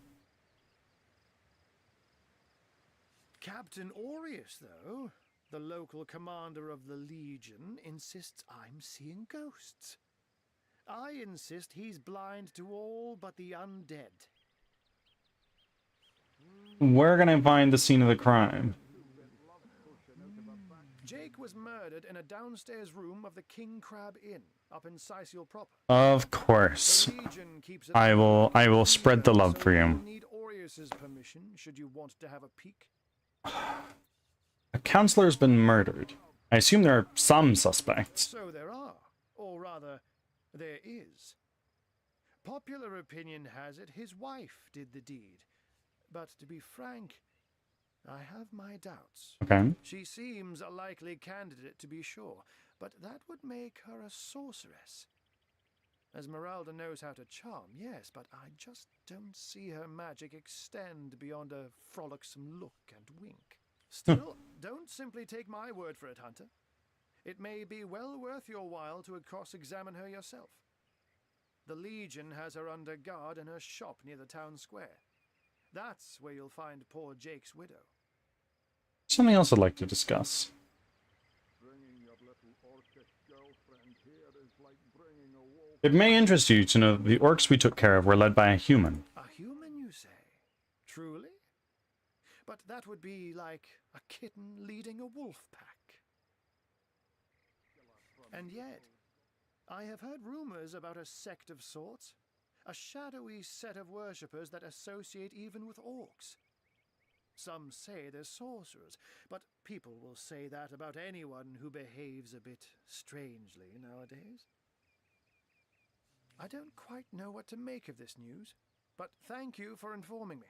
Captain Aureus, though, the local commander of the Legion, insists I'm seeing ghosts. I insist he's blind to all but the undead.
Where can I find the scene of the crime?
Jake was murdered in a downstairs room of the King Crab Inn, up in Sicil proper.
Of course. I will spread the love for you.
Need Aureus's permission should you want to have a peek.
A counselor's been murdered. I assume there are some suspects.
So there are, or rather, there is. Popular opinion has it his wife did the deed. But to be frank, I have my doubts.
Okay.
She seems a likely candidate to be sure, but that would make her a sorceress. Esmeralda knows how to charm, yes, but I just don't see her magic extend beyond a frolicsome look and wink. Still, don't simply take my word for it, Hunter. It may be well worth your while to cross-examine her yourself. The Legion has her under guard in her shop near the town square. That's where you'll find poor Jake's widow.
Something else I'd like to discuss. It may interest you to know that the orcs we took care of were led by a human.
A human, you say? Truly? But that would be like a kitten leading a wolf pack. And yet, I have heard rumors about a sect of sorts. A shadowy set of worshippers that associate even with orcs. Some say they're sorcerers, but people will say that about anyone who behaves a bit strangely nowadays. I don't quite know what to make of this news, but thank you for informing me.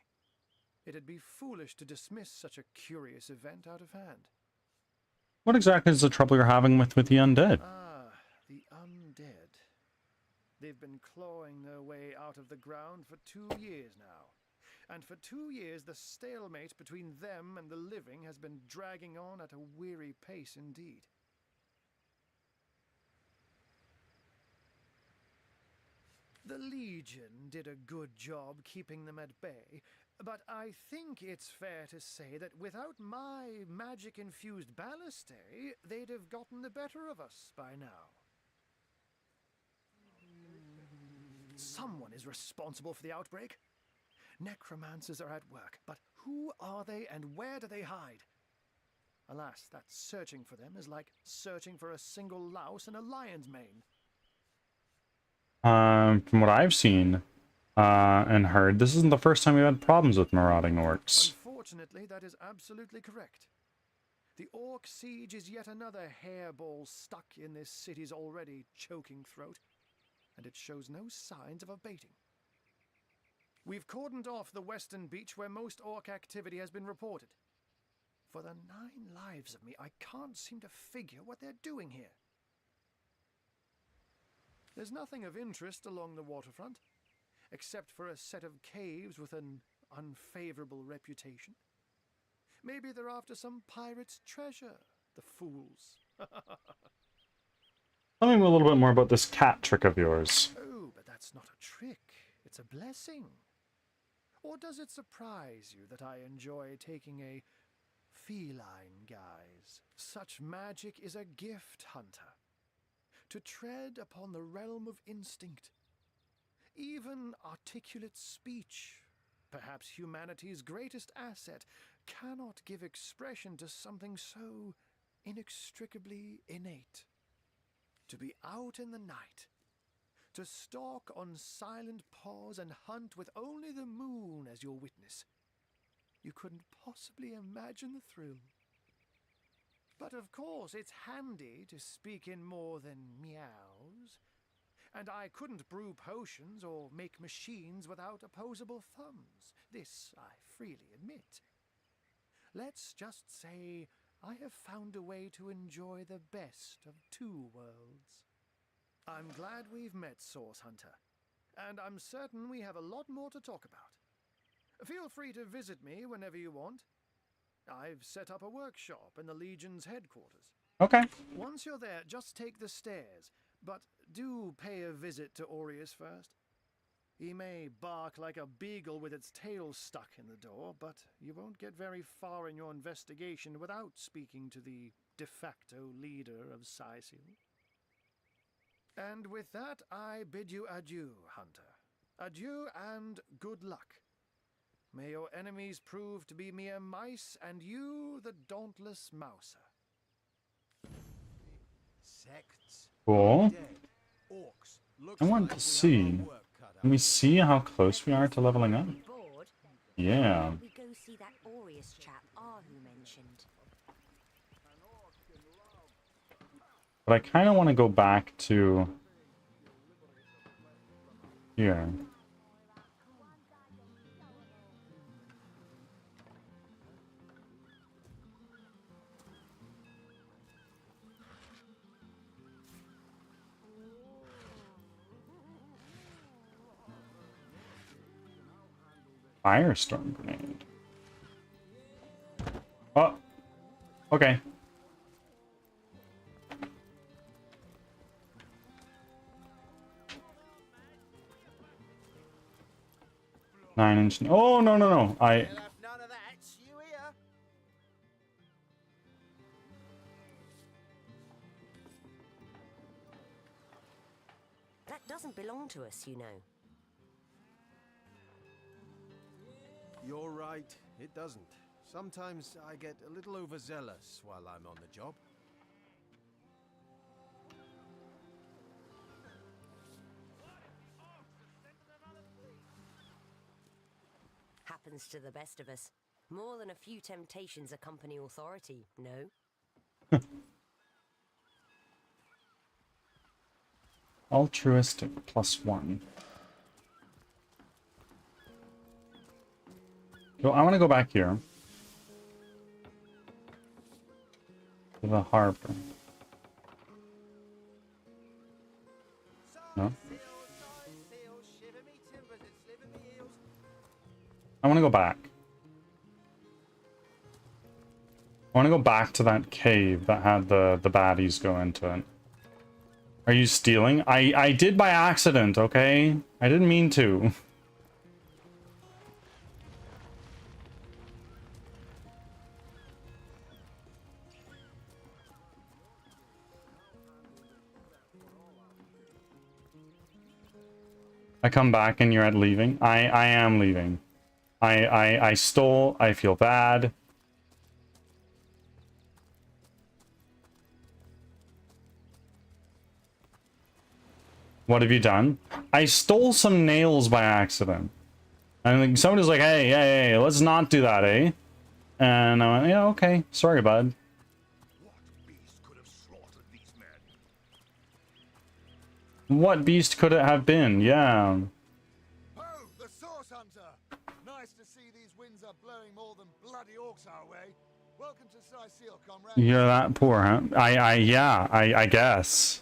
It'd be foolish to dismiss such a curious event out of hand.
What exactly is the trouble you're having with the undead?
Ah, the undead. They've been clawing their way out of the ground for 2 years now. And for 2 years, the stalemate between them and the living has been dragging on at a weary pace indeed. The Legion did a good job keeping them at bay, but I think it's fair to say that without my magic-infused ballistae, they'd have gotten the better of us by now. Someone is responsible for the outbreak. Necromancers are at work, but who are they and where do they hide? Alas, that searching for them is like searching for a single louse in a lion's mane.
From what I've seen and heard, this isn't the first time we've had problems with marauding orcs.
Unfortunately, that is absolutely correct. The orc siege is yet another hairball stuck in this city's already choking throat, and it shows no signs of abating. We've cordoned off the western beach where most orc activity has been reported. For the 9 lives of me, I can't seem to figure what they're doing here. There's nothing of interest along the waterfront, except for a set of caves with an unfavorable reputation. Maybe they're after some pirate's treasure, the fools.
Tell me a little bit more about this cat trick of yours.
Oh, but that's not a trick, it's a blessing. Or does it surprise you that I enjoy taking a feline guise? Such magic is a gift, Hunter. To tread upon the realm of instinct. Even articulate speech, perhaps humanity's greatest asset, cannot give expression to something so inextricably innate. To be out in the night, to stalk on silent paws and hunt with only the moon as your witness. You couldn't possibly imagine the thrill. But of course, it's handy to speak in more than meows. And I couldn't brew potions or make machines without opposable thumbs. This I freely admit. Let's just say I have found a way to enjoy the best of two worlds. I'm glad we've met, Source Hunter, and I'm certain we have a lot more to talk about. Feel free to visit me whenever you want. I've set up a workshop in the Legion's headquarters.
Okay.
Once you're there, just take the stairs, but do pay a visit to Aureus first. He may bark like a beagle with its tail stuck in the door, but you won't get very far in your investigation without speaking to the de facto leader of Sicil. And with that, I bid you adieu, Hunter. Adieu and good luck. May your enemies prove to be mere mice, and you the dauntless mouser.
Sects.
Cool.
Orcs.
I want to see. Can we see how close we are to leveling up? Yeah.
We go see that Aureus chap Ahu mentioned.
But I kind of want to go back to here. Firestorm grenade. Oh, okay. Nine-inch. Oh no no no!
None of that, you here?
That doesn't belong to us, you know.
You're right, it doesn't. Sometimes I get a little overzealous while I'm on the job.
Happens to the best of us. More than a few temptations accompany authority, no?
Altruistic +1. So I want to go back here to the harbor. No? I want to go back. I want to go back to that cave that had the baddies go into it. Are you stealing? I did by accident, okay? I didn't mean to. I come back and you're at leaving. I am leaving. I stole. I feel bad. What have you done? I stole some nails by accident. And like, somebody's like, hey, let's not do that, eh? And I went, yeah, okay. Sorry, bud. What beast could it have been? Yeah.
Oh, the Source Hunter! Nice to see these winds are blowing more than bloody orcs our way. Welcome to Sicil, comrade.
You're that poor, huh? Yeah, I guess.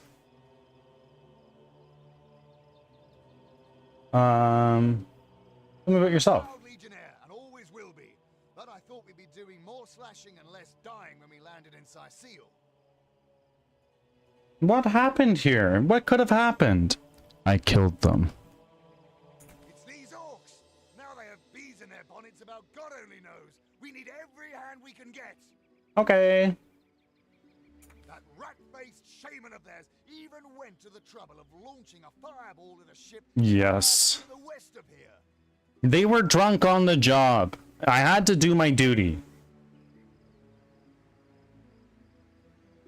Tell me about yourself.
Legionnaire, and always will be. But I thought we'd be doing more slashing and less dying when we landed in Sicil.
What happened here? What could have happened? I killed them.
may have bees in their bonnets about God only knows. We need every hand we can get.
Okay.
That rat-faced shaman of theirs even went to the trouble of launching a fireball at a ship
Yes.
to the west of here.
They were drunk on the job. I had to do my duty.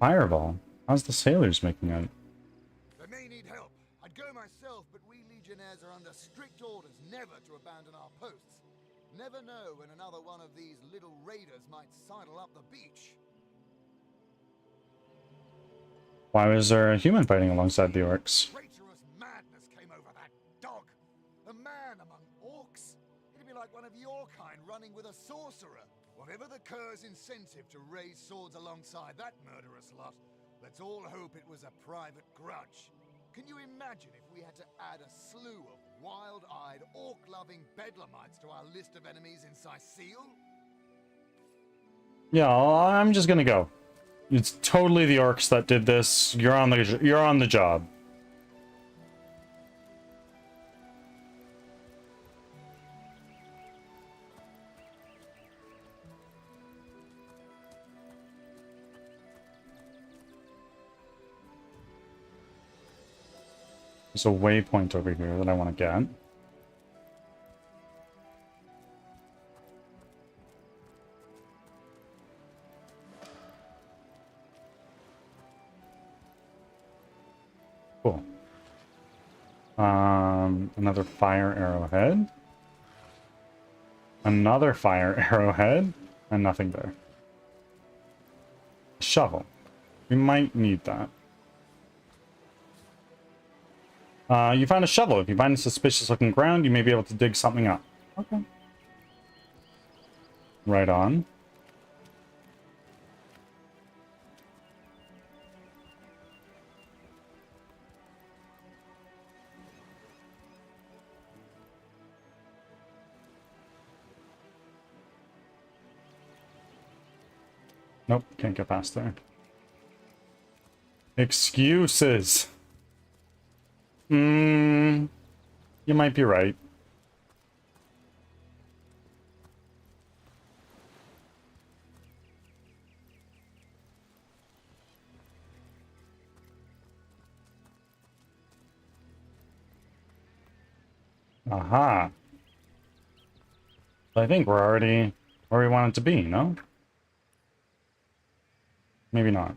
Fireball? How's the sailors making out?
They may need help. I'd go myself, but we legionnaires are under strict orders never to abandon our posts. Never know when another one of these little raiders might sidle up the beach.
Why was there a human fighting alongside the orcs?
Traitorous madness came over that dog. A man among orcs? It'd be like one of your kind running with a sorcerer. Whatever the cur's incentive to raise swords alongside that murderous lot, let's all hope it was a private grudge. Can you imagine if we had to add a slew of wild-eyed, orc-loving bedlamites to our list of enemies in Sicile?
Yeah, I'm just gonna go. It's totally the orcs that did this. You're on the job. There's a waypoint over here that I want to get. Cool. Another fire arrowhead. Another fire arrowhead. And nothing there. Shovel. We might need that. You found a shovel. If you find a suspicious looking ground, you may be able to dig something up. Okay. Right on. Nope, can't get past there. Excuses. You might be right. Aha. I think we're already where we want it to be, no? Maybe not.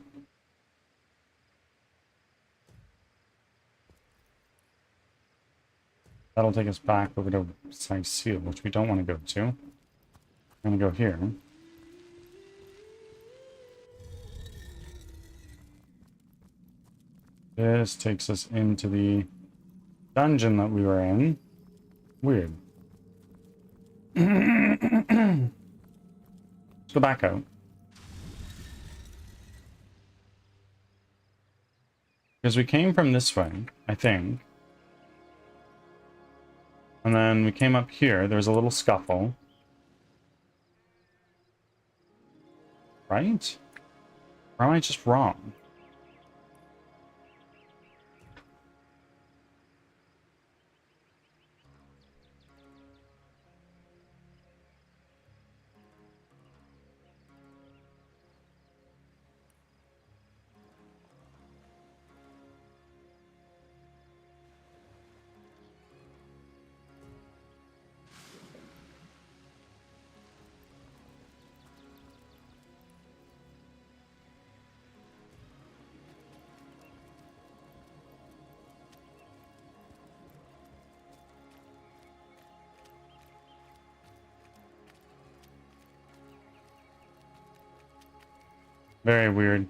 That'll take us back over to Sicile, which we don't want to go to. I'm going to go here. This takes us into the dungeon that we were in. Weird. Let's go back out. Because we came from this way, I think. And then we came up here. There was a little scuffle. Right? Or am I just wrong? Very weird.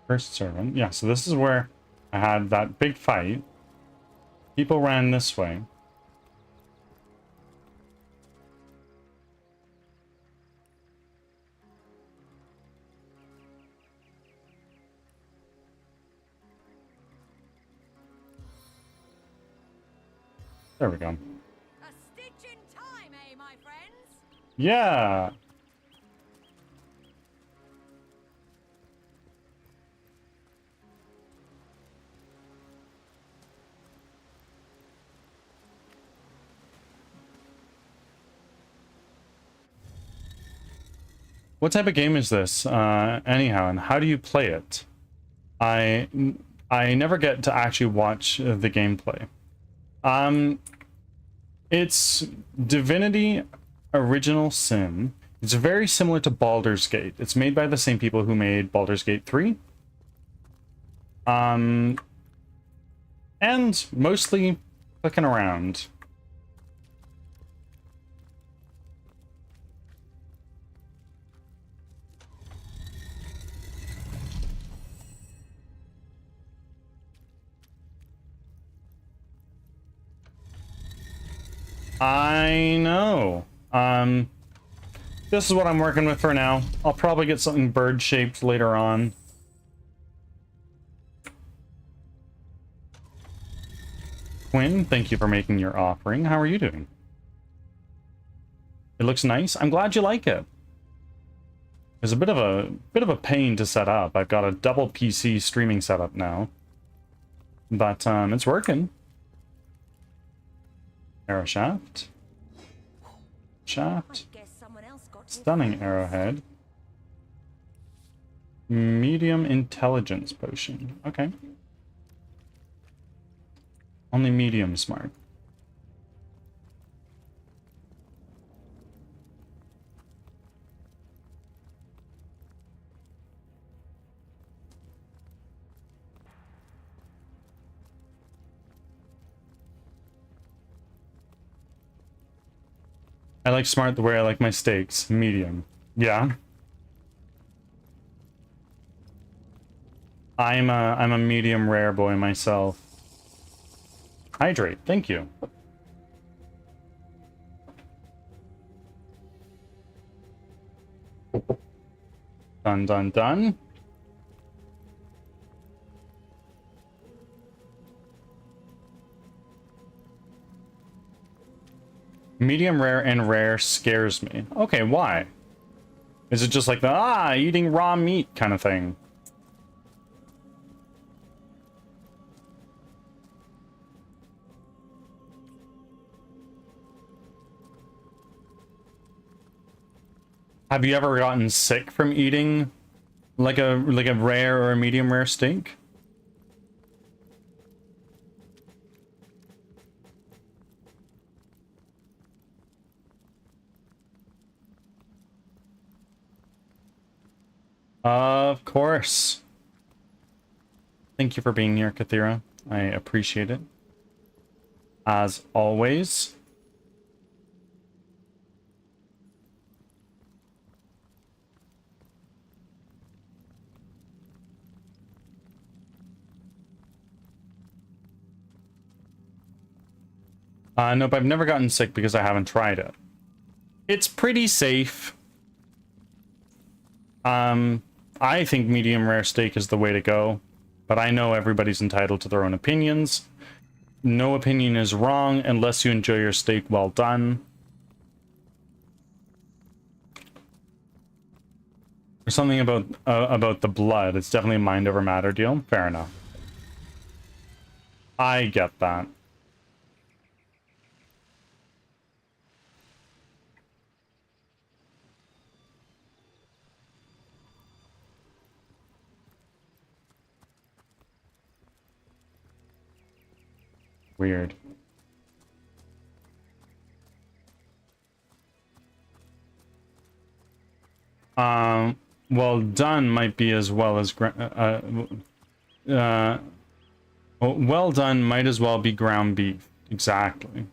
First servant. Yeah, so this is where I had that big fight. People ran this way. There we go. Yeah. What type of game is this, anyhow, and how do you play it? I never get to actually watch the gameplay. It's Divinity Original Sin. It's very similar to Baldur's Gate. It's made by the same people who made Baldur's Gate 3. And mostly clicking around. I know. This is what I'm working with for now. I'll probably get something bird-shaped later on. Quinn, thank you for making your offering. How are you doing? It looks nice. I'm glad you like it. It's a bit of a pain to set up. I've got a double PC streaming setup now. But it's working. Arrow shaft. Shaft. Stunning arrowhead. Medium intelligence potion. Okay. Only medium smart. I like smart the way I like my steaks. Medium. Yeah. I'm a medium rare boy myself. Hydrate, thank you. Done, done, done. Medium rare and rare scares me. Okay, why? Is it just like the, eating raw meat kind of thing? Have you ever gotten sick from eating like a rare or a medium rare steak? Of course. Thank you for being here, Kathira. I appreciate it. As always. Nope, I've never gotten sick because I haven't tried it. It's pretty safe. I think medium rare steak is the way to go, but I know everybody's entitled to their own opinions. No opinion is wrong unless you enjoy your steak well done. There's something about the blood. It's definitely a mind over matter deal. Fair enough. I get that. Weird. Well done might be as well as well done might as well be ground beef. Exactly.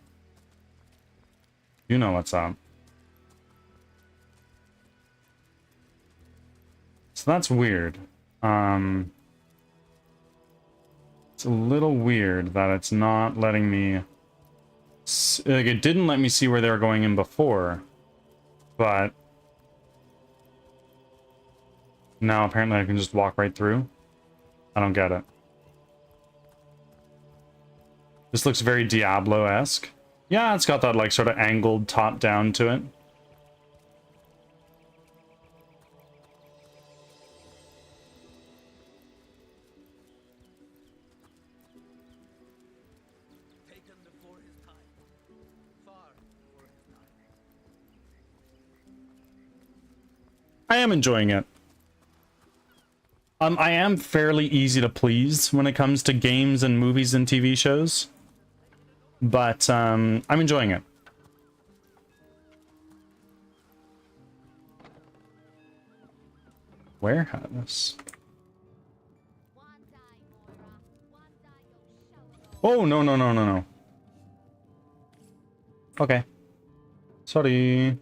You know what's up. So that's weird. It's a little weird that it's not letting me... Like, it didn't let me see where they were going in before. But... now apparently I can just walk right through. I don't get it. This looks very Diablo-esque. Yeah, it's got that like sort of angled top down to it.
Taken before his time. Far before his time.
I am enjoying it. I am fairly easy to please when it comes to games and movies and TV shows. But I'm enjoying it. Warehouse. Oh, no, no, no, no, no. Okay. Sorry.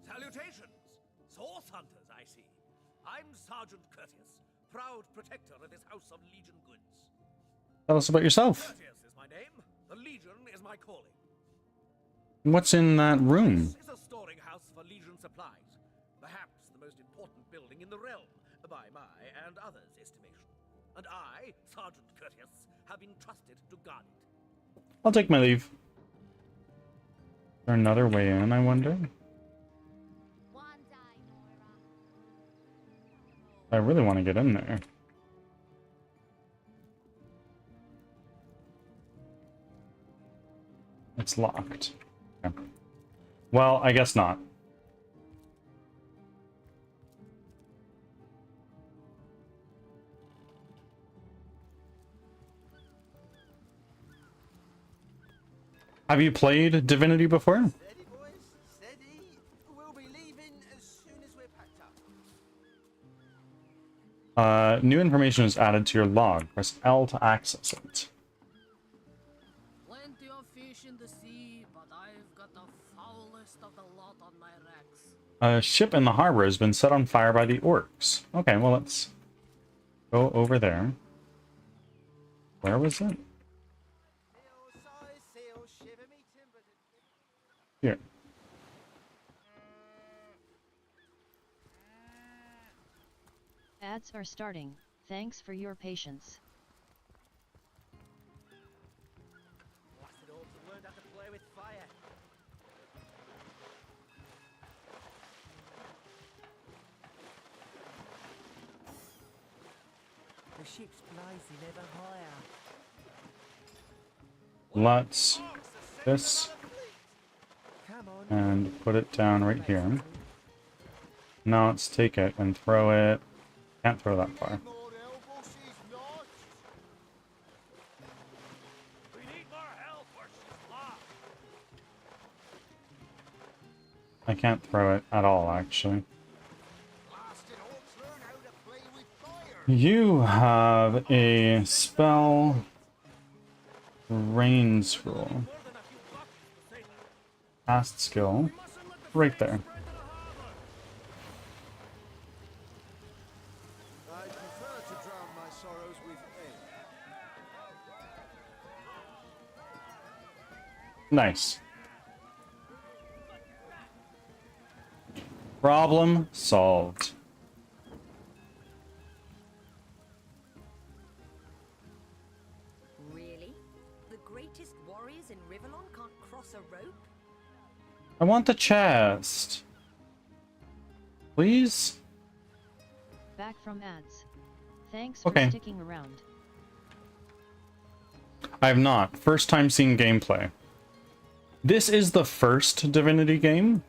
Salutations! Source hunters, I see. I'm Sergeant Curtius, proud protector of this house of Legion goods.
Tell us about yourself.
Curtius is my name. The Legion is my calling.
What's in that room?
This is a storing house for Legion supplies. Perhaps the most important building in the realm, by my and others' estimation. And I, Sergeant Curtius, have been trusted to guard it.
I'll take my leave. Is there another way in, I wonder? I really want to get in there. It's locked. Okay. Well, I guess not. Have you played Divinity before?
Steady, boys, steady. We'll be leaving as soon as we're packed up.
New information is added to your log. Press L to access it.
Plenty of fish in the sea, but I've got the foulest of the lot on my racks.
A ship in the harbor has been set on fire by the orcs. Okay, well, let's go over there. Where was it? Here.
Ads are starting. Thanks for your patience.
Blasted orcs have learned how to play with fire. The ship's blazing ever higher.
Let's this and put it down right here. Now let's take it and throw it. Can't throw that far. I can't throw it at all, actually. You have a spell rain scroll. Cast skill right there.
I prefer to drown my sorrows with ale.
Nice. Problem solved.
Really? The greatest warriors in Rivellon can't cross a rope?
I want the chest. Please?
Back from ads. Thanks
Okay.
for sticking around.
I have not. First time seeing gameplay. This is the first Divinity game.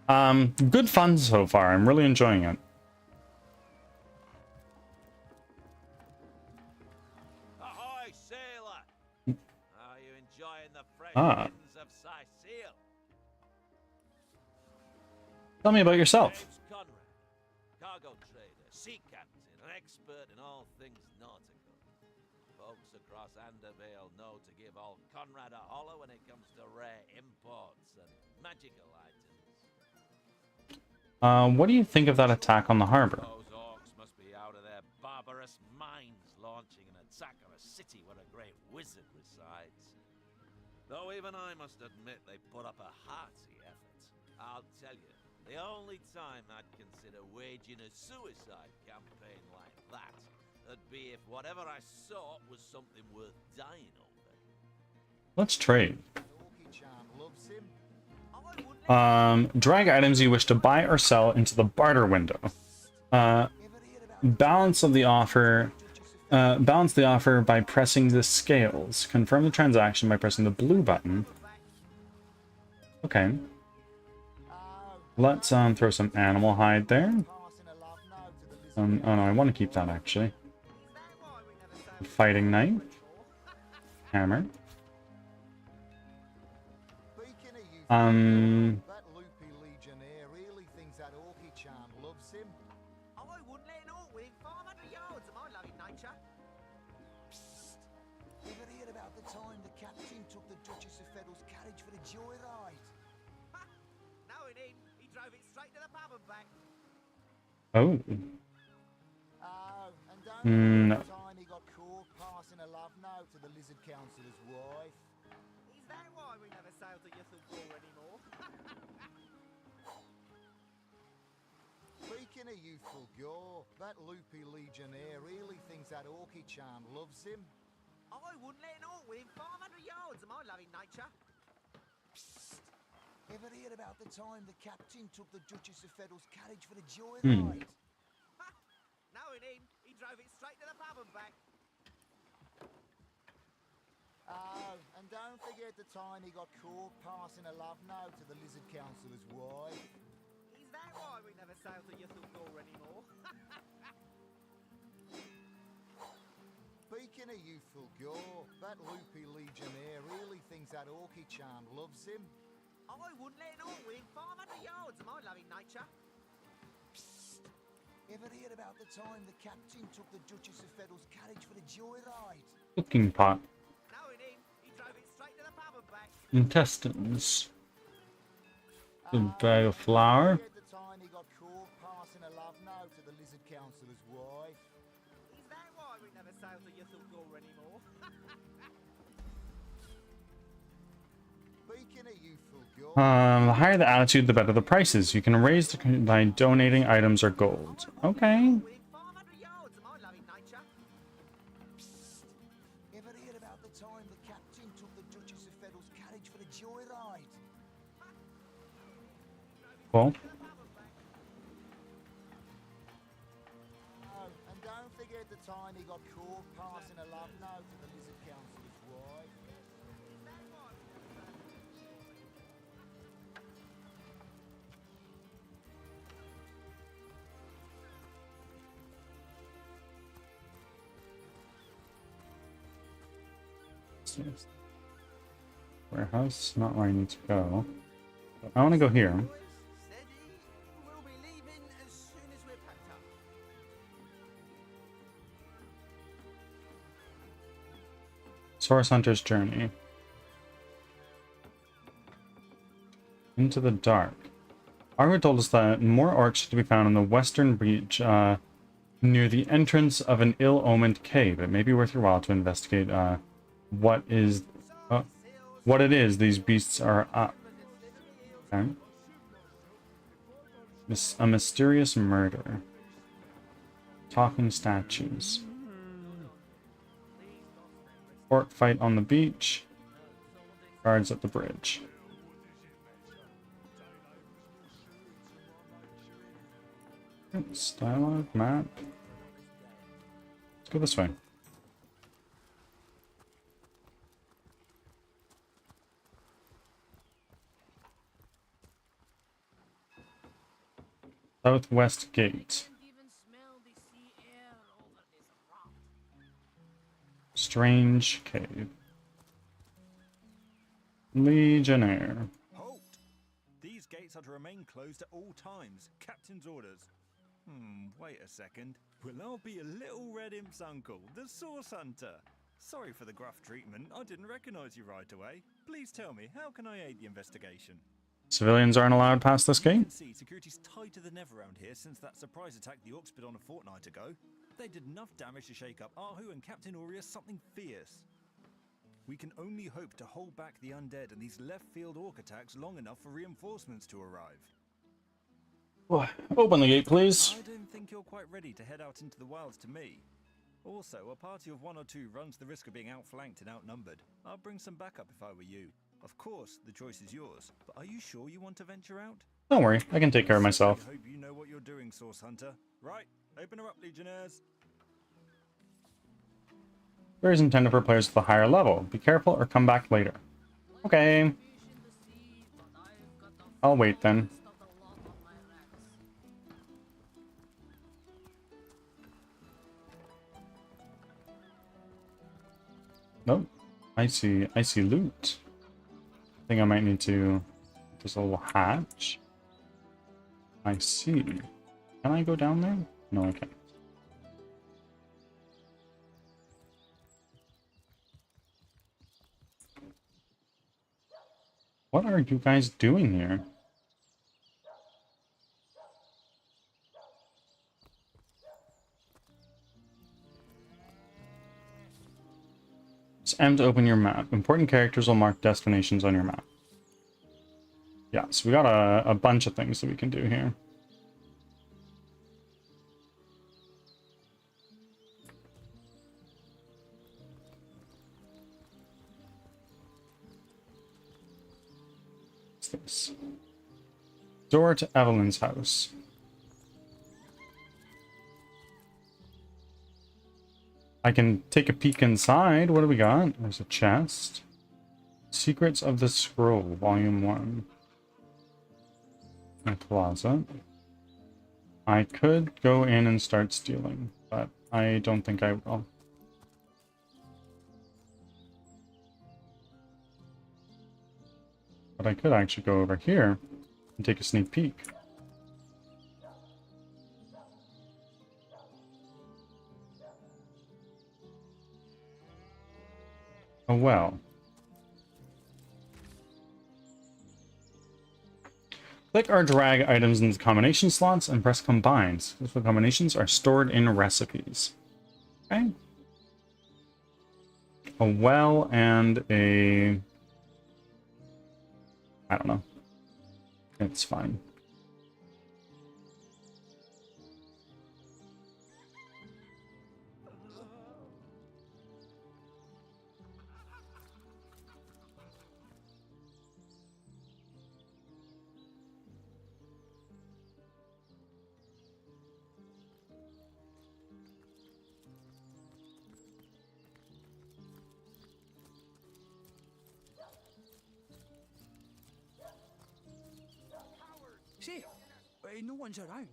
Good fun so far. I'm really enjoying it.
Ahoy, sailor! Are you enjoying the fresh
Ah.
winds of Sicil?
Tell me about yourself.
Name's Conrad, cargo trader, sea captain, an expert in all things nautical. Folks across Andervale know to give old Conrad a holler when it comes to rare imports and magical items.
What do you think of that attack on the harbor?
Those orcs must be out of their barbarous minds launching an attack on a city where a great wizard resides. Though even I must admit they put up a hearty effort. I'll tell you, the only time I'd consider waging a suicide campaign like that would be if whatever I sought was something worth dying over.
Let's trade. Drag items you wish to buy or sell into the barter window. Balance the offer by pressing the scales. Confirm the transaction by pressing the blue button. Okay. Let's throw some animal hide there. Oh no, I want to keep that actually. Fighting knife. Hammer. Oh. No.
He got caught passing a love note to the lizard councillor's wife.
Is that why we never sail to Yuthalgor anymore?
Speaking of youthful gore, that loopy legionnaire really thinks that orky charm loves him.
I wouldn't let an orc within 500 yards of my loving nature.
Psst. Ever heard about the time the captain took the Duchess of Federal's carriage for the joyride?
Knowing him, he drove it straight to the pub and back.
Oh, and don't forget the time he got caught passing a love note to the lizard councillor's wife.
Is that why we never sail to Yuthalgor anymore?
Speaking of youthful gore, that loopy legionnaire really thinks that orky charm loves him.
I wouldn't let an orc within 500 yards of my loving nature.
Psst. Ever heard about the time the captain took the Duchess of Federal's carriage for the joyride?
Cooking pot.
Knowing him, he drove it straight to the pub and back.
Intestines. A bag of flour.
The time he got caught passing a love note to the lizard councillor's wife.
Is that why we never sail to Yuthalgor anymore?
Speaking of youthful gore,
The higher the attitude, the better the prices. You can raise by donating items or gold. Okay.
ever heard about the time the captain took the Duchess of Federal's carriage for the joyride?
Cool.
Oh, and don't forget the time he got caught passing a love note to the lizard councillor's wife.
Warehouse, not where I need to go. I want to go here.
We'll be leaving as soon as we're packed up.
Source Hunter's Journey. Into the dark. Argo told us that more orcs are to be found on the western breach near the entrance of an ill-omened cave. It may be worth your while to investigate what it is these beasts are up. Okay. A mysterious murder. Talking statues. Orc fight on the beach. Guards at the bridge. Dialogue, map. Let's go this way. Southwest Gate. Strange cave. Legionnaire.
Halt! These gates are to remain closed at all times. Captain's orders. Wait a second. Well, I'll be a little red imp's uncle, the Source Hunter. Sorry for the gruff treatment. I didn't recognize you right away. Please tell me, how can I aid the investigation?
Civilians aren't allowed past this
You
gate?
can see security's tighter than ever around here since that surprise attack the Orcs did on a fortnight ago. They did enough damage to shake up Ahu and Captain Aureus something fierce. We can only hope to hold back the undead and these left-field Orc attacks long enough for reinforcements to arrive.
Open the gate, please.
I don't think you're quite ready to head out into the wilds to me. Also, a party of 1 or 2 runs the risk of being outflanked and outnumbered. I'll bring some backup if I were you. Of course, the choice is yours, but are you sure you want to venture out?
Don't worry, I can take care of myself.
I hope you know what you're doing, Source Hunter. Right, open her up, Legionnaires.
Door is intended for players with a higher level. Be careful or come back later. Okay. I'll wait then. Nope. I see loot. I think I might need to... There's a little hatch. I see. Can I go down there? No, I can't. What are you guys doing here? It's M to open your map. Important characters will mark destinations on your map. Yeah, so we got a bunch of things that we can do here. What's this? Door to Evelyn's house. I can take a peek inside. What do we got? There's a chest. Secrets of the Scroll, Volume 1. A closet. I could go in and start stealing, but I don't think I will. But I could actually go over here and take a sneak peek. Oh well. Click or drag items into combination slots and press combine. Successful combinations are stored in recipes. Okay. A well and a... I don't know. It's fine.
Say, no one's around.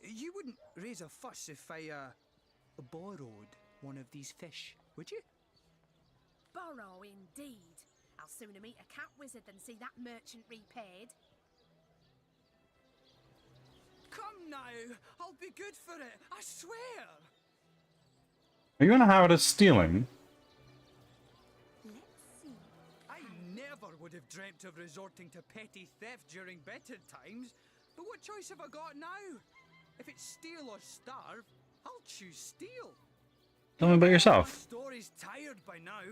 You wouldn't raise a fuss if I, borrowed one of these fish, would you?
Borrow, indeed. I'll sooner meet a cat wizard than see that merchant repaid.
Come now, I'll be good for it, I swear!
Are you in a habit of stealing?
I never would have dreamt of resorting to petty theft during better times, but what choice have I got now? If it's steal or starve, I'll choose steal.
Tell me about yourself.
My story's tired by now.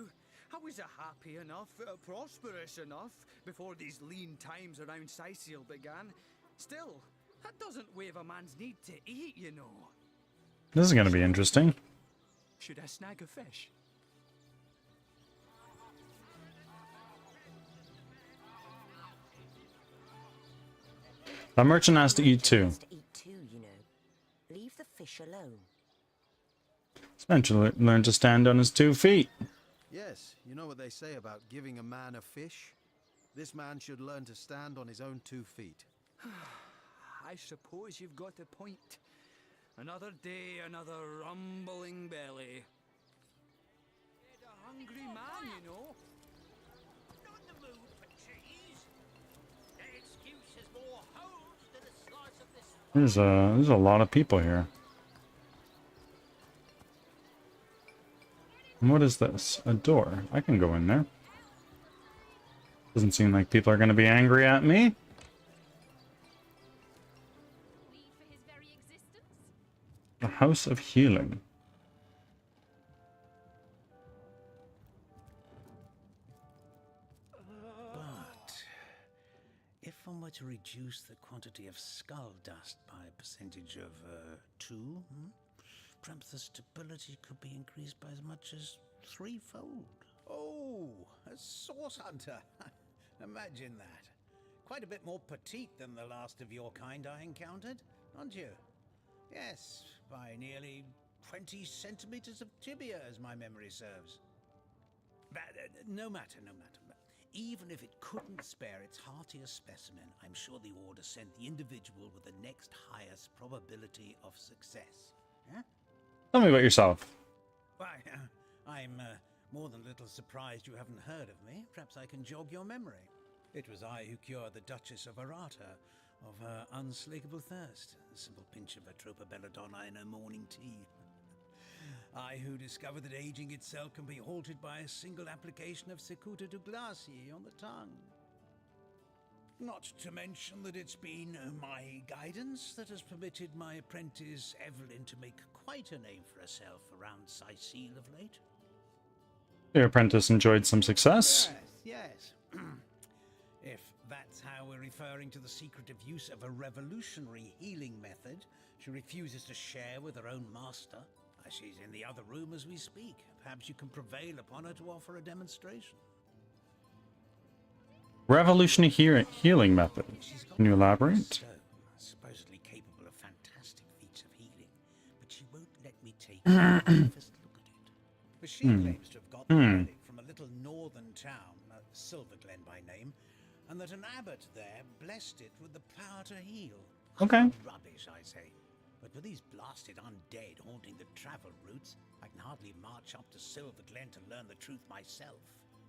I was happy enough, prosperous enough, before these lean times around Sicil began. Still, that doesn't waive a man's need to eat, you know.
This is going to be interesting.
Should I snag a fish?
The merchant has to eat too.
Leave the fish alone.
Eventually learn to stand on his 2 feet.
Yes, you know what they say about giving a man a fish? This man should learn to stand on his own 2 feet.
I suppose you've got a point. Another day, another rumbling belly. A hungry man, you know.
Not in the mood for cheese. That excuse is more holes than a slice of this.
There's a lot of people here. And what is this? A door. I can go in there. Doesn't seem like people are going to be angry at me. House of Healing.
But if one were to reduce the quantity of skull dust by a percentage of 2, perhaps the stability could be increased by as much as 3-fold.
Oh, a source hunter. Imagine that. Quite a bit more petite than the last of your kind I encountered, aren't you? Yes, by nearly 20 centimeters of tibia, as my memory serves. But, no matter. Even if it couldn't spare its heartiest specimen, I'm sure the Order sent the individual with the next highest probability of success. Huh?
Tell me about yourself.
Why, I'm more than a little surprised you haven't heard of me. Perhaps I can jog your memory. It was I who cured the Duchess of Arata of her unslakable thirst. A simple pinch of Atropa belladonna in her morning tea. I who discovered that aging itself can be halted by a single application of Cicuta Douglasii on the tongue. Not to mention that it's been my guidance that has permitted my apprentice Evelyn to make quite a name for herself around Sicile of late.
Your apprentice enjoyed some success.
Yes. If that's how we're referring to the secretive use of a revolutionary healing method she refuses to share with her own master. She's in the other room as we speak. Perhaps you can prevail upon her to offer a demonstration.
Revolutionary healing method. Can you elaborate?
Supposedly capable of fantastic feats of healing, but she won't let me take a first look at it. But she claims to have got the relic from a little northern town, Silverglen by name, and that an abbot there blessed it with the power to heal.
Okay.
Rubbish, I say. But with these blasted undead haunting the travel routes, I can hardly march up to Silverglen to learn the truth myself.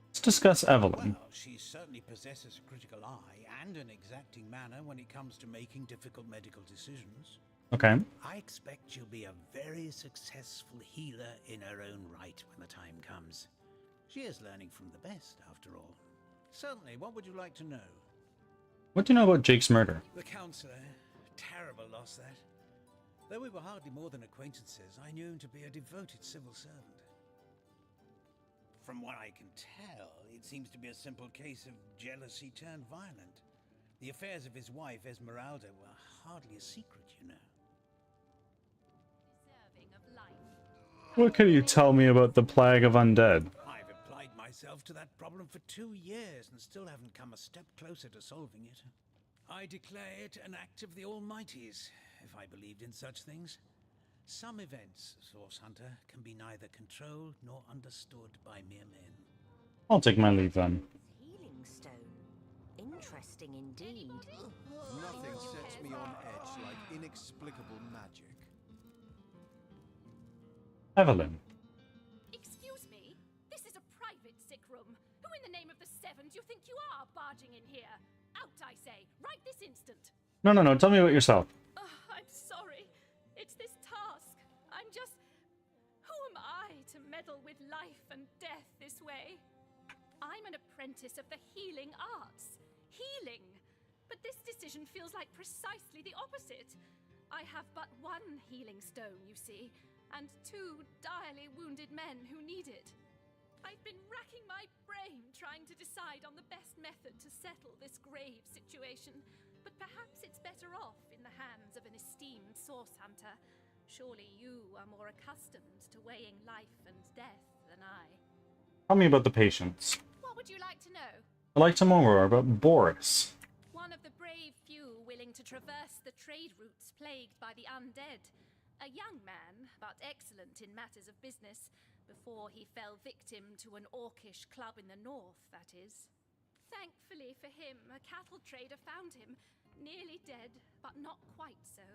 Let's discuss Evelyn.
Well, she certainly possesses a critical eye and an exacting manner when it comes to making difficult medical decisions.
Okay.
I expect she'll be a very successful healer in her own right when the time comes. She is learning from the best, after all. Certainly, what would you like to know?
What do you know about Jake's murder?
The counselor. Terrible loss, that. Though we were hardly more than acquaintances, I knew him to be a devoted civil servant. From what I can tell, it seems to be a simple case of jealousy turned violent. The affairs of his wife, Esmeralda, were hardly a secret, you know.
What can you tell me about the plague of undead?
I've applied myself to that problem for 2 years and still haven't come a step closer to solving it. I declare it an act of the Almighty's, if I believed in such things. Some events, Source Hunter, can be neither controlled nor understood by mere men.
I'll take my leave then.
Healing stone. Interesting indeed.
Nothing sets me on edge like inexplicable magic.
Evelyn.
Excuse me? This is a private sick room. Who in the name of the Seven do you think you are barging in here? Out, I say, right this instant.
No. Tell me about yourself.
I'm sorry. It's this task. I'm just... Who am I to meddle with life and death this way? I'm an apprentice of the healing arts. Healing. But this decision feels like precisely the opposite. I have but one healing stone, you see, and 2 direly wounded men who need it. I've been racking my brain trying to decide on the best method to settle this grave situation, but perhaps it's better off in the hands of an esteemed source hunter. Surely you are more accustomed to weighing life and death than I.
Tell me about the patients.
What would you like to know?
I'd like to know more about Boris.
One of the brave few willing to traverse the trade routes plagued by the undead. A young man, but excellent in matters of business, before he fell victim to an orcish club in the north, that is. Thankfully for him, a cattle trader found him, nearly dead, but not quite so,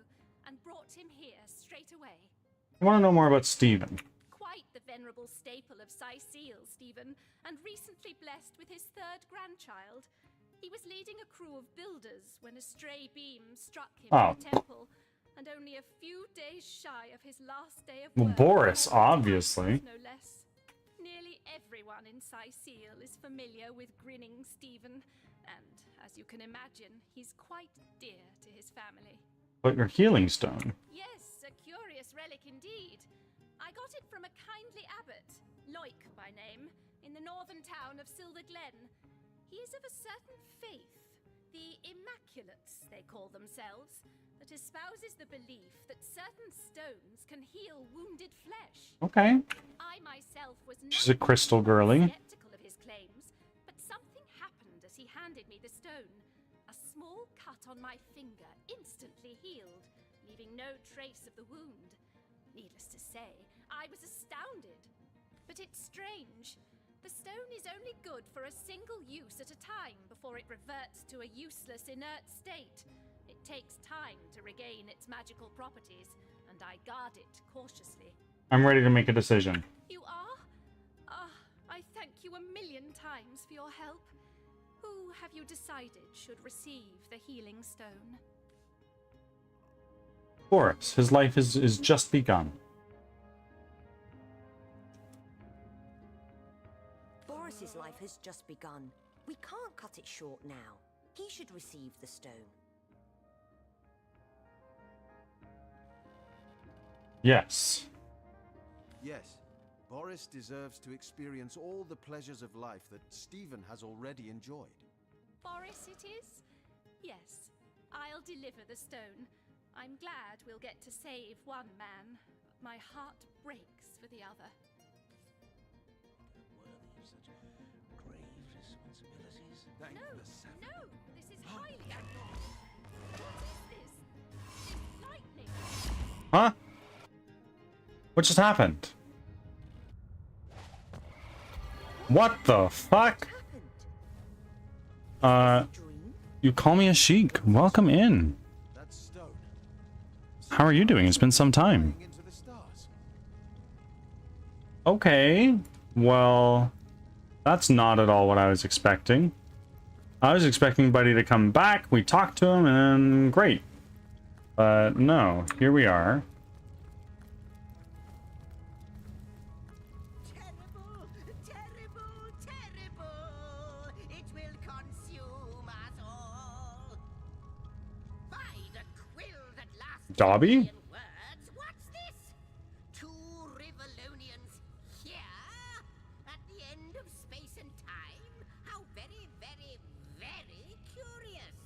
and brought him here straight away.
I want to know more about Stephen.
Quite the venerable staple of Sicile, Stephen, and recently blessed with his 3rd grandchild. He was leading a crew of builders when a stray beam struck him in the temple, and only a few days shy of his last day of work.
Boris, obviously.
No less. Nearly everyone in Sicile is familiar with grinning Stephen, and as you can imagine, he's quite dear to his family.
But your healing stone.
Yes, a a curious relic indeed. I got it from a kindly abbot, Loik by name, in the northern town of Silver Glen. He is of a certain faith, the Immaculates they call themselves, that espouses the belief that certain stones can heal wounded flesh.
Okay.
I myself was
She's a crystal girly.
skeptical of his claims, but something happened as he handed me the stone. A small cut on my finger instantly healed, leaving no trace of the wound. Needless to say, I was astounded. But it's strange. The stone is only good for a single use at a time before it reverts to a useless, inert state. It takes time to regain its magical properties, and I guard it cautiously.
I'm ready to make a decision.
You are? I thank you a million times for your help. Who have you decided should receive the healing stone?
Boris, his life is just begun.
Boris's life has just begun. We can't cut it short now. He should receive the stone.
Yes.
Yes, Boris deserves to experience all the pleasures of life that Stephen has already enjoyed.
Boris it is? Yes, I'll deliver the stone. I'm glad we'll get to save one man. My heart breaks for the other.
Worthy of such grave responsibilities?
No, this is highly abnormal. What is this? This lightning.
Huh? What just happened? What the fuck? You call me a sheik. Welcome in. How are you doing? It's been some time. Okay. Well, that's not at all what I was expecting. I was expecting Buddy to come back, we talked to him, and then great. But no, here we are. Dobby?
What's this? Two Rivalonians here? At the end of space and time? How very, very, very curious.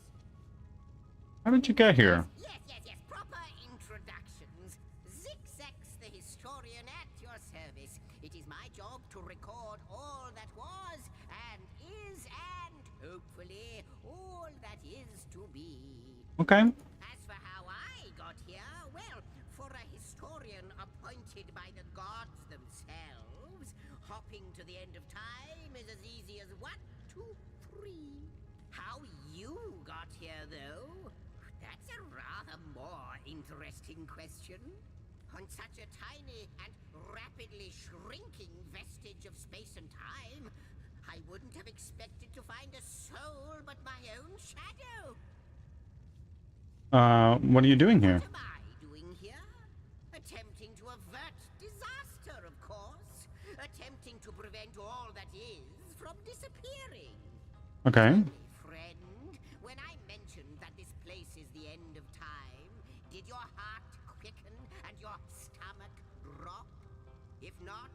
How did you get here?
Yes. Proper introductions. Zix the historian at your service. It is my job to record all that was, and is, and hopefully all that is to be.
Okay.
As for how I got here, well, for a historian appointed by the gods themselves, hopping to the end of time is as easy as 1, 2, 3. How you got here, though? That's a rather more interesting question. On such a tiny and rapidly shrinking vestige of space and time, I wouldn't have expected to find a soul but my own shadow.
What are you doing here?
What am I doing here? Attempting to avert disaster, of course. Attempting to prevent all that is from disappearing.
Okay.
Friend, when I mentioned that this place is the end of time, did your heart quicken and your stomach drop? If not,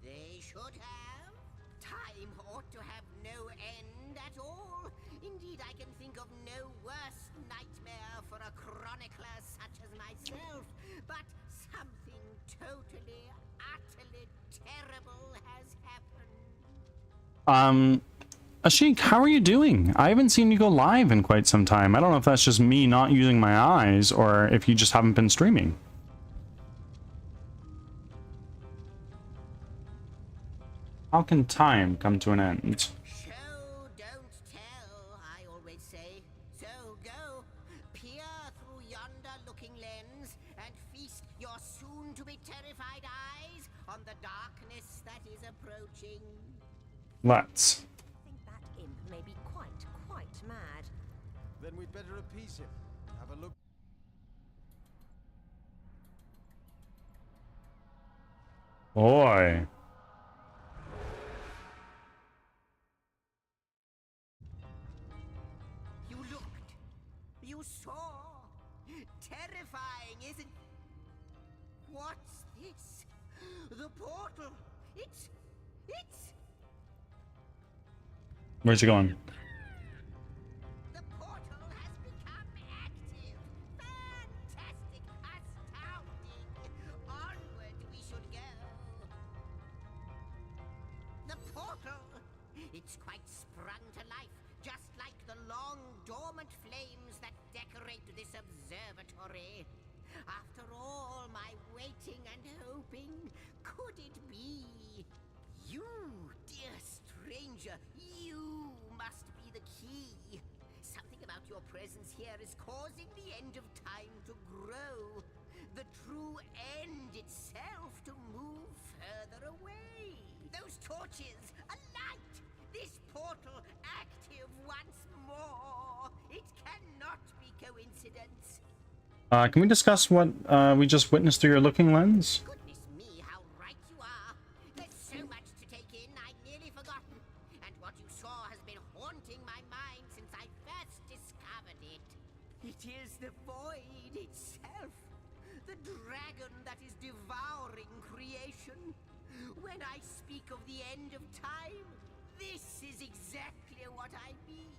they should have. Time ought to have no end at all. Indeed, I can think of no worse nightmare for a chronicler such as myself. But something totally, utterly terrible has happened.
Ashik, how are you doing? I haven't seen you go live in quite some time. I don't know if that's just me not using my eyes or if you just haven't been streaming. How can time come to an end?
Show, don't tell, I always say. So go, peer through yonder looking lens and feast your soon-to-be terrified eyes on the darkness that is approaching.
Let's.
I think that imp may be quite mad.
Then we'd better appease him. Have a look.
Boy.
You looked. You saw. Terrifying, isn't... portal! It's...
Where's he going?
The portal has become active! Fantastic! Astounding! Onward we should go! The portal! It's quite sprung to life, just like the long dormant flames that decorate this observatory. After all my waiting and hoping, could it be? You, dear stranger, you must be the key. Something about your presence here is causing the end of time to grow. The true end itself to move further away. Those torches, a light! This portal active once more. It cannot be coincidence.
Can we discuss what we just witnessed through your looking lens?
Goodness me, how right you are. There's so much to take in, I'd nearly forgotten. And what you saw has been haunting my mind since I first discovered it. It is the void itself. The dragon that is devouring creation. When I speak of the end of time, this is exactly what I mean.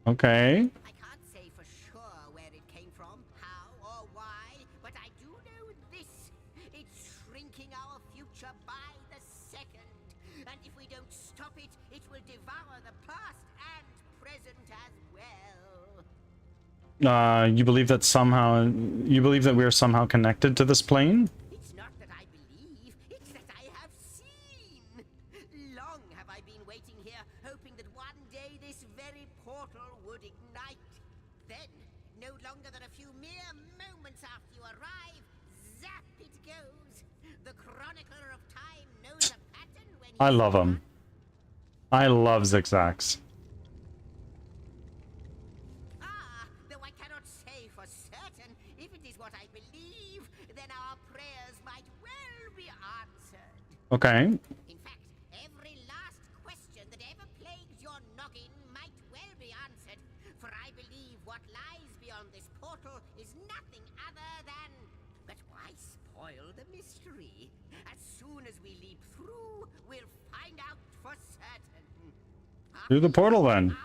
Okay.
I can't say for sure where it came from, how or why, but I do know this. It's shrinking our future by the second. And if we don't stop it, it will devour the past and present as well.
You believe that we're somehow connected to this plane?
It's not that I believe, it's that I have seen. Long have I been waiting here, hoping that one day this very portal would ignite. Then, no longer than a few mere moments after you arrive, zap it goes. The chronicler of time knows a pattern when
I love him. I love zigzags.
Though I cannot say for certain, if it is what I believe, then our prayers might well be answered.
Okay.
In fact, every last question that ever plagues your noggin might well be answered, for I believe what lies beyond this portal is nothing other than... But why spoil the mystery? As soon as we leap through, we'll find out for certain.
Through the portal then.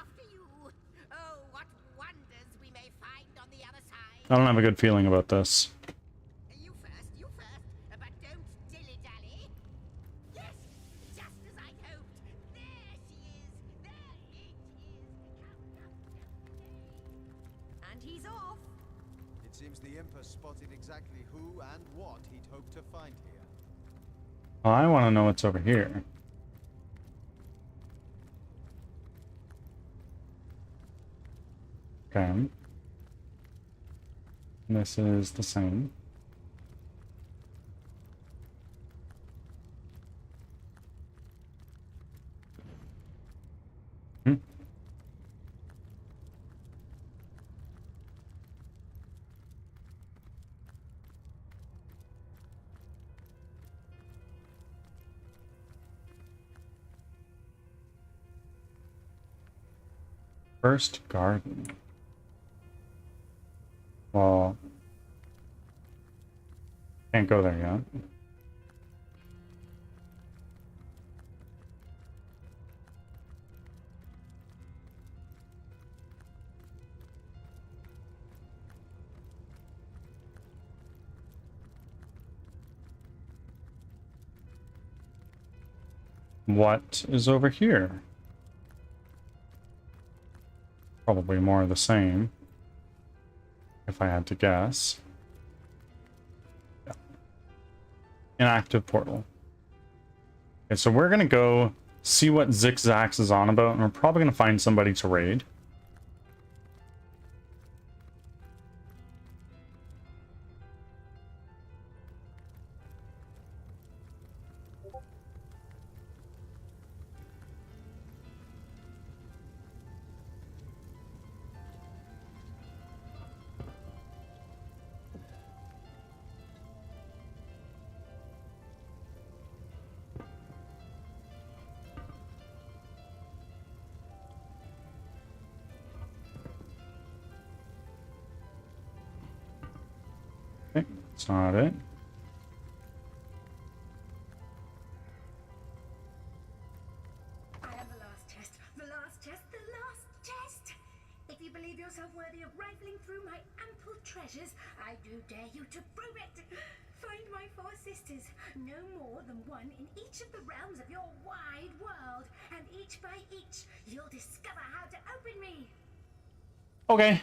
Oh, what wonders we may find on the other side.
I don't have a good feeling about this.
You first, but don't dilly-dally. Yes, just as I hoped. There she is. There it is.
And he's off.
It seems the imp has spotted exactly who and what he'd hoped to find here.
I want to know what's over here. Okay. This is the same. First garden. Well, can't go there yet. What is over here? Probably more of the same, if I had to guess. Yeah. Inactive portal. Okay, so we're gonna go see what Zigzags is on about, and we're probably gonna find somebody to raid. Okay, that's not it.
yourself worthy of rifling through my ample treasures, I do dare you to prove it. Find my 4 sisters, no more than one in each of the realms of your wide world, and each by each, you'll discover how to open me.
Okay.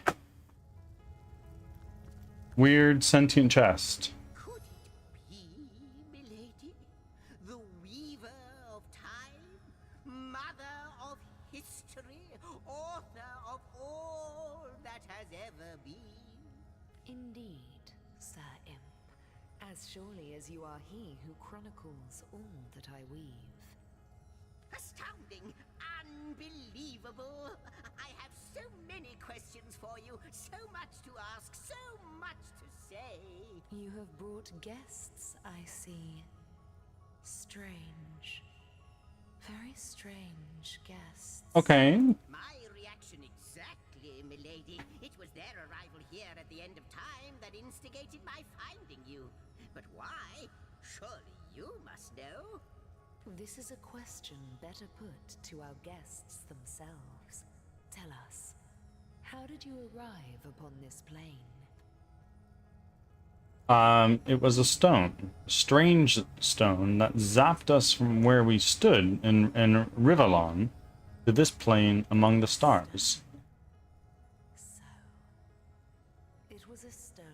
Weird sentient chest.
Could it be, milady? The weaver of time? Mother of history? Author of all that has ever been?
Indeed, Sir Imp. As surely as you are he who chronicles all that I weave.
Astounding! Unbelievable! I have so many questions for you, so much to ask, so much to say.
You have brought guests, I see. Strange. Very strange guests.
Okay.
My reaction exactly, milady. It was their arrival here at the end of time that instigated my finding you. But why? Surely you must know.
This is a question better put to our guests themselves. Tell us, how did you arrive upon this plane?
It was a stone. A strange stone that zapped us from where we stood in Rivalon to this plane among the stars.
So, it was a stone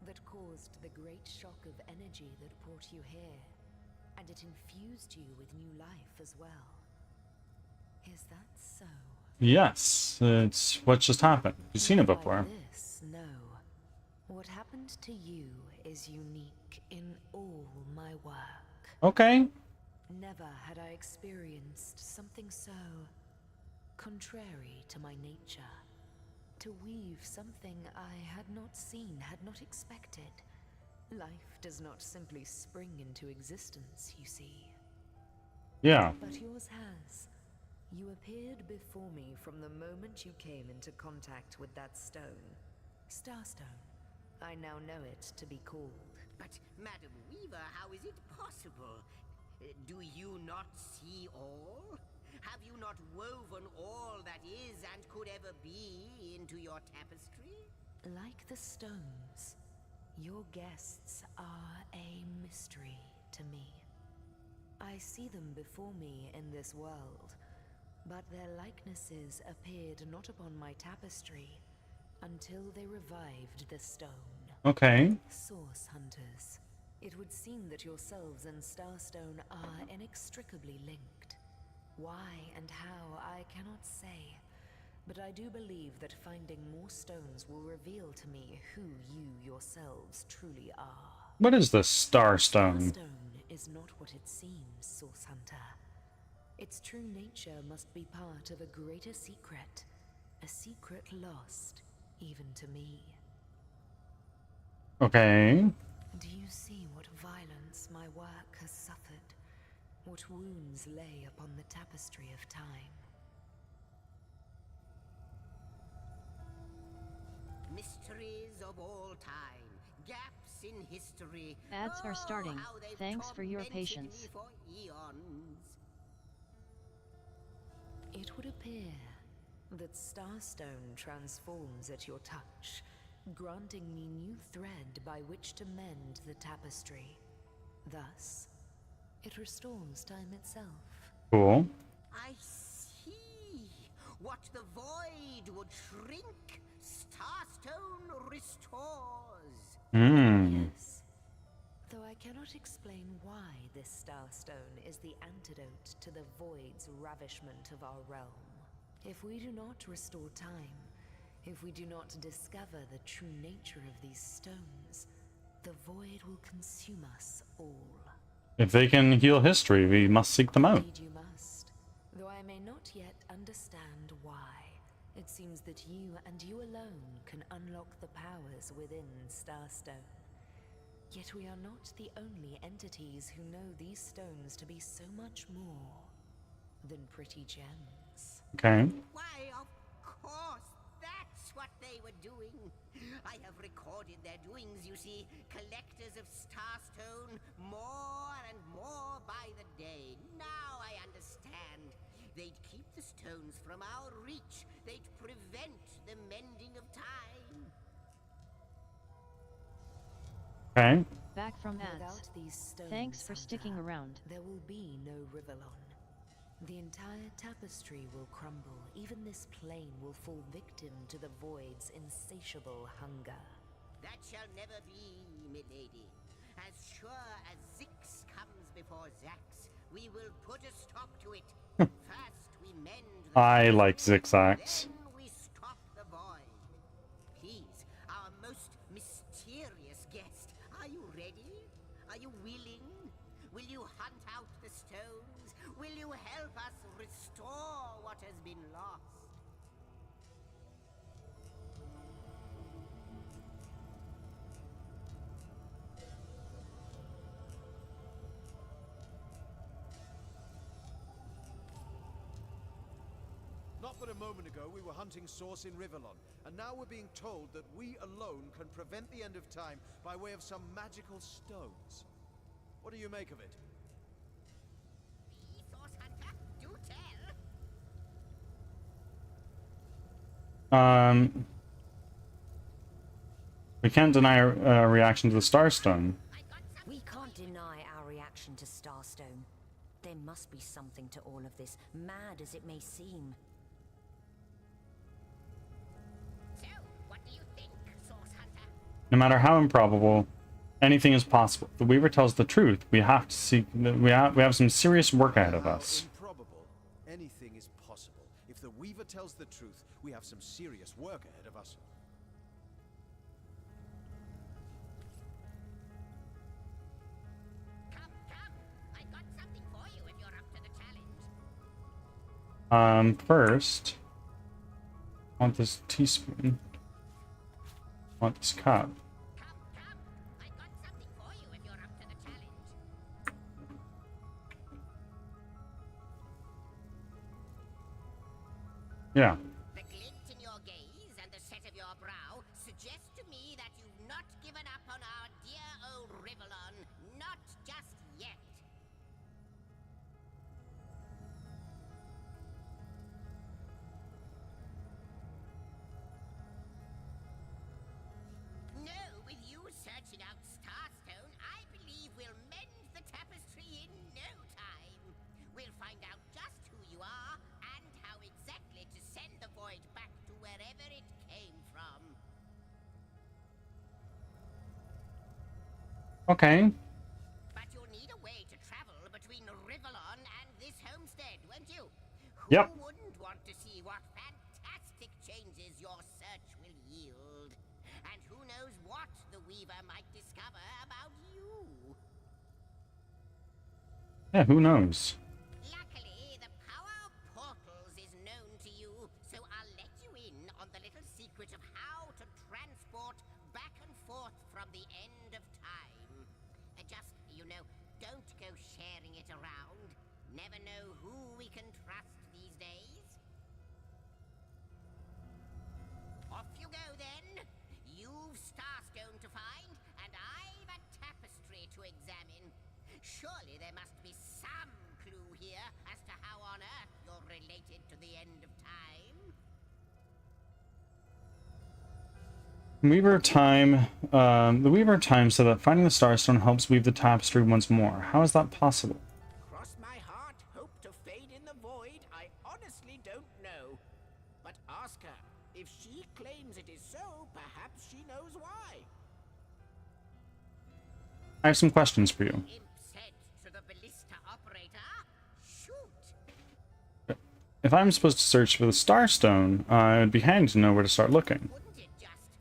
that caused the great shock of energy that brought you here, and it infused you with new life as well. Is that so?
Yes, it's what just happened. You've seen it before.
This, no. What happened to you is unique in all my work.
Okay.
Never had I experienced something so contrary to my nature. To weave something I had not seen, had not expected. Life does not simply spring into existence, you see.
Yeah.
But yours has. You appeared before me from the moment you came into contact with that stone. Starstone. I now know it to be called.
But, Madam Weaver, how is it possible? Do you not see all? Have you not woven all that is and could ever be into your tapestry?
Like the stones, your guests are a mystery to me. I see them before me in this world, but their likenesses appeared not upon my tapestry until they revived the stone.
Okay.
Source hunters. It would seem that yourselves and Starstone are inextricably linked. Why and how, I cannot say, but I do believe that finding more stones will reveal to me who you yourselves truly are.
What is the Starstone?
Starstone is not what it seems, Source Hunter. Its true nature must be part of a greater secret, a secret lost even to me.
Okay.
Do you see what violence my work has suffered? What wounds lay upon the tapestry of time?
Mysteries of all time, gaps in history.
Ads are starting.
How they've
Thanks for your
tormented
patience.
me for eons.
It would appear that Starstone transforms at your touch, granting me new thread by which to mend the tapestry. Thus, it restores time itself.
Cool.
I see. What the void would shrink, Starstone restores.
Yes. Though I cannot explain why this Starstone is the antidote to the void's ravishment of our realm. If we do not restore time, if we do not discover the true nature of these stones, the void will consume us all.
If they can heal history, we must seek them out.
Indeed you must. Though I may not yet understand why, it seems that you and you alone can unlock the powers within Starstone. Yet we are not the only entities who know these stones to be so much more than pretty gems.
Okay.
Why, of course, that's what they were doing. I have recorded their doings, you see. Collectors of Starstone, more and more by the day. Now I understand. They'd keep the stones from our reach. They'd prevent the mending of time.
Okay.
Back from ads.
Without these stones,
Thanks for sticking
Hunter,
around.
there will be no Rivellon. The entire tapestry will crumble. Even this plane will fall victim to the void's insatiable hunger.
That shall never be, milady. As sure as Zix comes before Zax, we will put a stop to it. First we mend the
I like zigzags.
then we stop the void. Please, our most mysterious guest, are you ready? Are you willing? Will you hunt out the stones? Will you help us restore what has been lost?
Not but a moment ago we were hunting source in Rivellon, and now we're being told that we alone can prevent the end of time by way of some magical stones. What do you make of it?
Source Hunter, do tell.
We can't deny our reaction to the Starstone.
We can't deny our reaction to Starstone. There must be something to all of this, mad as it may seem.
So, what do you think, Source Hunter?
No matter how improbable, anything is possible. If the Weaver tells the truth, we have to seek. We have some serious work ahead of us.
Improbable. Anything is possible. If the Weaver tells the truth, we have some serious work ahead of us.
First, I want this teaspoon. I want this cup. Yeah.
The glint in your gaze and the set of your brow suggest to me that you've not given up on our dear old Rivellon. Not just yet. No, with you searching out Starstone, I believe we'll mend the tapestry in no time. We'll find out just who you are and how exactly to send the void back to wherever it came from.
Okay.
But you'll need a way to travel between Rivellon and this homestead, won't you?
Yep.
Who wouldn't want to see what fantastic changes your search will yield? And who knows what the Weaver might discover about you?
Yeah, who knows?
Luckily, the power of portals is known to you, so I'll let you in on the little secret of how to transport back and forth from the end of time. Just, you know, don't go sharing it around. Never know who we can trust these days. Off you go then. You've Starstone to find, and I've a tapestry to examine. Surely there must be some clue here as to how on earth you're related to the end of time.
Weaver of Time. The Weaver of Time said that finding the Starstone helps weave the tapestry once more. How is that possible?
Cross my heart, hope to fade in the void. I honestly don't know. But ask her. If she claims it is so, perhaps she knows why.
I have some questions for you.
Imp said to the ballista operator, shoot.
If I'm supposed to search for the Starstone, it would be handy to know where to start looking.
Wouldn't it just?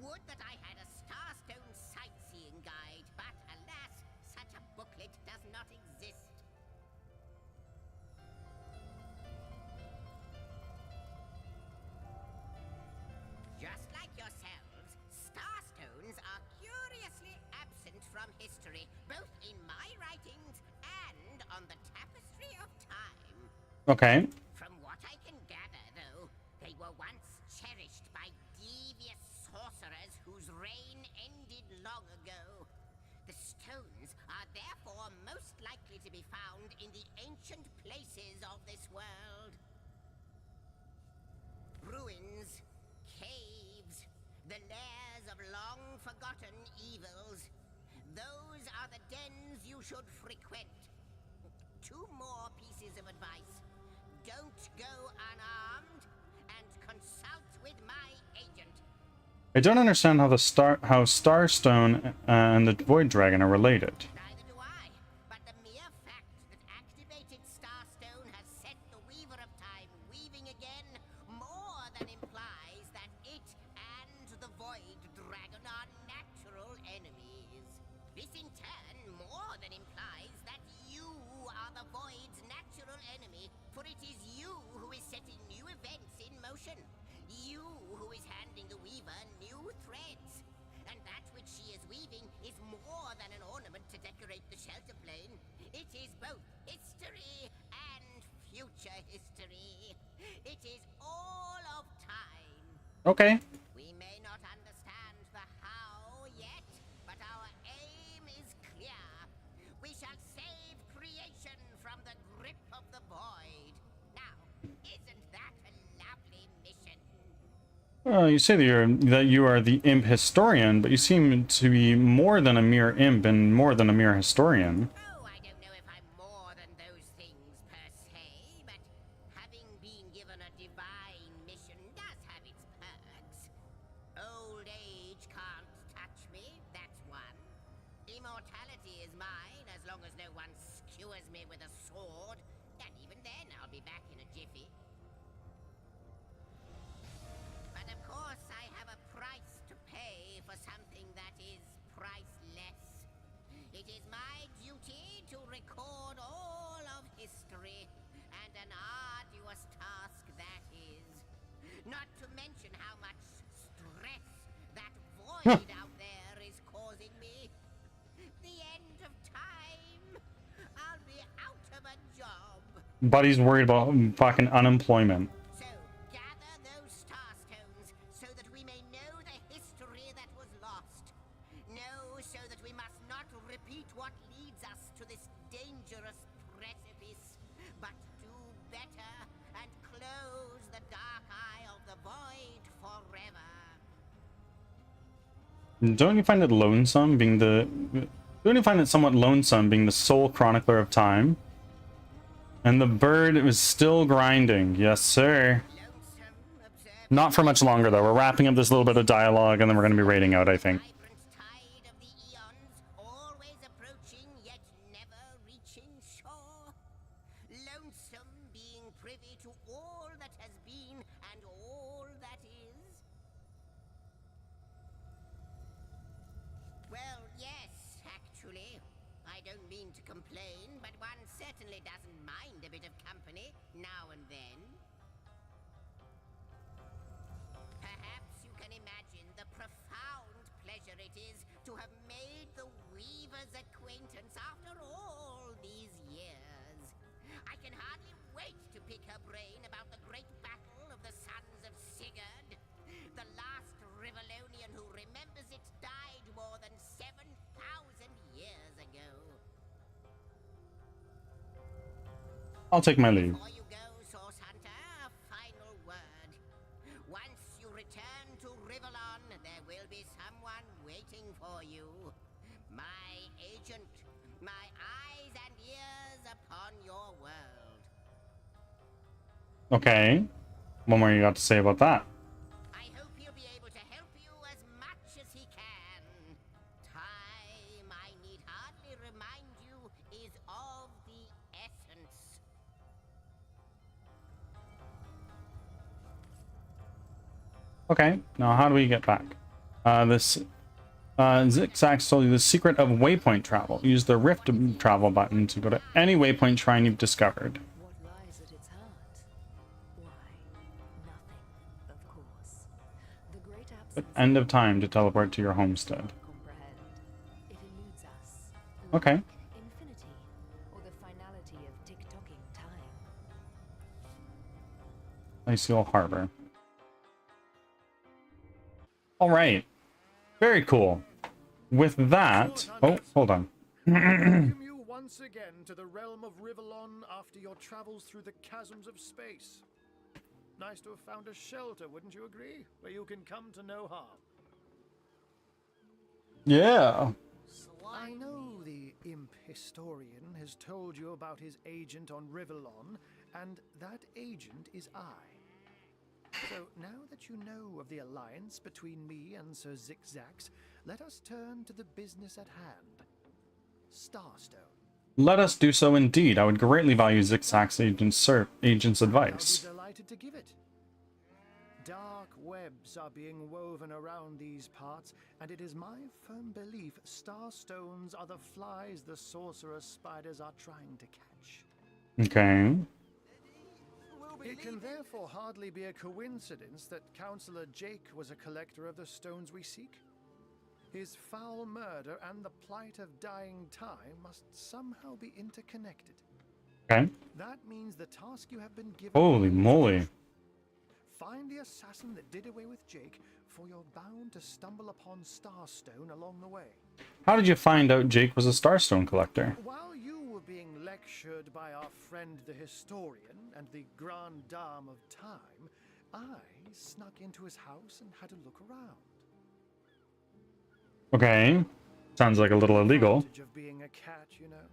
Would that I had a Starstone sightseeing guide, but alas, such a booklet does not exist. Just like yourselves, Starstones are curiously absent from history, both in my writings and on the tapestry of time.
Okay.
From what I can gather, though, they were once cherished by devious sorcerers whose reign ended long ago. The stones are therefore most likely to be found in the ancient places of this world. ruins, caves, the lairs of long-forgotten evils. Those are the dens you should frequent. 2 more pieces of advice. Don't go unarmed, and consult with my agent.
I don't understand how Starstone and the Void Dragon are related.
Neither do I, but the mere fact that activated Starstone has set the Weaver of Time weaving again more than implies that it and the Void Dragon are natural enemies. This in turn more than implies that you are the Void's natural enemy, for it is you who is setting new events in motion. You who is handing the Weaver new threads. And that which she is weaving is more than an ornament to decorate the shelter plane. It is both history and future history. It is all of time.
Okay.
We may not understand the how yet, but our aim is clear. We shall save creation from the grip of the Void. Now, isn't that a lovely mission?
You say that you are the imp historian, but you seem to be more than a mere imp and more than a mere historian.
Oh, I don't know if I'm more than those things per se, but having been given a divine mission does have its perks. Old age can't touch me, that's one. Immortality is mine as long as no one skewers me with a sword, and even then I'll be back in a jiffy. But of course I have a price to pay for something that is priceless. It is my duty to record all of history, and an arduous task that is. Not to mention how much stress that void out there is causing me. The end of time. I'll be out of a job.
Buddy's worried about fucking unemployment.
So, gather those starstones so that we may know the history that was lost. Know so that we must not repeat what leads us to this dangerous precipice, but do better and close the dark eye of the Void forever.
Don't you find it lonesome being the... Don't you find it somewhat lonesome being the sole chronicler of time? And the bird was still grinding. Yes, sir. Not for much longer, though. We're wrapping up this little bit of dialogue, and then we're going to be raiding out, I think.
Tide of the eons, always approaching yet never reaching shore. Lonesome being privy to all that has been and all that is. Well, yes, actually. I don't mean to complain, but one certainly doesn't mind a bit of company now and then. Perhaps you can imagine the profound pleasure it is to have made the Weaver's acquaintance after all these years. I can hardly wait to pick her brain about the great battle of the Sons of Sigurd. The last Rivalonian who remembers it died more than 7,000 years ago.
I'll take my leave.
Before you go, Source Hunter, a final word. Once you return to Rivalon, there will be someone waiting for you. My agent, my eyes and ears upon your world.
Okay. What more you got to say about that?
I hope he'll be able to help you as much as he can. Time, I need hardly remind you, is of the essence.
Okay, now how do we get back? Zigzag told you the secret of waypoint travel. Use the Rift travel button to go to any waypoint shrine you've discovered.
What lies at its heart? Why, nothing, of course. The great absence
End of time to teleport to your homestead.
comprehend. It eludes us.
Okay.
Infinity, or the finality of tick-tocking time.
Icehill Harbor. All right. Very cool. With that... Oh, hold on.
Welcome you once again to the realm of Rivalon after your travels through the chasms of space. Nice to have found a shelter, wouldn't you agree? Where you can come to no harm.
Yeah.
I know the imp historian has told you about his agent on Rivellon, and that agent is I. So now that you know of the alliance between me and Sir Zigzags, let us turn to the business at hand. Starstone.
Let us do so indeed. I would greatly value Zigzag's agent's advice.
I'll be delighted to give it. Dark webs are being woven around these parts, and it is my firm belief starstones are the flies the sorcerer's spiders are trying to catch.
Okay.
It can therefore hardly be a coincidence that Councillor Jake was a collector of the stones we seek. His foul murder and the plight of dying time must somehow be interconnected.
Okay.
That means the task you have been given...
Holy moly.
Find the assassin that did away with Jake, for you're bound to stumble upon Starstone along the way.
How did you find out Jake was a Starstone collector?
While you were being lectured by our friend the historian and the grande dame of time, I snuck into his house and had a look around.
Okay. Sounds like a little illegal.
The advantage of being a cat, you know.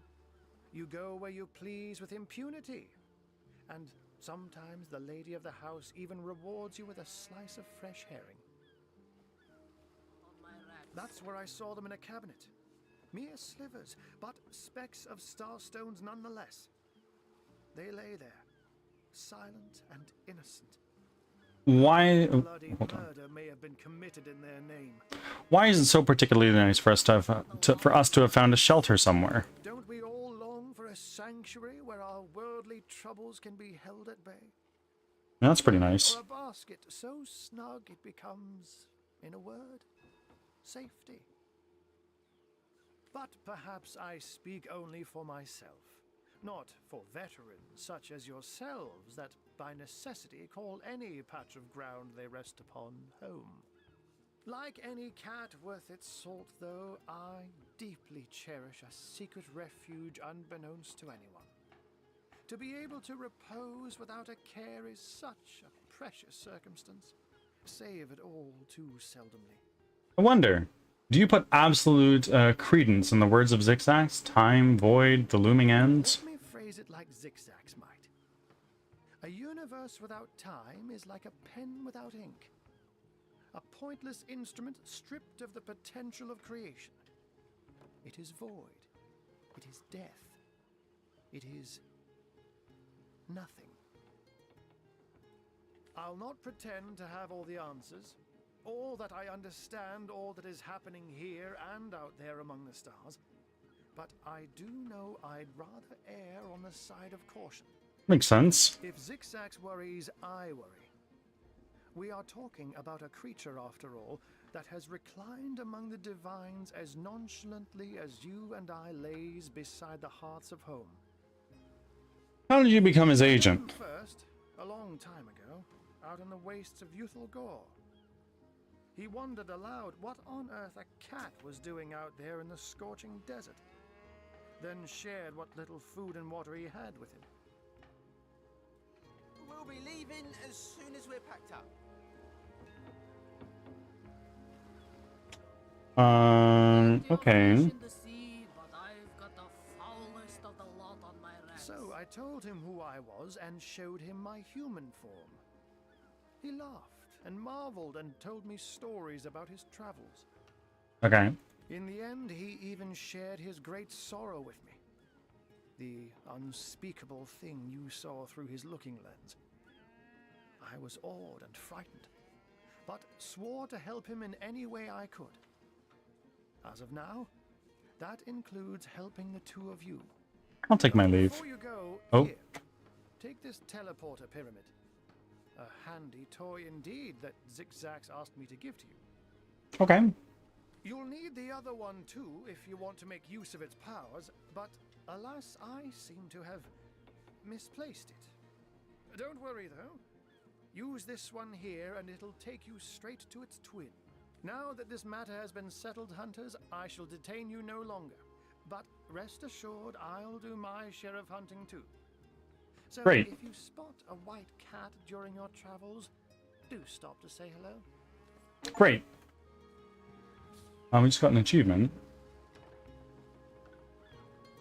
You go where you please with impunity. And sometimes the lady of the house even rewards you with a slice of fresh herring. That's where I saw them in a cabinet. Mere slivers, but specks of starstones nonetheless. They lay there, silent and innocent.
Why?
Bloody
Hold on.
murder may have been committed in their name.
Why is it so particularly nice for us to have found a shelter somewhere?
Don't we all long for a sanctuary where our worldly troubles can be held at bay?
That's pretty nice.
Or a basket so snug it becomes, in a word, safety. But perhaps I speak only for myself, not for veterans such as yourselves that by necessity call any patch of ground they rest upon home. Like any cat worth its salt, though, I deeply cherish a secret refuge unbeknownst to anyone. To be able to repose without a care is such a precious circumstance, save it all too seldomly.
I wonder, do you put absolute credence in the words of Zigzags? Time, void, the looming ends?
Let me phrase it like Zigzags might. A universe without time is like a pen without ink. A pointless instrument stripped of the potential of creation. It is void. It is death. It is nothing. I'll not pretend to have all the answers, or that I understand all that is happening here and out there among the stars, but I do know I'd rather err on the side of caution.
Makes sense.
If Zigzags worries, I worry. We are talking about a creature, after all, that has reclined among the divines as nonchalantly as you and I lays beside the hearths of home.
How did you become his agent?
First, a long time ago, out in the wastes of Youthful Gore. He wondered aloud what on earth a cat was doing out there in the scorching desert, then shared what little food and water he had with him.
We'll be leaving as soon as we're packed up.
Okay.
So I told him who I was and showed him my human form. He laughed and marveled and told me stories about his travels.
Okay.
In the end, he even shared his great sorrow with me. The unspeakable thing you saw through his looking lens. I was awed and frightened, but swore to help him in any way I could. As of now, that includes helping the two of you.
I'll take my leave.
Before you go, here, take this teleporter pyramid. A handy toy indeed that Zigzags asked me to give to you.
Okay.
You'll need the other one too if you want to make use of its powers, but alas, I seem to have misplaced it. Don't worry though. Use this one here and it'll take you straight to its twin. Now that this matter has been settled, hunters, I shall detain you no longer. But rest assured, I'll do my share of hunting too. So
Great.
if you spot a white cat during your travels, do stop to say hello.
Great. We just got an achievement.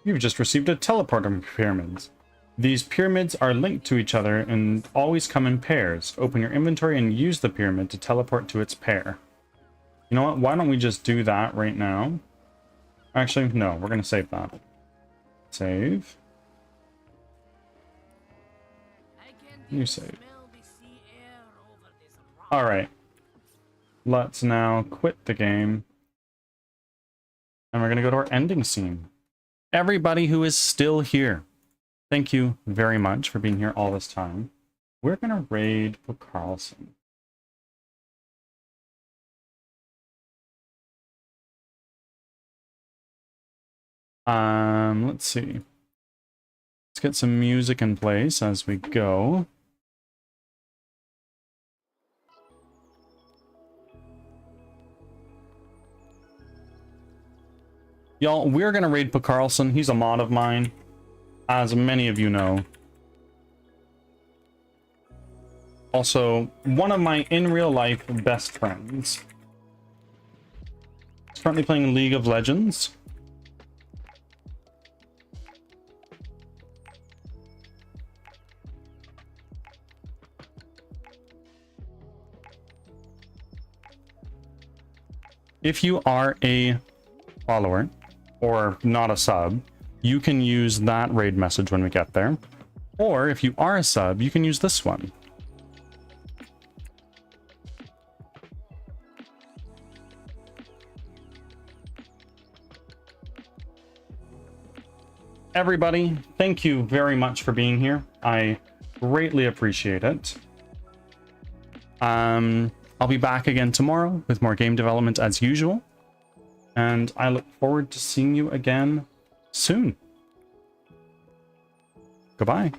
You've just received a teleporter from pyramids. These pyramids are linked to each other and always come in pairs. Open your inventory and use the pyramid to teleport to its pair. You know what? Why don't we just do that right now? Actually, no. We're going to save that. Save. You save. Alright. Let's now quit the game. And we're going to go to our ending scene. Everybody who is still here, thank you very much for being here all this time. We're going to raid Carlson. Let's see. Let's get some music in place as we go. Y'all, we're gonna raid Carlson. He's a mod of mine, as many of you know. Also, one of my in real life best friends. He's currently playing League of Legends. If you are a follower or not a sub, you can use that raid message when we get there. Or if you are a sub, you can use this one. Everybody, thank you very much for being here. I greatly appreciate it. I'll be back again tomorrow with more game development as usual. And I look forward to seeing you again soon. Goodbye.